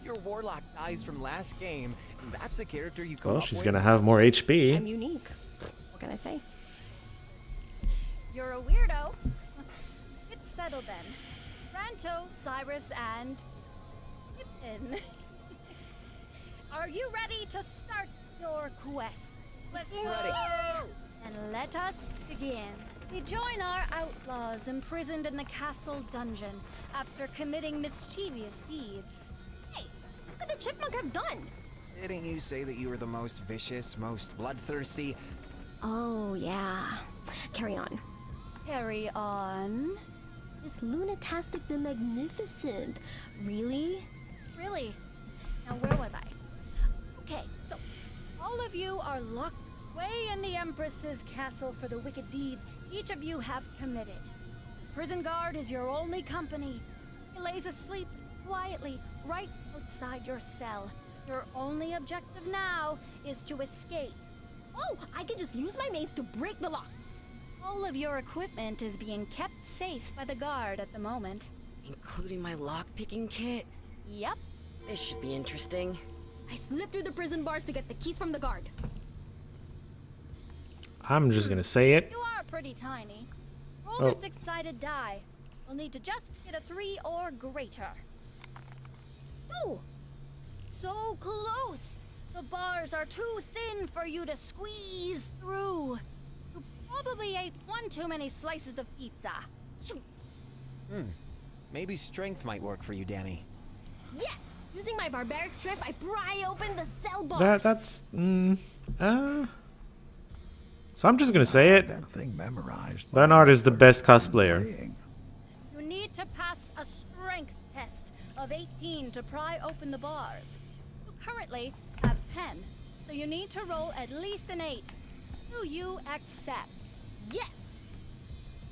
H: Your warlock dies from last game, and that's the character you come
A: Well,
H: up
A: she's
H: with?
A: gonna have more HP.
E: I'm unique. What can I say?
Q: You're a weirdo. It's settled then. Ranto, Cyrus, and Pippin. Are you ready to start your quest?
K: Let's
Q: go! And let us begin. We join our outlaws imprisoned in the castle dungeon after committing mischievous deeds.
E: Hey, what could the chipmunk have done?
H: Didn't you say that you were the most vicious, most bloodthirsty?
E: Oh, yeah. Carry on.
Q: Carry on.
E: This Lunatastic the Magnificent. Really?
Q: Really? Now where was I? Okay, so all of you are locked away in the Empress's castle for the wicked deeds each of you have committed. The prison guard is your only company. He lays asleep quietly right outside your cell. Your only objective now is to escape.
E: Oh, I can just use my mace to break the lock.
Q: All of your equipment is being kept safe by the guard at the moment.
O: Including my lock-picking kit?
Q: Yep.
O: This should be interesting.
E: I slipped through the prison bars to get the keys from the guard.
A: I'm just gonna say it.
Q: You are pretty tiny. Roll
A: Oh.
Q: a six-sided die. You'll need to just get a 3 or greater. Ooh! So close! The bars are too thin for you to squeeze through. You probably ate one too many slices of pizza. Shoot.
H: Maybe strength might work for you, Danny.
E: Yes! Using my barbaric strength, I pry open the cell bars.
A: That's So I'm just gonna say it.
C: That thing memorized.
A: Bernard is the best cosplayer.
Q: You need to pass a strength test of 18 to pry open the bars. You currently have 10, so you need to roll at least an 8. Do you accept?
E: Yes!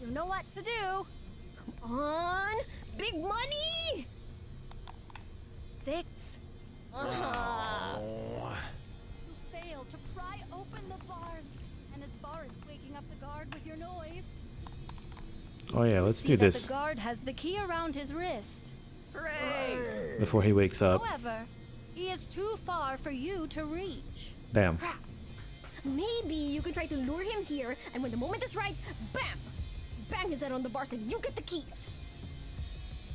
Q: You know what to do.
E: Come on! Big money!
Q: 6.
H: Oh.
Q: You fail to pry open the bars, and as far as waking up the guard with your noise.
A: Oh yeah, let's
Q: See
A: do
Q: that
A: this
Q: the guard has the key around his wrist.
O: Hooray!
A: before he wakes up.
Q: However, he is too far for you to reach.
A: Damn.
E: Crap. Maybe you can try to lure him here, and when the moment is right, bam! Bang his head on the bars and you get the keys.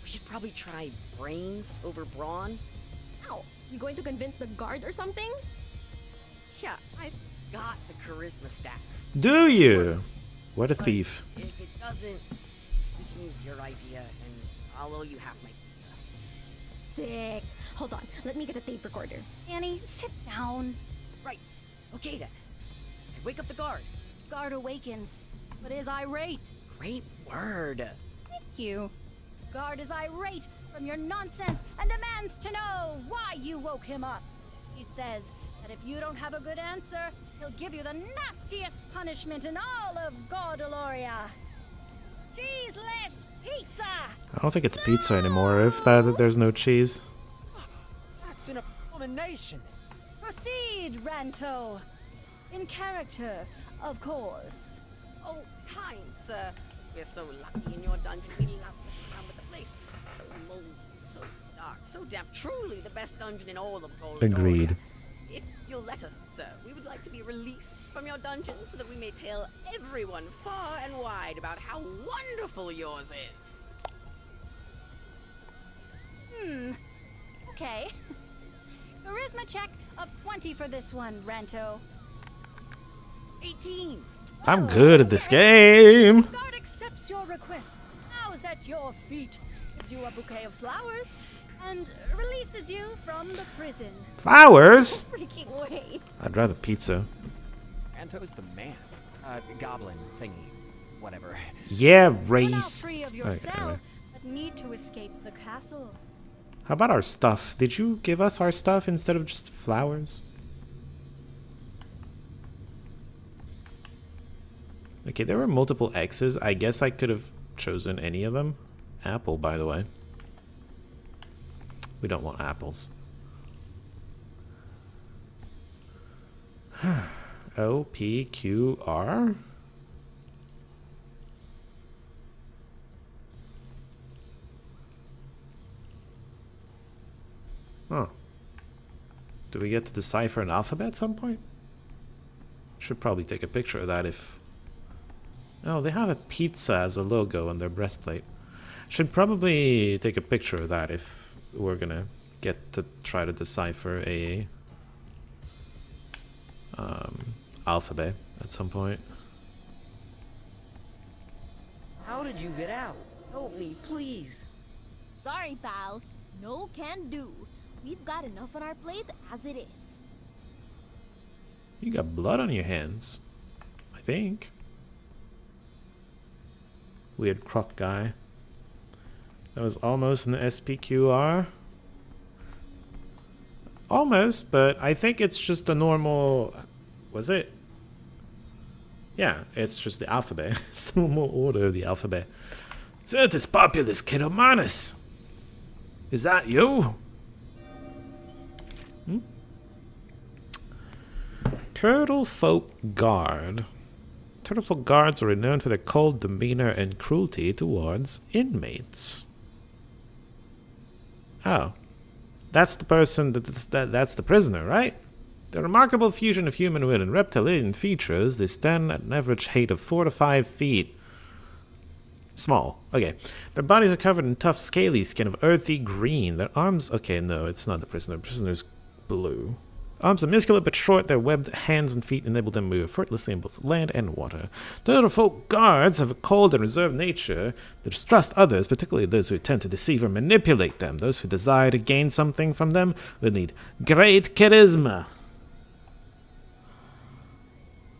O: We should probably try brains over brawn.
E: Ow! You going to convince the guard or something?
O: Yeah, I've got the charisma stats.
A: Do you? What a thief.
O: If it doesn't, we can use your idea, and I'll owe you half my pizza.
E: Sick. Hold on, let me get a tape recorder.
Q: Annie, sit down.
O: Right. Okay then. I wake up the guard.
Q: Guard awakens, but is irate.
O: Great word.
Q: Thank you. Guard is irate from your nonsense and demands to know why you woke him up. He says that if you don't have a good answer, he'll give you the nastiest punishment in all of Gordoloria. Cheeseless pizza!
A: I don't think it's pizza anymore if there's no cheese.
H: That's an abomination.
Q: Proceed, Ranto. In character, of course.
O: Oh, kind sir. We're so lucky in your dungeon. We love to come with the place. So lonely, so dark, so damp. Truly the best dungeon in all of Gold.
A: Agreed.
O: If you'll let us, sir, we would like to be released from your dungeon so that we may tell everyone far and wide about how wonderful yours is.
Q: Okay. Charisma check of 20 for this one, Ranto.
O: 18.
A: I'm good at this game.
Q: Guard accepts your request, bows at your feet, gives you a bouquet of flowers, and releases you from the prison.
A: Flowers?
E: Freaking way.
A: I'd rather pizza.
H: Anto's the man. Goblin thingy. Whatever.
A: Yeah,
Q: You're now
A: race.
Q: free of your
A: Okay,
Q: cell,
A: anyway.
Q: but need to escape the castle.
A: How about our stuff? Did you give us our stuff instead of just flowers? Okay, there were multiple X's. I guess I could have chosen any of them. Apple, by the way. We don't want apples. O, P, Q, R? Oh. Do we get to decipher an alphabet at some point? Should probably take a picture of that if... Oh, they have a pizza as a logo on their breastplate. Should probably take a picture of that if we're gonna get to try to decipher a alphabet at some point.
O: How did you get out? Help me, please.
E: Sorry, pal. No can do. We've got enough on our plate as it is.
A: You got blood on your hands, I think. Weird croc guy. That was almost an SPQR. Almost, but I think it's just a normal... Was it? Yeah, it's just the alphabet. It's the normal order of the alphabet. Certus Populus Kidomanus. Is that you? Turtle Folk Guard. Turtlefolk guards are renowned for their cold demeanor and cruelty towards inmates. Oh. That's the person, that's the prisoner, right? The remarkable fusion of humanoid and reptilian features, they stand at an average height of 4 to 5 feet. Small. Okay. Their bodies are covered in tough, scaly skin of earthy green. Their arms... Okay, no, it's not the prisoner. The prisoner's blue. Arms are muscular but short. Their webbed hands and feet enable them to move effortlessly in both land and water. Turtlefolk guards have a cold and reserved nature. They distrust others, particularly those who attempt to deceive or manipulate them. Those who desire to gain something from them will need great charisma.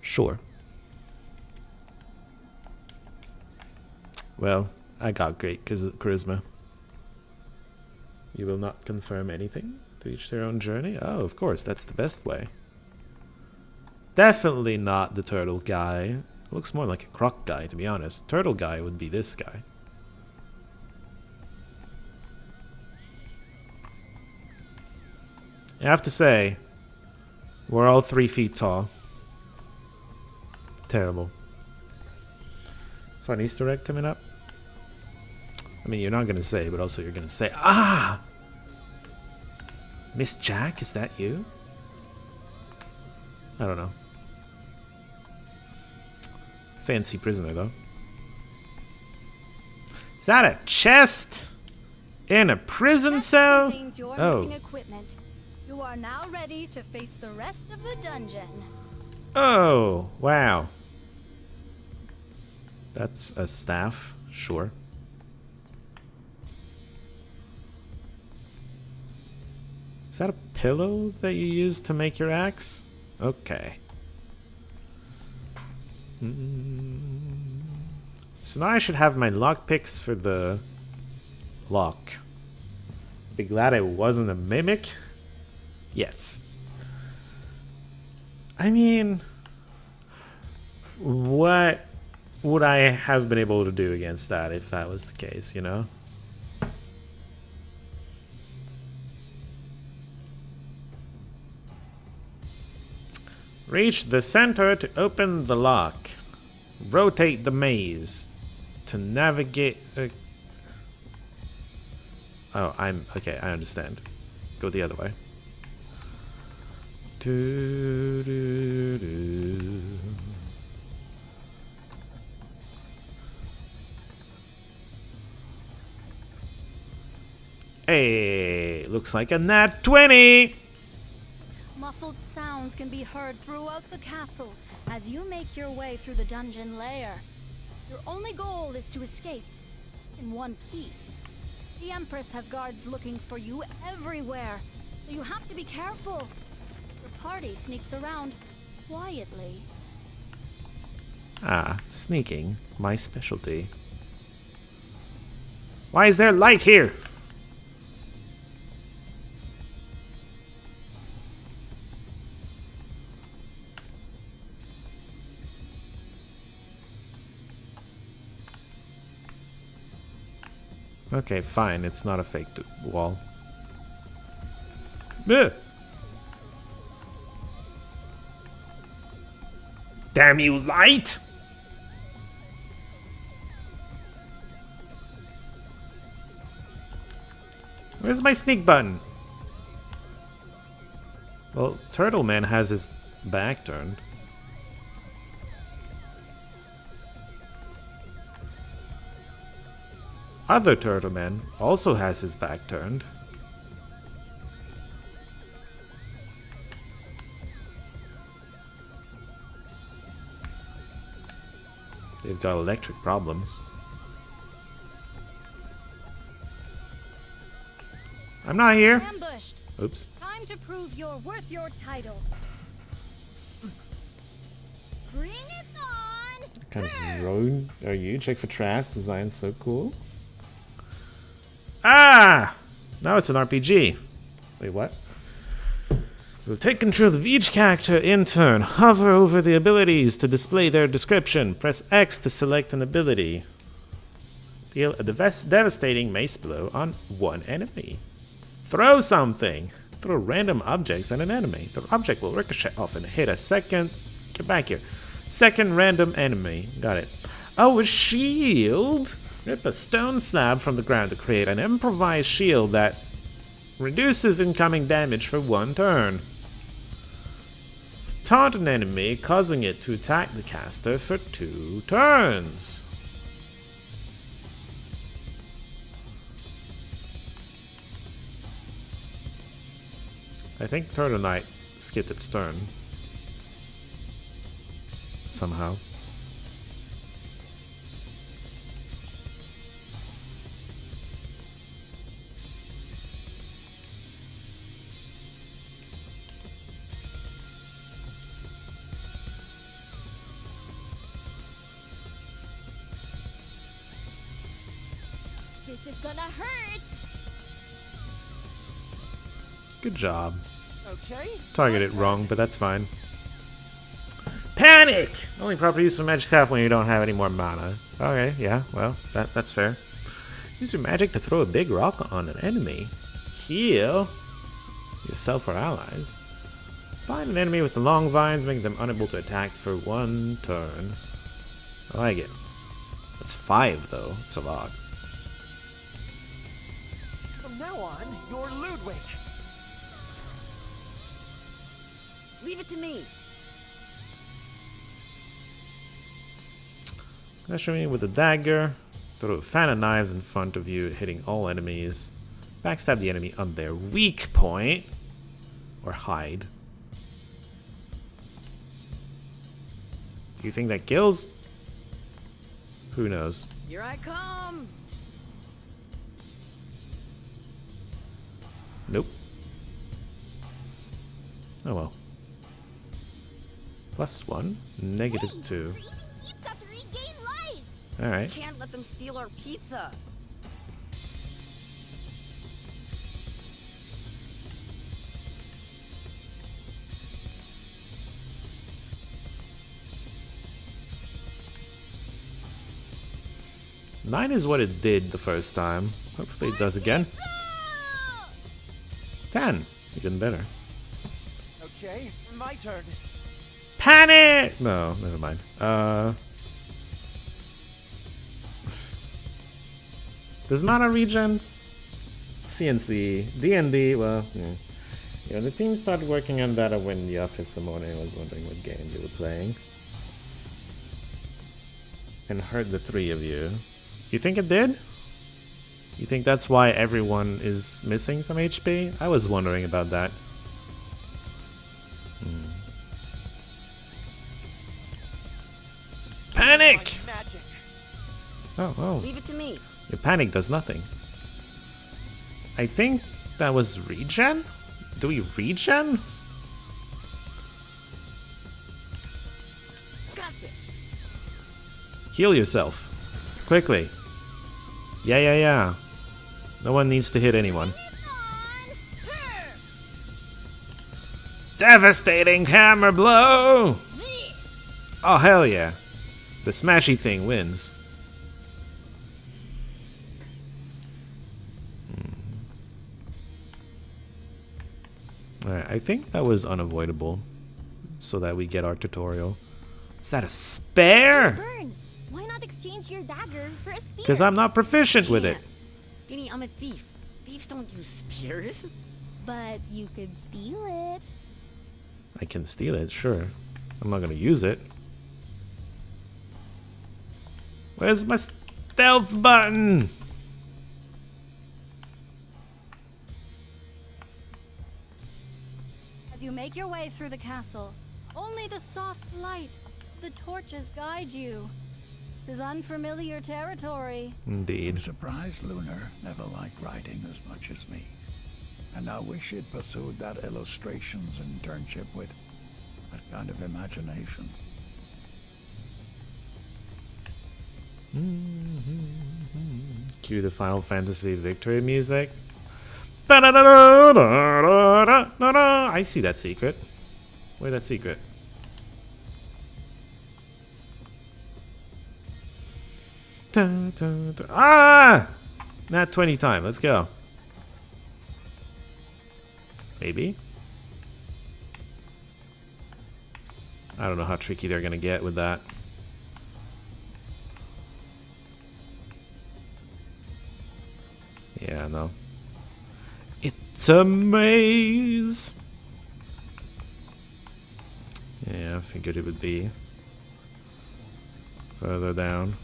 A: Sure. Well, I got great charisma. You will not confirm anything? To each their own journey? Oh, of course, that's the best way. Definitely not the turtle guy. Looks more like a croc guy, to be honest. Turtle guy would be this guy. I have to say, we're all 3 feet tall. Terrible. Fun Easter egg coming up? I mean, you're not gonna say, but also you're gonna say, ah! Miss Jack, is that you? I don't know. Fancy prisoner, though. Is that a chest? In a prison cell?
Q: Contains your missing equipment. You are now ready to face the rest of the dungeon.
A: Oh, wow. That's a staff, sure. Is that a pillow that you use to make your axe? Okay. So now I should have my lockpicks for the lock. Be glad I wasn't a mimic. Yes. I mean, what would I have been able to do against that if that was the case, you know? Reach the center to open the lock. Rotate the maze to navigate... Oh, okay, I understand. Go the other way. Hey, looks like a nat 20!
Q: Muffled sounds can be heard throughout the castle as you make your way through the dungeon lair. Your only goal is to escape in one piece. The Empress has guards looking for you everywhere, so you have to be careful. Your party sneaks around quietly.
A: Ah, sneaking, my specialty. Why is there light here? Okay, fine. It's not a fake wall. Ugh. Damn you, light! Where's my sneak button? Well, Turtle Man has his back turned. Other Turtle Man also has his back turned. They've got electric problems. I'm not here.
Q: Ambushed.
A: Oops.
Q: Time to prove you're worth your titles. Bring it on!
A: What kind of drone are you? Check for traps. Design's so cool. Ah! Now it's an RPG. Wait, what? We'll take control of each character in turn. Hover over the abilities to display their description. Press X to select an ability. Deal a devastating mace blow on one enemy. Throw something. Throw random objects at an enemy. The object will ricochet off and hit a second. Get back here. Second random enemy. Got it. Oh, a shield! Rip a stone slab from the ground to create an improvised shield that reduces incoming damage for 1 turn. Taunt an enemy, causing it to attack the caster for 2 turns. I think Turtle Knight skipped its turn. Somehow.
Q: This is gonna hurt.
A: Good job.
H: Okay.
A: Targeted wrong, but that's fine. Panic! Only proper use of magic staff when you don't have any more mana. Okay, yeah, well, that's fair. Use your magic to throw a big rock on an enemy. Heal yourself or allies. Bind an enemy with the long vines, making them unable to attack for 1 turn. I like it. That's 5 though. It's a lot.
H: From now on, you're Ludwig.
O: Leave it to me.
A: Measure me with a dagger. Throw a fan of knives in front of you, hitting all enemies. Backstab the enemy on their weak point. Or hide. Do you think that kills? Who knows?
O: Here I come.
A: Nope. Oh well. +1, -2. Alright.
O: Can't let them steal our pizza.
A: Nine is what it did the first time. Hopefully it does again. 10. Even better.
H: Okay, my turn.
A: Panic! No, never mind. Does mana regen? CNC, D&D, well, yeah. The team started working on that when the office this morning. I was wondering what game they were playing. And heard the 3 of you. You think it did? You think that's why everyone is missing some HP? I was wondering about that. Panic! Oh.
O: Leave it to me.
A: Your panic does nothing. I think that was regen? Do we regen?
O: Got this.
A: Heal yourself. Quickly. Yeah. No one needs to hit anyone. Devastating hammer blow! Oh, hell yeah. The smashy thing wins. Alright, I think that was unavoidable. So that we get our tutorial. Is that a spare?
Q: Burn. Why not exchange your dagger for a spear?
A: Because I'm not proficient with it.
O: Danny, I'm a thief. Thieves don't use spears.
Q: But you could steal it.
A: I can steal it, sure. I'm not gonna use it. Where's my stealth button?
Q: As you make your way through the castle, only the soft light of the torches guide you. This is unfamiliar territory.
A: Indeed.
C: I'm surprised Lunar never liked writing as much as me. And I wish he'd pursued that illustrations internship with that kind of imagination.
A: Cue the Final Fantasy victory music. I see that secret. Where's that secret? Ah! Not 20 time. Let's go. Maybe. I don't know how tricky they're gonna get with that. Yeah, no. It's a maze! Yeah, I figured it would be further down.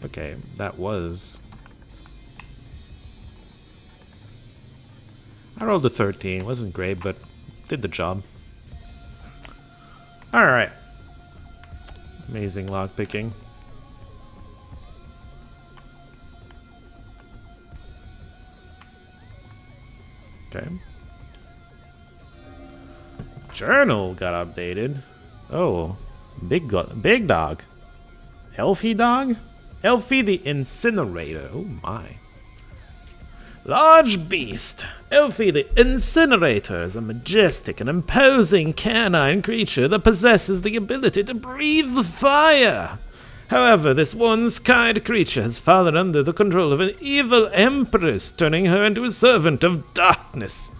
A: Okay, that was... I rolled a 13. Wasn't great, but did the job. Alright. Amazing lockpicking. Okay. Journal got updated. Oh, big dog. Elfie dog? Elfie the Incinerator. Oh my. Large beast. Elfie the Incinerator is a majestic and imposing canine creature that possesses the ability to breathe fire. However, this once-kind creature has fallen under the control of an evil empress, turning her into a servant of darkness.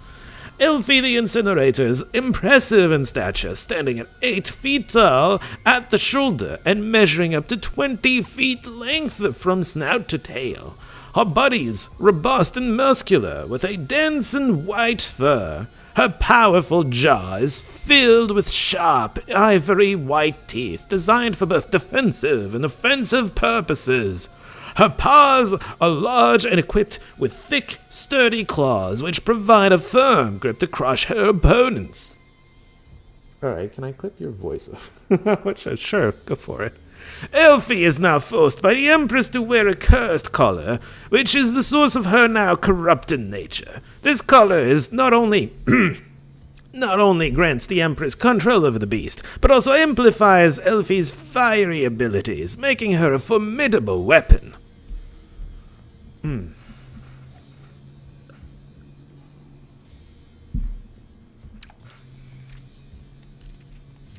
A: Elfie the Incinerator is impressive in stature, standing at 8 feet tall at the shoulder and measuring up to 20 feet length from snout to tail. Her body is robust and muscular, with a dense and white fur. Her powerful jaw is filled with sharp, ivory white teeth, designed for both defensive and offensive purposes. Her paws are large and equipped with thick, sturdy claws, which provide a firm grip to crush her opponents. Alright, can I clip your voice off? Sure, go for it. Elfie is now forced by the Empress to wear a cursed collar, which is the source of her now corrupted nature. This collar is not only grants the Empress control over the beast, but also amplifies Elfie's fiery abilities, making her a formidable weapon.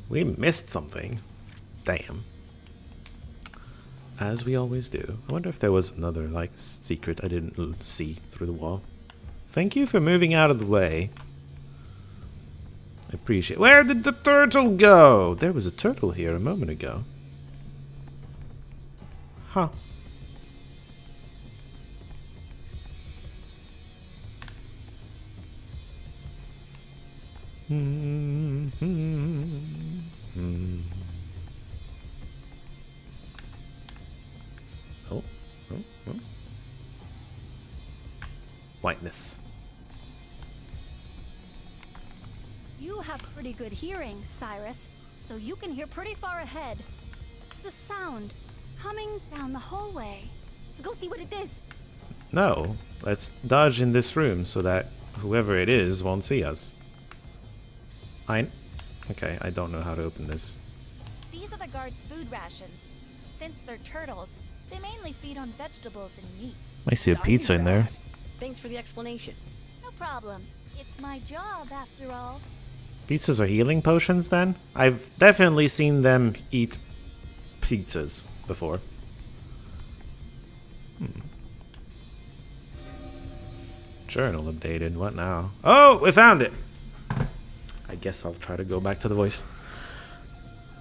A: We missed something. Damn. As we always do. I wonder if there was another, like, secret I didn't see through the wall. Thank you for moving out of the way. I appreciate it. Where did the turtle go? There was a turtle here a moment ago. Huh. Oh. Whiteness.
Q: You have pretty good hearing, Cyrus, so you can hear pretty far ahead. It's a sound coming down the hallway.
E: Let's go see what it is.
A: No, let's dodge in this room so that whoever it is won't see us. Okay, I don't know how to open this.
Q: These are the guards' food rations. Since they're turtles, they mainly feed on vegetables and meat.
A: I see a pizza in there.
O: Thanks for the explanation.
Q: No problem. It's my job, after all.
A: Pizzas are healing potions, then? I've definitely seen them eat pizzas before. Journal updated. What now? Oh, we found it! I guess I'll try to go back to the voice.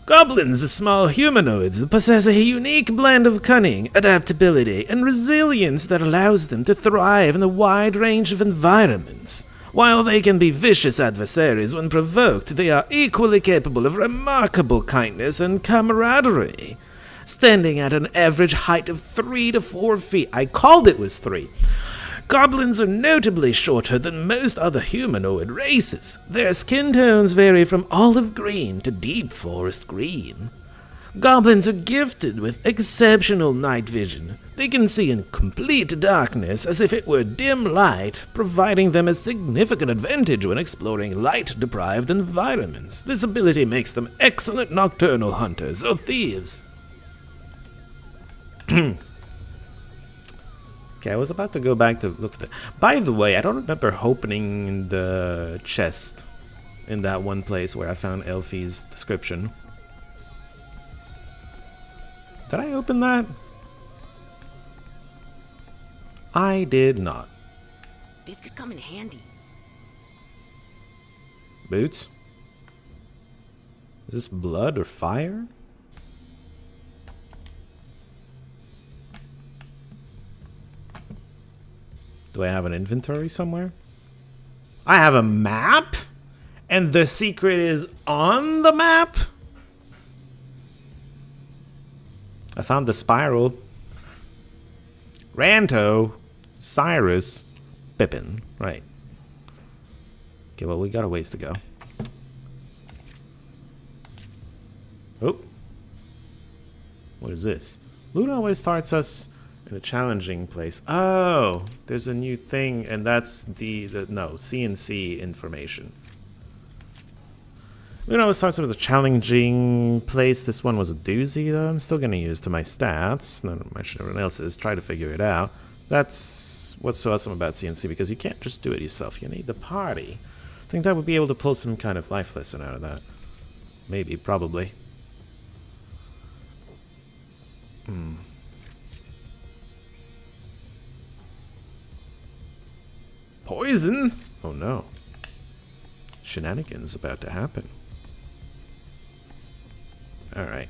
A: Goblins are small humanoids that possess a unique blend of cunning, adaptability, and resilience that allows them to thrive in a wide range of environments. While they can be vicious adversaries when provoked, they are equally capable of remarkable kindness and camaraderie. Standing at an average height of 3 to 4 feet, I called it was 3. Goblins are notably shorter than most other humanoid races. Their skin tones vary from olive green to deep forest green. Goblins are gifted with exceptional night vision. They can see in complete darkness as if it were dim light, providing them a significant advantage when exploring light-deprived environments. This ability makes them excellent nocturnal hunters or thieves. Okay, I was about to go back to look for that. By the way, I don't remember opening the chest in that one place where I found Elfie's description. Did I open that? I did not.
O: This could come in handy.
A: Boots? this blood or fire? Do I have an inventory somewhere? I have a map? And the secret is on the map? I found the spiral. Ranto, Cyrus, Pippin. Right. Okay, well, we got a ways to go. Oh. What is this? Luna always starts us in a challenging place. Oh, there's a new thing, and that's the no, CNC information. Luna always starts with a challenging place. This one was a doozy, though. I'm still going to use to my stats. Not much everyone else's. Try to figure it out. That's what's so awesome about CNC, because you can't just do it yourself. You need the party. I think that would be able to pull some kind of life lesson out of that. Maybe, probably. Poison? Oh no. Shenanigans about to happen. Alright.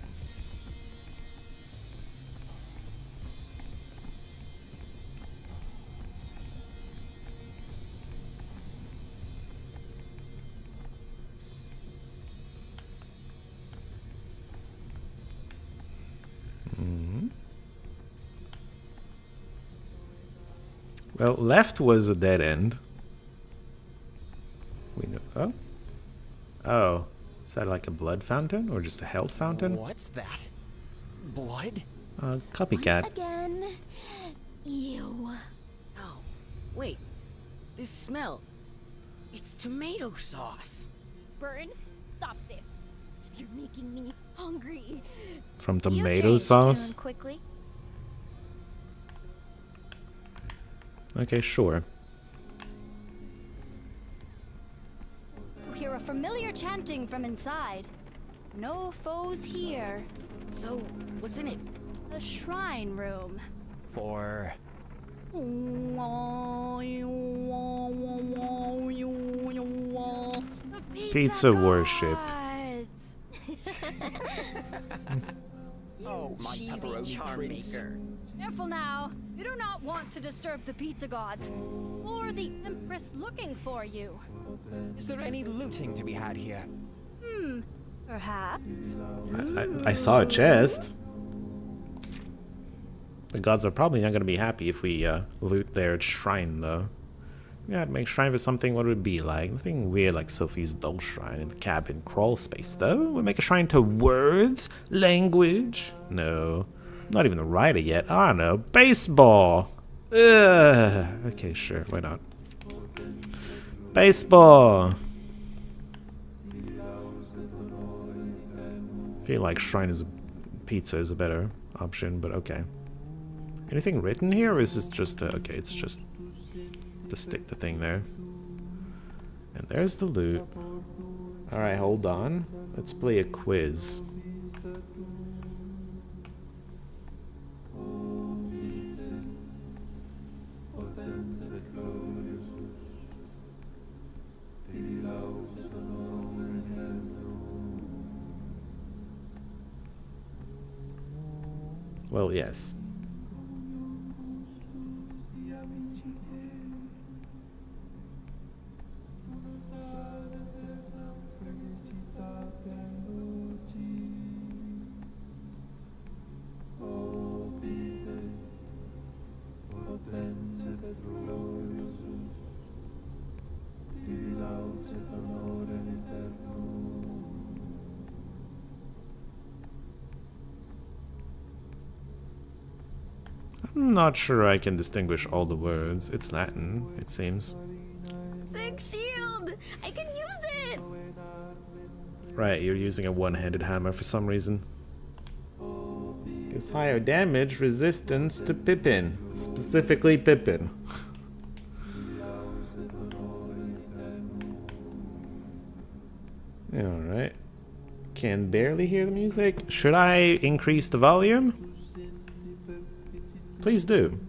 A: Well, left was a dead end. We know. Oh. Oh. Is that like a blood fountain or just a health fountain?
H: What's that? Blood?
A: Copycat.
E: Again. Ew.
O: Oh, wait. This smell. It's tomato sauce.
Q: Burn, stop this.
E: You're making me hungry.
A: From
Q: You
A: tomato
Q: changed
A: sauce?
Q: tune quickly.
A: Okay, sure.
Q: You hear a familiar chanting from inside. No foes here.
O: So, what's in it?
Q: The shrine room.
H: For...
Q: The
A: Pizza worship.
Q: gods.
H: Oh, my
O: Cheesy
H: pepperoni
O: charm
H: prince.
O: maker.
Q: Careful now. You do not want to disturb the pizza gods. Or the Empress looking for you.
H: Is there any looting to be had here?
Q: Perhaps.
A: I saw a chest. The gods are probably not going to be happy if we loot their shrine, though. Yeah, to make shrine for something, what would it be like? Nothing weird like Sophie's doll shrine in the cabin crawl space, though. We make a shrine to words? Language? No. Not even a writer yet. I don't know. Baseball! Ugh. Okay, sure. Why not? Baseball! I feel like shrine is pizza is a better option, but okay. Anything written here, or is this just okay, it's just to stick the thing there. And there's the loot. Alright, hold on. Let's play a quiz. Well, yes. I'm not sure I can distinguish all the words. It's Latin, it seems.
E: Sick shield! I can use it!
A: Right, you're using a one-handed hammer for some reason. Gives higher damage resistance to Pippin. Specifically Pippin. Alright. Can barely hear the music. Should I increase the volume? Please do.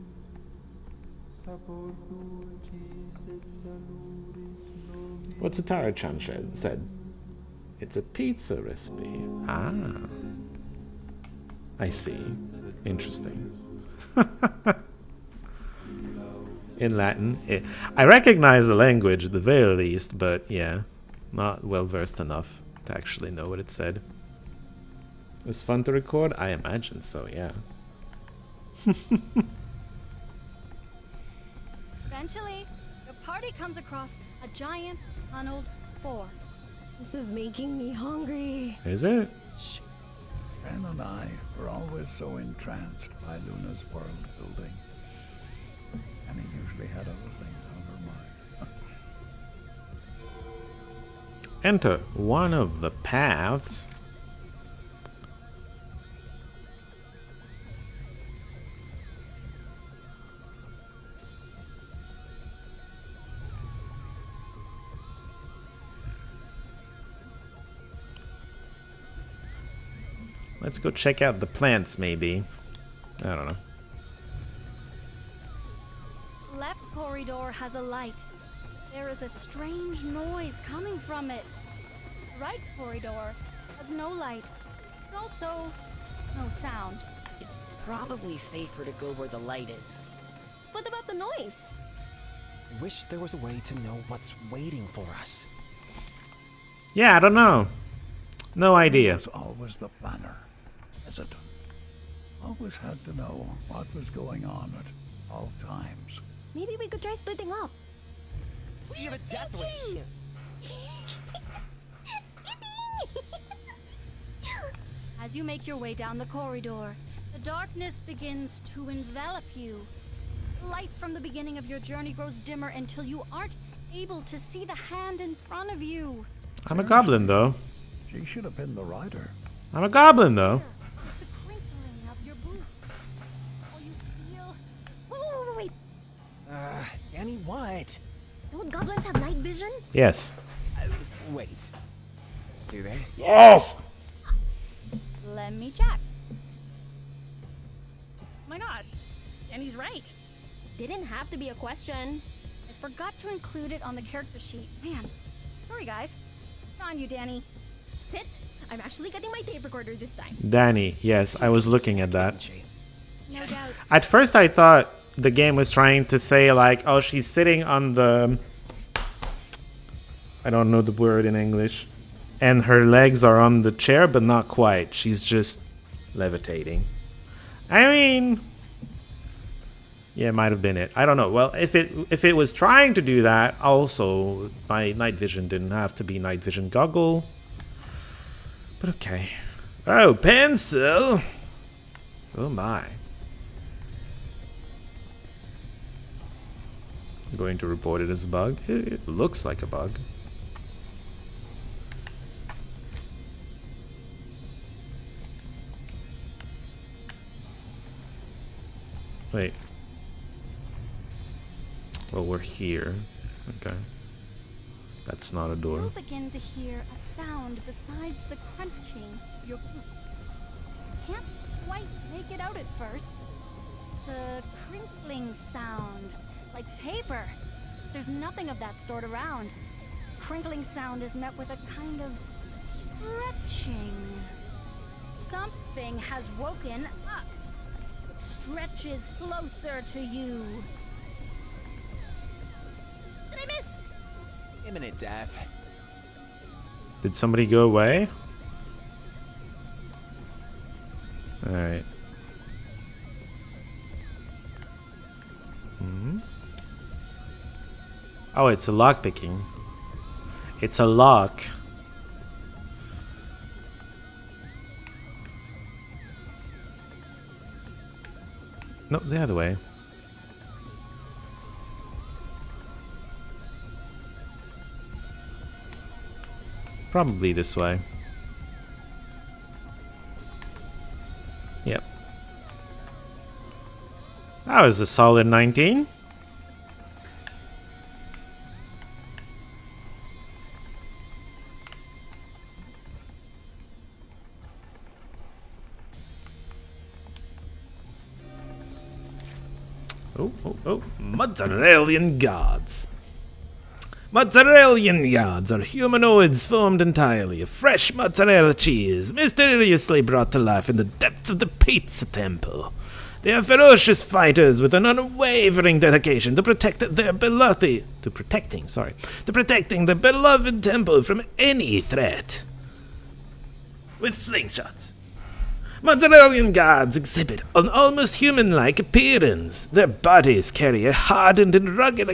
A: What Satara-chan said. It's a pizza recipe. Ah. I see. Interesting. In Latin. I recognize the language at the very least, but yeah. Not well versed enough to actually know what it said. It was fun to record? I imagine so, yeah.
Q: Eventually, your party comes across a giant tunneled fork.
E: This is making me hungry.
A: Is it?
C: Shh. Ren and I were always so entranced by Luna's world building. And he usually had other things on her mind.
A: Enter one of the paths. Let's go check out the plants, maybe. I don't know.
Q: Left corridor has a light. There is a strange noise coming from it. Right corridor has no light, and also no sound.
O: It's probably safer to go where the light is.
E: What about the noise?
H: I wish there was a way to know what's waiting for us.
A: Yeah, I don't know. No idea.
C: Was always the planner, hesitant. Always had to know what was going on at all times.
E: Maybe we could try splitting up.
H: We have a death wish.
Q: As you make your way down the corridor, the darkness begins to envelop you. Light from the beginning of your journey grows dimmer until you aren't able to see the hand in front of you.
A: I'm a goblin, though.
C: She should have been the rider.
A: I'm a goblin, though.
Q: It's the crinkling of your boots. All you feel...
E: Wait.
H: Danny, what?
E: Don't goblins have night vision?
A: Yes.
H: Wait. Do they?
A: Yes!
Q: Let me check. Oh my gosh, Danny's right.
E: Didn't have to be a question.
Q: I forgot to include it on the character sheet. Man, sorry guys. It's on you, Danny.
E: That's it. I'm actually getting my tape recorder this time.
A: Danny, yes, I was looking at that.
Q: No doubt.
A: At first I thought the game was trying to say like, oh, she's sitting on the... I don't know the word in English. And her legs are on the chair, but not quite. She's just levitating. I mean... Yeah, it might have been it. I don't know. Well, if it was trying to do that, also, my night vision didn't have to be night vision goggle. But okay. Oh, pencil! Oh my. I'm going to report it as a bug. It looks like a bug. Wait. Well, we're here. Okay. That's not a door.
Q: You'll begin to hear a sound besides the crunching of your boots. You can't quite make it out at first. It's a crinkling sound, like paper. There's nothing of that sort around. Crinkling sound is met with a kind of stretching. Something has woken up. It stretches closer to you.
E: Did I miss?
H: Imminent death.
A: Did somebody go away? Alright. Hmm? Oh, it's a lock picking. It's a lock. No, the other way. Probably this way. Yep. That was a solid 19. Oh, Mozzarellian gods. Mozzarella gods are humanoids formed entirely of fresh mozzarella cheese, mysteriously brought to life in the depths of the Pizza Temple. They are ferocious fighters with an unwavering dedication to protecting the beloved temple from any threat. With slingshots. Mozzarella gods exhibit an almost human-like appearance. Their bodies carry a hardened and rugged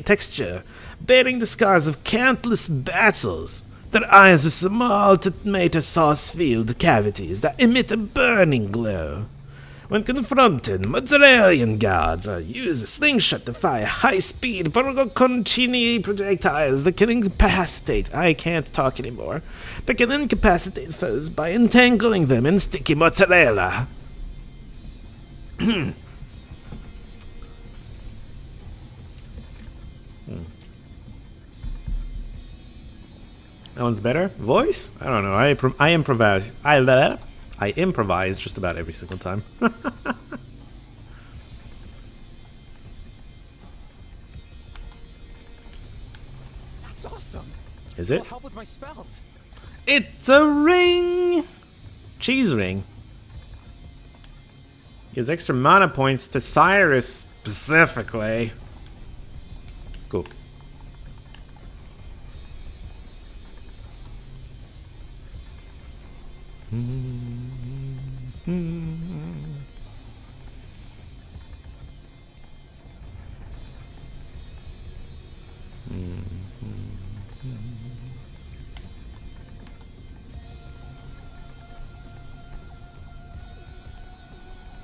A: texture, bearing the scars of countless battles. Their eyes are small tomato sauce-filled cavities that emit a burning glow. When confronted, Mozzarella gods use a slingshot to fire high-speed Borgoncini projectiles that can incapacitate... I can't talk anymore. That can incapacitate foes by entangling them in sticky mozzarella. That one's better. Voice? I don't know. I improvise. I improvise just about every single time.
H: That's awesome.
A: Is it?
H: It'll help with my spells.
A: It's a ring! Cheese ring. Gives extra mana points to Cyrus specifically. Cool.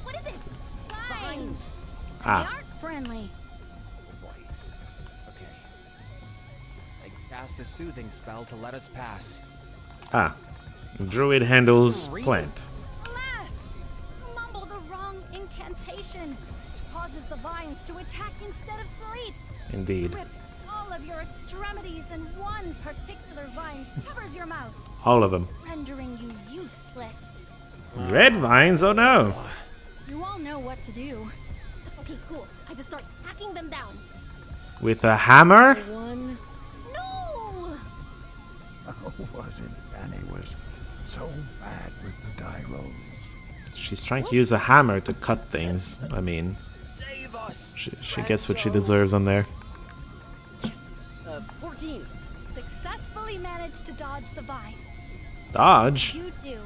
Q: What is it? Vines.
A: Ah.
Q: They aren't friendly.
H: Oh boy. Okay. I cast a soothing spell to let us pass.
A: Ah. Druid handles plant.
Q: Alas! You mumbled the wrong incantation, which causes the vines to attack instead of sleep.
A: Indeed.
Q: Grip all of your extremities, and one particular vine covers your mouth,
A: All of them.
Q: rendering you useless.
A: Red vines? Oh no.
Q: You all know what to do. Okay, cool. I just start hacking them down.
A: With a hammer?
O: One.
Q: No!
C: Oh, was it? Danny was so bad with the die rolls.
A: She's trying to use a hammer to cut things. I mean,
O: Save us.
A: she gets what she deserves on there.
O: Yes. 14.
Q: Successfully managed to dodge the vines.
A: Dodge?
Q: You do.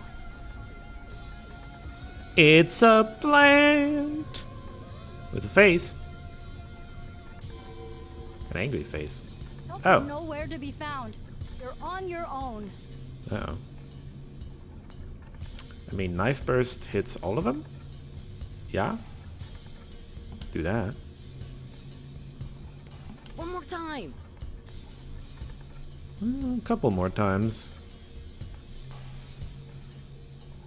A: It's a plant. With a face. An angry face.
Q: Help
A: Oh.
Q: is nowhere to be found. You're on your own.
A: Uh-oh. I mean, knife burst hits all of them? Yeah? Do that.
O: One more time.
A: A couple more times.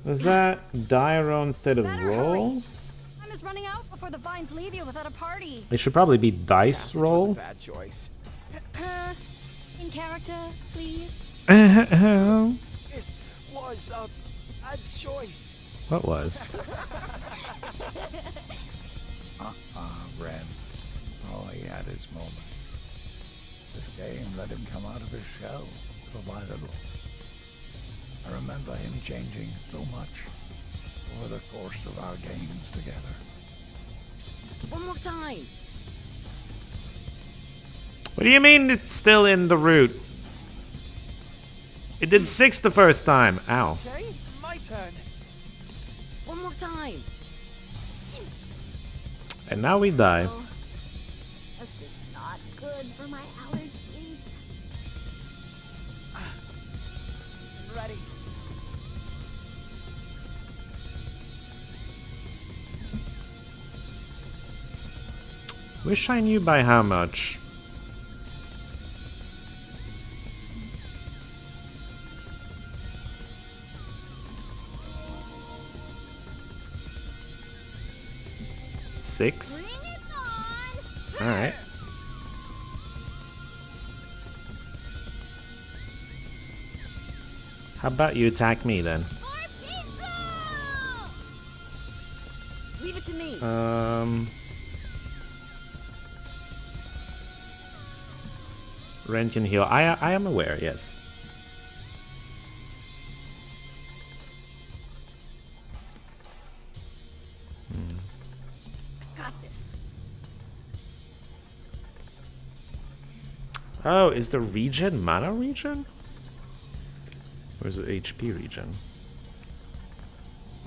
A: Was that die roll instead of
Q: Better
A: rolls?
Q: Time is running out before the vines leave you without a party.
A: It should probably be dice roll.
H: Bad choice.
Q: In character, please.
H: This was a bad choice.
A: What was?
C: Ren. Oh, he had his moment. This game let him come out of his shell, little by little. I remember him changing so much over the course of our games together.
O: One more time.
A: What do you mean it's still in the root? It did 6 the first time. Ow.
H: Okay, my turn.
O: One more time.
A: And now we die.
Q: This is not good for my allergies.
H: I'm ready.
A: Wish I knew by how much. Six? Alright. How about you attack me then?
O: Leave it to me.
A: Ren can heal. I am aware, yes.
O: Got this.
A: Oh, is the regen mana regen? Or is it HP regen?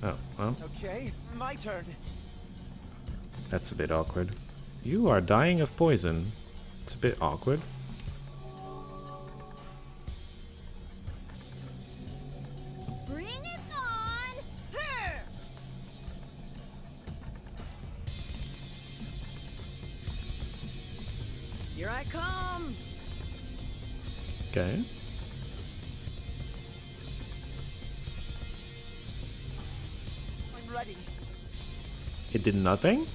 A: Oh, well.
H: Okay, my turn.
A: That's a bit awkward. You are dying of poison. It's a bit awkward.
Q: Bring it on! Her!
O: Here I come.
A: Okay.
H: I'm ready.
A: It did nothing?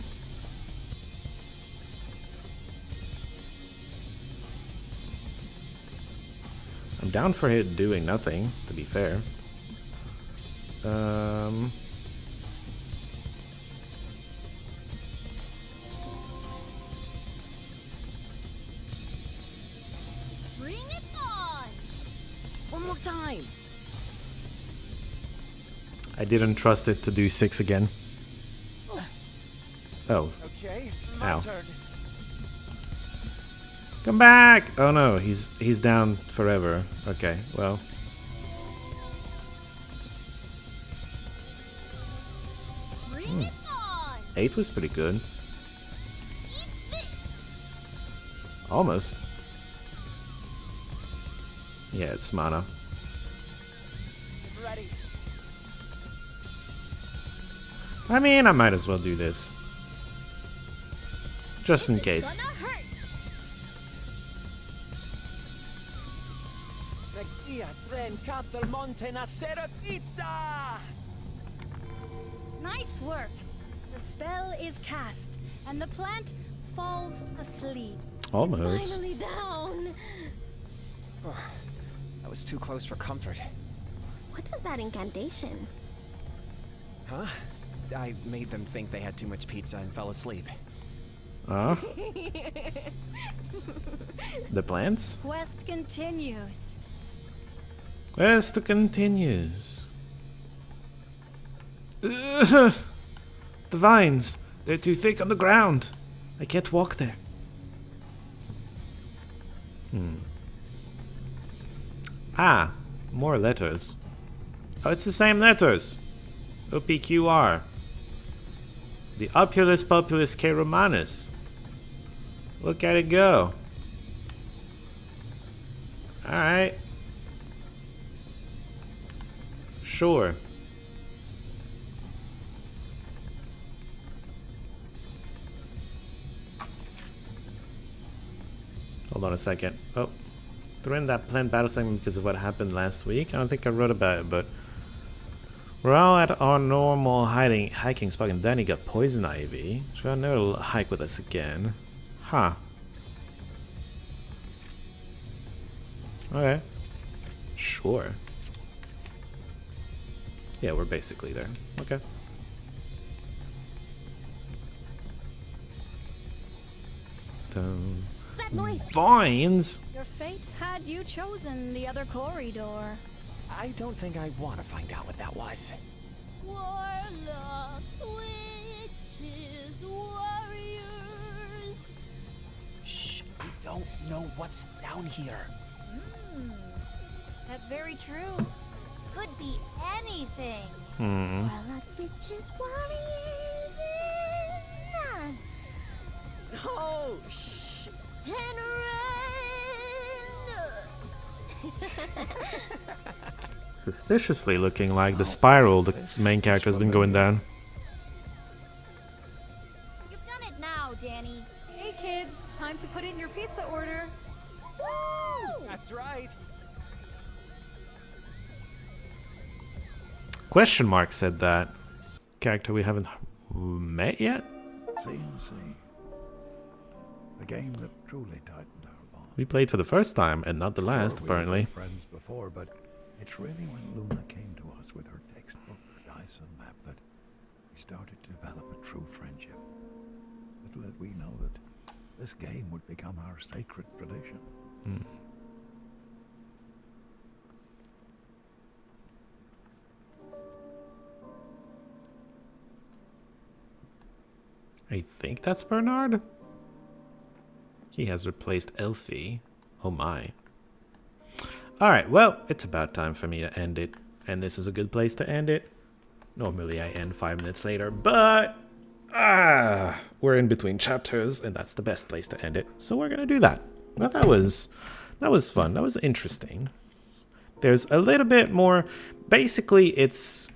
A: I'm down for it doing nothing, to be fair.
Q: Bring it on!
O: One more time.
A: I didn't trust it to do 6 again. Oh.
H: Okay, my
A: Ow.
H: turn.
A: Come back! Oh no, he's down forever. Okay, well.
Q: Bring it on!
A: 8 was pretty good.
Q: Eat this!
A: Almost. Yeah, it's mana.
H: Ready.
A: I mean, I might as well do this. Just in case.
Q: Gonna hurt!
H: Regia tren Cathal Monte Nacera Pizza!
Q: Nice work. The spell is cast, and the plant falls asleep.
A: Almost.
Q: It's finally down.
H: That was too close for comfort.
E: What was that incantation?
H: Huh? I made them think they had too much pizza and fell asleep.
A: The plants?
Q: Quest continues.
A: Quest continues. Ugh. The vines. They're too thick on the ground. I can't walk there. Ah, more letters. Oh, it's the same letters. OPQR. The Opulus Populus K Romanus. Look at it go. Alright. Sure. Hold on a second. Oh. Threw in that planned battle segment because of what happened last week. I don't think I wrote about it, but we're all at our normal hiking spot, and Danny got poison ivy. Should I know to hike with us again? Huh. Okay. Sure. Yeah, we're basically there. Okay.
Q: That noise.
A: Vines?
Q: Your fate had you chosen the other corridor.
H: I don't think I want to find out what that was.
Q: Warlocks, witches, warriors.
H: Shh, we don't know what's down here.
Q: That's very true. Could be anything.
E: Warlocks, witches, warriors, and...
O: No! Shh!
A: Suspiciously looking like the spiral the main character has been going down.
Q: You've done it now, Danny.
J: Hey kids, time to put in your pizza order.
Q: Woo!
H: That's right.
A: Question mark said that. Character we haven't met yet?
C: CMC. The game that truly tightened our bond.
A: We played for the first time, and not the last,
C: Sure,
A: apparently.
C: We were friends before, but it's really when Luna came to us with her textbook Dyson map that we started to develop a true friendship. Little did we know that this game would become our sacred tradition.
A: I think that's Bernard. He has replaced Elfie. Oh my. Alright, well, it's about time for me to end it. And this is a good place to end it. Normally I end 5 minutes later, but we're in between chapters, and that's the best place to end it. So we're gonna do that. Well, that was fun. That was interesting. There's a little bit more. Basically, it's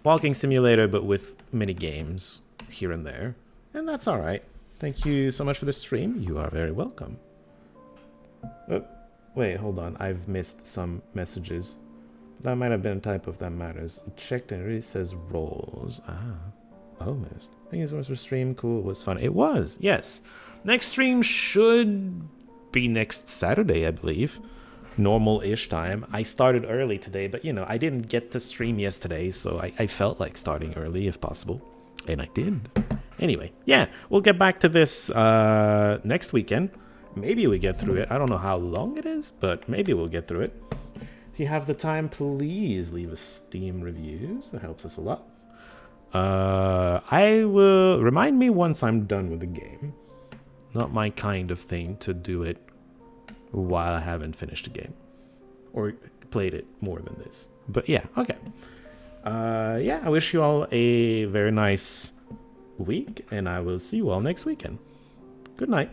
A: walking simulator, but with mini games here and there, and that's all right. Thank you so much for the stream. You are very welcome. Oh, wait, hold on. I've missed some messages. That might have been a type of that matters. Checked and it really says rolls. Almost. Thank you so much for the stream. Cool. It was fun. It was. Yes. Next stream should be next Saturday, I believe. Normal-ish time. I started early today, but you know, I didn't get to stream yesterday, so I felt like starting early if possible. And I did. Anyway, yeah, we'll get back to this next weekend. Maybe we get through it. I don't know how long it is, but maybe we'll get through it. If you have the time, please leave a Steam reviews. That helps us a lot. I will remind me once I'm done with the game. Not my kind of thing to do it while I haven't finished the game or played it more than this. But yeah, okay. Yeah, I wish you all a very nice week, and I will see you all next weekend. Good night.